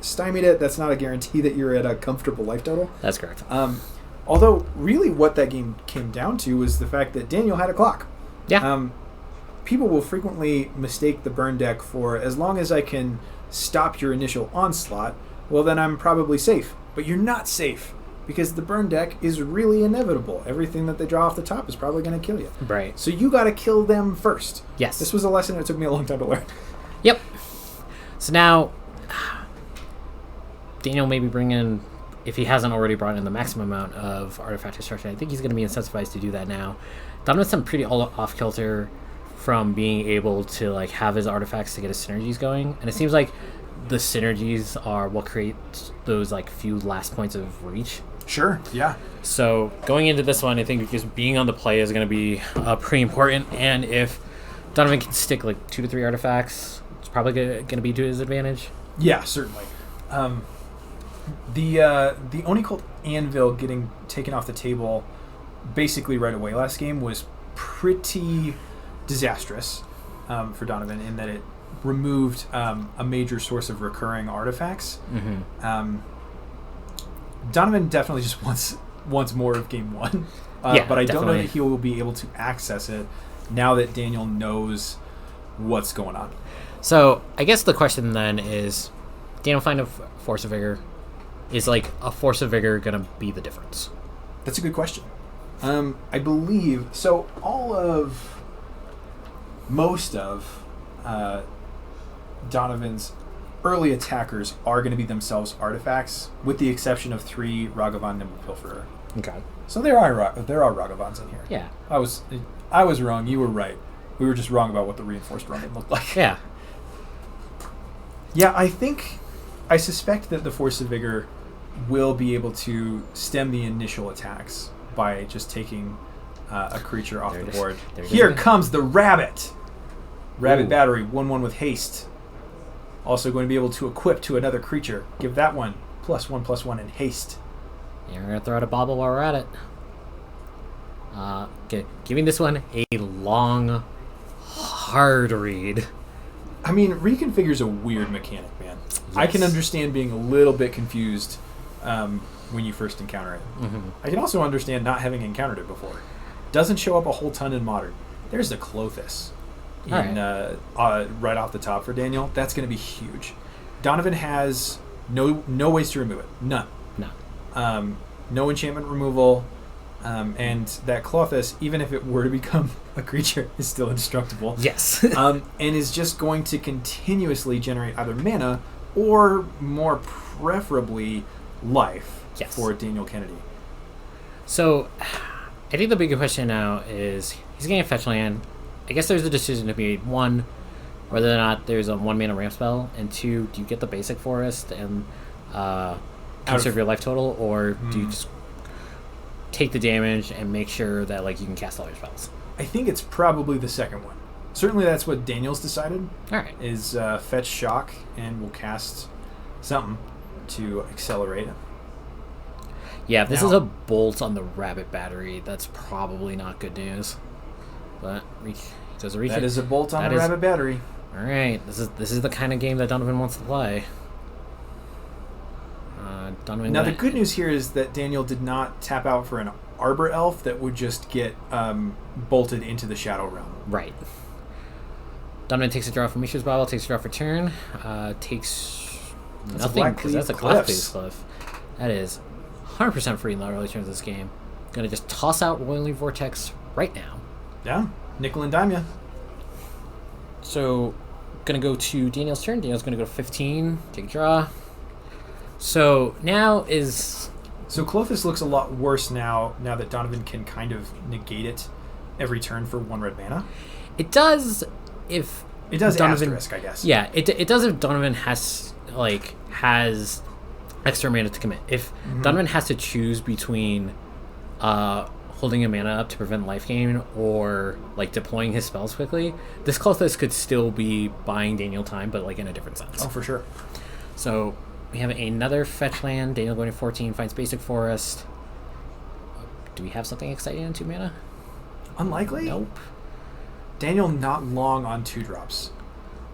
A: stymied it, that's not a guarantee that you're at a comfortable life total.
B: That's correct.
A: Although, really what that game came down to was the fact that Daniel had a clock.
B: Yeah.
A: People will frequently mistake the burn deck for, as long as I can stop your initial onslaught, well then I'm probably safe. But you're not safe, because the burn deck is really inevitable. Everything that they draw off the top is probably going to kill you.
B: Right.
A: So you got to kill them first.
B: Yes.
A: This was a lesson that took me a long time to learn.
B: Yep. So now, Daniel may be bringing, if he hasn't already brought in the maximum amount of artifact destruction, I think he's going to be incentivized to do that now. Donovan's been pretty off kilter from being able to like have his artifacts to get his synergies going, and it seems like the synergies are what creates those like few last points of reach.
A: Sure, yeah.
B: So going into this one, I think just being on the play is going to be pretty important, and if Donovan can stick like 2 to 3 artifacts, it's probably going to be to his advantage.
A: Yeah, certainly. The Oni Cult Anvil getting taken off the table basically right away last game was pretty disastrous for Donovan in that it removed a major source of recurring artifacts.
B: Mm-hmm.
A: Donovan definitely just wants more of game 1,
B: Yeah,
A: but I don't know
B: definitely.
A: that he will be able to access it now that Daniel knows what's going on.
B: So I guess the question then is, Daniel find a Force of Vigor? Is like a Force of Vigor going to be the difference?
A: That's a good question. I believe so. Most of Donovan's early attackers are going to be themselves artifacts, with the exception of 3 Ragavan Nimble Pilferer.
B: Okay.
A: So there are Ragavans in here.
B: Yeah.
A: I was wrong. You were right. We were just wrong about what the reinforced Ronin looked like.
B: Yeah.
A: Yeah, I suspect that the Force of Vigor will be able to stem the initial attacks by just taking a creature off
B: There
A: the
B: it is.
A: board.
B: There it is
A: Here
B: again.
A: comes the Rabbit! Rabbit
B: Ooh.
A: Battery, 1/1 with haste. Also going to be able to equip to another creature. Give that one +1/+1 in haste.
B: You're going to throw out a bobble while we're at it. Okay. Giving this one a long, hard read.
A: I mean, reconfigure's a weird mechanic, man. I can
B: Yes.
A: understand being a little bit confused when you first encounter it.
B: Mm-hmm.
A: I can also understand not having encountered it before. Doesn't show up a whole ton in Modern. There's the Clothis right off the top for Daniel. That's going to be huge. Donovan has no ways to remove it. None.
B: No.
A: No enchantment removal. And that Clothis, even if it were to become a creature, is still indestructible.
B: Yes.
A: And is just going to continuously generate either mana or, more preferably, life
B: Yes.
A: for Daniel Kennedy.
B: So, I think the bigger question now is, he's getting a fetch land. I guess there's a decision to be made. One, whether or not there's a 1-mana ramp spell, and 2, do you get the basic forest and conserve your life total, or do you just take the damage and make sure that like you can cast all your spells?
A: I think it's probably the second one. Certainly that's what Daniel's decided.
B: All right.
A: Is fetch shock, and we'll cast something to accelerate it.
B: Yeah, if this is a bolt on the rabbit battery, that's probably not good news. But does a reach.
A: That is a bolt on the rabbit battery.
B: All right, this is the kind of game that Donovan wants to play. Donovan.
A: Now the good news here is that Daniel did not tap out for an Arbor Elf that would just get bolted into the Shadow Realm.
B: Right. Donovan takes a draw from Mishra's Bauble, takes a draw for turn, takes nothing because that's a Glass-based Cliff. That is 100% free in the early turns of this game. Gonna just toss out Roiling Vortex right now.
A: Yeah, nickel and dime ya.
B: So, gonna go to Daniel's turn. Daniel's gonna go to 15, take a draw. So now is...
A: So Klothys looks a lot worse now that Donovan can kind of negate it every turn for 1 red mana.
B: It does if...
A: It does
B: Donovan,
A: asterisk, I guess.
B: Yeah, it does if Donovan has extra mana to commit. If Donovan has to choose between holding a mana up to prevent life gain or like deploying his spells quickly, this Klothys could still be buying Daniel time, but like in a different sense.
A: Oh, for sure.
B: So we have another fetch land. Daniel going to 14, finds Basic Forest. Do we have something exciting on 2 mana?
A: Unlikely?
B: Nope.
A: Daniel not long on 2-drops.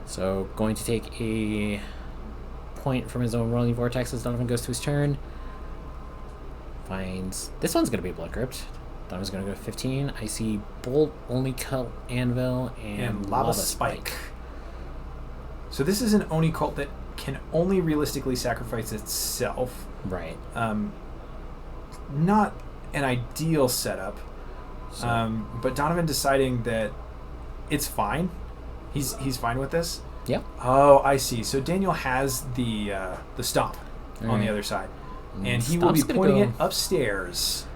B: So going to take a point from his own Rolling Vortex as Donovan goes to his turn. Finds... This one's going to be Blood Crypt. Donovan's going to go to 15. I see Bolt, Only Cult, Anvil, and Lava Spike.
A: So this is an Oni cult that can only realistically sacrifice itself.
B: Right.
A: Not an ideal setup.
B: So,
A: but Donovan deciding that it's fine. He's fine with this.
B: Yep.
A: Oh, I see. So Daniel has the stomp on the other side, and he will be pointing it upstairs.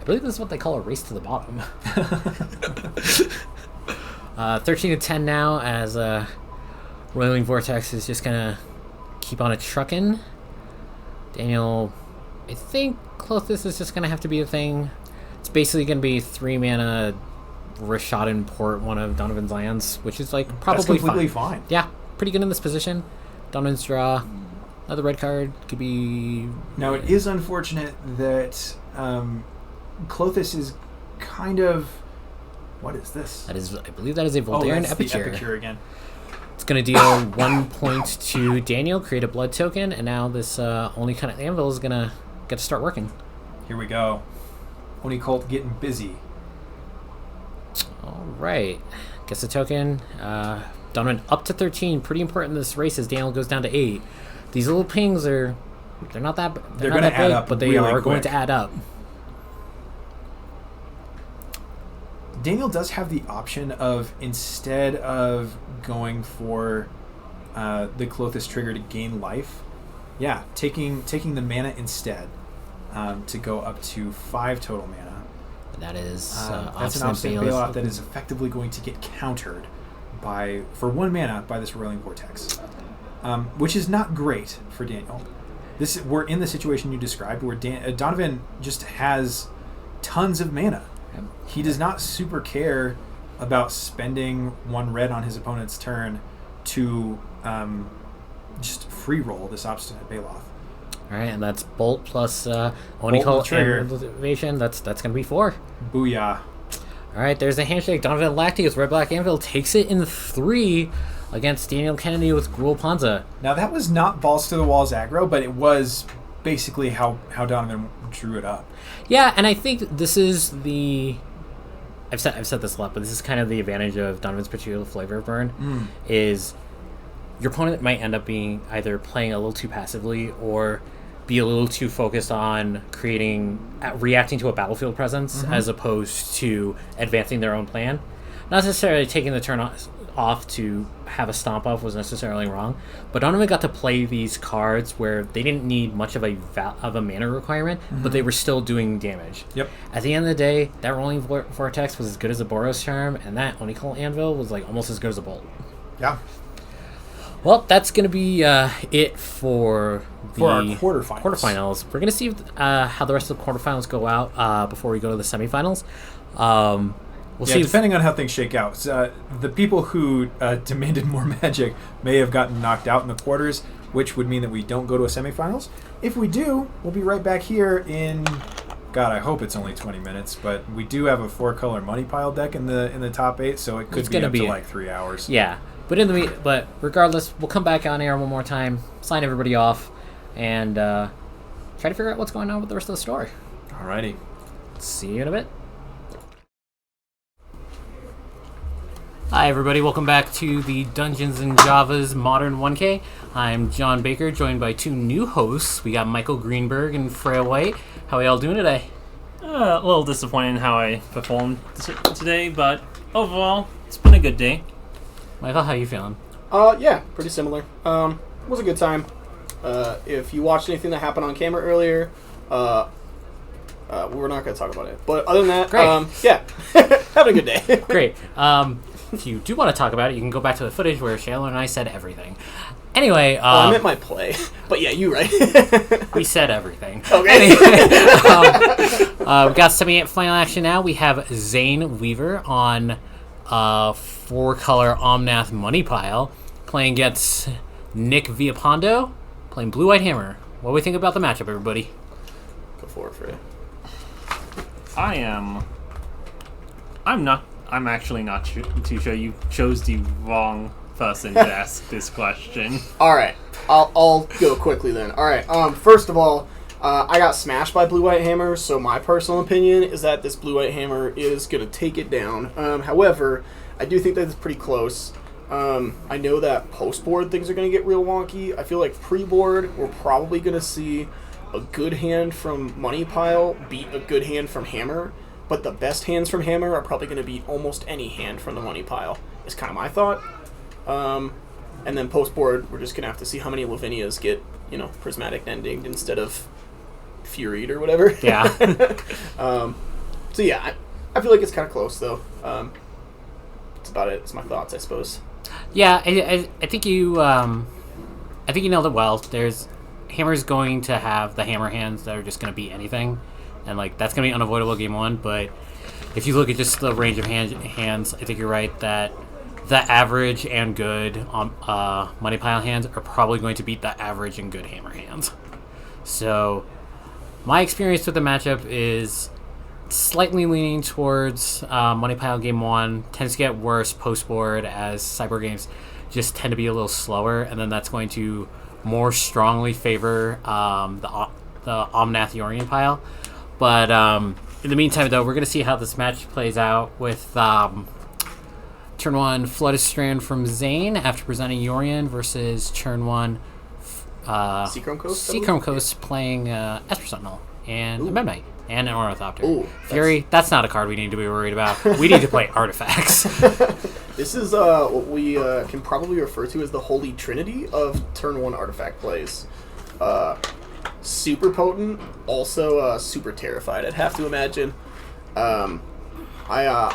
B: I believe this is what they call a race to the bottom. 13 to 10 now as Roiling Vortex is just gonna keep on a trucking. Daniel, I think Klothys is just gonna have to be a thing. It's basically gonna be 3 mana Rishadan Port, one of Donovan's lands, which is like probably
A: That's completely fine.
B: Yeah, pretty good in this position. Donovan's draw. Another red card could be...
A: Now it is unfortunate that Klothys is kind of... What is this?
B: That is, I believe that is a Voldaren
A: that's
B: Epicure.
A: the Epicure again.
B: It's going to deal 1 point to Daniel, create a blood token, and now this Only kind of Anvil is going to get to start working.
A: Here we go. Oni Cult getting busy.
B: All right. Gets a token. Donovan up to 13. Pretty important in this race as Daniel goes down to 8. These little pings are... They're not that
A: They're
B: not
A: going to
B: that
A: add
B: big,
A: up
B: but they
A: really
B: are going
A: quick.
B: to add up.
A: Daniel does have the option of, instead of going for the Klothys trigger to gain life, taking the mana instead to go up to 5 total mana.
B: That is
A: that's an Obstinate Bailoff that is effectively going to get countered for 1 mana by this Roiling Vortex, which is not great for Daniel. We're in the situation you described where Donovan just has tons of mana. He does not super care about spending 1 red on his opponent's turn to just free roll this Obstinate Bailoff.
B: All right, and that's Bolt plus Oni Cult
A: trigger.
B: and Evasion. That's going to be 4.
A: Booyah.
B: All right, there's a handshake. Donovan Lacti Red Black Anvil takes it in 3 against Daniel Kennedy with Gruul Panza.
A: Now that was not balls to the walls aggro, but it was basically how Donovan drew it up.
B: Yeah, and I think this is the... I've said this a lot, but this is kind of the advantage of Donovan's particular flavor of burn, is your opponent might end up being either playing a little too passively or be a little too focused on reacting to a battlefield presence as opposed to advancing their own plan. Not necessarily taking the turn off to have a stomp off was necessarily wrong, but Donovan got to play these cards where they didn't need much of a mana requirement, but they were still doing damage.
A: Yep.
B: At the end of the day, that rolling vortex was as good as a Boros Charm, and that Onical Anvil was like almost as good as a Bolt.
A: Yeah.
B: Well, that's going to be it for
A: our quarterfinals.
B: We're going to see how the rest of the quarterfinals go out before we go to the semifinals. We'll see.
A: Depending on how things shake out. The people who demanded more Magic may have gotten knocked out in the quarters, which would mean that we don't go to a semifinals. If we do, we'll be right back here in... God, I hope it's only 20 minutes, but we do have a 4-color money pile deck in the top 8, so it could be up to like 3 hours.
B: Yeah. But regardless, we'll come back on air one more time, sign everybody off, and try to figure out what's going on with the rest of the story.
A: Alrighty.
B: See you in a bit. Hi everybody, welcome back to the Dungeons & Java's Modern 1K. I'm John Baker, joined by 2 new hosts. We got Michael Greenberg and Freya White. How are y'all doing today?
E: A little disappointed in how I performed today, but overall, it's been a good day.
B: Michael, how you feeling?
F: Yeah, pretty similar. It was a good time. If you watched anything that happened on camera earlier, we're not going to talk about it. But other than that,
B: great.
F: Yeah, having a good day.
B: Great. If you do want to talk about it, you can go back to the footage where Shayla and I said everything. Anyway,
F: I meant my play, but yeah, you're right.
B: We said everything.
F: Okay.
B: Anyway, we got semi-final action now. We have Zane Weaver on 4-color Omnath Money Pile playing against Nick Villapondo playing Blue-White Hammer. What do we think about the matchup, everybody?
F: Go for it, Freya.
E: I'm actually not too sure. You chose the wrong person to ask this question.
F: All right, I'll go quickly then. All right, first of all, I got smashed by Blue-White Hammer, so my personal opinion is that this Blue-White Hammer is going to take it down. However, I do think that it's pretty close. I know that post-board things are going to get real wonky. I feel like pre-board, we're probably going to see a good hand from Money Pile beat a good hand from Hammer, but the best hands from Hammer are probably going to beat almost any hand from the Money Pile, is kind of my thought. And then post-board, we're just going to have to see how many Lavinias get, prismatic ending instead of Furied or whatever.
B: Yeah.
F: So yeah, I feel like it's kind of close, though. That's about it. It's my thoughts, I suppose.
B: Yeah, I think you nailed it well. Hammer's going to have the hammer hands that are just going to beat anything, and that's going to be unavoidable game 1. But if you look at just the range of hands, I think you're right that the average and good Money Pile hands are probably going to beat the average and good hammer hands. So my experience with the matchup is slightly leaning towards Money Pile game 1. Tends to get worse post-board as cyber games just tend to be a little slower, and then that's going to more strongly favor the Omnath Yorion pile. But in the meantime, though, we're going to see how this match plays out with turn 1 Flooded Strand from Zane after presenting Yorion versus turn 1 Seachrome Coast playing Esper Sentinel and a Mem Knight and an Ornithopter.
F: Ooh,
B: Fury, that's not a card we need to be worried about. We need to play artifacts.
F: This is what we can probably refer to as the Holy Trinity of turn 1 artifact plays. Super potent, also super terrified, I'd have to imagine. I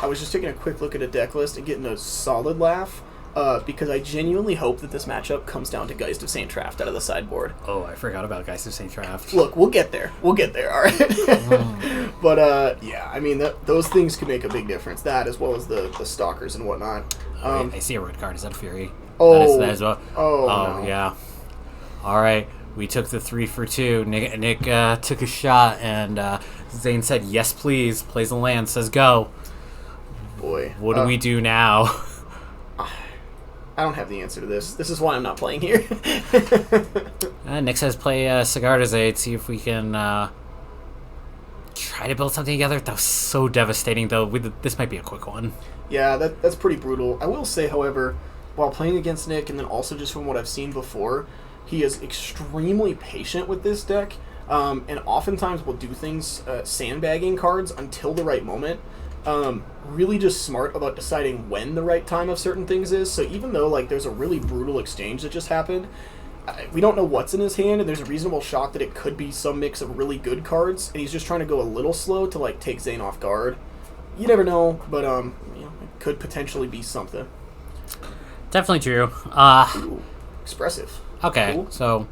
F: was just taking a quick look at a deck list and getting a solid laugh because I genuinely hope that this matchup comes down to Geist of St. Traft out of the sideboard.
B: Oh, I forgot about Geist of St. Traft.
F: Look, we'll get there, all right? But, yeah, I mean, those things could make a big difference. That, as well as the Stalkers and whatnot.
B: I see a red card. Is that a Fury?
F: Oh,
B: that is well.
F: no.
B: Yeah. All right. We took the 3 for 2. Nick took a shot, and Zane said, yes, please. Plays the land, says go.
F: Boy.
B: What do we do now?
F: I don't have the answer to this. This is why I'm not playing here.
B: Nick says play Sigarda's Aid, see if we can try to build something together. That was so devastating, though. This might be a quick one.
F: Yeah, that's pretty brutal. I will say, however, while playing against Nick, and then also just from what I've seen before, he is extremely patient with this deck, and oftentimes will do things sandbagging cards until the right moment. really just smart about deciding when the right time of certain things is. So even though like there's a really brutal exchange that just happened, we don't know what's in his hand, and there's a reasonable shot that it could be some mix of really good cards, and he's just trying to go a little slow to like take Zane off guard. You never know, but it could potentially be something.
B: Definitely true.
F: Ooh, expressive.
B: Okay,
F: Cool.
B: so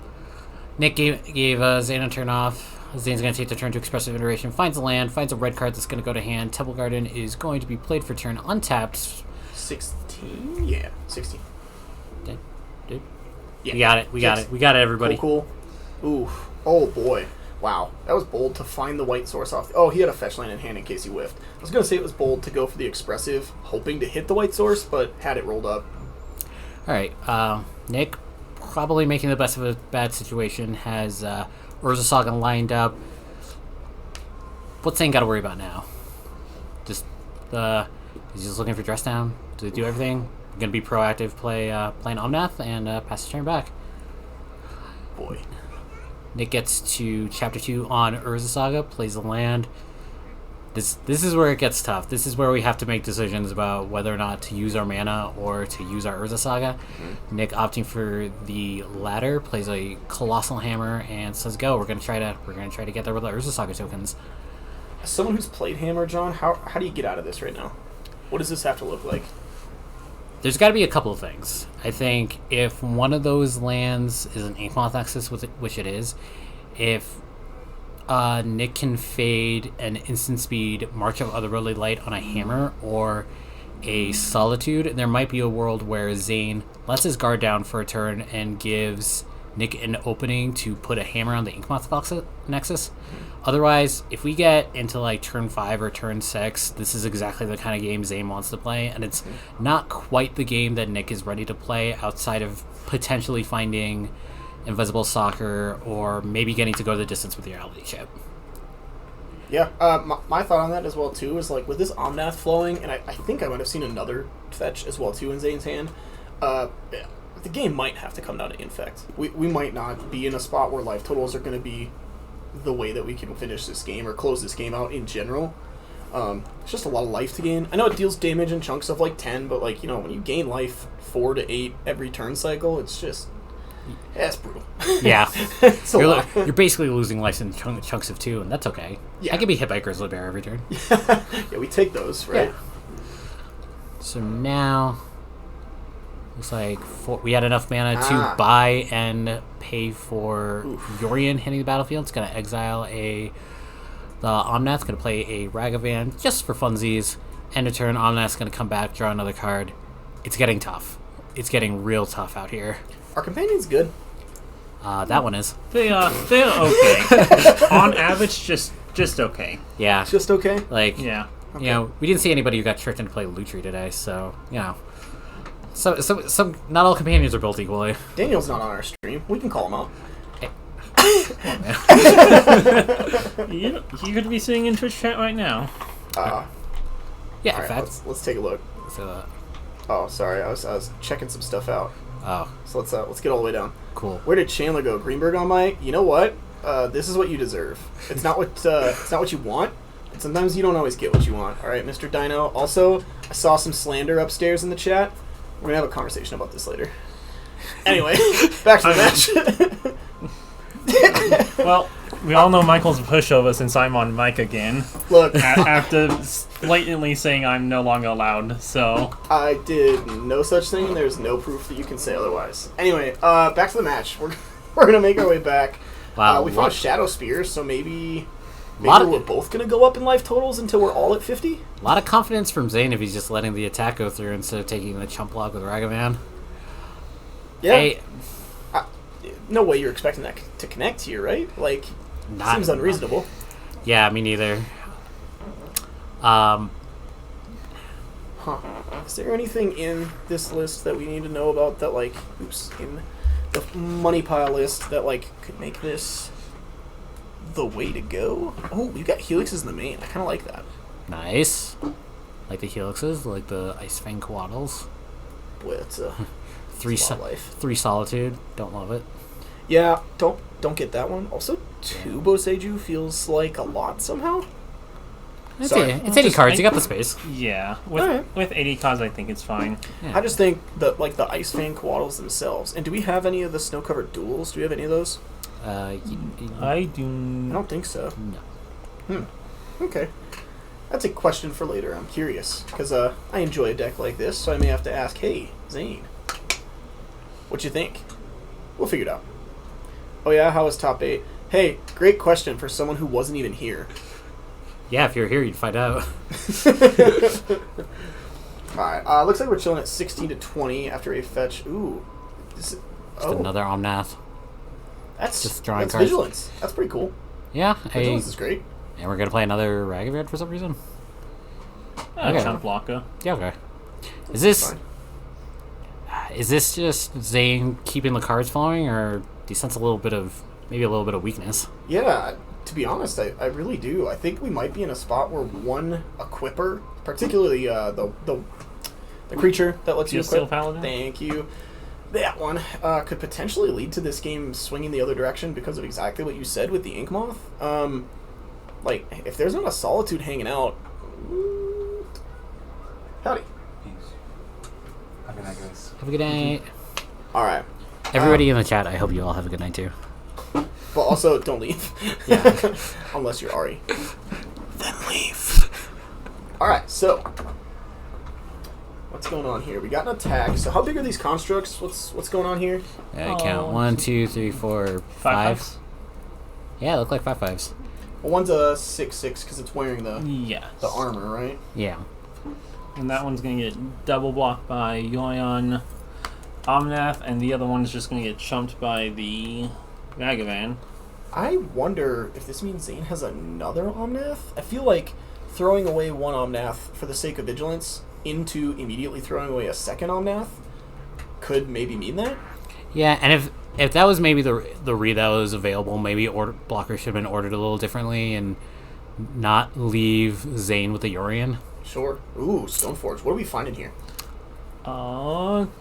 B: Nick gave Zane a turn off. Zane's going to take the turn to expressive iteration, finds a land, finds a red card that's going to go to hand. Temple Garden is going to be played for turn untapped.
F: 16? Yeah, 16.
B: Dude.
F: Yeah.
B: We got it, everybody.
F: Cool. Ooh. Oh, boy. Wow. That was bold to find the white source off. Oh, he had a fetch land in hand in case he whiffed. I was going to say it was bold to go for the expressive, hoping to hit the white source, but had it rolled up.
B: All right, Nick, probably making the best of a bad situation, has Urza Saga lined up. What's Zane got to worry about now? Just he's just looking for dress down to do everything. Going to be proactive, playing Omnath, and pass the turn back.
F: Boy.
B: Nick gets to Chapter 2 on Urza Saga, plays the land. This is where it gets tough. This is where we have to make decisions about whether or not to use our mana or to use our Urza Saga. Mm-hmm. Nick opting for the latter, plays a Colossal Hammer and says, "Go! We're gonna try to get there with the Urza Saga tokens."
F: As someone who's played Hammer, John, how do you get out of this right now? What does this have to look like?
B: There's got to be a couple of things. I think if one of those lands is an Inkmoth Nexus, which it is, if Nick can fade an instant speed March of Otherworldly Light on a Hammer or a Solitude, there might be a world where Zane lets his guard down for a turn and gives Nick an opening to put a Hammer on the Inkmoth Nexus. Otherwise, if we get into like turn 5 or turn 6, this is exactly the kind of game Zane wants to play, and it's not quite the game that Nick is ready to play outside of potentially finding Invisible Soccer or maybe getting to go the distance with your ally chip.
F: Yeah, my thought on that as well too is like with this Omnath flowing, and I think I might have seen another fetch as well too in Zane's hand. The game might have to come down to infect. We might not be in a spot where life totals are going to be the way that we can finish this game or close this game out in general. It's just a lot of life to gain. I know it deals damage in chunks of like 10, but like when you gain life 4 to 8 every turn cycle, it's just it's brutal.
B: Yeah.
F: It's a lot.
B: You're basically losing life in chunks of 2, and that's okay.
F: Yeah.
B: I can be hit by Grizzly Bear every turn.
F: Yeah, we take those, right?
B: Yeah. So now, looks like we had enough mana to buy and pay for Yorion hitting the battlefield. It's going to exile the Omnath's going to play a Ragavan just for funsies. End of turn, Omnath's going to come back, draw another card. It's getting tough. It's getting real tough out here.
F: Our companion's good.
B: That one is.
E: They're okay. On average, just okay.
B: Yeah.
F: Just okay?
B: Like,
E: Yeah.
F: Okay.
B: we didn't see anybody who got tricked into play Lutri today, so, So some not all companions are built equally.
F: Daniel's not on our stream. We can call him out.
E: You could be sitting in Twitch chat right now.
B: Yeah,
F: All
B: in
F: right,
B: fact.
F: let's take a look.
B: So,
F: Oh, sorry, I was checking some stuff out.
B: oh,
F: So let's get all the way down.
B: cool.
F: Where did Chandler go? Greenberg on my. You know what? This is what you deserve. It's not what you want. But sometimes you don't always get what you want. All right, Mr. Dino. Also, I saw some slander upstairs in the chat. We're gonna have a conversation about this later. Anyway, back to the match.
E: Well, we all know Michael's a pushover since I'm on mic again.
F: Look,
E: After blatantly saying I'm no longer allowed, so...
F: I did no such thing, and there's no proof that you can say otherwise. Anyway, back to the match. We're gonna make our way back.
B: Wow,
F: We found Shadow Spear, so maybe
B: lot of-
F: we're both gonna go up in life totals until we're all at 50.
B: A lot of confidence from Zane if he's just letting the attack go through instead of taking the chump block with Ragavan.
F: Yeah.
B: Hey,
F: No way you're expecting that to connect here, right? Like, seems unreasonable.
B: Yeah, me neither.
F: Huh. Is there anything in this list that we need to know about that, like, in the money pile list that, like, could make this the way to go? Oh, we've got Helixes in the main. I kind of like that.
B: Nice. Like the Helixes, like the Ice Fang Coatls.
F: Boy, that's a
B: Three
F: lot of life.
B: 3 Solitude. Don't love it.
F: Yeah, don't get that one. Also, 2 Boseiju feels like a lot somehow.
B: It's,
F: Sorry.
B: it's 80 cards. You got the space.
E: Yeah,
F: Alright.
E: with 80 cards, I think it's fine.
B: Yeah.
F: I just think that like the Ice Fang Coatls themselves. And do we have any of the snow covered duels? Do we have any of those?
B: I
E: I do.
F: I don't think so.
B: no.
F: Okay. That's a question for later. I'm curious because I enjoy a deck like this, so I may have to ask, hey, Zane, what you think? We'll figure it out. Oh yeah, how was top 8? Hey, great question for someone who wasn't even here.
B: Yeah, if you're here, you'd find out.
F: Alright, looks like we're chilling at 16 to 20 after a fetch. Ooh.
B: Just another Omnath.
F: That's
B: just drawing
F: that's
B: cards.
F: Vigilance. That's pretty cool.
B: Yeah,
F: Vigilance is great.
B: and we're gonna play another Ragged Red for some reason. Okay.
E: Chunk blocker.
B: Yeah, okay. Is
F: Fine.
B: this just Zane keeping the cards flowing, or do you sense a little bit of weakness?
F: Yeah, to be honest, I really do. I think we might be in a spot where one equipper, particularly the creature that lets you
E: Steel
F: equip.
E: Paladin?
F: Thank you. That one could potentially lead to this game swinging the other direction because of exactly what you said with the Ink Moth. Like, if there's not a Solitude hanging out... Howdy.
A: Have a night, guys.
B: Have a good night.
F: Alright.
B: Everybody in the chat, I hope you all have a good night too.
F: But also, don't leave.
B: Yeah.
F: Unless you're Ari. Then leave. Alright, so... What's going on here? We got an attack. So how big are these constructs? What's going on here?
B: I count 1, 2, 3, 4, 5. Yeah, look like 5/5s.
F: Well, one's a 6/6 because it's wearing the
E: Yes.
F: armor, right?
B: Yeah.
E: And that one's gonna get double blocked by Yoyon Omnath, and the other one's just gonna get chumped by the Ragavan.
F: I wonder if this means Zane has another Omnath. I feel like throwing away one Omnath for the sake of vigilance into immediately throwing away a second Omnath could maybe mean that.
B: Yeah, and if that was maybe the read that was available, maybe blocker should have been ordered a little differently and not leave Zane with the Yorion.
F: Sure. Ooh, Stoneforge. What are we finding here?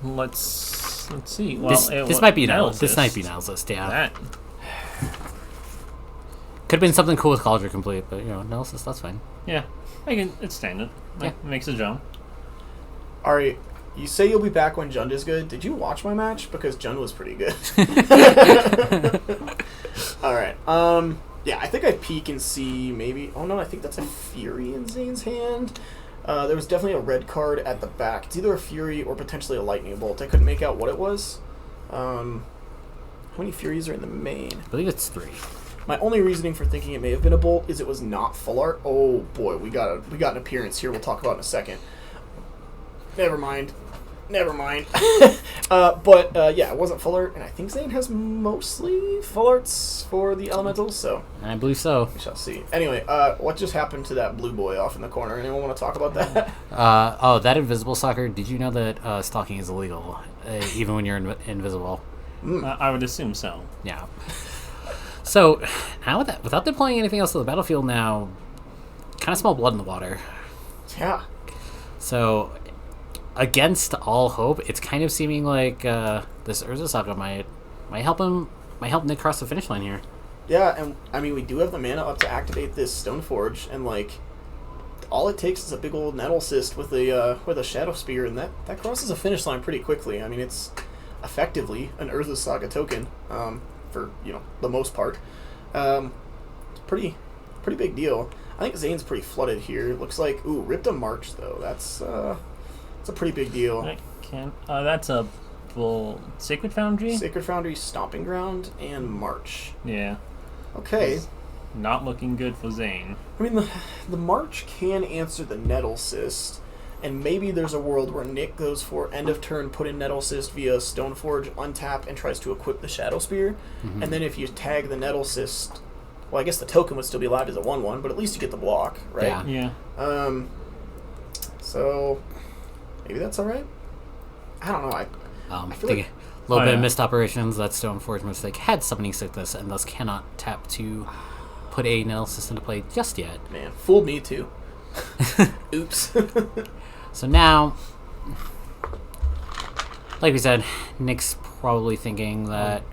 E: Let's see. Well,
B: This might be
E: Nihilist.
B: This might be Nihilist list, yeah.
E: That.
B: Could have been something cool with Cauldron Complete, but Nihilist, that's fine.
E: Yeah, it's standard.
B: Yeah.
E: It makes a jump.
F: Ari, you say you'll be back when Jund is good. Did you watch my match? Because Jund was pretty good. Alright. Yeah, I think I peek and see maybe... Oh no, I think that's a Fury in Zane's hand. There was definitely a red card at the back. It's either a Fury or potentially a Lightning Bolt. I couldn't make out what it was. How many Furies are in the main?
B: I believe it's 3.
F: My only reasoning for thinking it may have been a Bolt is it was not full art. Oh boy, we got an appearance here we'll talk about in a second. Never mind. But yeah, it wasn't full art, and I think Zane has mostly full arts for the elementals, so
B: I believe so.
F: we shall see. Anyway, what just happened to that blue boy off in the corner? Anyone want to talk about that?
B: That invisible stalker, did you know that stalking is illegal, even when you're invisible?
E: I would assume so.
B: Yeah. So, now without deploying anything else to the battlefield now, kind of smell blood in the water.
F: Yeah.
B: So, against all hope, it's kind of seeming like this Urza Saga might help Nick cross the finish line here.
F: Yeah, and I mean, we do have the mana up to activate this Stoneforge, and like, all it takes is a big old Nettle Cyst with a Shadow Spear, and that crosses a finish line pretty quickly. I mean, it's effectively an Urza Saga token, for the most part. Pretty big deal. I think Zane's pretty flooded here. Looks like Ripped a March though. That's a pretty big deal.
E: That's a Sacred Foundry.
F: Sacred Foundry, Stomping Ground, and March.
E: Yeah.
F: Okay.
E: Not looking good for Zane.
F: I mean, the March can answer the Nettle Cyst, and maybe there's a world where Nick goes for end of turn, put in Nettle Cyst via Stoneforge, untap, and tries to equip the Shadow Spear.
B: Mm-hmm.
F: And then if you tag the Nettle Cyst, well, I guess the token would still be alive as a 1/1, but at least you get the block, right?
B: Yeah.
E: Yeah.
F: So maybe that's all right. I don't know.
B: I
F: feel
B: think
F: like-
B: a little bit
E: yeah.
B: of missed operations. That Stoneforge mistake had Summoning Sickness and thus cannot tap to put a Nihilist into play just yet.
F: Man, fooled me too. Oops.
B: So now, like we said, Nick's probably thinking that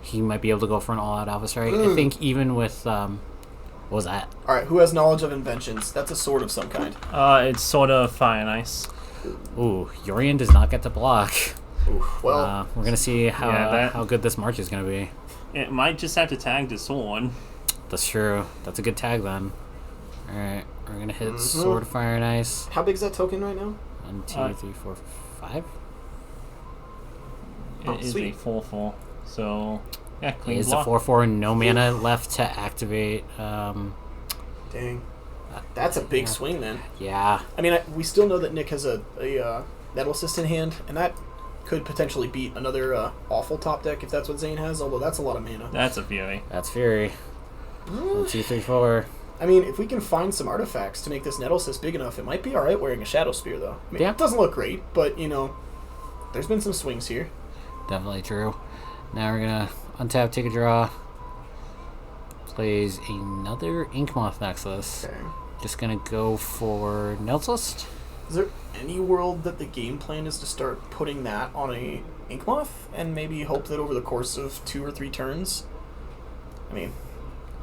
B: he might be able to go for an all-out Alpha Strike. I think even with What was that?
F: All right, who has knowledge of inventions? That's a sword of some kind.
E: It's sort of fire and ice.
B: Ooh, Yorian does not get to block.
F: Oof, well,
B: We're gonna see
E: Yeah,
B: how good this march is gonna be.
E: It might just have to tag the sword.
B: That's true. That's a good tag then. All right, we're gonna hit sword, fire, and ice.
F: how big is that token right now?
B: 1, 2, 3, 4, 5.
F: Oh,
E: It is
F: sweet.
E: a 4/4. So, yeah, clean
B: It's a
E: block.
B: 4/4, no mana left to activate.
F: Dang. That's a big swing then.
B: Yeah,
F: I mean, we still know that Nick has a Nettle Assist in hand, and that could potentially beat another awful top deck if that's what Zane has, although that's a lot of mana.
E: That's a Fury.
B: that's Fury. 1, 2, 3, 4.
F: I mean, if we can find some artifacts to make this Nettle Assist big enough, it might be alright wearing a Shadow Spear, though. I mean,
B: Yeah.
F: it doesn't look great, but, there's been some swings here.
B: Definitely true. Now we're gonna untap, take a draw. Plays another Inkmoth Nexus.
F: Okay.
B: Just gonna go for Nelslist.
F: Is there any world that the game plan is to start putting that on a Inkmoth and maybe hope that over the course of 2 or 3 turns? I mean,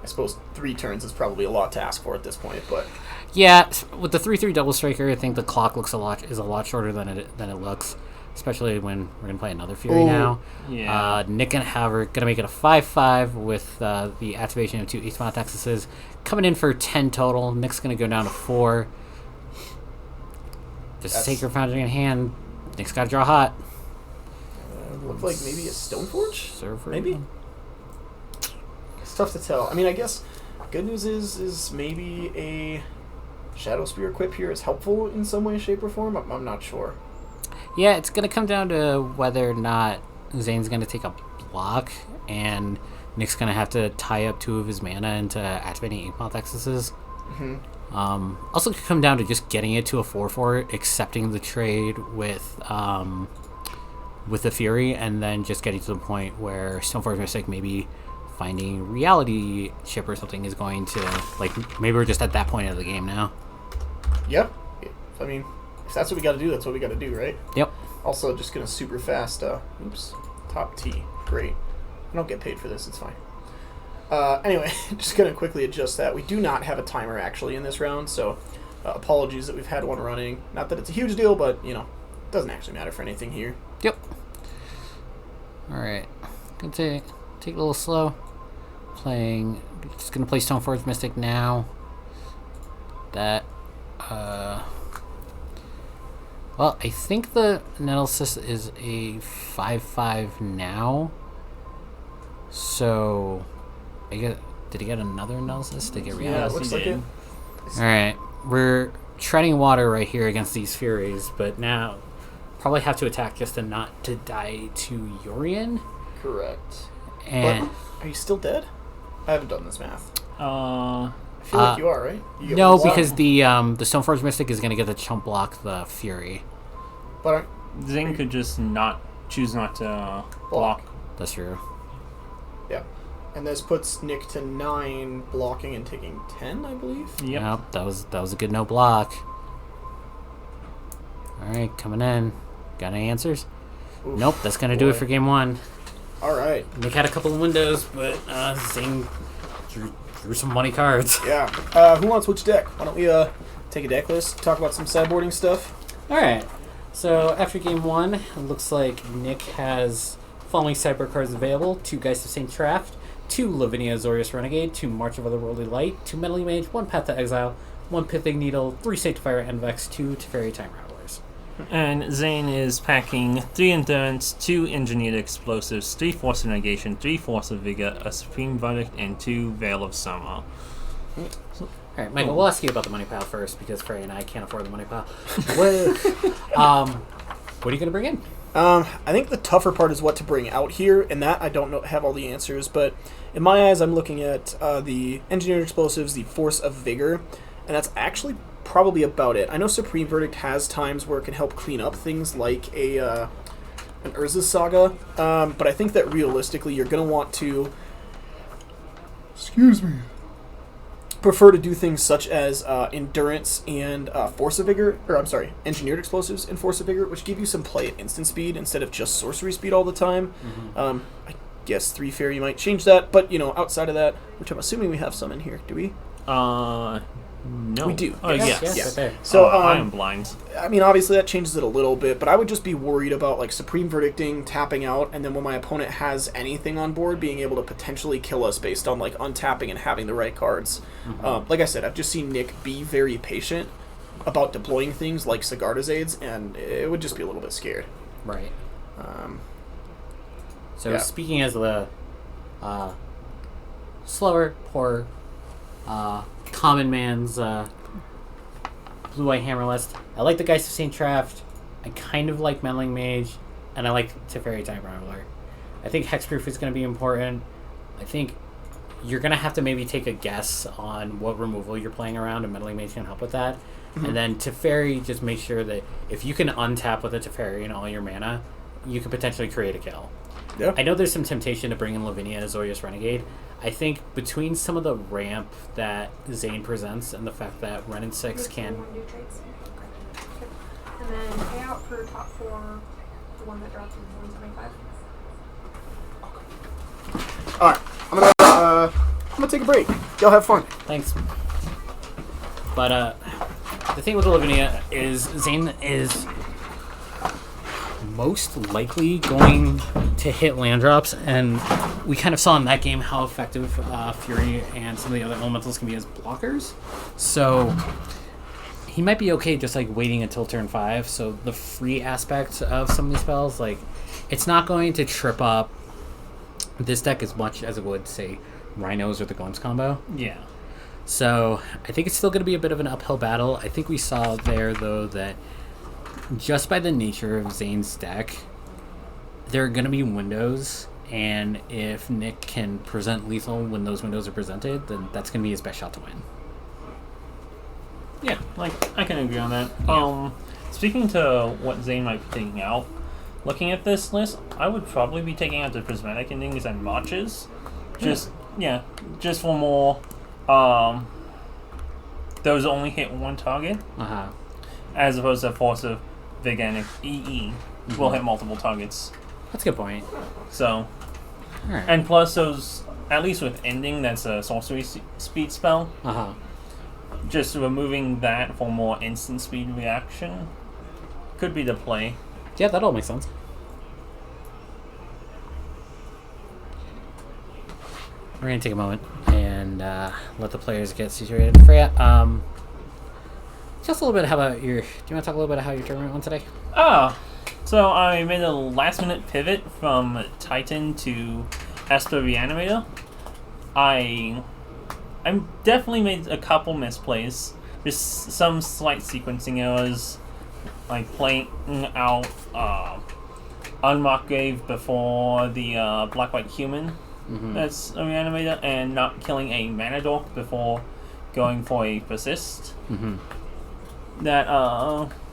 F: I suppose 3 turns is probably a lot to ask for at this point, but
B: Yeah, with the 3/3 double striker, I think the clock is a lot shorter than it looks. Especially when we're gonna play another Fury
F: Ooh.
B: now.
E: Yeah.
B: Nick and Haver gonna make it a 5/5 with the activation of 2 Inkmoth Nexuses, coming in for 10 total. Nick's gonna go down to 4. Just
F: That's-
B: Sacred Foundry in hand. Nick's gotta draw hot.
F: look like maybe a Stoneforge?
B: Server.
F: Maybe? It's tough to tell. I mean, I guess good news is maybe a Shadow Spear equip here is helpful in some way, shape, or form. I'm not sure.
B: Yeah, it's gonna come down to whether or not Zane's gonna take a block, and Nick's gonna have to tie up 2 of his mana into activating Inkmoth Nexuses. Also could come down to just getting it to a 4/4, accepting the trade with the Fury, and then just getting to the point where Stoneforge Mystic maybe finding Reality Chip or something is going to, like, maybe we're just at that point of the game now.
F: Yep. I mean, if that's what we got to do, that's what we got to do, right?
B: Yep.
F: Also, just gonna super fast. Top T. Great. I don't get paid for this. It's fine. Anyway, just gonna quickly adjust that. We do not have a timer actually in this round, so apologies that we've had one running. Not that it's a huge deal, but it doesn't actually matter for anything here.
B: Yep. Alright. Gonna take it a little slow. Just gonna play Stoneforge Mystic now. That, well, I think the Nettlesis is a 5/5 now. So, did he get another Nettlesis to get
F: Yeah,
B: Reality?
F: it looks
E: he
F: like
E: did.
F: it.
B: Alright, we're treading water right here against these Furies, but now probably have to attack just to not to die to Yorian.
F: Correct.
B: And
F: But, are you still dead? I haven't done this math.
E: Uh,
F: I feel like you are, right? You get
B: no,
F: one block.
B: because the Stoneforge Mystic is gonna get the chump block the Fury.
F: But
E: Zane could just choose not to block.
B: That's true.
F: yeah, and this puts Nick to 9 blocking and taking 10, I believe.
E: Yep.
B: Yep, that was a good no block. Alright, coming in. Got any answers?
F: Oof,
B: Nope, that's gonna do it
F: boy.
B: for game 1.
F: All right.
B: Nick had a couple of windows, but Zane drew some money cards.
F: Yeah. Who wants which deck? Why don't we take a deck list, talk about some sideboarding stuff?
B: Alright, so after game 1, it looks like Nick has following sideboard cards available: 2 Geist of St. Traft, 2 Lavinia Azorius Renegade, 2 March of Otherworldly Light, 2 Metal Mage, 1 Path to Exile, 1 Pithing Needle, 3 Sanctifier Envex, 2 Teferi Time Rattlers.
E: And Zane is packing 3 Endurance, 2 Engineered Explosives, 3 Force of Negation, 3 Force of Vigor, a Supreme Verdict, and 2 Veil of Summer.
B: Alright, Michael, we'll ask you about the money pile first, because Frey and I can't afford the money pile. What are you going to bring in?
F: I think the tougher part is what to bring out here, and that I don't have all the answers, but in my eyes, I'm looking at the Engineered Explosives, the Force of Vigor, and that's actually probably about it. I know Supreme Verdict has times where it can help clean up things like an Urza's Saga, but I think that realistically you're going to want to prefer to do things such as Endurance and Force of Vigor, or I'm sorry, Engineered Explosives and Force of Vigor, which give you some play at instant speed instead of just sorcery speed all the time. I guess 3 Fairy might change that, but outside of that, which I'm assuming we have some in here, do we?
E: No.
F: We do.
E: Oh, yes.
B: Yes, right there.
F: So,
E: I am blind.
F: I mean, obviously that changes it a little bit, but I would just be worried about like Supreme Verdicting, tapping out, and then when my opponent has anything on board, being able to potentially kill us based on like untapping and having the right cards. Like I said, I've just seen Nick be very patient about deploying things like Sigarda's aids, and it would just be a little bit scared.
B: Right. So
F: Yeah.
B: speaking as the slower, poor, common man's blue-white hammer list, I like the Geist of St. Traft. I kind of like Meddling Mage, and I like Teferi Time Raveler. I think Hexproof is going to be important. I think you're going to have to maybe take a guess on what removal you're playing around, and Meddling Mage can help with that. And then Teferi, just make sure that if you can untap with a Teferi and all your mana, you can potentially create a kill.
F: Yeah.
B: I know there's some temptation to bring in Lavinia as Zoyas Renegade. I think between some of the ramp that Zane presents and the fact that Ren and 6 can...
G: Do trades. Okay. And then payout for top 4, the one that dropped is 175.
F: All right, I'm gonna take a break. Y'all have fun.
B: Thanks. But the thing with Lavinia is Zane is most likely going to hit land drops, and we kind of saw in that game how effective Fury and some of the other elementals can be as blockers. So he might be okay just like waiting until turn 5. So the free aspect of some of these spells, like, it's not going to trip up this deck as much as it would, say, Rhinos or the Glimpse combo.
E: Yeah.
B: So I think it's still going to be a bit of an uphill battle. I think we saw there, though, that just by the nature of Zane's deck, there are going to be windows, and if Nick can present lethal when those windows are presented, then that's going to be his best shot to win.
E: Yeah, like, I can agree on that. Speaking to what Zane might be taking out, looking at this list, I would probably be taking out the Prismatic Endings and Marches. Just for more, those only hit one target, as opposed to Force of Vigor and EE will hit multiple targets.
B: That's a good point.
E: So,
B: Alright.
E: and plus those, at least with Ending, that's a sorcery speed spell. Just removing that for more instant speed reaction could be the play.
B: Yeah, that all makes sense. We're going to take a moment and let the players get situated. Freya, just a little bit, how about your... Do you want to talk a little bit about how your tournament went today?
E: So I made a last minute pivot from Titan to Esper Reanimator. I definitely made a couple misplays. Just some slight sequencing errors, like playing out Unmarked Grave before the Black-White Human. That's a Reanimator, and not killing a Mana Dork before going for a Persist. That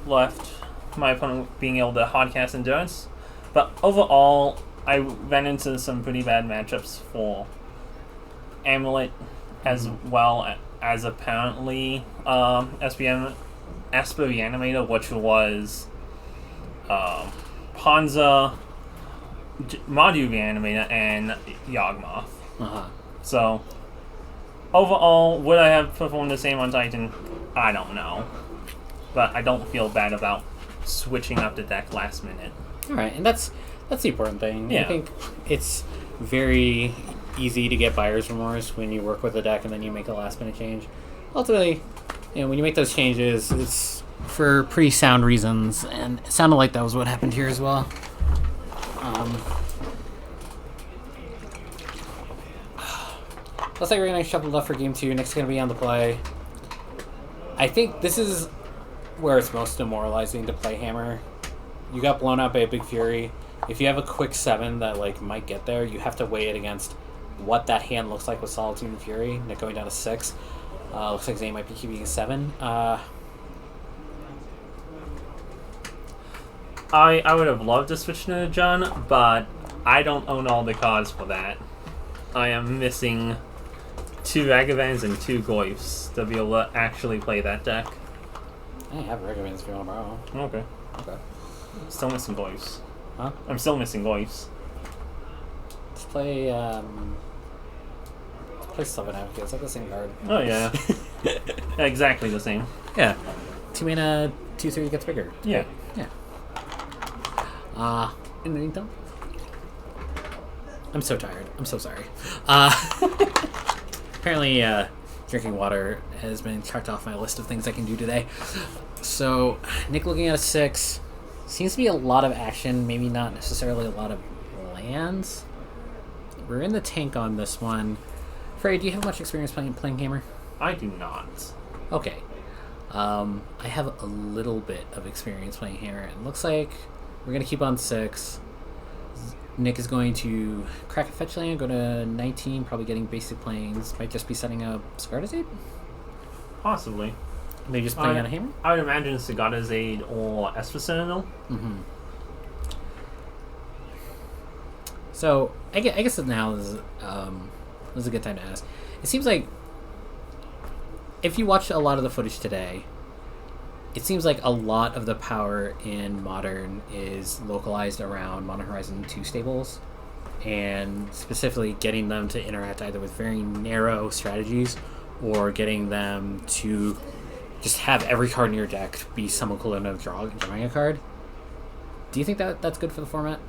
E: left my opponent being able to hardcast Endurance. But overall, I ran into some pretty bad matchups for Amulet, as well as apparently Esper Reanimator, which was Panzer, Mardu Reanimator, and Yawgmoth. So, overall, would I have performed the same on Titan? I don't know. But I don't feel bad about switching up the deck last minute.
B: Alright, and that's the important thing.
E: Yeah.
B: I think it's very easy to get buyer's remorse when you work with a deck and then you make a last minute change. Ultimately, when you make those changes, it's for pretty sound reasons, and it sounded like that was what happened here as well. Looks like we're going to shuffle left for game 2. Nick's going to be on the play. I think this is where it's most demoralizing to play Hammer. You got blown out by a big Fury. If you have a quick 7 that might get there, you have to weigh it against what that hand looks like with Solitude and Fury. Nick going down to 6. Looks like Zane might be keeping a 7.
E: I would have loved to switch to John, but I don't own all the cards for that. I am missing 2 Ragavans and 2 Goyfs to be able to actually play that deck.
B: I have Ragavans if you want to borrow.
E: Okay. Still missing Goyfs.
B: Huh?
E: I'm still missing Goyfs.
B: Let's play Play Summon Advocate. It's like the same card.
E: Oh yeah, exactly the same.
B: Yeah. 2 mana, 2/3 gets bigger.
E: Yeah.
B: Yeah. In the meantime, I'm so tired. I'm so sorry. Apparently, drinking water has been checked off my list of things I can do today. So, Nick looking at a 6. Seems to be a lot of action, maybe not necessarily a lot of lands. We're in the tank on this one. Frey, do you have much experience playing Hammer?
E: I do not.
B: Okay. I have a little bit of experience playing Hammer. It looks like we're going to keep on 6. Nick is going to crack a fetch land, go to 19, probably getting basic planes. Might just be setting up Sagarda's Aid?
E: Possibly.
B: Maybe just playing on a Hammer?
E: I would imagine Sagarda's Aid or Esper Sentinel.
B: Mm-hmm. So, I guess now is a good time to ask. It seems like if you watch a lot of the footage today, it seems like a lot of the power in Modern is localized around Modern Horizon 2 stables, and specifically getting them to interact either with very narrow strategies or getting them to just have every card in your deck be some equivalent of drawing a card. Do you think that that's good for the format?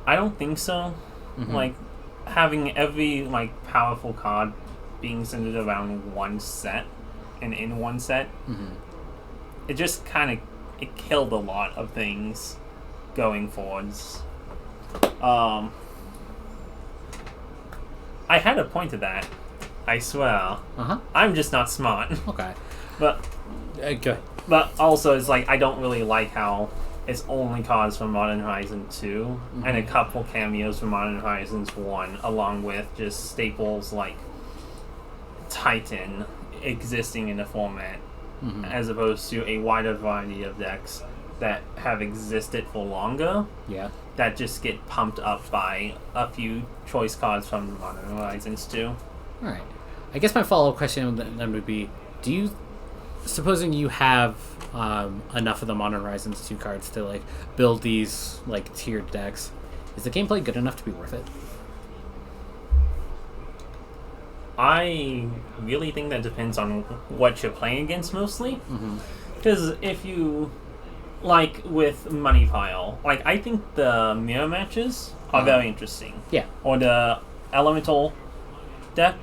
E: I don't think so.
B: Mm-hmm.
E: Like, having every, like, powerful card being centered around one set and in one set, it just kind of, it killed a lot of things going forwards. I had a point to that, I swear. I'm just not smart.
B: Okay.
E: But
B: Go ahead.
E: But also, it's like, I don't really like how it's only cards from Modern Horizon 2 and a couple cameos from Modern Horizons 1, along with just staples like Titan existing in the format, as opposed to a wider variety of decks that have existed for longer.
B: Yeah.
E: That just get pumped up by a few choice cards from Modern Horizons 2.
B: All right. I guess my follow-up question then would be, do you, supposing you have enough of the Modern Horizons 2 cards to like build these like tiered decks, is the gameplay good enough to be worth it?
E: I really think that depends on what you're playing against mostly. Because if you, like with Money Pile, like I think the mirror matches are very interesting.
B: Yeah.
E: Or the elemental deck,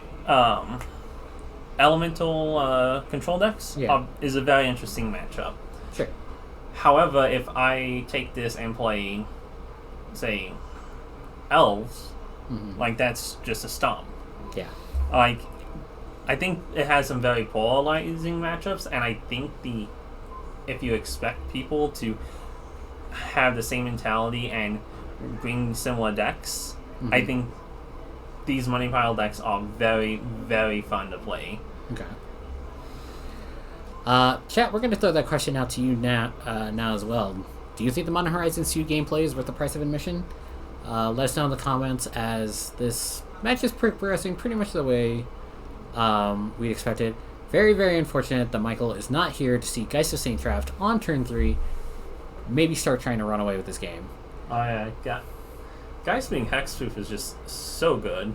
E: elemental control decks is a very interesting matchup.
B: Sure.
E: However, if I take this and play, say, elves, like that's just a stomp.
B: Yeah.
E: Like, I think it has some very polarizing matchups, and I think if you expect people to have the same mentality and bring similar decks, I think these Money Pile decks are very, very fun to play.
B: Okay. Chat, we're going to throw that question out to you now as well. Do you think the Modern Horizons 2 gameplay is worth the price of admission? Let us know in the comments, as this match is progressing pretty much the way we expected. Very, very unfortunate that Michael is not here to see Geist of St. Traft on turn 3 maybe start trying to run away with this game.
E: Geist being hexproof is just so good.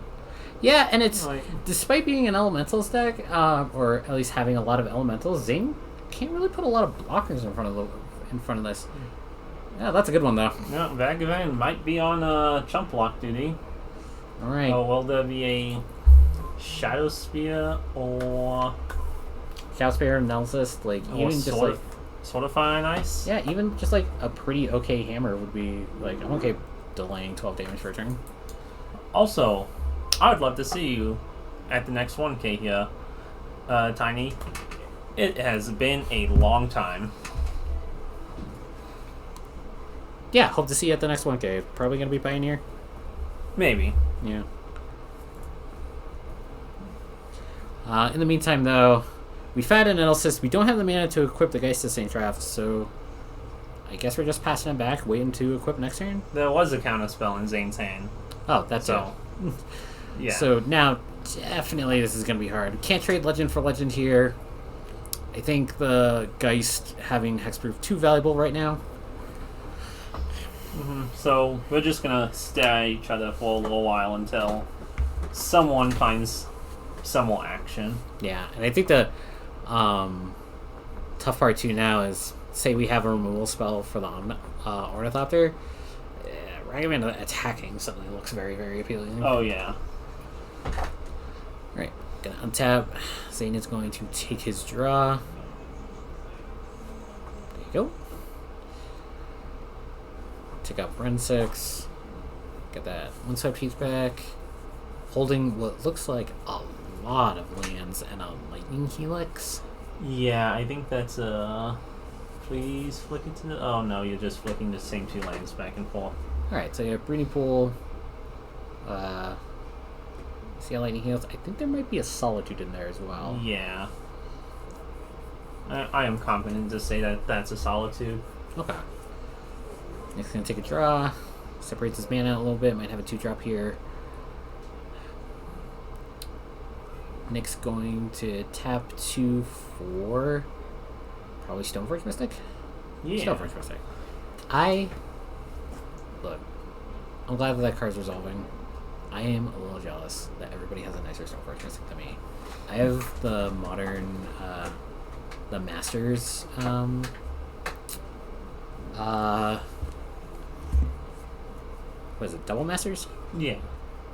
B: Yeah, and it's, despite being an elementals deck, or at least having a lot of elementals, Zane can't really put a lot of blockers in front of this. Yeah, that's a good one though.
E: Yeah, Vagavan might be on chump block duty.
B: All right.
E: Oh, will there be a Shadow Spear or
B: Shadow Spear analysis, like
E: or
B: even just like
E: Sword of Fire and Ice?
B: Yeah, even just like a pretty okay hammer would be like, I'm okay delaying 12 damage for a turn.
E: Also, I would love to see you at the next 1K here, Tiny. It has been a long time.
B: Yeah, hope to see you at the next 1K. Probably going to be Pioneer.
E: Maybe.
B: Yeah. In the meantime, though, we found an analysis. We don't have the mana to equip the Geist of St. Traft, so I guess we're just passing it back, waiting to equip next turn.
E: There was a counter spell in Zane's hand.
B: Oh, that's
E: so. Yeah.
B: So now, definitely this is going to be hard. Can't trade Legend for Legend here. I think the Geist having Hexproof too valuable right now.
E: So we're just gonna stare at each other for a little while until someone finds some more action.
B: Yeah, and I think the tough part too now is, say we have a removal spell for the Ornithopter. Ragavan attacking suddenly looks very, very appealing.
E: Oh yeah.
B: Right, gonna untap. Zane is going to take his draw. There you go. Take out Run 6. Get that one side piece back. Holding what looks like a lot of lands and a Lightning Helix.
E: Yeah, I think that's please flick it to the... Oh no, you're just flicking the same 2 lands back and forth.
B: Alright, so you have Breeding Pool. See how Lightning Helix? I think there might be a Solitude in there as well.
E: Yeah. I am confident to say that that's a Solitude.
B: Okay. Nick's gonna take a draw. Separates his mana out a little bit. Might have a 2-drop here. Nick's going to tap 2 for probably Stoneforge Mystic.
E: Yeah.
B: Stoneforge Mystic. Look, I'm glad that card's resolving. I am a little jealous that everybody has a nicer Stoneforge Mystic than me. I have the modern, the Masters, what is it, Double Masters?
E: Yeah.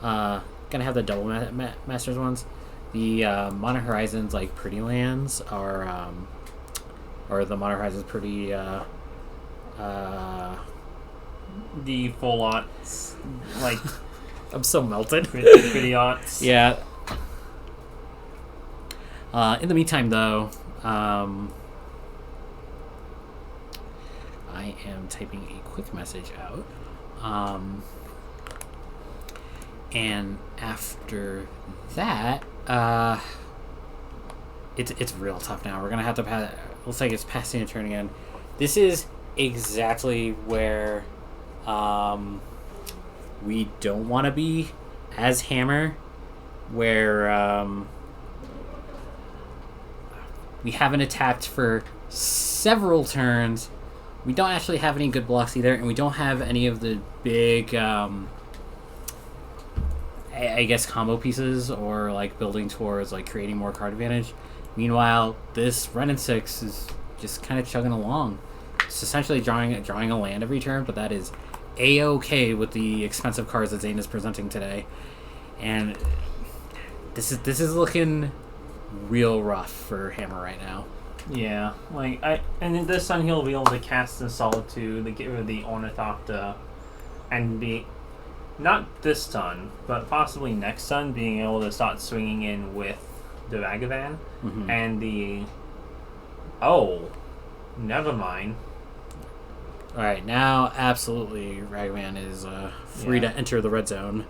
B: Gonna have the Double Masters ones. The Modern Horizons, like, Pretty Lands are, or the Modern Horizons Pretty,
E: The full aughts, like...
B: I'm so melted.
E: pretty aughts.
B: Yeah. In the meantime, though, I am typing a quick message out. And after that, it's real tough now. We're gonna have to pass. Looks like it's passing a turn again. This is exactly where we don't want to be as Hammer, where we haven't attacked for several turns. We don't actually have any good blocks either, and we don't have any of the big, I guess, combo pieces or like building towards like creating more card advantage. Meanwhile, this Ren and 6 is just kind of chugging along. It's essentially drawing a land every turn, but that is a-okay with the expensive cards that Zane is presenting today. And this is looking real rough for Hammer right now.
E: Yeah, like and in this turn he'll be able to cast in Solitude, to get rid of the Ornithopter, and be not this turn, but possibly next turn being able to start swinging in with the Ragavan and the never mind.
B: All right, now absolutely Ragavan is free to enter the red zone.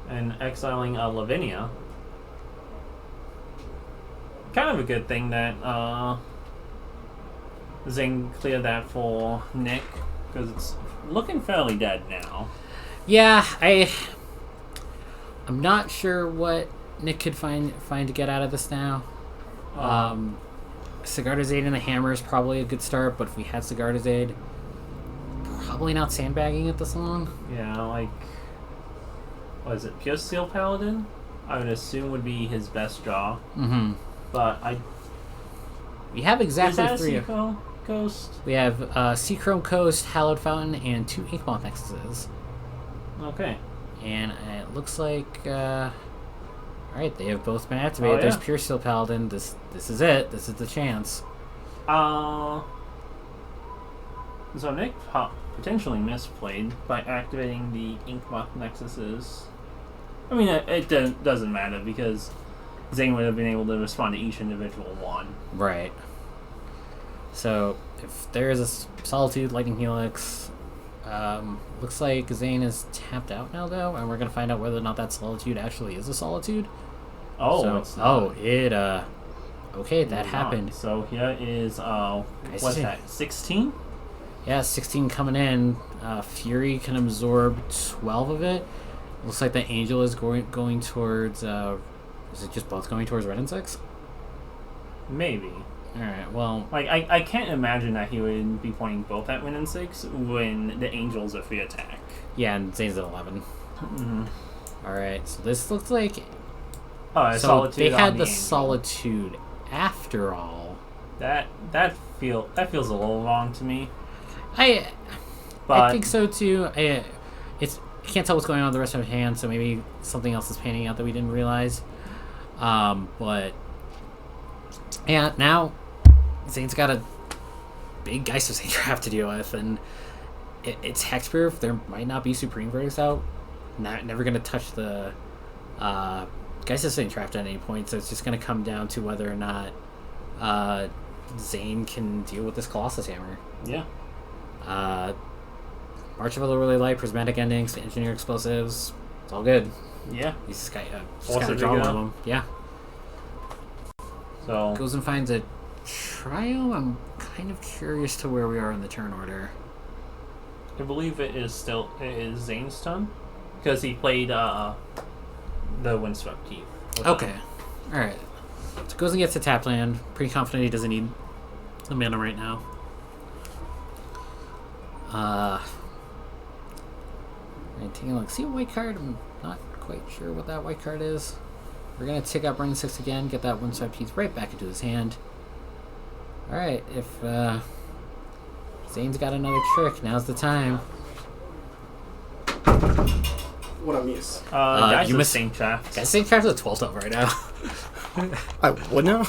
E: And exiling Lavinia. Kind of a good thing that Zing cleared that for Nick, because it's looking fairly dead now.
B: Yeah, I'm not sure what Nick could find to get out of this now. Sigarda's Aid and the Hammer is probably a good start, but if we had Sigarda's Aid, probably not sandbagging it this long.
E: Yeah, like, what is it, Pure Steel Paladin? I would assume would be his best draw.
B: Mm-hmm.
E: But
B: we have exactly
E: is that
B: 3
E: a Seachrome Coast?
B: We have Seachrome Coast, Hallowed Fountain, and 2 Inkmoth Nexuses.
E: Okay.
B: And it looks like alright, they have both been activated. There's Pure Steel Paladin. This is it. This is the chance.
E: So Nick potentially misplayed by activating the Inkmoth Nexuses. I mean, it doesn't matter because Zane would have been able to respond to each individual one.
B: Right. So, if there is a Solitude, Lightning Helix, looks like Zane is tapped out now, though, and we're going to find out whether or not that Solitude actually is a Solitude. Okay, that happened.
E: So here is, what's that, 16?
B: Yeah, 16 coming in. Fury can absorb 12 of it. Looks like the Angel is going towards, is it just both going towards Red and 6?
E: Maybe.
B: Alright, well...
E: Like, I can't imagine that he would be pointing both at Win and 6 when the Angels are free attack.
B: Yeah, and Zane's at 11.
E: Mm-hmm.
B: Alright, so this looks like...
E: Oh,
B: so
E: Solitude
B: they
E: on
B: had the
E: Angel.
B: Solitude after all.
E: That feels a little wrong to me.
B: I
E: But
B: think so too. I can't tell what's going on with the rest of his hand, so maybe something else is panning out that we didn't realize. But yeah, now Zane's got a big Geist of Zane draft to deal with, and it's hexproof. There might not be Supreme Verdicts out. Never going to touch the Geist of Zane draft at any point, so it's just going to come down to whether or not Zane can deal with this Colossus Hammer.
E: yeah.
B: March of a Really Light, Prismatic Endings, Engineer Explosives. It's all good.
E: Yeah.
B: He's just got
E: Force
B: to
E: of
B: draw one
E: Vigor.
B: of them. Yeah.
E: So
B: Goes and finds a trio. I'm kind of curious to where we are in the turn order.
E: I believe it is Zane's turn because he played the Windswept Keep.
B: Okay. Alright. So goes and gets a tap land. Pretty confident he doesn't need the mana right now. Right, taking a look. See a white card? I'm not quite sure what that white card is. We're going to tick up Running 6 again, get that one side piece right back into his hand. Alright, if Zane's got another trick, now's the time.
F: What I miss?
E: Guys,
B: you
E: you
B: missed-
E: same draft.
B: Guys, Zane Traps is 12th up right now.
F: I what now?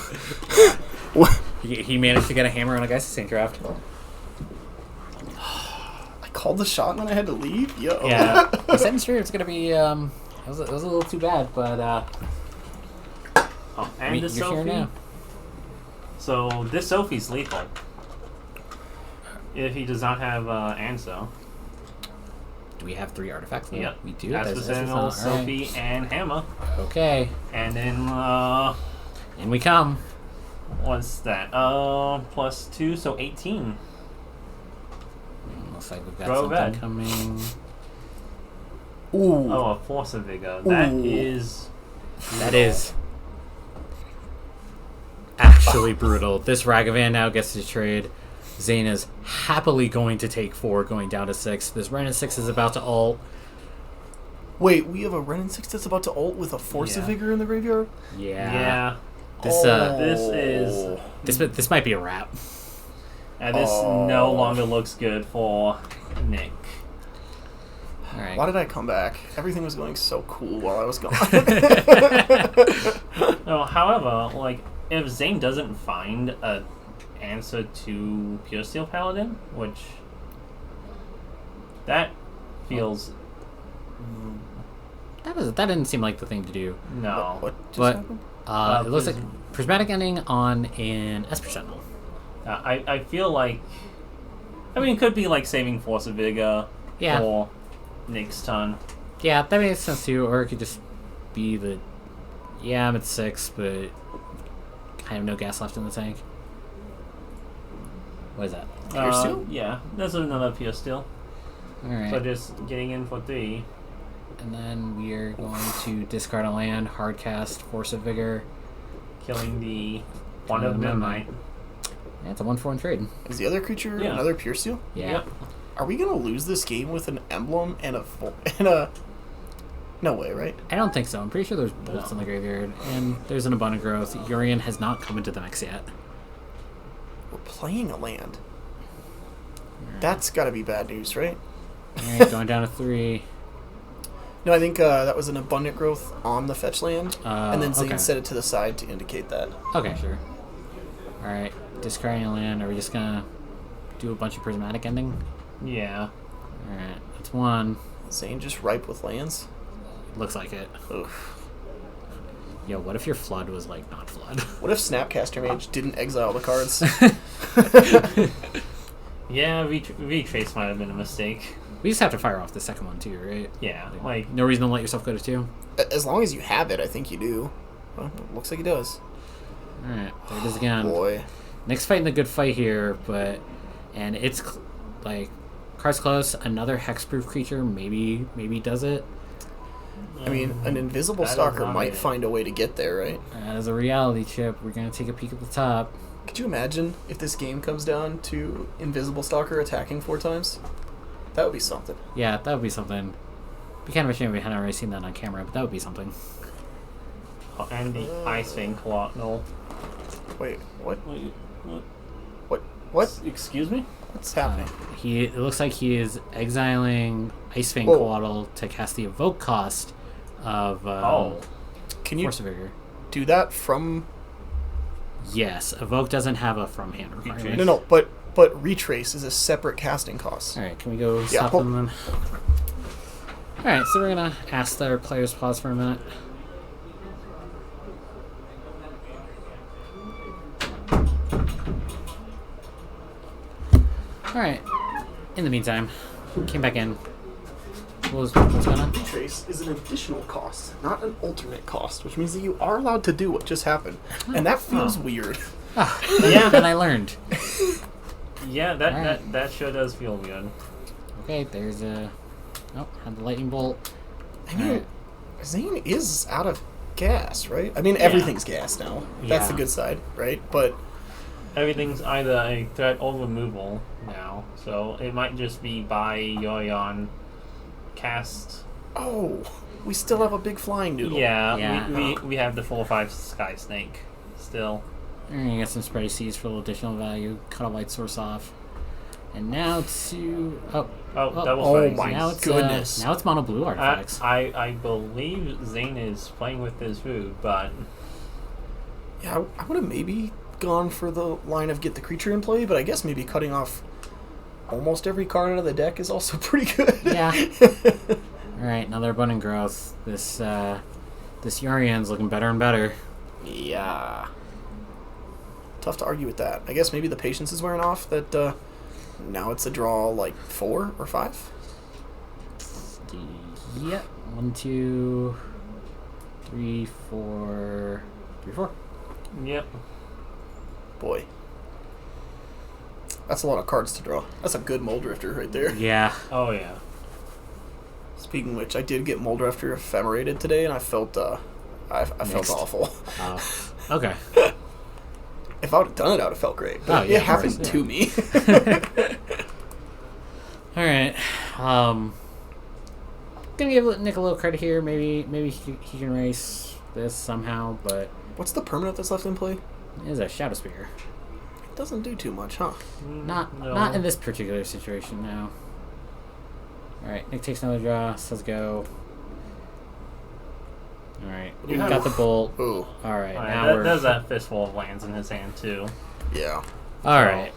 F: What?
B: He managed to get a hammer on a Geist of Zane draft.
F: I called the shot and then I had to leave. Yo.
B: Yeah, I said in stream it's gonna be it was a little too bad, but
E: Oh,
B: I
E: and
B: mean,
E: the
B: you're here
E: Sophie.
B: now.
E: So this Sophie's lethal. If he does not have Anso.
B: Do we have 3 artifacts? now?
E: Yep.
B: We do.
E: That's the
B: That's
E: Sentinel,
B: all right.
E: Sophie, and Hammer.
B: Okay,
E: And then
B: in we come.
E: what's that? +2, so 18.
B: Looks like we've got
E: Go
B: something
E: ahead.
B: coming.
F: Ooh.
E: Oh, a Force of Vigor. That
F: Ooh.
E: is.
B: That is actually brutal. This Ragavan now gets to trade. Zane is happily going to take 4, going down to 6. This Renin 6 is about to ult.
F: Wait, we have a Renin 6 that's about to ult with a Force of
E: Yeah.
F: Vigor in the graveyard?
E: Yeah.
B: This this might be a wrap.
E: This
F: Oh.
E: no longer looks good for Nick.
B: All right.
F: Why did I come back? Everything was going so cool while I was gone.
E: No, however, like if Zane doesn't find a answer to Pure Steel Paladin, which that feels
B: That didn't seem like the thing to do.
E: no.
F: What just
B: But
F: happened?
B: it looks like
E: Pris-
B: Prismatic Ending on an Esper Sentinel.
E: I feel like it could be like saving Force of Vigor
B: Yeah.
E: for Nick's turn.
B: Yeah, that makes sense too. Or it could just be the I'm at 6, but I have no gas left in the tank. What is that?
F: Pure Steel?
E: Yeah, there's another Pure Steel.
B: Alright.
E: So just getting in for 3.
B: And then we are going to discard a land, hard cast, Force of Vigor.
E: Killing the one of Midnight.
B: Yeah, it's a 1-for-1 trade.
F: Is the other creature
E: Yeah.
F: another Pure Steel?
B: Yeah.
E: Yep.
F: Are we gonna lose this game with an emblem and a No way, right?
B: I don't think so. I'm pretty sure there's bolts in the graveyard. And there's an Abundant Growth. Urian has not come into the mix yet.
F: We're playing a land. That's gotta be bad news, right?
B: Alright, going down to 3.
F: No, I think that was an Abundant Growth on the fetch land, and then Zane
B: okay.
F: set it to the side to indicate that.
B: Okay, sure. Alright, discarding a land. Are we just gonna do a bunch of Prismatic Ending?
E: Yeah.
B: Alright, that's 1.
F: Zane just ripe with lands?
B: Looks like it.
F: Oof.
B: Yo, what if your Flood was, like, not Flood?
F: What if Snapcaster Mage didn't exile the cards?
E: Yeah, retrace might have been a mistake.
B: We just have to fire off the second one, too, right?
E: Yeah, like
B: No reason to let yourself go to 2.
F: As long as you have it, I think you do. Well, it looks like he does.
B: Alright, there it is again.
F: Boy.
B: Nick's fighting the good fight here, but... And it's, like... Card's close. Another hexproof creature maybe does it.
F: I mean, an Invisible
E: That is
F: Stalker
E: not
F: might
E: it.
F: find a way to get there, right?
B: As a reality chip, we're going to take a peek at the top.
F: Could you imagine if this game comes down to Invisible Stalker attacking 4 times? That would be something.
B: Yeah, that would be something. Be kind of a shame we hadn't already seen that on camera, but that would be something.
E: Oh, and the Ice Fang Colonel.
F: Wait, what?
E: Wait, what?
F: What?
E: Excuse me?
F: What's happening?
B: It looks like he is exiling Ice Fang
F: Whoa.
B: Coatl to cast the evoke cost of
F: Can you
B: Force of Vigor.
F: do that from...
B: Yes, evoke doesn't have a from hand requirement.
F: No, but retrace is a separate casting cost.
B: All right, can we go
F: Yeah,
B: stop them then? All right, so we're gonna ask that our players pause for a minute. All right. In the meantime, came back in. What's going on?
F: Retrace is an additional cost, not an alternate cost, which means that you are allowed to do what just happened. And that feels weird.
B: Yeah, then I learned.
E: Yeah, that sure does feel good.
B: Okay, there's a. Oh, had the lightning bolt.
F: I mean,
B: Alright.
F: Zane is out of gas, right? I mean, everything's gas now. That's the
B: Yeah.
F: good side, right? But
E: Everything's either a threat or removal now, so it might just be by Yorion cast.
F: oh, we still have a big flying noodle.
E: Yeah,
B: Yeah.
E: we have the 4/5 Sky Snake still.
B: We're gonna get some spready seeds for a little additional value. Cut a white source off. And now to
E: Oh,
B: Oh,
E: double
F: oh
E: strike.
F: my
B: now it's
F: goodness.
B: now it's mono blue artifacts.
E: I believe Zane is playing with his food, but
F: Yeah, I would have maybe gone for the line of get the creature in play, but I guess maybe cutting off almost every card out of the deck is also pretty good.
B: Yeah. All right, another abundant growth. This Yarion's looking better and better.
F: Yeah. Tough to argue with that. I guess maybe the patience is wearing off. That now it's a draw like 4 or 5.
B: Yep. 1, 2, 3, 4, 3, 4.
E: yep.
F: Boy, that's a lot of cards to draw. That's a good Mold Drifter right there.
B: Yeah.
E: Oh yeah.
F: Speaking of which, I did get Mold Drifter ephemerated today, and I felt I felt
B: Mixed.
F: awful.
B: Okay.
F: If I would have done it, I would have felt great. But
B: Oh, yeah,
F: it
B: of
F: happened
B: course,
F: to me.
B: All right. Gonna give Nick a little credit here. Maybe he can race this somehow, but
F: What's the permanent that's left in play?
B: it is a Shadow Spear.
F: It doesn't do too much, huh?
B: Not in this particular situation now. All right, Nick takes another draw. Says go. All right,
E: You
B: got
E: have-
B: the bolt.
F: Ooh,
B: All right,
E: Alright,
B: now we're
E: there's that fistful of lands in his hand too.
F: yeah.
B: all right.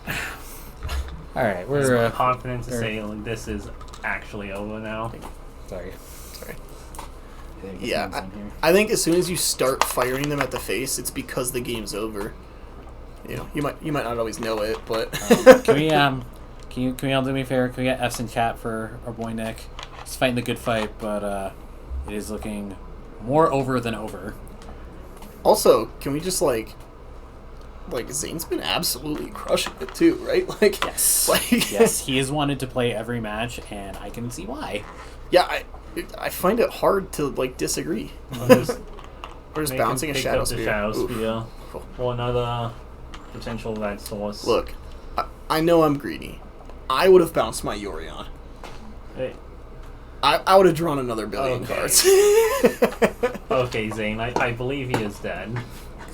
B: All right,
E: It's
B: we're
E: confident to
B: er-
E: say like, this is actually over now.
B: sorry.
F: Sorry.
B: I didn't get
F: Yeah,
B: some in here.
F: I think as soon as you start firing them at the face, it's because the game's over. You know, you might not always know it, but
B: Can we all do me a favor? Can we get F's in chat for our boy Nick? He's fighting the good fight, but it is looking more over than over.
F: also, can we just like Zane's been absolutely crushing it too, right? Like,
B: Yes.
F: like
B: Yes, he has wanted to play every match, and I can see why.
F: yeah. I find it hard to like disagree.
E: I'm just
F: We're just
E: make
F: bouncing
E: him
F: a
E: pick
F: Shadow
E: up the
F: Spear.
E: Shadow
F: Oof.
E: Spear
F: Cool.
E: for another potential red source.
F: Look, I know I'm greedy. I would have bounced my Yorion.
E: Hey,
F: I would have drawn another billion
E: Okay.
F: cards.
E: okay, Zane, I believe he is dead.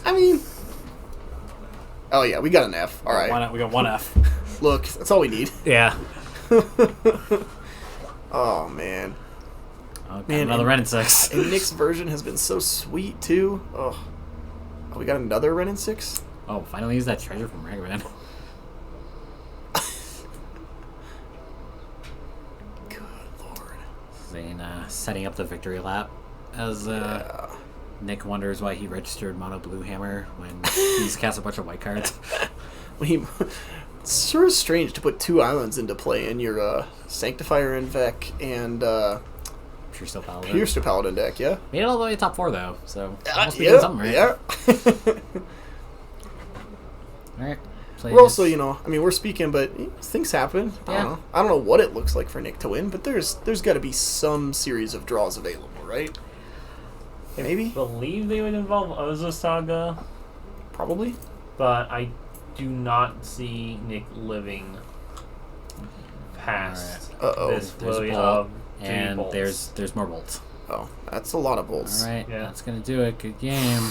F: I mean, oh yeah, we got an F. All right.
B: We got one F.
F: Look, that's all we need.
B: Yeah.
F: Oh man.
B: Oh,
F: Man,
B: another
F: and-
B: Ren and 6.
F: And Nick's version has been so sweet too. Oh, we got another Ren and 6.
B: Oh, finally use that treasure from Ragavan.
F: Good lord.
B: Zane setting up the victory lap as
F: Yeah.
B: Nick wonders why he registered Mono Blue Hammer when he's cast a bunch of white cards.
F: It's sure is strange to put 2 islands into play in your Sanctifier Invec and
B: Sure, still Paladin.
F: Piercer Paladin deck, yeah?
B: Made it all the way to top 4 though, so must be
F: yeah,
B: doing something right.
F: yeah.
B: All right. Play
F: We're also,
B: this.
F: you know, I mean, we're speaking, but things happen. I
B: Yeah.
F: don't know. I don't know what it looks like for Nick to win, but there's got to be some series of draws available, right?
E: I
F: Maybe?
E: believe they would involve Oza Saga,
F: Probably.
E: but I do not see Nick living past
F: Uh-oh.
E: this
B: There's a
E: flurry
B: bolt,
E: of 3
B: and
E: bolts.
B: there's more bolts.
F: Oh, that's a lot of bolts.
B: All right,
E: Yeah.
B: that's gonna do it. Good game.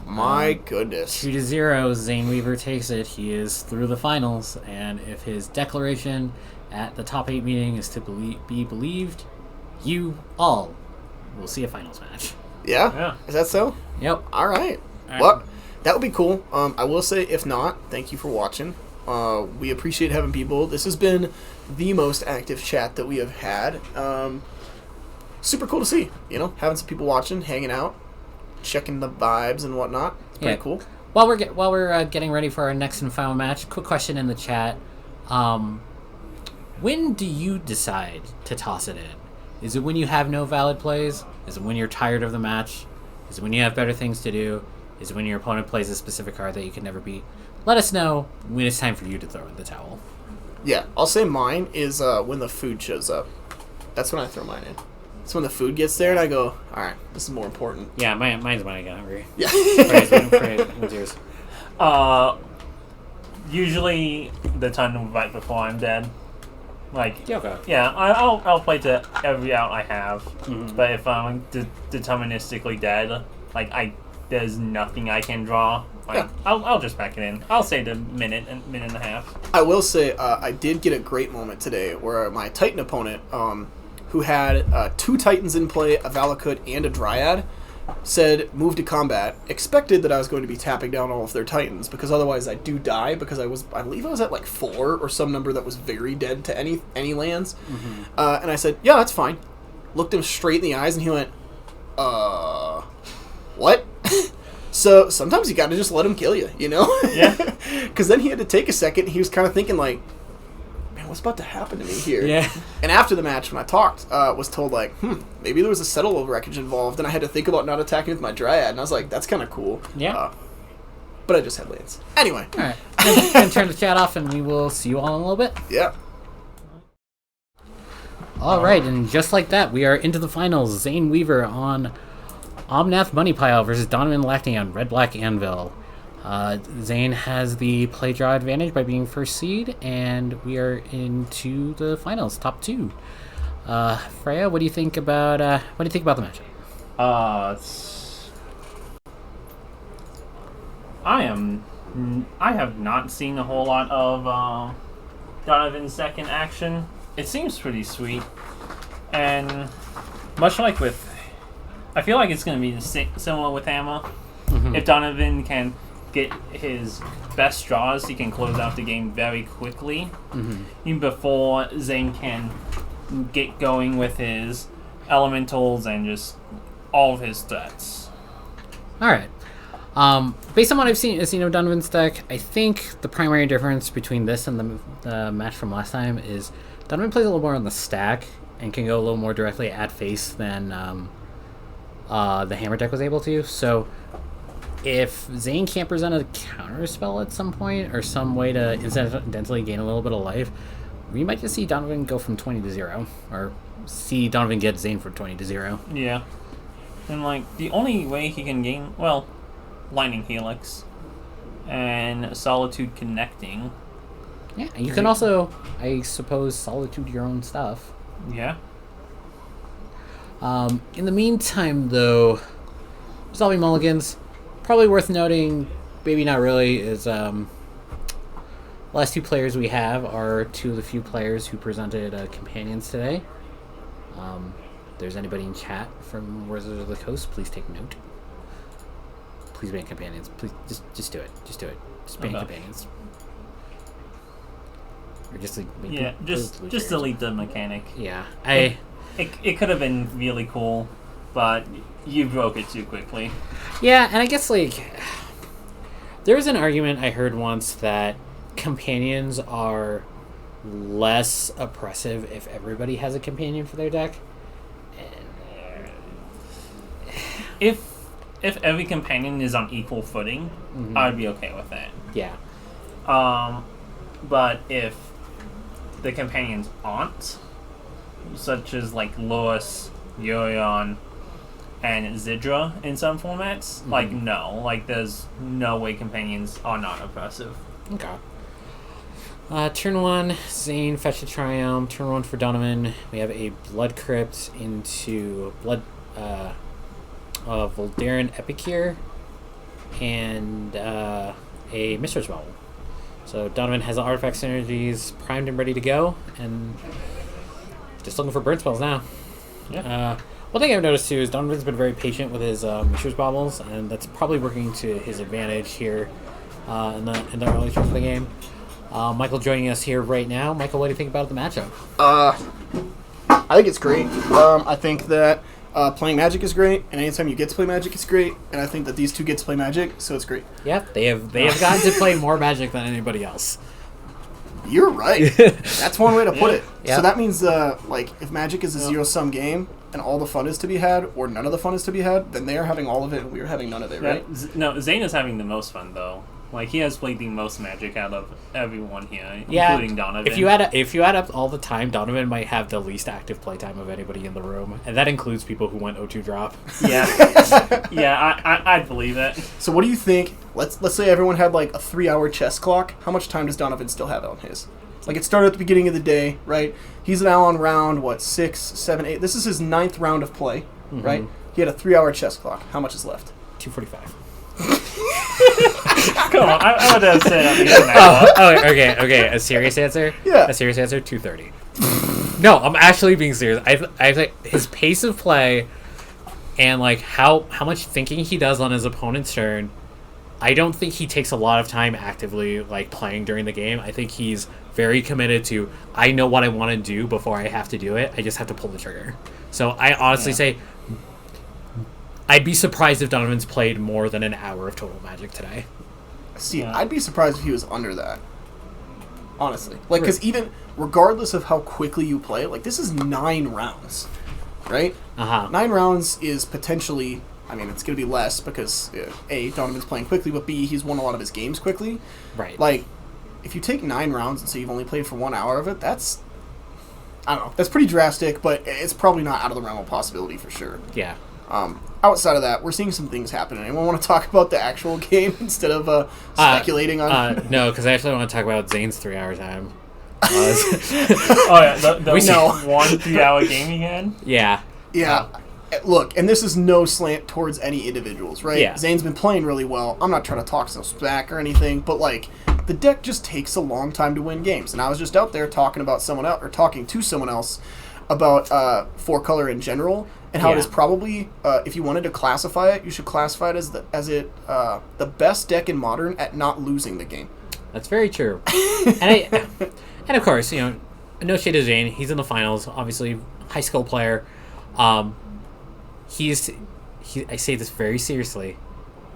F: My goodness.
B: 2-0. Zane Weaver takes it. He is through the finals, and if his declaration at the top 8 meeting is to be believed, you all will see a finals match.
F: Yeah?
E: Yeah.
F: Is that so?
B: Yep.
F: All right.
B: right.
F: Well, that would be cool. I will say, if not, thank you for watching. We appreciate having people. This has been the most active chat that we have had. Super cool to see. Having some people watching, hanging out, checking the vibes and whatnot. It's pretty cool.
B: While we're getting ready for our next and final match, quick question in the chat: when do you decide to toss it in? Is it when you have no valid plays? Is it when you're tired of the match? Is it when you have better things to do? Is it when your opponent plays a specific card that you can never beat? Let us know when it's time for you to throw in the towel.
F: Yeah, I'll say mine is when the food shows up. That's when I throw mine in. It's when the food gets there and I go, all right, this is more important.
B: Yeah, mine's when I get hungry.
F: Yeah.
B: What's yours?
E: Usually the time right before I'm dead. Like,
B: Yeah, okay.
E: yeah, I'll play to every out I have.
B: Mhm.
E: But if I'm deterministically dead, like there's nothing I can draw. Like,
F: Yeah.
E: I'll just back it in. I'll say the minute and a half.
F: I will say I did get a great moment today where my Titan opponent, who had 2 Titans in play, a Valakut, and a Dryad, said move to combat, expected that I was going to be tapping down all of their Titans, because otherwise I do die, because I believe I was at like 4 or some number that was very dead to any lands.
B: Mm-hmm.
F: And I said, yeah, that's fine. Looked him straight in the eyes and he went, what? So sometimes you gotta just let him kill you,
E: Yeah.
F: Because then he had to take a second and he was kind of thinking like, man, what's about to happen to me here?
B: Yeah.
F: And after the match, when I talked, was told like, maybe there was a settle wreckage involved, and I had to think about not attacking with my Dryad, and I was like, that's kind of cool.
B: Yeah.
F: But I just had lands. Anyway.
B: All right. Then turn the chat off, and we will see you all in a little bit.
F: Yeah.
B: All right, and just like that, we are into the finals. Zane Weaver on Omnath Money Pile versus Donovan Lacting on Red Black Anvil. Zane has the play draw advantage by being first seed, and we are into the finals, top 2. Freya, what do you think about the matchup?
E: I have not seen a whole lot of Donovan's second action. It seems pretty sweet, and much like I feel like it's going to be similar with Hammer.
B: Mm-hmm.
E: If Donovan can get his best draws, he can close out the game very quickly, even before Zane can get going with his elementals and just all of his threats.
B: All right. Based on what I've seen of Donovan's deck, I think the primary difference between this and the match from last time is Donovan plays a little more on the stack and can go a little more directly at face than the Hammer deck was able to. So if Zane can't present a counter spell at some point or some way to incidentally gain a little bit of life, we might just see Donovan go from 20 to 0, or see Donovan get Zane from 20 to 0.
E: Yeah. And, like, the only way he can gain, well, Lightning Helix and Solitude Connecting.
B: Yeah, you can also, I suppose, Solitude your own stuff.
E: Yeah.
B: In the meantime, though, resolving mulligans, probably worth noting, maybe not really, is the last 2 players we have are 2 of the few players who presented companions today. If there's anybody in chat from Wizards of the Coast, please take note. Please ban companions. Please, just do it. Just do it. Just ban companions. Or just like
E: just delete the mechanic.
B: Yeah,
E: It could have been really cool, but you broke it too quickly.
B: Yeah, and I guess, like, there was an argument I heard once that companions are less oppressive if everybody has a companion for their deck.
E: If every companion is on equal footing, I'd be okay with that.
B: Yeah.
E: But if the companions aren't, such as like Lois, Yorion, and Zidra in some formats, like no, like there's no way companions are not oppressive.
B: Okay. Turn 1, Zane, fetch a Triumph. Turn 1 for Donovan. We have a Blood Crypt into Voldaren Epicure and a Mistress Bubble. So Donovan has artifact synergies primed and ready to go, and just looking for burn spells now.
E: Yeah.
B: One thing I've noticed too is Donovan's been very patient with his Mistress Baubles, and that's probably working to his advantage here in the early stretch of the game. Michael joining us here right now. Michael, what do you think about the matchup?
F: I think it's great. I think that playing Magic is great, and anytime you get to play Magic is great, and I think that these two get to play Magic, so it's great.
B: Yep, they have gotten to play more Magic than anybody else.
F: You're right. That's one way to put it.
B: Yeah.
F: So that means, if Magic is a zero-sum game, and all the fun is to be had, or none of the fun is to be had, then they are having all of it, and we are having none of it, right?
E: No, Zane is having the most fun, though. Like, he has played the most Magic out of everyone here,
B: Yeah,
E: including Donovan.
B: If you add up all the time, Donovan might have the least active playtime of anybody in the room, and that includes people who went 0-2 drop.
E: Yeah. Yeah, I'd believe it.
F: So what do you think? Let's say everyone had like a 3-hour chess clock. How much time does Donovan still have on his? Like, it started at the beginning of the day, right? He's now on round, 6, 7, 8. This is his 9th round of play, right? He had a 3-hour chess clock. How much is left?
B: 2:45.
E: Come on, I would have said at least an hour.
B: Okay. A serious answer?
F: Yeah.
B: A serious answer? 2:30. No, I'm actually being serious. I think his pace of play and like how much thinking he does on his opponent's turn. I don't think he takes a lot of time actively like playing during the game. I think he's very committed to, I know what I want to do before I have to do it. I just have to pull the trigger. So I honestly say I'd be surprised if Donovan's played more than an hour of total Magic today.
F: See, I'd be surprised if he was under that. Honestly. Like, because even regardless of how quickly you play, like, this is 9 rounds, right? 9 rounds is potentially, I mean, it's going to be less because, A, Donovan's playing quickly, but B, he's won a lot of his games quickly.
B: Right.
F: Like, if you take 9 rounds and say you've only played for 1 hour of it, that's, I don't know, that's pretty drastic, but it's probably not out of the realm of possibility for sure.
B: Yeah.
F: Outside of that, we're seeing some things happen. Anyone want to talk about the actual game instead of speculating on?
B: No, because I actually want to talk about Zane's 3-hour time.
E: Oh yeah, the
B: We know.
E: 1 3-hour game he had.
B: Yeah.
F: Yeah. Look, and this is no slant towards any individuals, right?
B: Yeah.
F: Zane's been playing really well. I'm not trying to talk some smack or anything, but like the deck just takes a long time to win games. And I was just out there talking to someone else about 4-color in general. And how it is probably, if you wanted to classify it, you should classify it as the best deck in Modern at not losing the game.
B: That's very true. and of course, no shade to Zane. He's in the finals. Obviously, high skill player. I say this very seriously.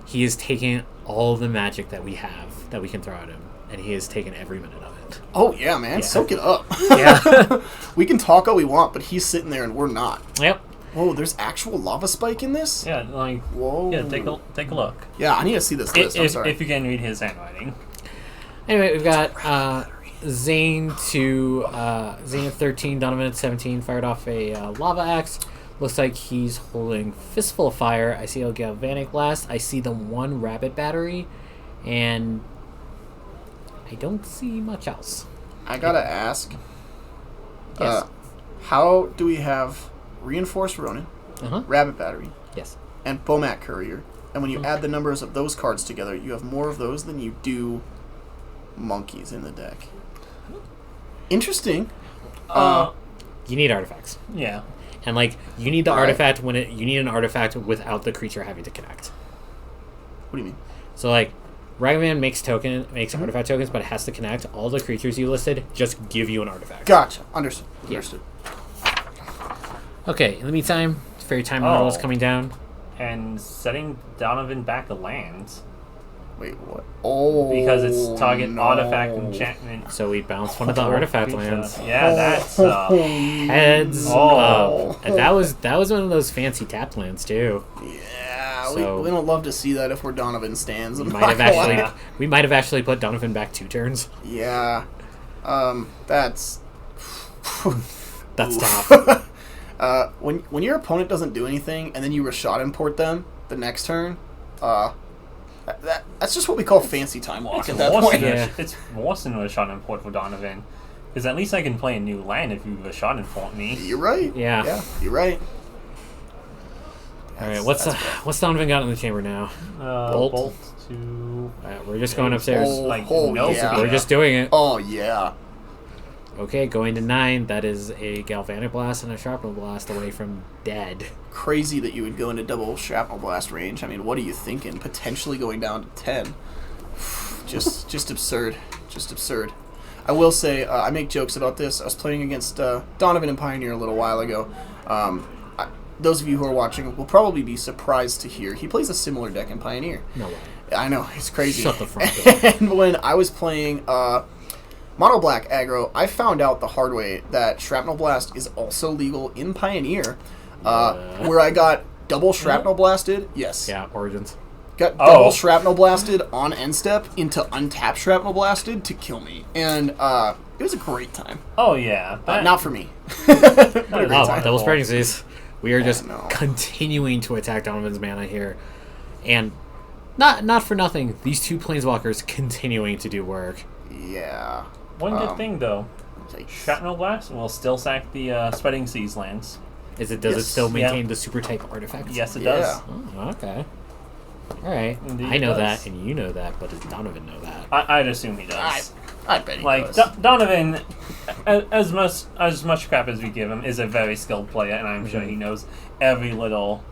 B: He is taking all the Magic that we have that we can throw at him, and he has taken every minute of it.
F: Oh yeah, man,
B: Yeah.
F: soak it up.
B: Yeah.
F: We can talk all we want, but he's sitting there and we're not.
B: Yep.
F: Whoa, there's actual lava spike in this?
E: Yeah, like
F: Whoa.
E: yeah, take a look.
F: Yeah, I need to see this list. I'm sorry.
E: If you can read his handwriting.
B: Anyway, we've got Zane at 13, Donovan at 17, fired off a Lava Axe. Looks like he's holding Fistful of Fire. I see a Galvanic Blast. I see the 1 Rabbit Battery, and I don't see much else.
F: I gotta ask.
B: Yes.
F: How do we have Reinforced Ronin, Rabbit Battery,
B: Yes.
F: and Bomat Courier? And when you add the numbers of those cards together, you have more of those than you do monkeys in the deck. Interesting.
B: You need artifacts.
E: Yeah.
B: And you need the
F: Alright.
B: artifact you need an artifact without the creature having to connect.
F: What do you mean?
B: So Ragavan makes artifact tokens, but it has to connect. All the creatures you listed just give you an artifact.
F: Gotcha. Understood.
B: Yeah.
F: Understood.
B: Okay, in the meantime, Fairy Time Model is coming down.
E: And setting Donovan back a land
F: Wait, what? Oh,
E: because it's target
F: no.
E: artifact enchantment.
B: So we bounce one of the artifact lands.
E: Yeah, that's
B: Heads
E: Oh.
B: up. And that was one of those fancy tapped lands too.
F: Yeah,
B: So-
F: we don't love to see that if we're Donovan stands.
B: We might have actually put Donovan back 2 turns.
F: Yeah. That's
B: That's
F: Oof.
B: tough.
F: When your opponent doesn't do anything and then you Rashad import them the next turn, That's just what we call fancy time walk at that
E: worse
F: point.
E: than
B: Yeah.
E: It's worse than Rashawn Port for Donovan. Because at least I can play a new land if you Rashawn Port me.
F: You're right.
B: Yeah.
F: You're right.
B: All right, what's Donovan got in the chamber now?
E: Bolt to...
B: All right, we're just going upstairs.
F: Yeah.
B: We're just doing it.
F: Oh, yeah.
B: Okay, going to 9. That is a Galvanic Blast and a Shrapnel Blast away from dead.
F: Crazy that you would go into double shrapnel blast range. I mean, what are you thinking? Potentially going down to 10. Just absurd. Just absurd. I will say, I make jokes about this. I was playing against Donovan and Pioneer a little while ago. Those of you who are watching will probably be surprised to hear he plays a similar deck in Pioneer.
B: No way.
F: I know, it's crazy.
B: Shut the front door.
F: And when I was playing Mono Black aggro, I found out the hard way that Shrapnel Blast is also legal in Pioneer, where I got double Shrapnel Blasted. Yes.
B: Yeah, Origins.
F: Got double Shrapnel Blasted on end step into untapped Shrapnel Blasted to kill me. And it was a great time.
E: Oh, yeah.
F: Not for me.
B: Double pregnancies. We are just
F: no.
B: continuing to attack Donovan's mana here. And not for nothing, these two Planeswalkers continuing to do work.
F: Yeah.
E: One good thing, though.
F: Like,
E: Shrapnel Blast will still sack the Spreading Seas lands.
B: Does it
F: Yes.
B: still maintain
E: Yeah.
B: the super type artifact?
E: Yes, it
F: Yeah.
E: does.
B: Oh, okay. Alright.
E: Indeed
B: I know
E: it does.
B: that, and you know that, but does Donovan know that?
E: I'd assume he does.
F: I bet he
E: Like
F: does.
E: Donovan, as much crap as we give him, is a very skilled player, and I'm sure he knows every little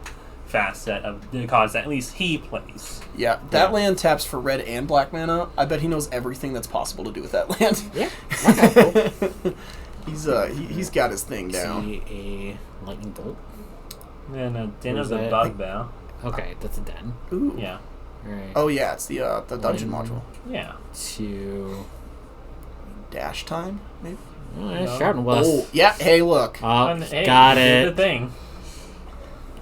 E: facet of the cards that at least he plays.
F: Yeah, that land taps for red and black mana. I bet he knows everything that's possible to do with that land.
B: Yeah.
F: He's got his thing down.
B: See a lightning bolt.
E: And a Den
B: Where's
E: of the
B: that?
E: Bugbear.
B: Okay, that's a den.
F: Ooh.
E: Yeah,
B: Alright.
F: Oh yeah, it's the dungeon module.
E: yeah.
B: To
F: Dash time, maybe.
B: oh, yeah,
E: No.
B: Shrapnel Blast.
F: Oh yeah. Hey, look.
B: Oh,
E: And, hey,
B: got
E: he did
B: it.
E: the thing.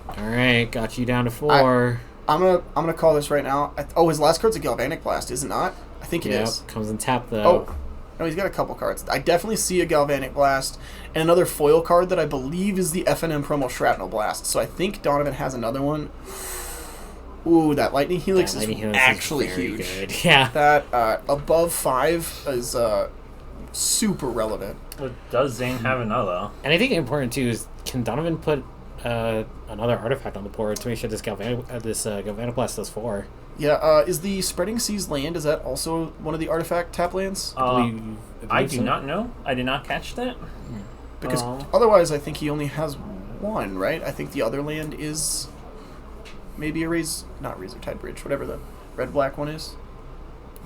B: Alright, got you down to 4.
F: I'm gonna call this right now. His last card's a Galvanic Blast, is it not? I think it is.
B: Comes in tap though.
F: Oh, no, he's got a couple cards. I definitely see a Galvanic Blast and another foil card that I believe is the FNM promo Shrapnel Blast. So I think Donovan has another one. Ooh, that Lightning Helix
B: That Lightning
F: is
B: Helix
F: actually
B: very
F: huge.
B: good. Yeah.
F: That above 5 is super relevant.
E: But does Zane have another?
B: And I think important too is, can Donovan put another artifact on the board to make sure this Galvanic Blast does 4?
F: Yeah, is the Spreading Seas land, is that also one of the artifact tap lands?
E: I
B: believe
E: do
B: so.
E: not know. I did not catch that.
F: Because otherwise I think he only has one, right? I think the other land is maybe a not Razor Tide Bridge, whatever the red-black one is.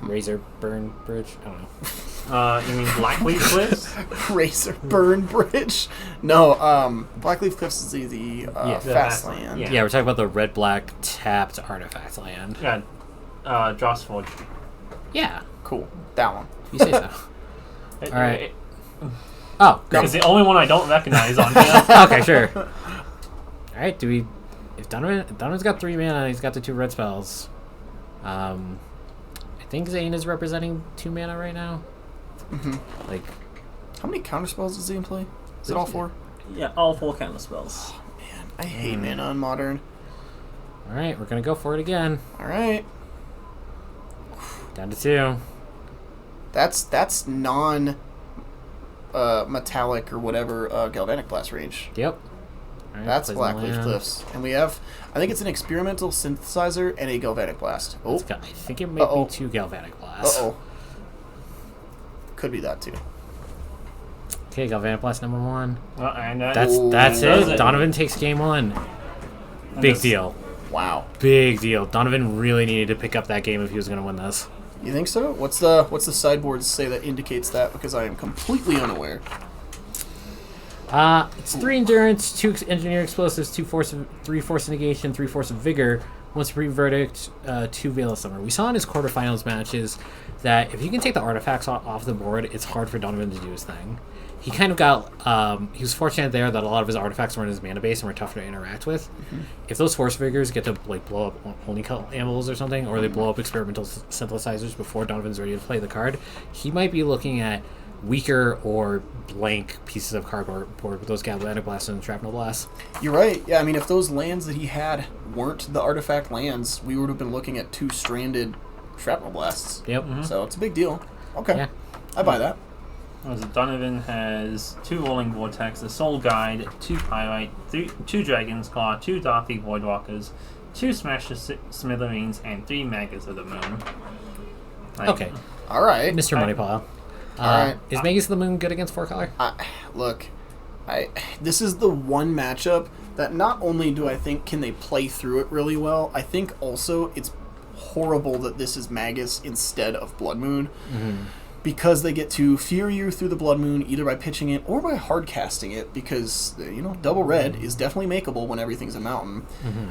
B: Razor Burn Bridge? I don't know.
E: You mean Blackleaf Cliffs?
F: Razor Burn Bridge? No, Blackleaf Cliffs is the
B: Yeah.
F: fast
E: The
F: land.
E: yeah.
B: Yeah, we're talking about the red-black tapped artifact land.
E: Yeah. Drossforge.
B: Yeah,
F: Cool. That one.
B: you say so.
E: All
B: right. Oh, great.
E: It's the only one I don't recognize on here.
B: Okay, sure. Alright, do we... If Donovan's got 3 mana, he's got the 2 red spells. I think Zane is representing 2 mana right now.
F: Mm-hmm.
B: Like,
F: How many counterspells does Zane play? Is it all 4?
E: Yeah, all 4 counter spells.
F: Man, I hate mana on Modern.
B: alright, we're gonna go for it again.
F: Alright.
B: Down to 2.
F: That's non metallic or whatever Galvanic Blast range.
B: Yep. Alright,
F: That's
B: plays my
F: Blackleaf
B: land.
F: Cliffs. And we have, I think it's an experimental synthesizer and a Galvanic Blast. Oh,
B: I think it might
F: Uh-oh.
B: be 2 Galvanic Blasts.
F: uh-oh. Could be that too.
B: Okay, Galvanic Blast number 1.
E: And
B: That's
E: does
B: it.
E: it.
B: Donovan takes game 1. Big
E: this-
B: deal.
F: Wow.
B: Big deal. Donovan really needed to pick up that game if he was going to win this.
F: You think so? What's the sideboards say that indicates that? Because I am completely unaware.
B: It's 3 endurance, 2 engineer explosives, 3 force of negation, 3 force of vigor, 1 supreme verdict, 2 veil of summer. We saw in his quarterfinals matches that if you can take the artifacts off the board, it's hard for Donovan to do his thing. He kind of got, he was fortunate there that a lot of his artifacts were in his mana base and were tougher to interact with. If those force vigors get to like blow up honeycomb anvils or something, or they blow up experimental synthesizers before Donovan's ready to play the card, he might be looking at weaker or blank pieces of cardboard with those Galvanic Blasts and Shrapnel Blasts.
F: You're right. Yeah, I mean, if those lands that he had weren't the artifact lands, we would have been looking at 2 stranded shrapnel blasts.
B: Yep.
F: So it's a big deal. Okay.
B: Yeah.
F: I buy that.
E: Donovan has 2 Rolling Vortex, a Soul Guide, 2 Pyrite, 2 Dragon's Claw, 2 Darthy Voidwalkers, 2 Smash the Smithereens, and 3 Magus of the Moon.
B: Okay.
F: All right.
B: Mr. Moneypile.
F: Alright.
B: Is Magus of the Moon good against 4-color?
F: Look, this is the one matchup that not only do I think can they play through it really well, I think also it's horrible that this is Magus instead of Blood Moon. Because they get to fear you through the Blood Moon either by pitching it or by hard casting it, because double red is definitely makeable when everything's a mountain.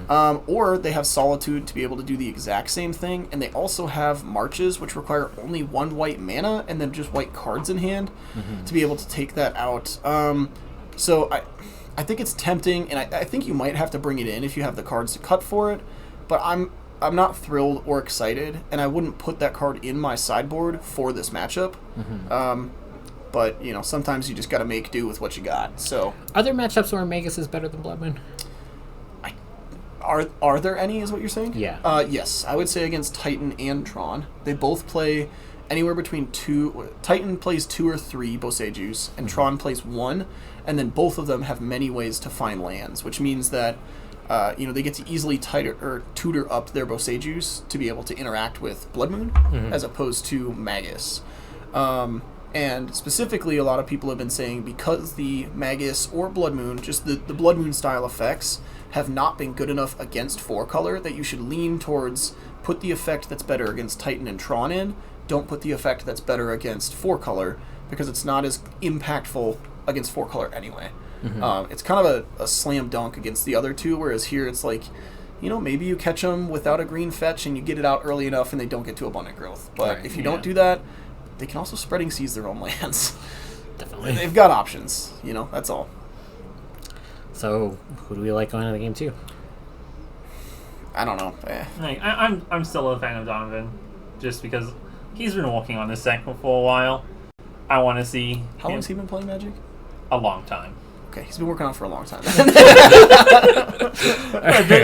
F: Or they have Solitude to be able to do the exact same thing, and they also have Marches, which require only 1 white mana and then just white cards in hand to be able to take that out. So I think it's tempting, and I think you might have to bring it in if you have the cards to cut for it, but I'm not thrilled or excited, and I wouldn't put that card in my sideboard for this matchup. But, sometimes you just got to make do with what you got. So,
B: Are there matchups where Magus is better than Blood Moon?
F: Are there any, is what you're saying?
B: Yeah.
F: Yes, I would say against Titan and Tron. They both play anywhere between 2... Titan plays 2 or 3 Boseijus, and Tron plays 1, and then both of them have many ways to find lands, which means that they get to easily tutor up their Boseijus to be able to interact with Blood Moon as opposed to Magus. And specifically, a lot of people have been saying because the Magus or Blood Moon, just the Blood Moon style effects, have not been good enough against 4-color, that you should lean towards put the effect that's better against Titan and Tron in, don't put the effect that's better against 4-color, because it's not as impactful against 4-color anyway. It's kind of a slam dunk against the other two, whereas here it's like, maybe you catch them without a green fetch and you get it out early enough and they don't get to abundant growth. But
B: Right,
F: if you don't do that, they can also spreading seize their own lands.
B: Definitely.
F: They've got options, that's all.
B: So, who do we like going into game 2?
F: I don't know.
E: I'm still a fan of Donovan, just because he's been working on this deck for a while. I want to see
F: How long has he been playing Magic?
E: a long time.
F: Okay, he's been working on it for a long time.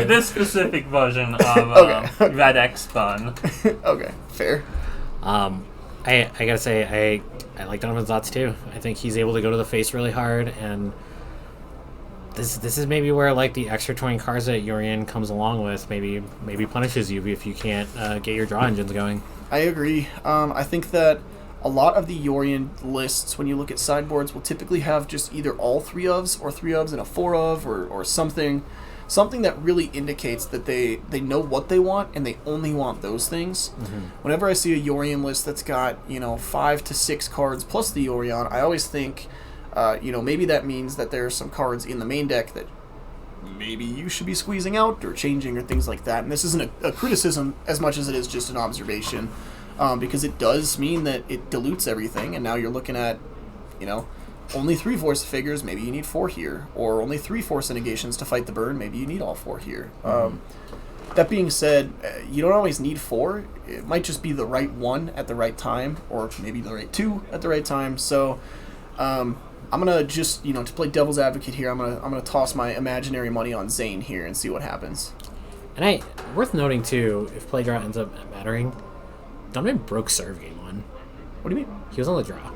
E: This specific version of Red X Fun.
F: Okay, fair.
B: I gotta say, I like Donovan's odds too. I think he's able to go to the face really hard, and this is maybe where like the extra 20 cards that Yorion comes along with maybe punishes you if you can't get your draw engines going.
F: I agree. I think that a lot of the Yorion lists, when you look at sideboards, will typically have just either all 3 ofs or 3 ofs and a 4 of or something that really indicates that they know what they want and they only want those things. Whenever I see a Yorion list that's got 5 to 6 cards plus the Yorion, I always think maybe that means that there are some cards in the main deck that maybe you should be squeezing out or changing or things like that. And this isn't a criticism as much as it is just an observation. Because it does mean that it dilutes everything, and now you're looking at, only 3 Force Figures, maybe you need 4 here, or only 3 Force Negations to fight the burn, maybe you need all 4 here. That being said, you don't always need 4. It might just be the right one at the right time, or maybe the right 2 at the right time. So, I'm gonna just, to play devil's advocate here, I'm gonna toss my imaginary money on Zane here and see what happens.
B: And worth noting too, if play draw ends up mattering, Donovan broke serve game 1.
F: What do you mean?
B: He was on the draw.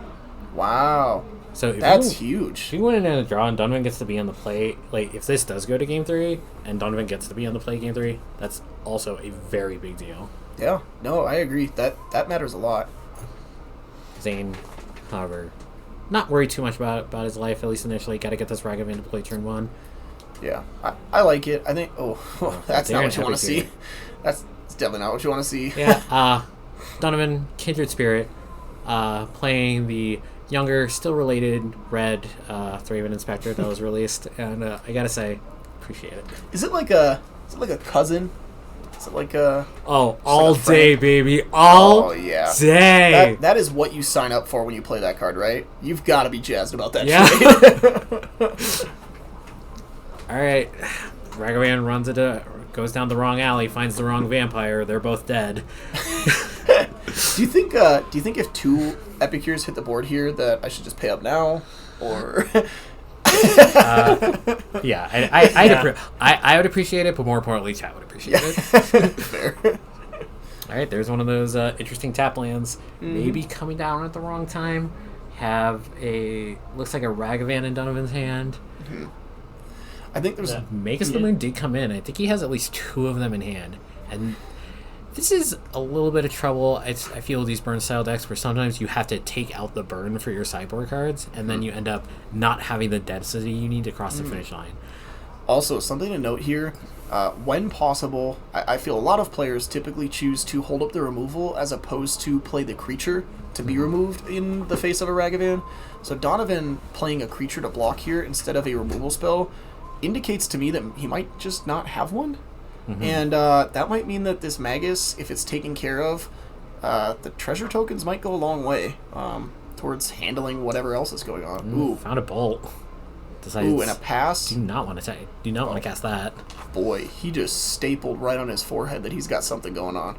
F: Wow.
B: So if
F: That's huge.
B: If you win in a draw and Donovan gets to be on the play, like if this does go to game 3 and Donovan gets to be on the play game 3, that's also a very big deal.
F: Yeah, no, I agree. That matters a lot.
B: Zane, however, not worried too much about his life, at least initially. Got to get this Ragavan to play turn 1.
F: Yeah, I like it. I think, that's not what you want to see.
B: Happy
F: That's definitely not what you want to see.
B: Yeah, Donovan, Kindred Spirit, playing the younger, still related red Thraven Inspector that was released, and I gotta say, appreciate it.
F: Is it like a cousin? Is it like a...
B: Oh,
F: like
B: all
F: a
B: day,
F: friend?
B: baby. All
F: yeah.
B: day.
F: That is what you sign up for when you play that card, right? You've got to be jazzed about that shit.
B: All right. Ragavan goes down the wrong alley, finds the wrong vampire. They're both dead.
F: Do you think if 2 Epicures hit the board here that I should just pay up now, or?
B: I would appreciate it, but more importantly, chat would appreciate it.
F: Fair.
B: All right, there's one of those interesting tap lands. Maybe coming down at the wrong time. Looks like a Ragavan in Donovan's hand.
F: I think there's
B: Magus of the Moon did come in. I think he has at least 2 of them in hand. And this is a little bit of trouble. I feel these burn style decks where sometimes you have to take out the burn for your sideboard cards, and then you end up not having the density you need to cross the finish line.
F: Also, something to note here, when possible, I feel a lot of players typically choose to hold up the removal as opposed to play the creature to be removed in the face of a Ragavan. So Donovan playing a creature to block here instead of a removal spell indicates to me that he might just not have one. And that might mean that this Magus, if it's taken care of, the treasure tokens might go a long way towards handling whatever else is going on. Ooh,
B: Found a bolt.
F: Ooh, and a pass.
B: Do not want to cast that.
F: Boy, he just stapled right on his forehead that he's got something going on.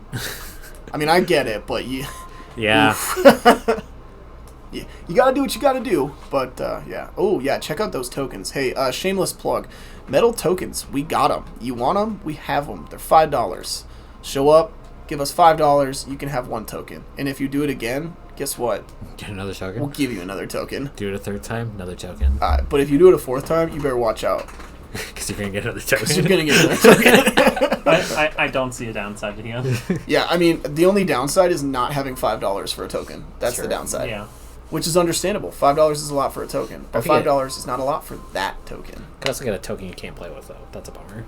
F: I mean, I get it, but
B: Yeah.
F: yeah, you gotta do what you gotta do. But yeah. Oh yeah, check out those tokens. Hey, shameless plug. Metal tokens, we got them. You want them? We have them. They're $5. Show up, give us $5. You can have 1 token. And if you do it again, guess what?
B: Get another token.
F: We'll give you another token.
B: Do it a 3rd time, another token.
F: But if you do it a 4th time, you better watch out.
B: Because you're gonna get another token.
F: Because you're gonna get another token.
E: I don't see a downside to here.
F: Yeah, I mean, the only downside is not having $5 for a token. That's the downside.
E: Yeah.
F: Which is understandable. $5 is a lot for a token, but $5 is not a lot for that token.
B: You can also get a token you can't play with, though. That's a bummer.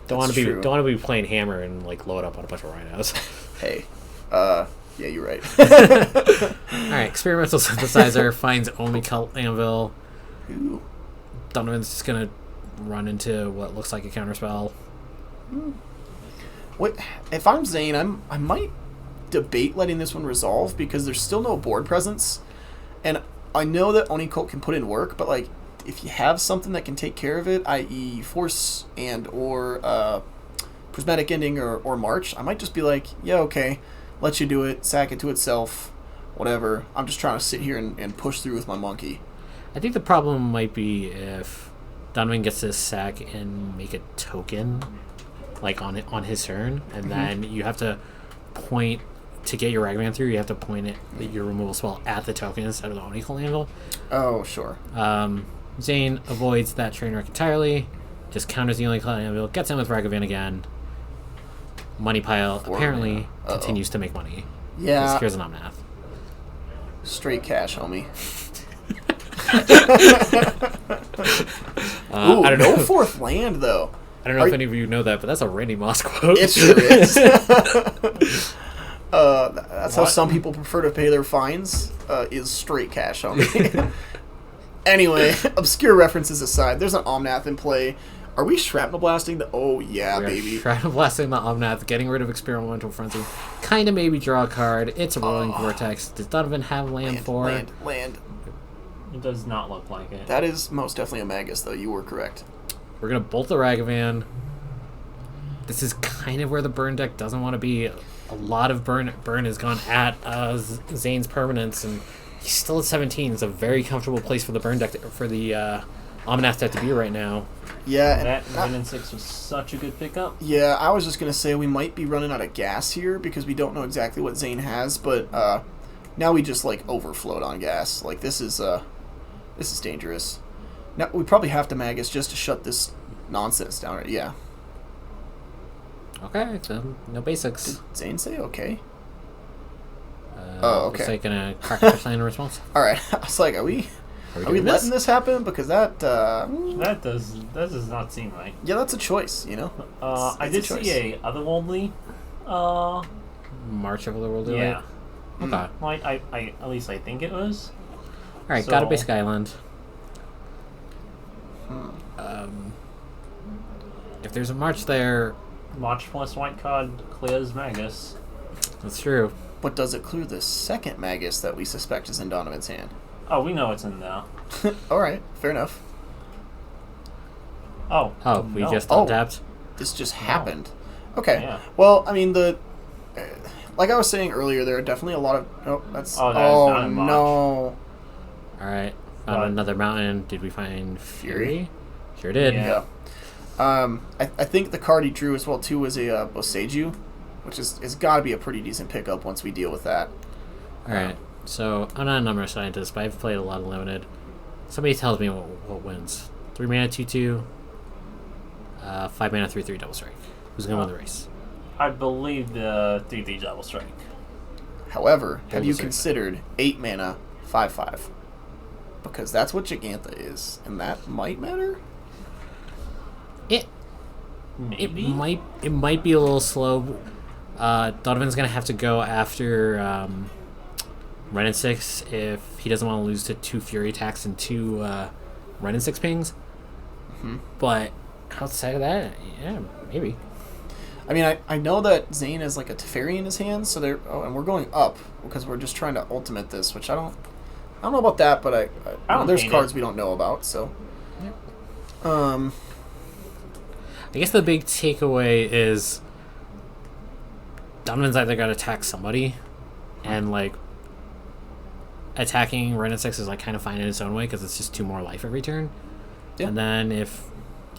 F: Don't want
B: to be playing Hammer and like load up on a bunch of rhinos.
F: Hey, yeah, you're right.
B: All right, Experimental Synthesizer finds only Cult Anvil.
F: Ooh.
B: Donovan's just gonna run into what looks like a counterspell.
F: What if I'm Zane? I might debate letting this one resolve because there's still no board presence, and I know that Oni Cult can put in work, but like if you have something that can take care of it, i.e. Force and or Prismatic Ending or March, I might just be like, yeah, okay, let you do it, sack it to itself, whatever. I'm just trying to sit here and push through with my monkey.
B: I think the problem might be if Donovan gets this sack and make a token, like on his turn, and then you have to point to get your Ragavan through. You have to point your removal spell at the token instead of the Oni Cult Anvil.
F: Oh, sure.
B: Zane avoids that train wreck entirely, just counters the Oni Cult Anvil, gets in with Ragavan again. Money pile apparently continues to make money.
F: Yeah.
B: Here's an Omnath.
F: Straight cash, homie.
B: I don't know.
F: No 4th land, though.
B: I don't know if any of you know that, but that's a Randy Moss quote.
F: It sure is. That's how some people prefer to pay their fines, is straight cash, homie. Anyway, obscure references aside, there's an Omnath in play. Are we shrapnel blasting the... Oh, yeah, baby.
B: Shrapnel blasting the Omnath, getting rid of Experimental Frenzy. Kind of maybe draw a card. It's a Rolling Vortex. Does Donovan have land for?
F: Land.
E: It does not look like it.
F: That is most definitely a Magus, though. You were correct.
B: We're going to bolt the Ragavan. This is kind of where the burn deck doesn't want to be. A lot of burn has gone at Zane's permanence, and he's still at 17. It's a very comfortable place for the burn deck, for the Omnath deck to be right now.
F: Yeah.
E: That 9 and 6 was such a good pickup.
F: Yeah, I was just going to say we might be running out of gas here because we don't know exactly what Zane has, but now we just, like, overflowed on gas. Like, this is dangerous. Now, we probably have to Magus just to shut this nonsense down. Right? Yeah.
B: Okay, so no basics.
F: Did Zane say okay? Okay.
B: Looks like gonna crack a plan in response.
F: All right. I was like, are we letting this happen? Because that
E: does not seem right.
F: Yeah, that's a choice. You know.
E: I did see a otherworldly.
B: March of Otherworldly.
E: Yeah.
B: Okay.
E: Well, I at least I think it was.
B: All right, got a basic island. If there's a March there,
E: March plus white card clears Magus.
B: that's true.
F: But does it clear the second Magus that we suspect is in Donovan's hand?
E: Oh, we know it's in there.
F: All right, fair enough.
E: Oh,
B: We
E: no.
B: just untapped.
F: This just happened. Okay.
E: Yeah.
F: Well, I mean, like I was saying earlier, there are definitely a lot of... Oh, that's...
E: Oh, that is not a March.
F: No.
B: All right, found another mountain. Did we find Fury? Sure did.
E: Yeah.
F: I think the card he drew as well, too, was a Boseiju. which is got to be a pretty decent pickup once we deal with that.
B: All right. So I'm not a number scientist, but I've played a lot of limited. Somebody tells me what wins. 3 mana 2/2. 5 mana 3/3 double strike. Who's gonna win the race?
E: I believe the 3/3 double strike.
F: However, have you
B: Double strike.
F: considered 8 mana 5/5? Because that's what Gigantha is, and that might matter.
B: It
E: Maybe.
B: might be a little slow. Donovan's gonna have to go after Ren and 6 if he doesn't want to lose to 2 Fury attacks and 2 Ren and 6 pings.
F: Mhm.
B: But outside of that, yeah, maybe.
F: I mean, I know that Zane has like a Teferi in his hands, so and we're going up because we're just trying to ultimate this, which I don't know about that, but
E: I don't
F: there's
E: hate
F: cards
E: it.
F: we don't know about, so.
B: I guess the big takeaway is Donovan's either got to attack somebody, and like attacking Ren and 6 is like kind of fine in its own way because it's just 2 more life every turn.
F: Yeah.
B: And then if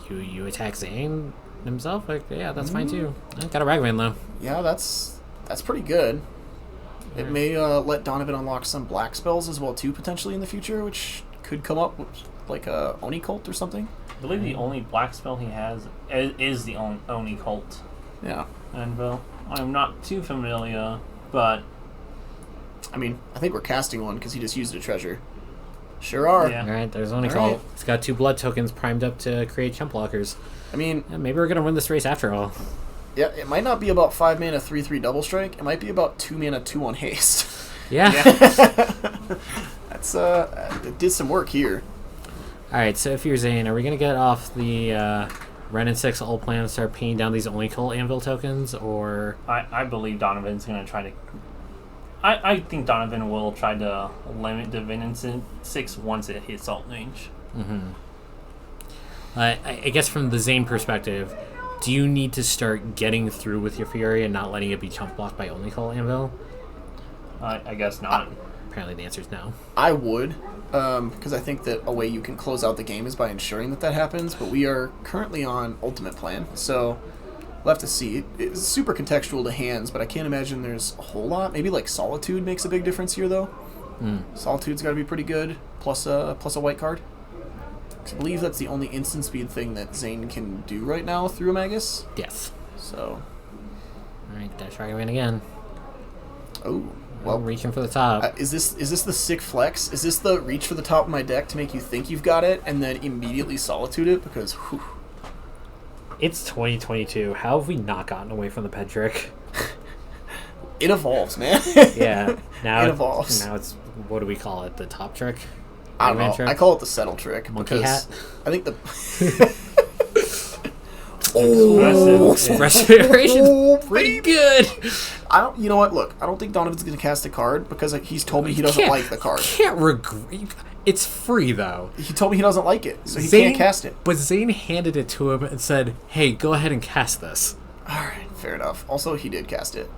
B: you attack Zane himself, like yeah, that's fine too. I got a Ragavan though.
F: Yeah, that's pretty good. It may let Donovan unlock some black spells as well too, potentially in the future, which could come up with like a Oni cult or something.
E: I believe the only black spell he has is the Oni cult.
F: Yeah.
E: Anvil. I'm not too familiar, but
F: I mean, I think we're casting one because he just used a treasure. Sure are.
E: Yeah.
B: All right, there's only
F: All
B: call.
F: right.
B: It's got 2 blood tokens primed up to create chump blockers.
F: I mean,
B: Yeah, maybe we're gonna win this race after all.
F: yeah, it might not be about 5 mana 3/3 double strike. It might be about 2 mana 2/1 haste.
B: Yeah.
F: That's it did some work here.
B: All right, so if you're Zane, are we gonna get off the Ren and 6 ult plan and start paying down these only cult anvil tokens, or
E: I believe Donovan's going to try to... I think Donovan will try to limit the Ven and 6 once it hits alt range.
B: I guess from the Zane perspective, do you need to start getting through with your Fury and not letting it be chump blocked by only cult anvil?
E: I guess not.
B: Apparently the answer is no.
F: I would, because I think that a way you can close out the game is by ensuring that happens, but we are currently on Ultimate Plan, so we'll have to see. It's super contextual to hands, but I can't imagine there's a whole lot. Maybe like Solitude makes a big difference here, though. Solitude's got to be pretty good, plus a white card. 'Cause I believe that's the only instant speed thing that Zane can do right now through a Magus,
B: Yes.
F: so...
B: All right, dash Ragavan again.
F: Oh,
B: Well,
F: well...
B: reaching for the top.
F: Is this the sick flex? Is this the reach for the top of my deck to make you think you've got it and then immediately Solitude it? Because, whew,
B: It's 2022. How have we not gotten away from the ped trick?
F: it evolves, man.
B: Yeah. Now
F: It evolves.
B: Now it's, what do we call it? The top trick?
F: I don't
B: Ragavan
F: know.
B: trick?
F: I call it the settle trick
B: Monkey
F: because
B: hat?
F: I think the
B: Restoration's pretty good.
F: I don't. You know what? Look, I don't think Donovan's gonna cast a card because he's told me he doesn't like the card.
B: Can't regret. It's free though.
F: He told me he doesn't like it, so he
B: Zane-
F: can't cast it.
B: But Zane handed it to him and said, "Hey, go ahead and cast this."
F: All right, fair enough. Also, he did cast it.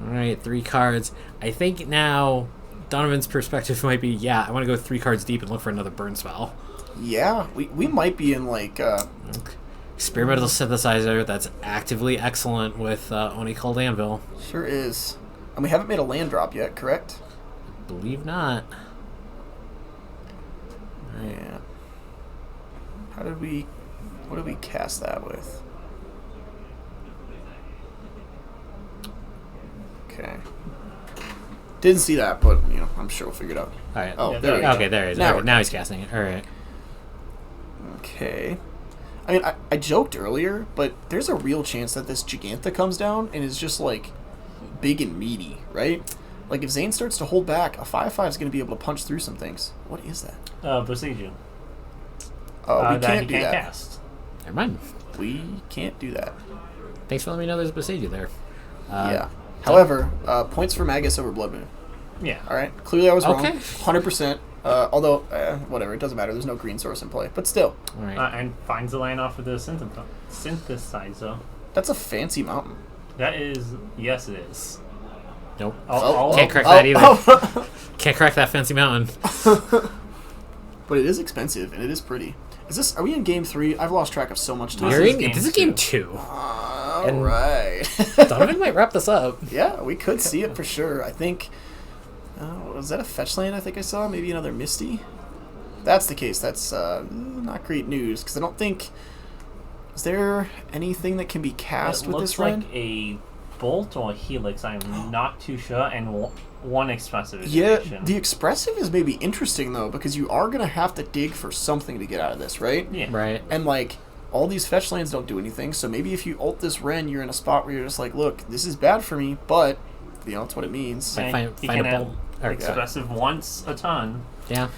B: All right, 3 cards. I think now Donovan's perspective might be, yeah, I want to go 3 cards deep and look for another burn spell.
F: Yeah, we might be in like.
B: Experimental synthesizer that's actively excellent with Oni Cold Anvil.
F: Sure is, and we haven't made a land drop yet, correct?
B: Believe not.
F: Yeah. What did we cast that with? Okay. Didn't see that, but I'm sure we'll figure it out.
B: All right.
F: Oh,
E: Yeah,
F: there we go.
B: Okay, there it is.
F: Now
B: Okay,
F: we're
B: now he's casting it. All right.
F: Okay. I mean, I joked earlier, but there's a real chance that this Gigantha comes down and is just like big and meaty, right? Like if Zane starts to hold back, a 5/5 is going to be able to punch through some things. What is that?
E: Procedure.
F: Oh, we
E: that
F: can't
E: he
F: do
E: can't
F: that.
E: cast.
B: Never mind.
F: We can't do that.
B: Thanks for letting me know there's a Besage there.
F: Yeah. However, points for Magus over Blood Moon.
E: Yeah.
F: All right. Clearly, I was wrong.
B: Okay.
F: 100%. Although, whatever, it doesn't matter. There's no green source in play. But still,
B: All right.
E: And finds the land off of the synthesizer.
F: that's a fancy mountain.
E: That is... Yes, it is.
B: Nope.
E: I'll
B: Can't crack
F: Oh,
B: that either.
F: oh.
B: Can't crack that fancy mountain.
F: But it is expensive, and it is pretty. Are we in game 3? I've lost track of so much time.
B: You're
E: is
B: in,
E: game
B: this is game 2. And
F: right.
B: Donovan might wrap this up.
F: Yeah, we could see it for sure. I think. Was that a fetch land I think I saw? Maybe another Misty? That's the case. That's not great news, because I don't think... Is there anything that can be cast with this run?
E: It looks like a Bolt or a Helix. I'm not too sure. And one Expressive
F: Yeah,
E: iteration.
F: the Expressive is maybe interesting, though, because you are going to have to dig for something to get out of this, right?
E: Yeah.
B: Right.
F: And, like, all these fetch lands don't do anything, so maybe if you ult this Ren, you're in a spot where you're just like, look, this is bad for me, but, that's what it means.
B: Like,
E: And he
B: find
E: can
B: a
E: have
B: Bolt. Or,
E: Expressive once a ton.
B: yeah.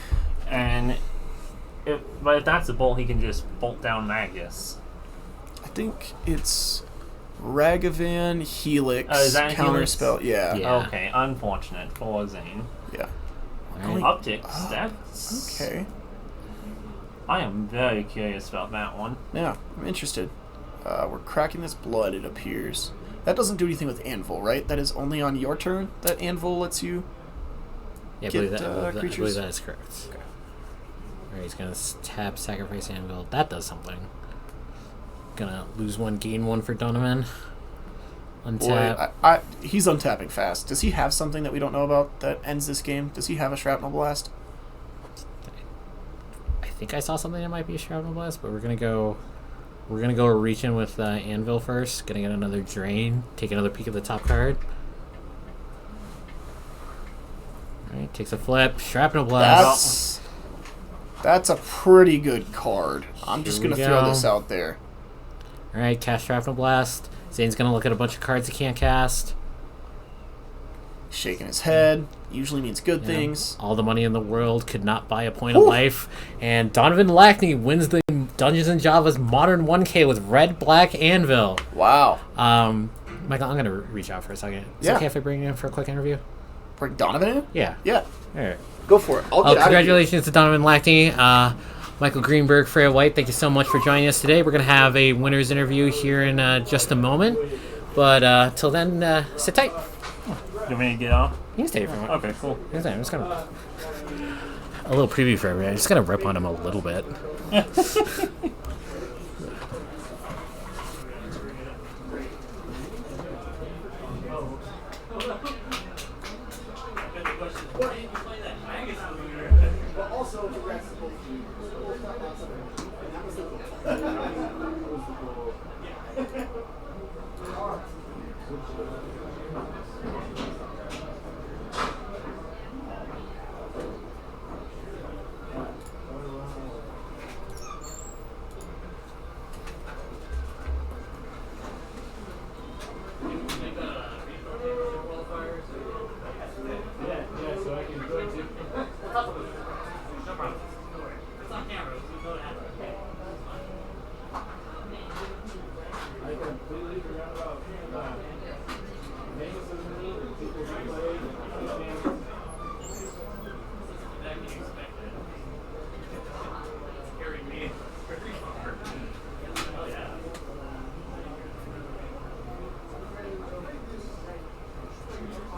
E: And but if that's a Bolt, he can just bolt down Magus.
F: I think it's Ragavan, Helix,
E: Is that Helix?
F: Counterspell. Yeah.
B: Yeah.
E: Okay, unfortunate for Zane.
F: Yeah.
B: Alright.
E: Optics, that's...
F: Okay.
E: I am very curious about that one.
F: Yeah, I'm interested. We're cracking this blood, it appears. That doesn't do anything with Anvil, right? That is only on your turn that Anvil lets you...
B: Yeah, I
F: Get,
B: believe that, I believe
F: creatures?
B: that is correct. Okay. Alright, he's going to tap, sacrifice Anvil. That does something. Gonna lose one, gain one for Donovan. Untap.
F: Boy, he's untapping fast. Does he have something that we don't know about that ends this game? Does he have a Shrapnel Blast?
B: I think I saw something that might be a Shrapnel Blast, but we're gonna go reach in with Anvil first. Gonna get another drain. Take another peek at the top card. Alright, takes a flip. Shrapnel Blast.
F: That's a pretty good card. I'm just
B: Here
F: going
B: we
F: to throw
B: go.
F: this out there.
B: Alright, cast Shrapnel Blast. Zane's gonna look at a bunch of cards he can't cast.
F: Shaking his head. Usually means good
B: You know,
F: things.
B: all the money in the world could not buy a point of life. And Donovan Lackney wins the Dungeons and Java's Modern 1K with Red Black Anvil.
F: Wow.
B: Michael, I'm going to reach out for a second. Is
F: Yeah.
B: it okay if I bring you in for a quick interview?
F: Bring Donovan in?
B: Yeah.
F: Yeah.
B: All right.
F: Go for it. I'll get out of here.
B: Congratulations to Donovan Lackney. Michael Greenberg, Freya White, thank you so much for joining us today. We're going to have a winner's interview here in just a moment. But till then, sit tight.
E: You want me to get off?
B: You can stay if you want.
E: Okay, cool.
B: I'm just going to... A little preview for everybody. I'm just going to rip on him a little bit.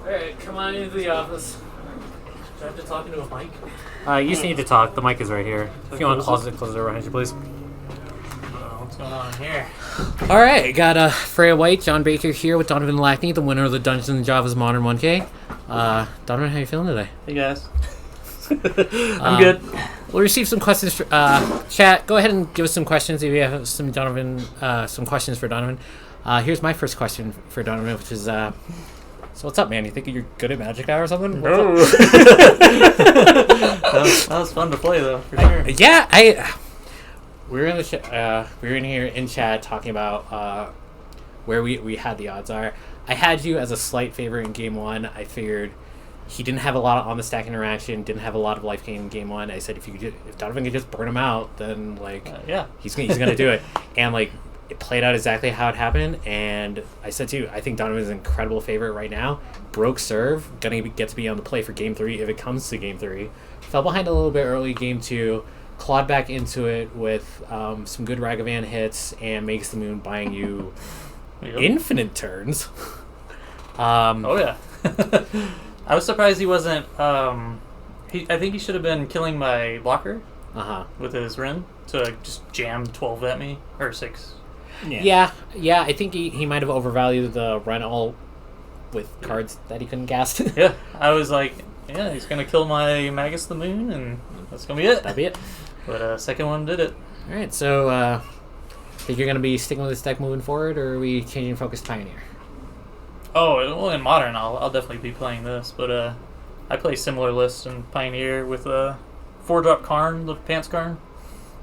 B: Alright, come on into the office. Do I have to talk into a mic? You just need to talk. The mic is right here. If you want to close the door behind you, please.
E: What's going on here?
B: Alright, got Freya White, John Baker here with Donovan Lackney, the winner of the Dungeons and Java's Modern 1K. Donovan, how you feeling today?
E: Hey guys. I'm good.
B: We'll receive some questions. Chat, go ahead and give us some questions if you have some some questions for Donovan. Here's my first question for Donovan, which is, so what's up, man? You think you're good at Magic now or something?
E: No. that was fun to play though, for sure.
B: Yeah, we were in the we were in here in chat talking about where we had the odds are. I had you as a slight favorite in game one. I figured he didn't have a lot of on the stack interaction, didn't have a lot of life gain in game one. I said if Donovan could just burn him out, then
E: Yeah.
B: he's gonna do it. And it played out exactly how it happened. And I said too, I think Donovan's an incredible favorite right now. Broke serve, gonna get to be on the play for game 3 if it comes to game 3. Fell behind a little bit early game 2. Clawed back into it with some good Ragavan hits and makes the moon, buying you infinite turns.
E: Oh yeah. I was surprised he wasn't. I think he should have been killing my blocker with his Ren to just jam 12 at me or 6.
B: Yeah. I think he might have overvalued the run all with cards that he couldn't cast.
H: Yeah, I was like, yeah, he's gonna kill my Magus the Moon, and that's gonna be it.
B: That'd be it.
H: But second one did it.
B: All right, so think you're going to be sticking with this deck moving forward, or are we changing focus to Pioneer?
H: Oh, well, in Modern, I'll definitely be playing this, but I play similar lists in Pioneer with 4-drop Karn, the Pants Karn,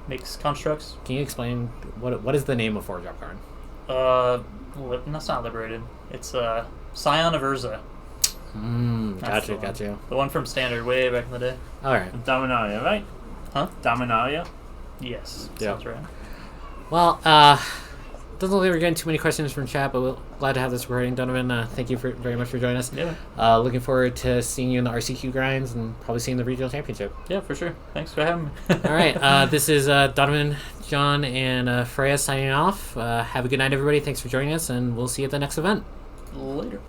H: makes constructs.
B: Can you explain what is the name of 4-drop Karn?
H: That's not Liberated. It's Scion of Urza. That's the
B: Gotcha.
H: one. The one from Standard way back in the day.
B: All right.
E: Dominaria, right?
H: Huh?
E: Dominaria?
H: Yes,
B: Yeah.
H: sounds right.
B: Well, doesn't look like we're getting too many questions from chat, but we're glad to have this recording. Donovan, thank you very much for joining us.
H: Yeah.
B: Looking forward to seeing you in the RCQ grinds and probably seeing the Regional Championship.
H: Yeah, for sure. Thanks for having me.
B: All right. This is Donovan, John, and Freya signing off. Have a good night, everybody. Thanks for joining us, and we'll see you at the next event.
H: Later.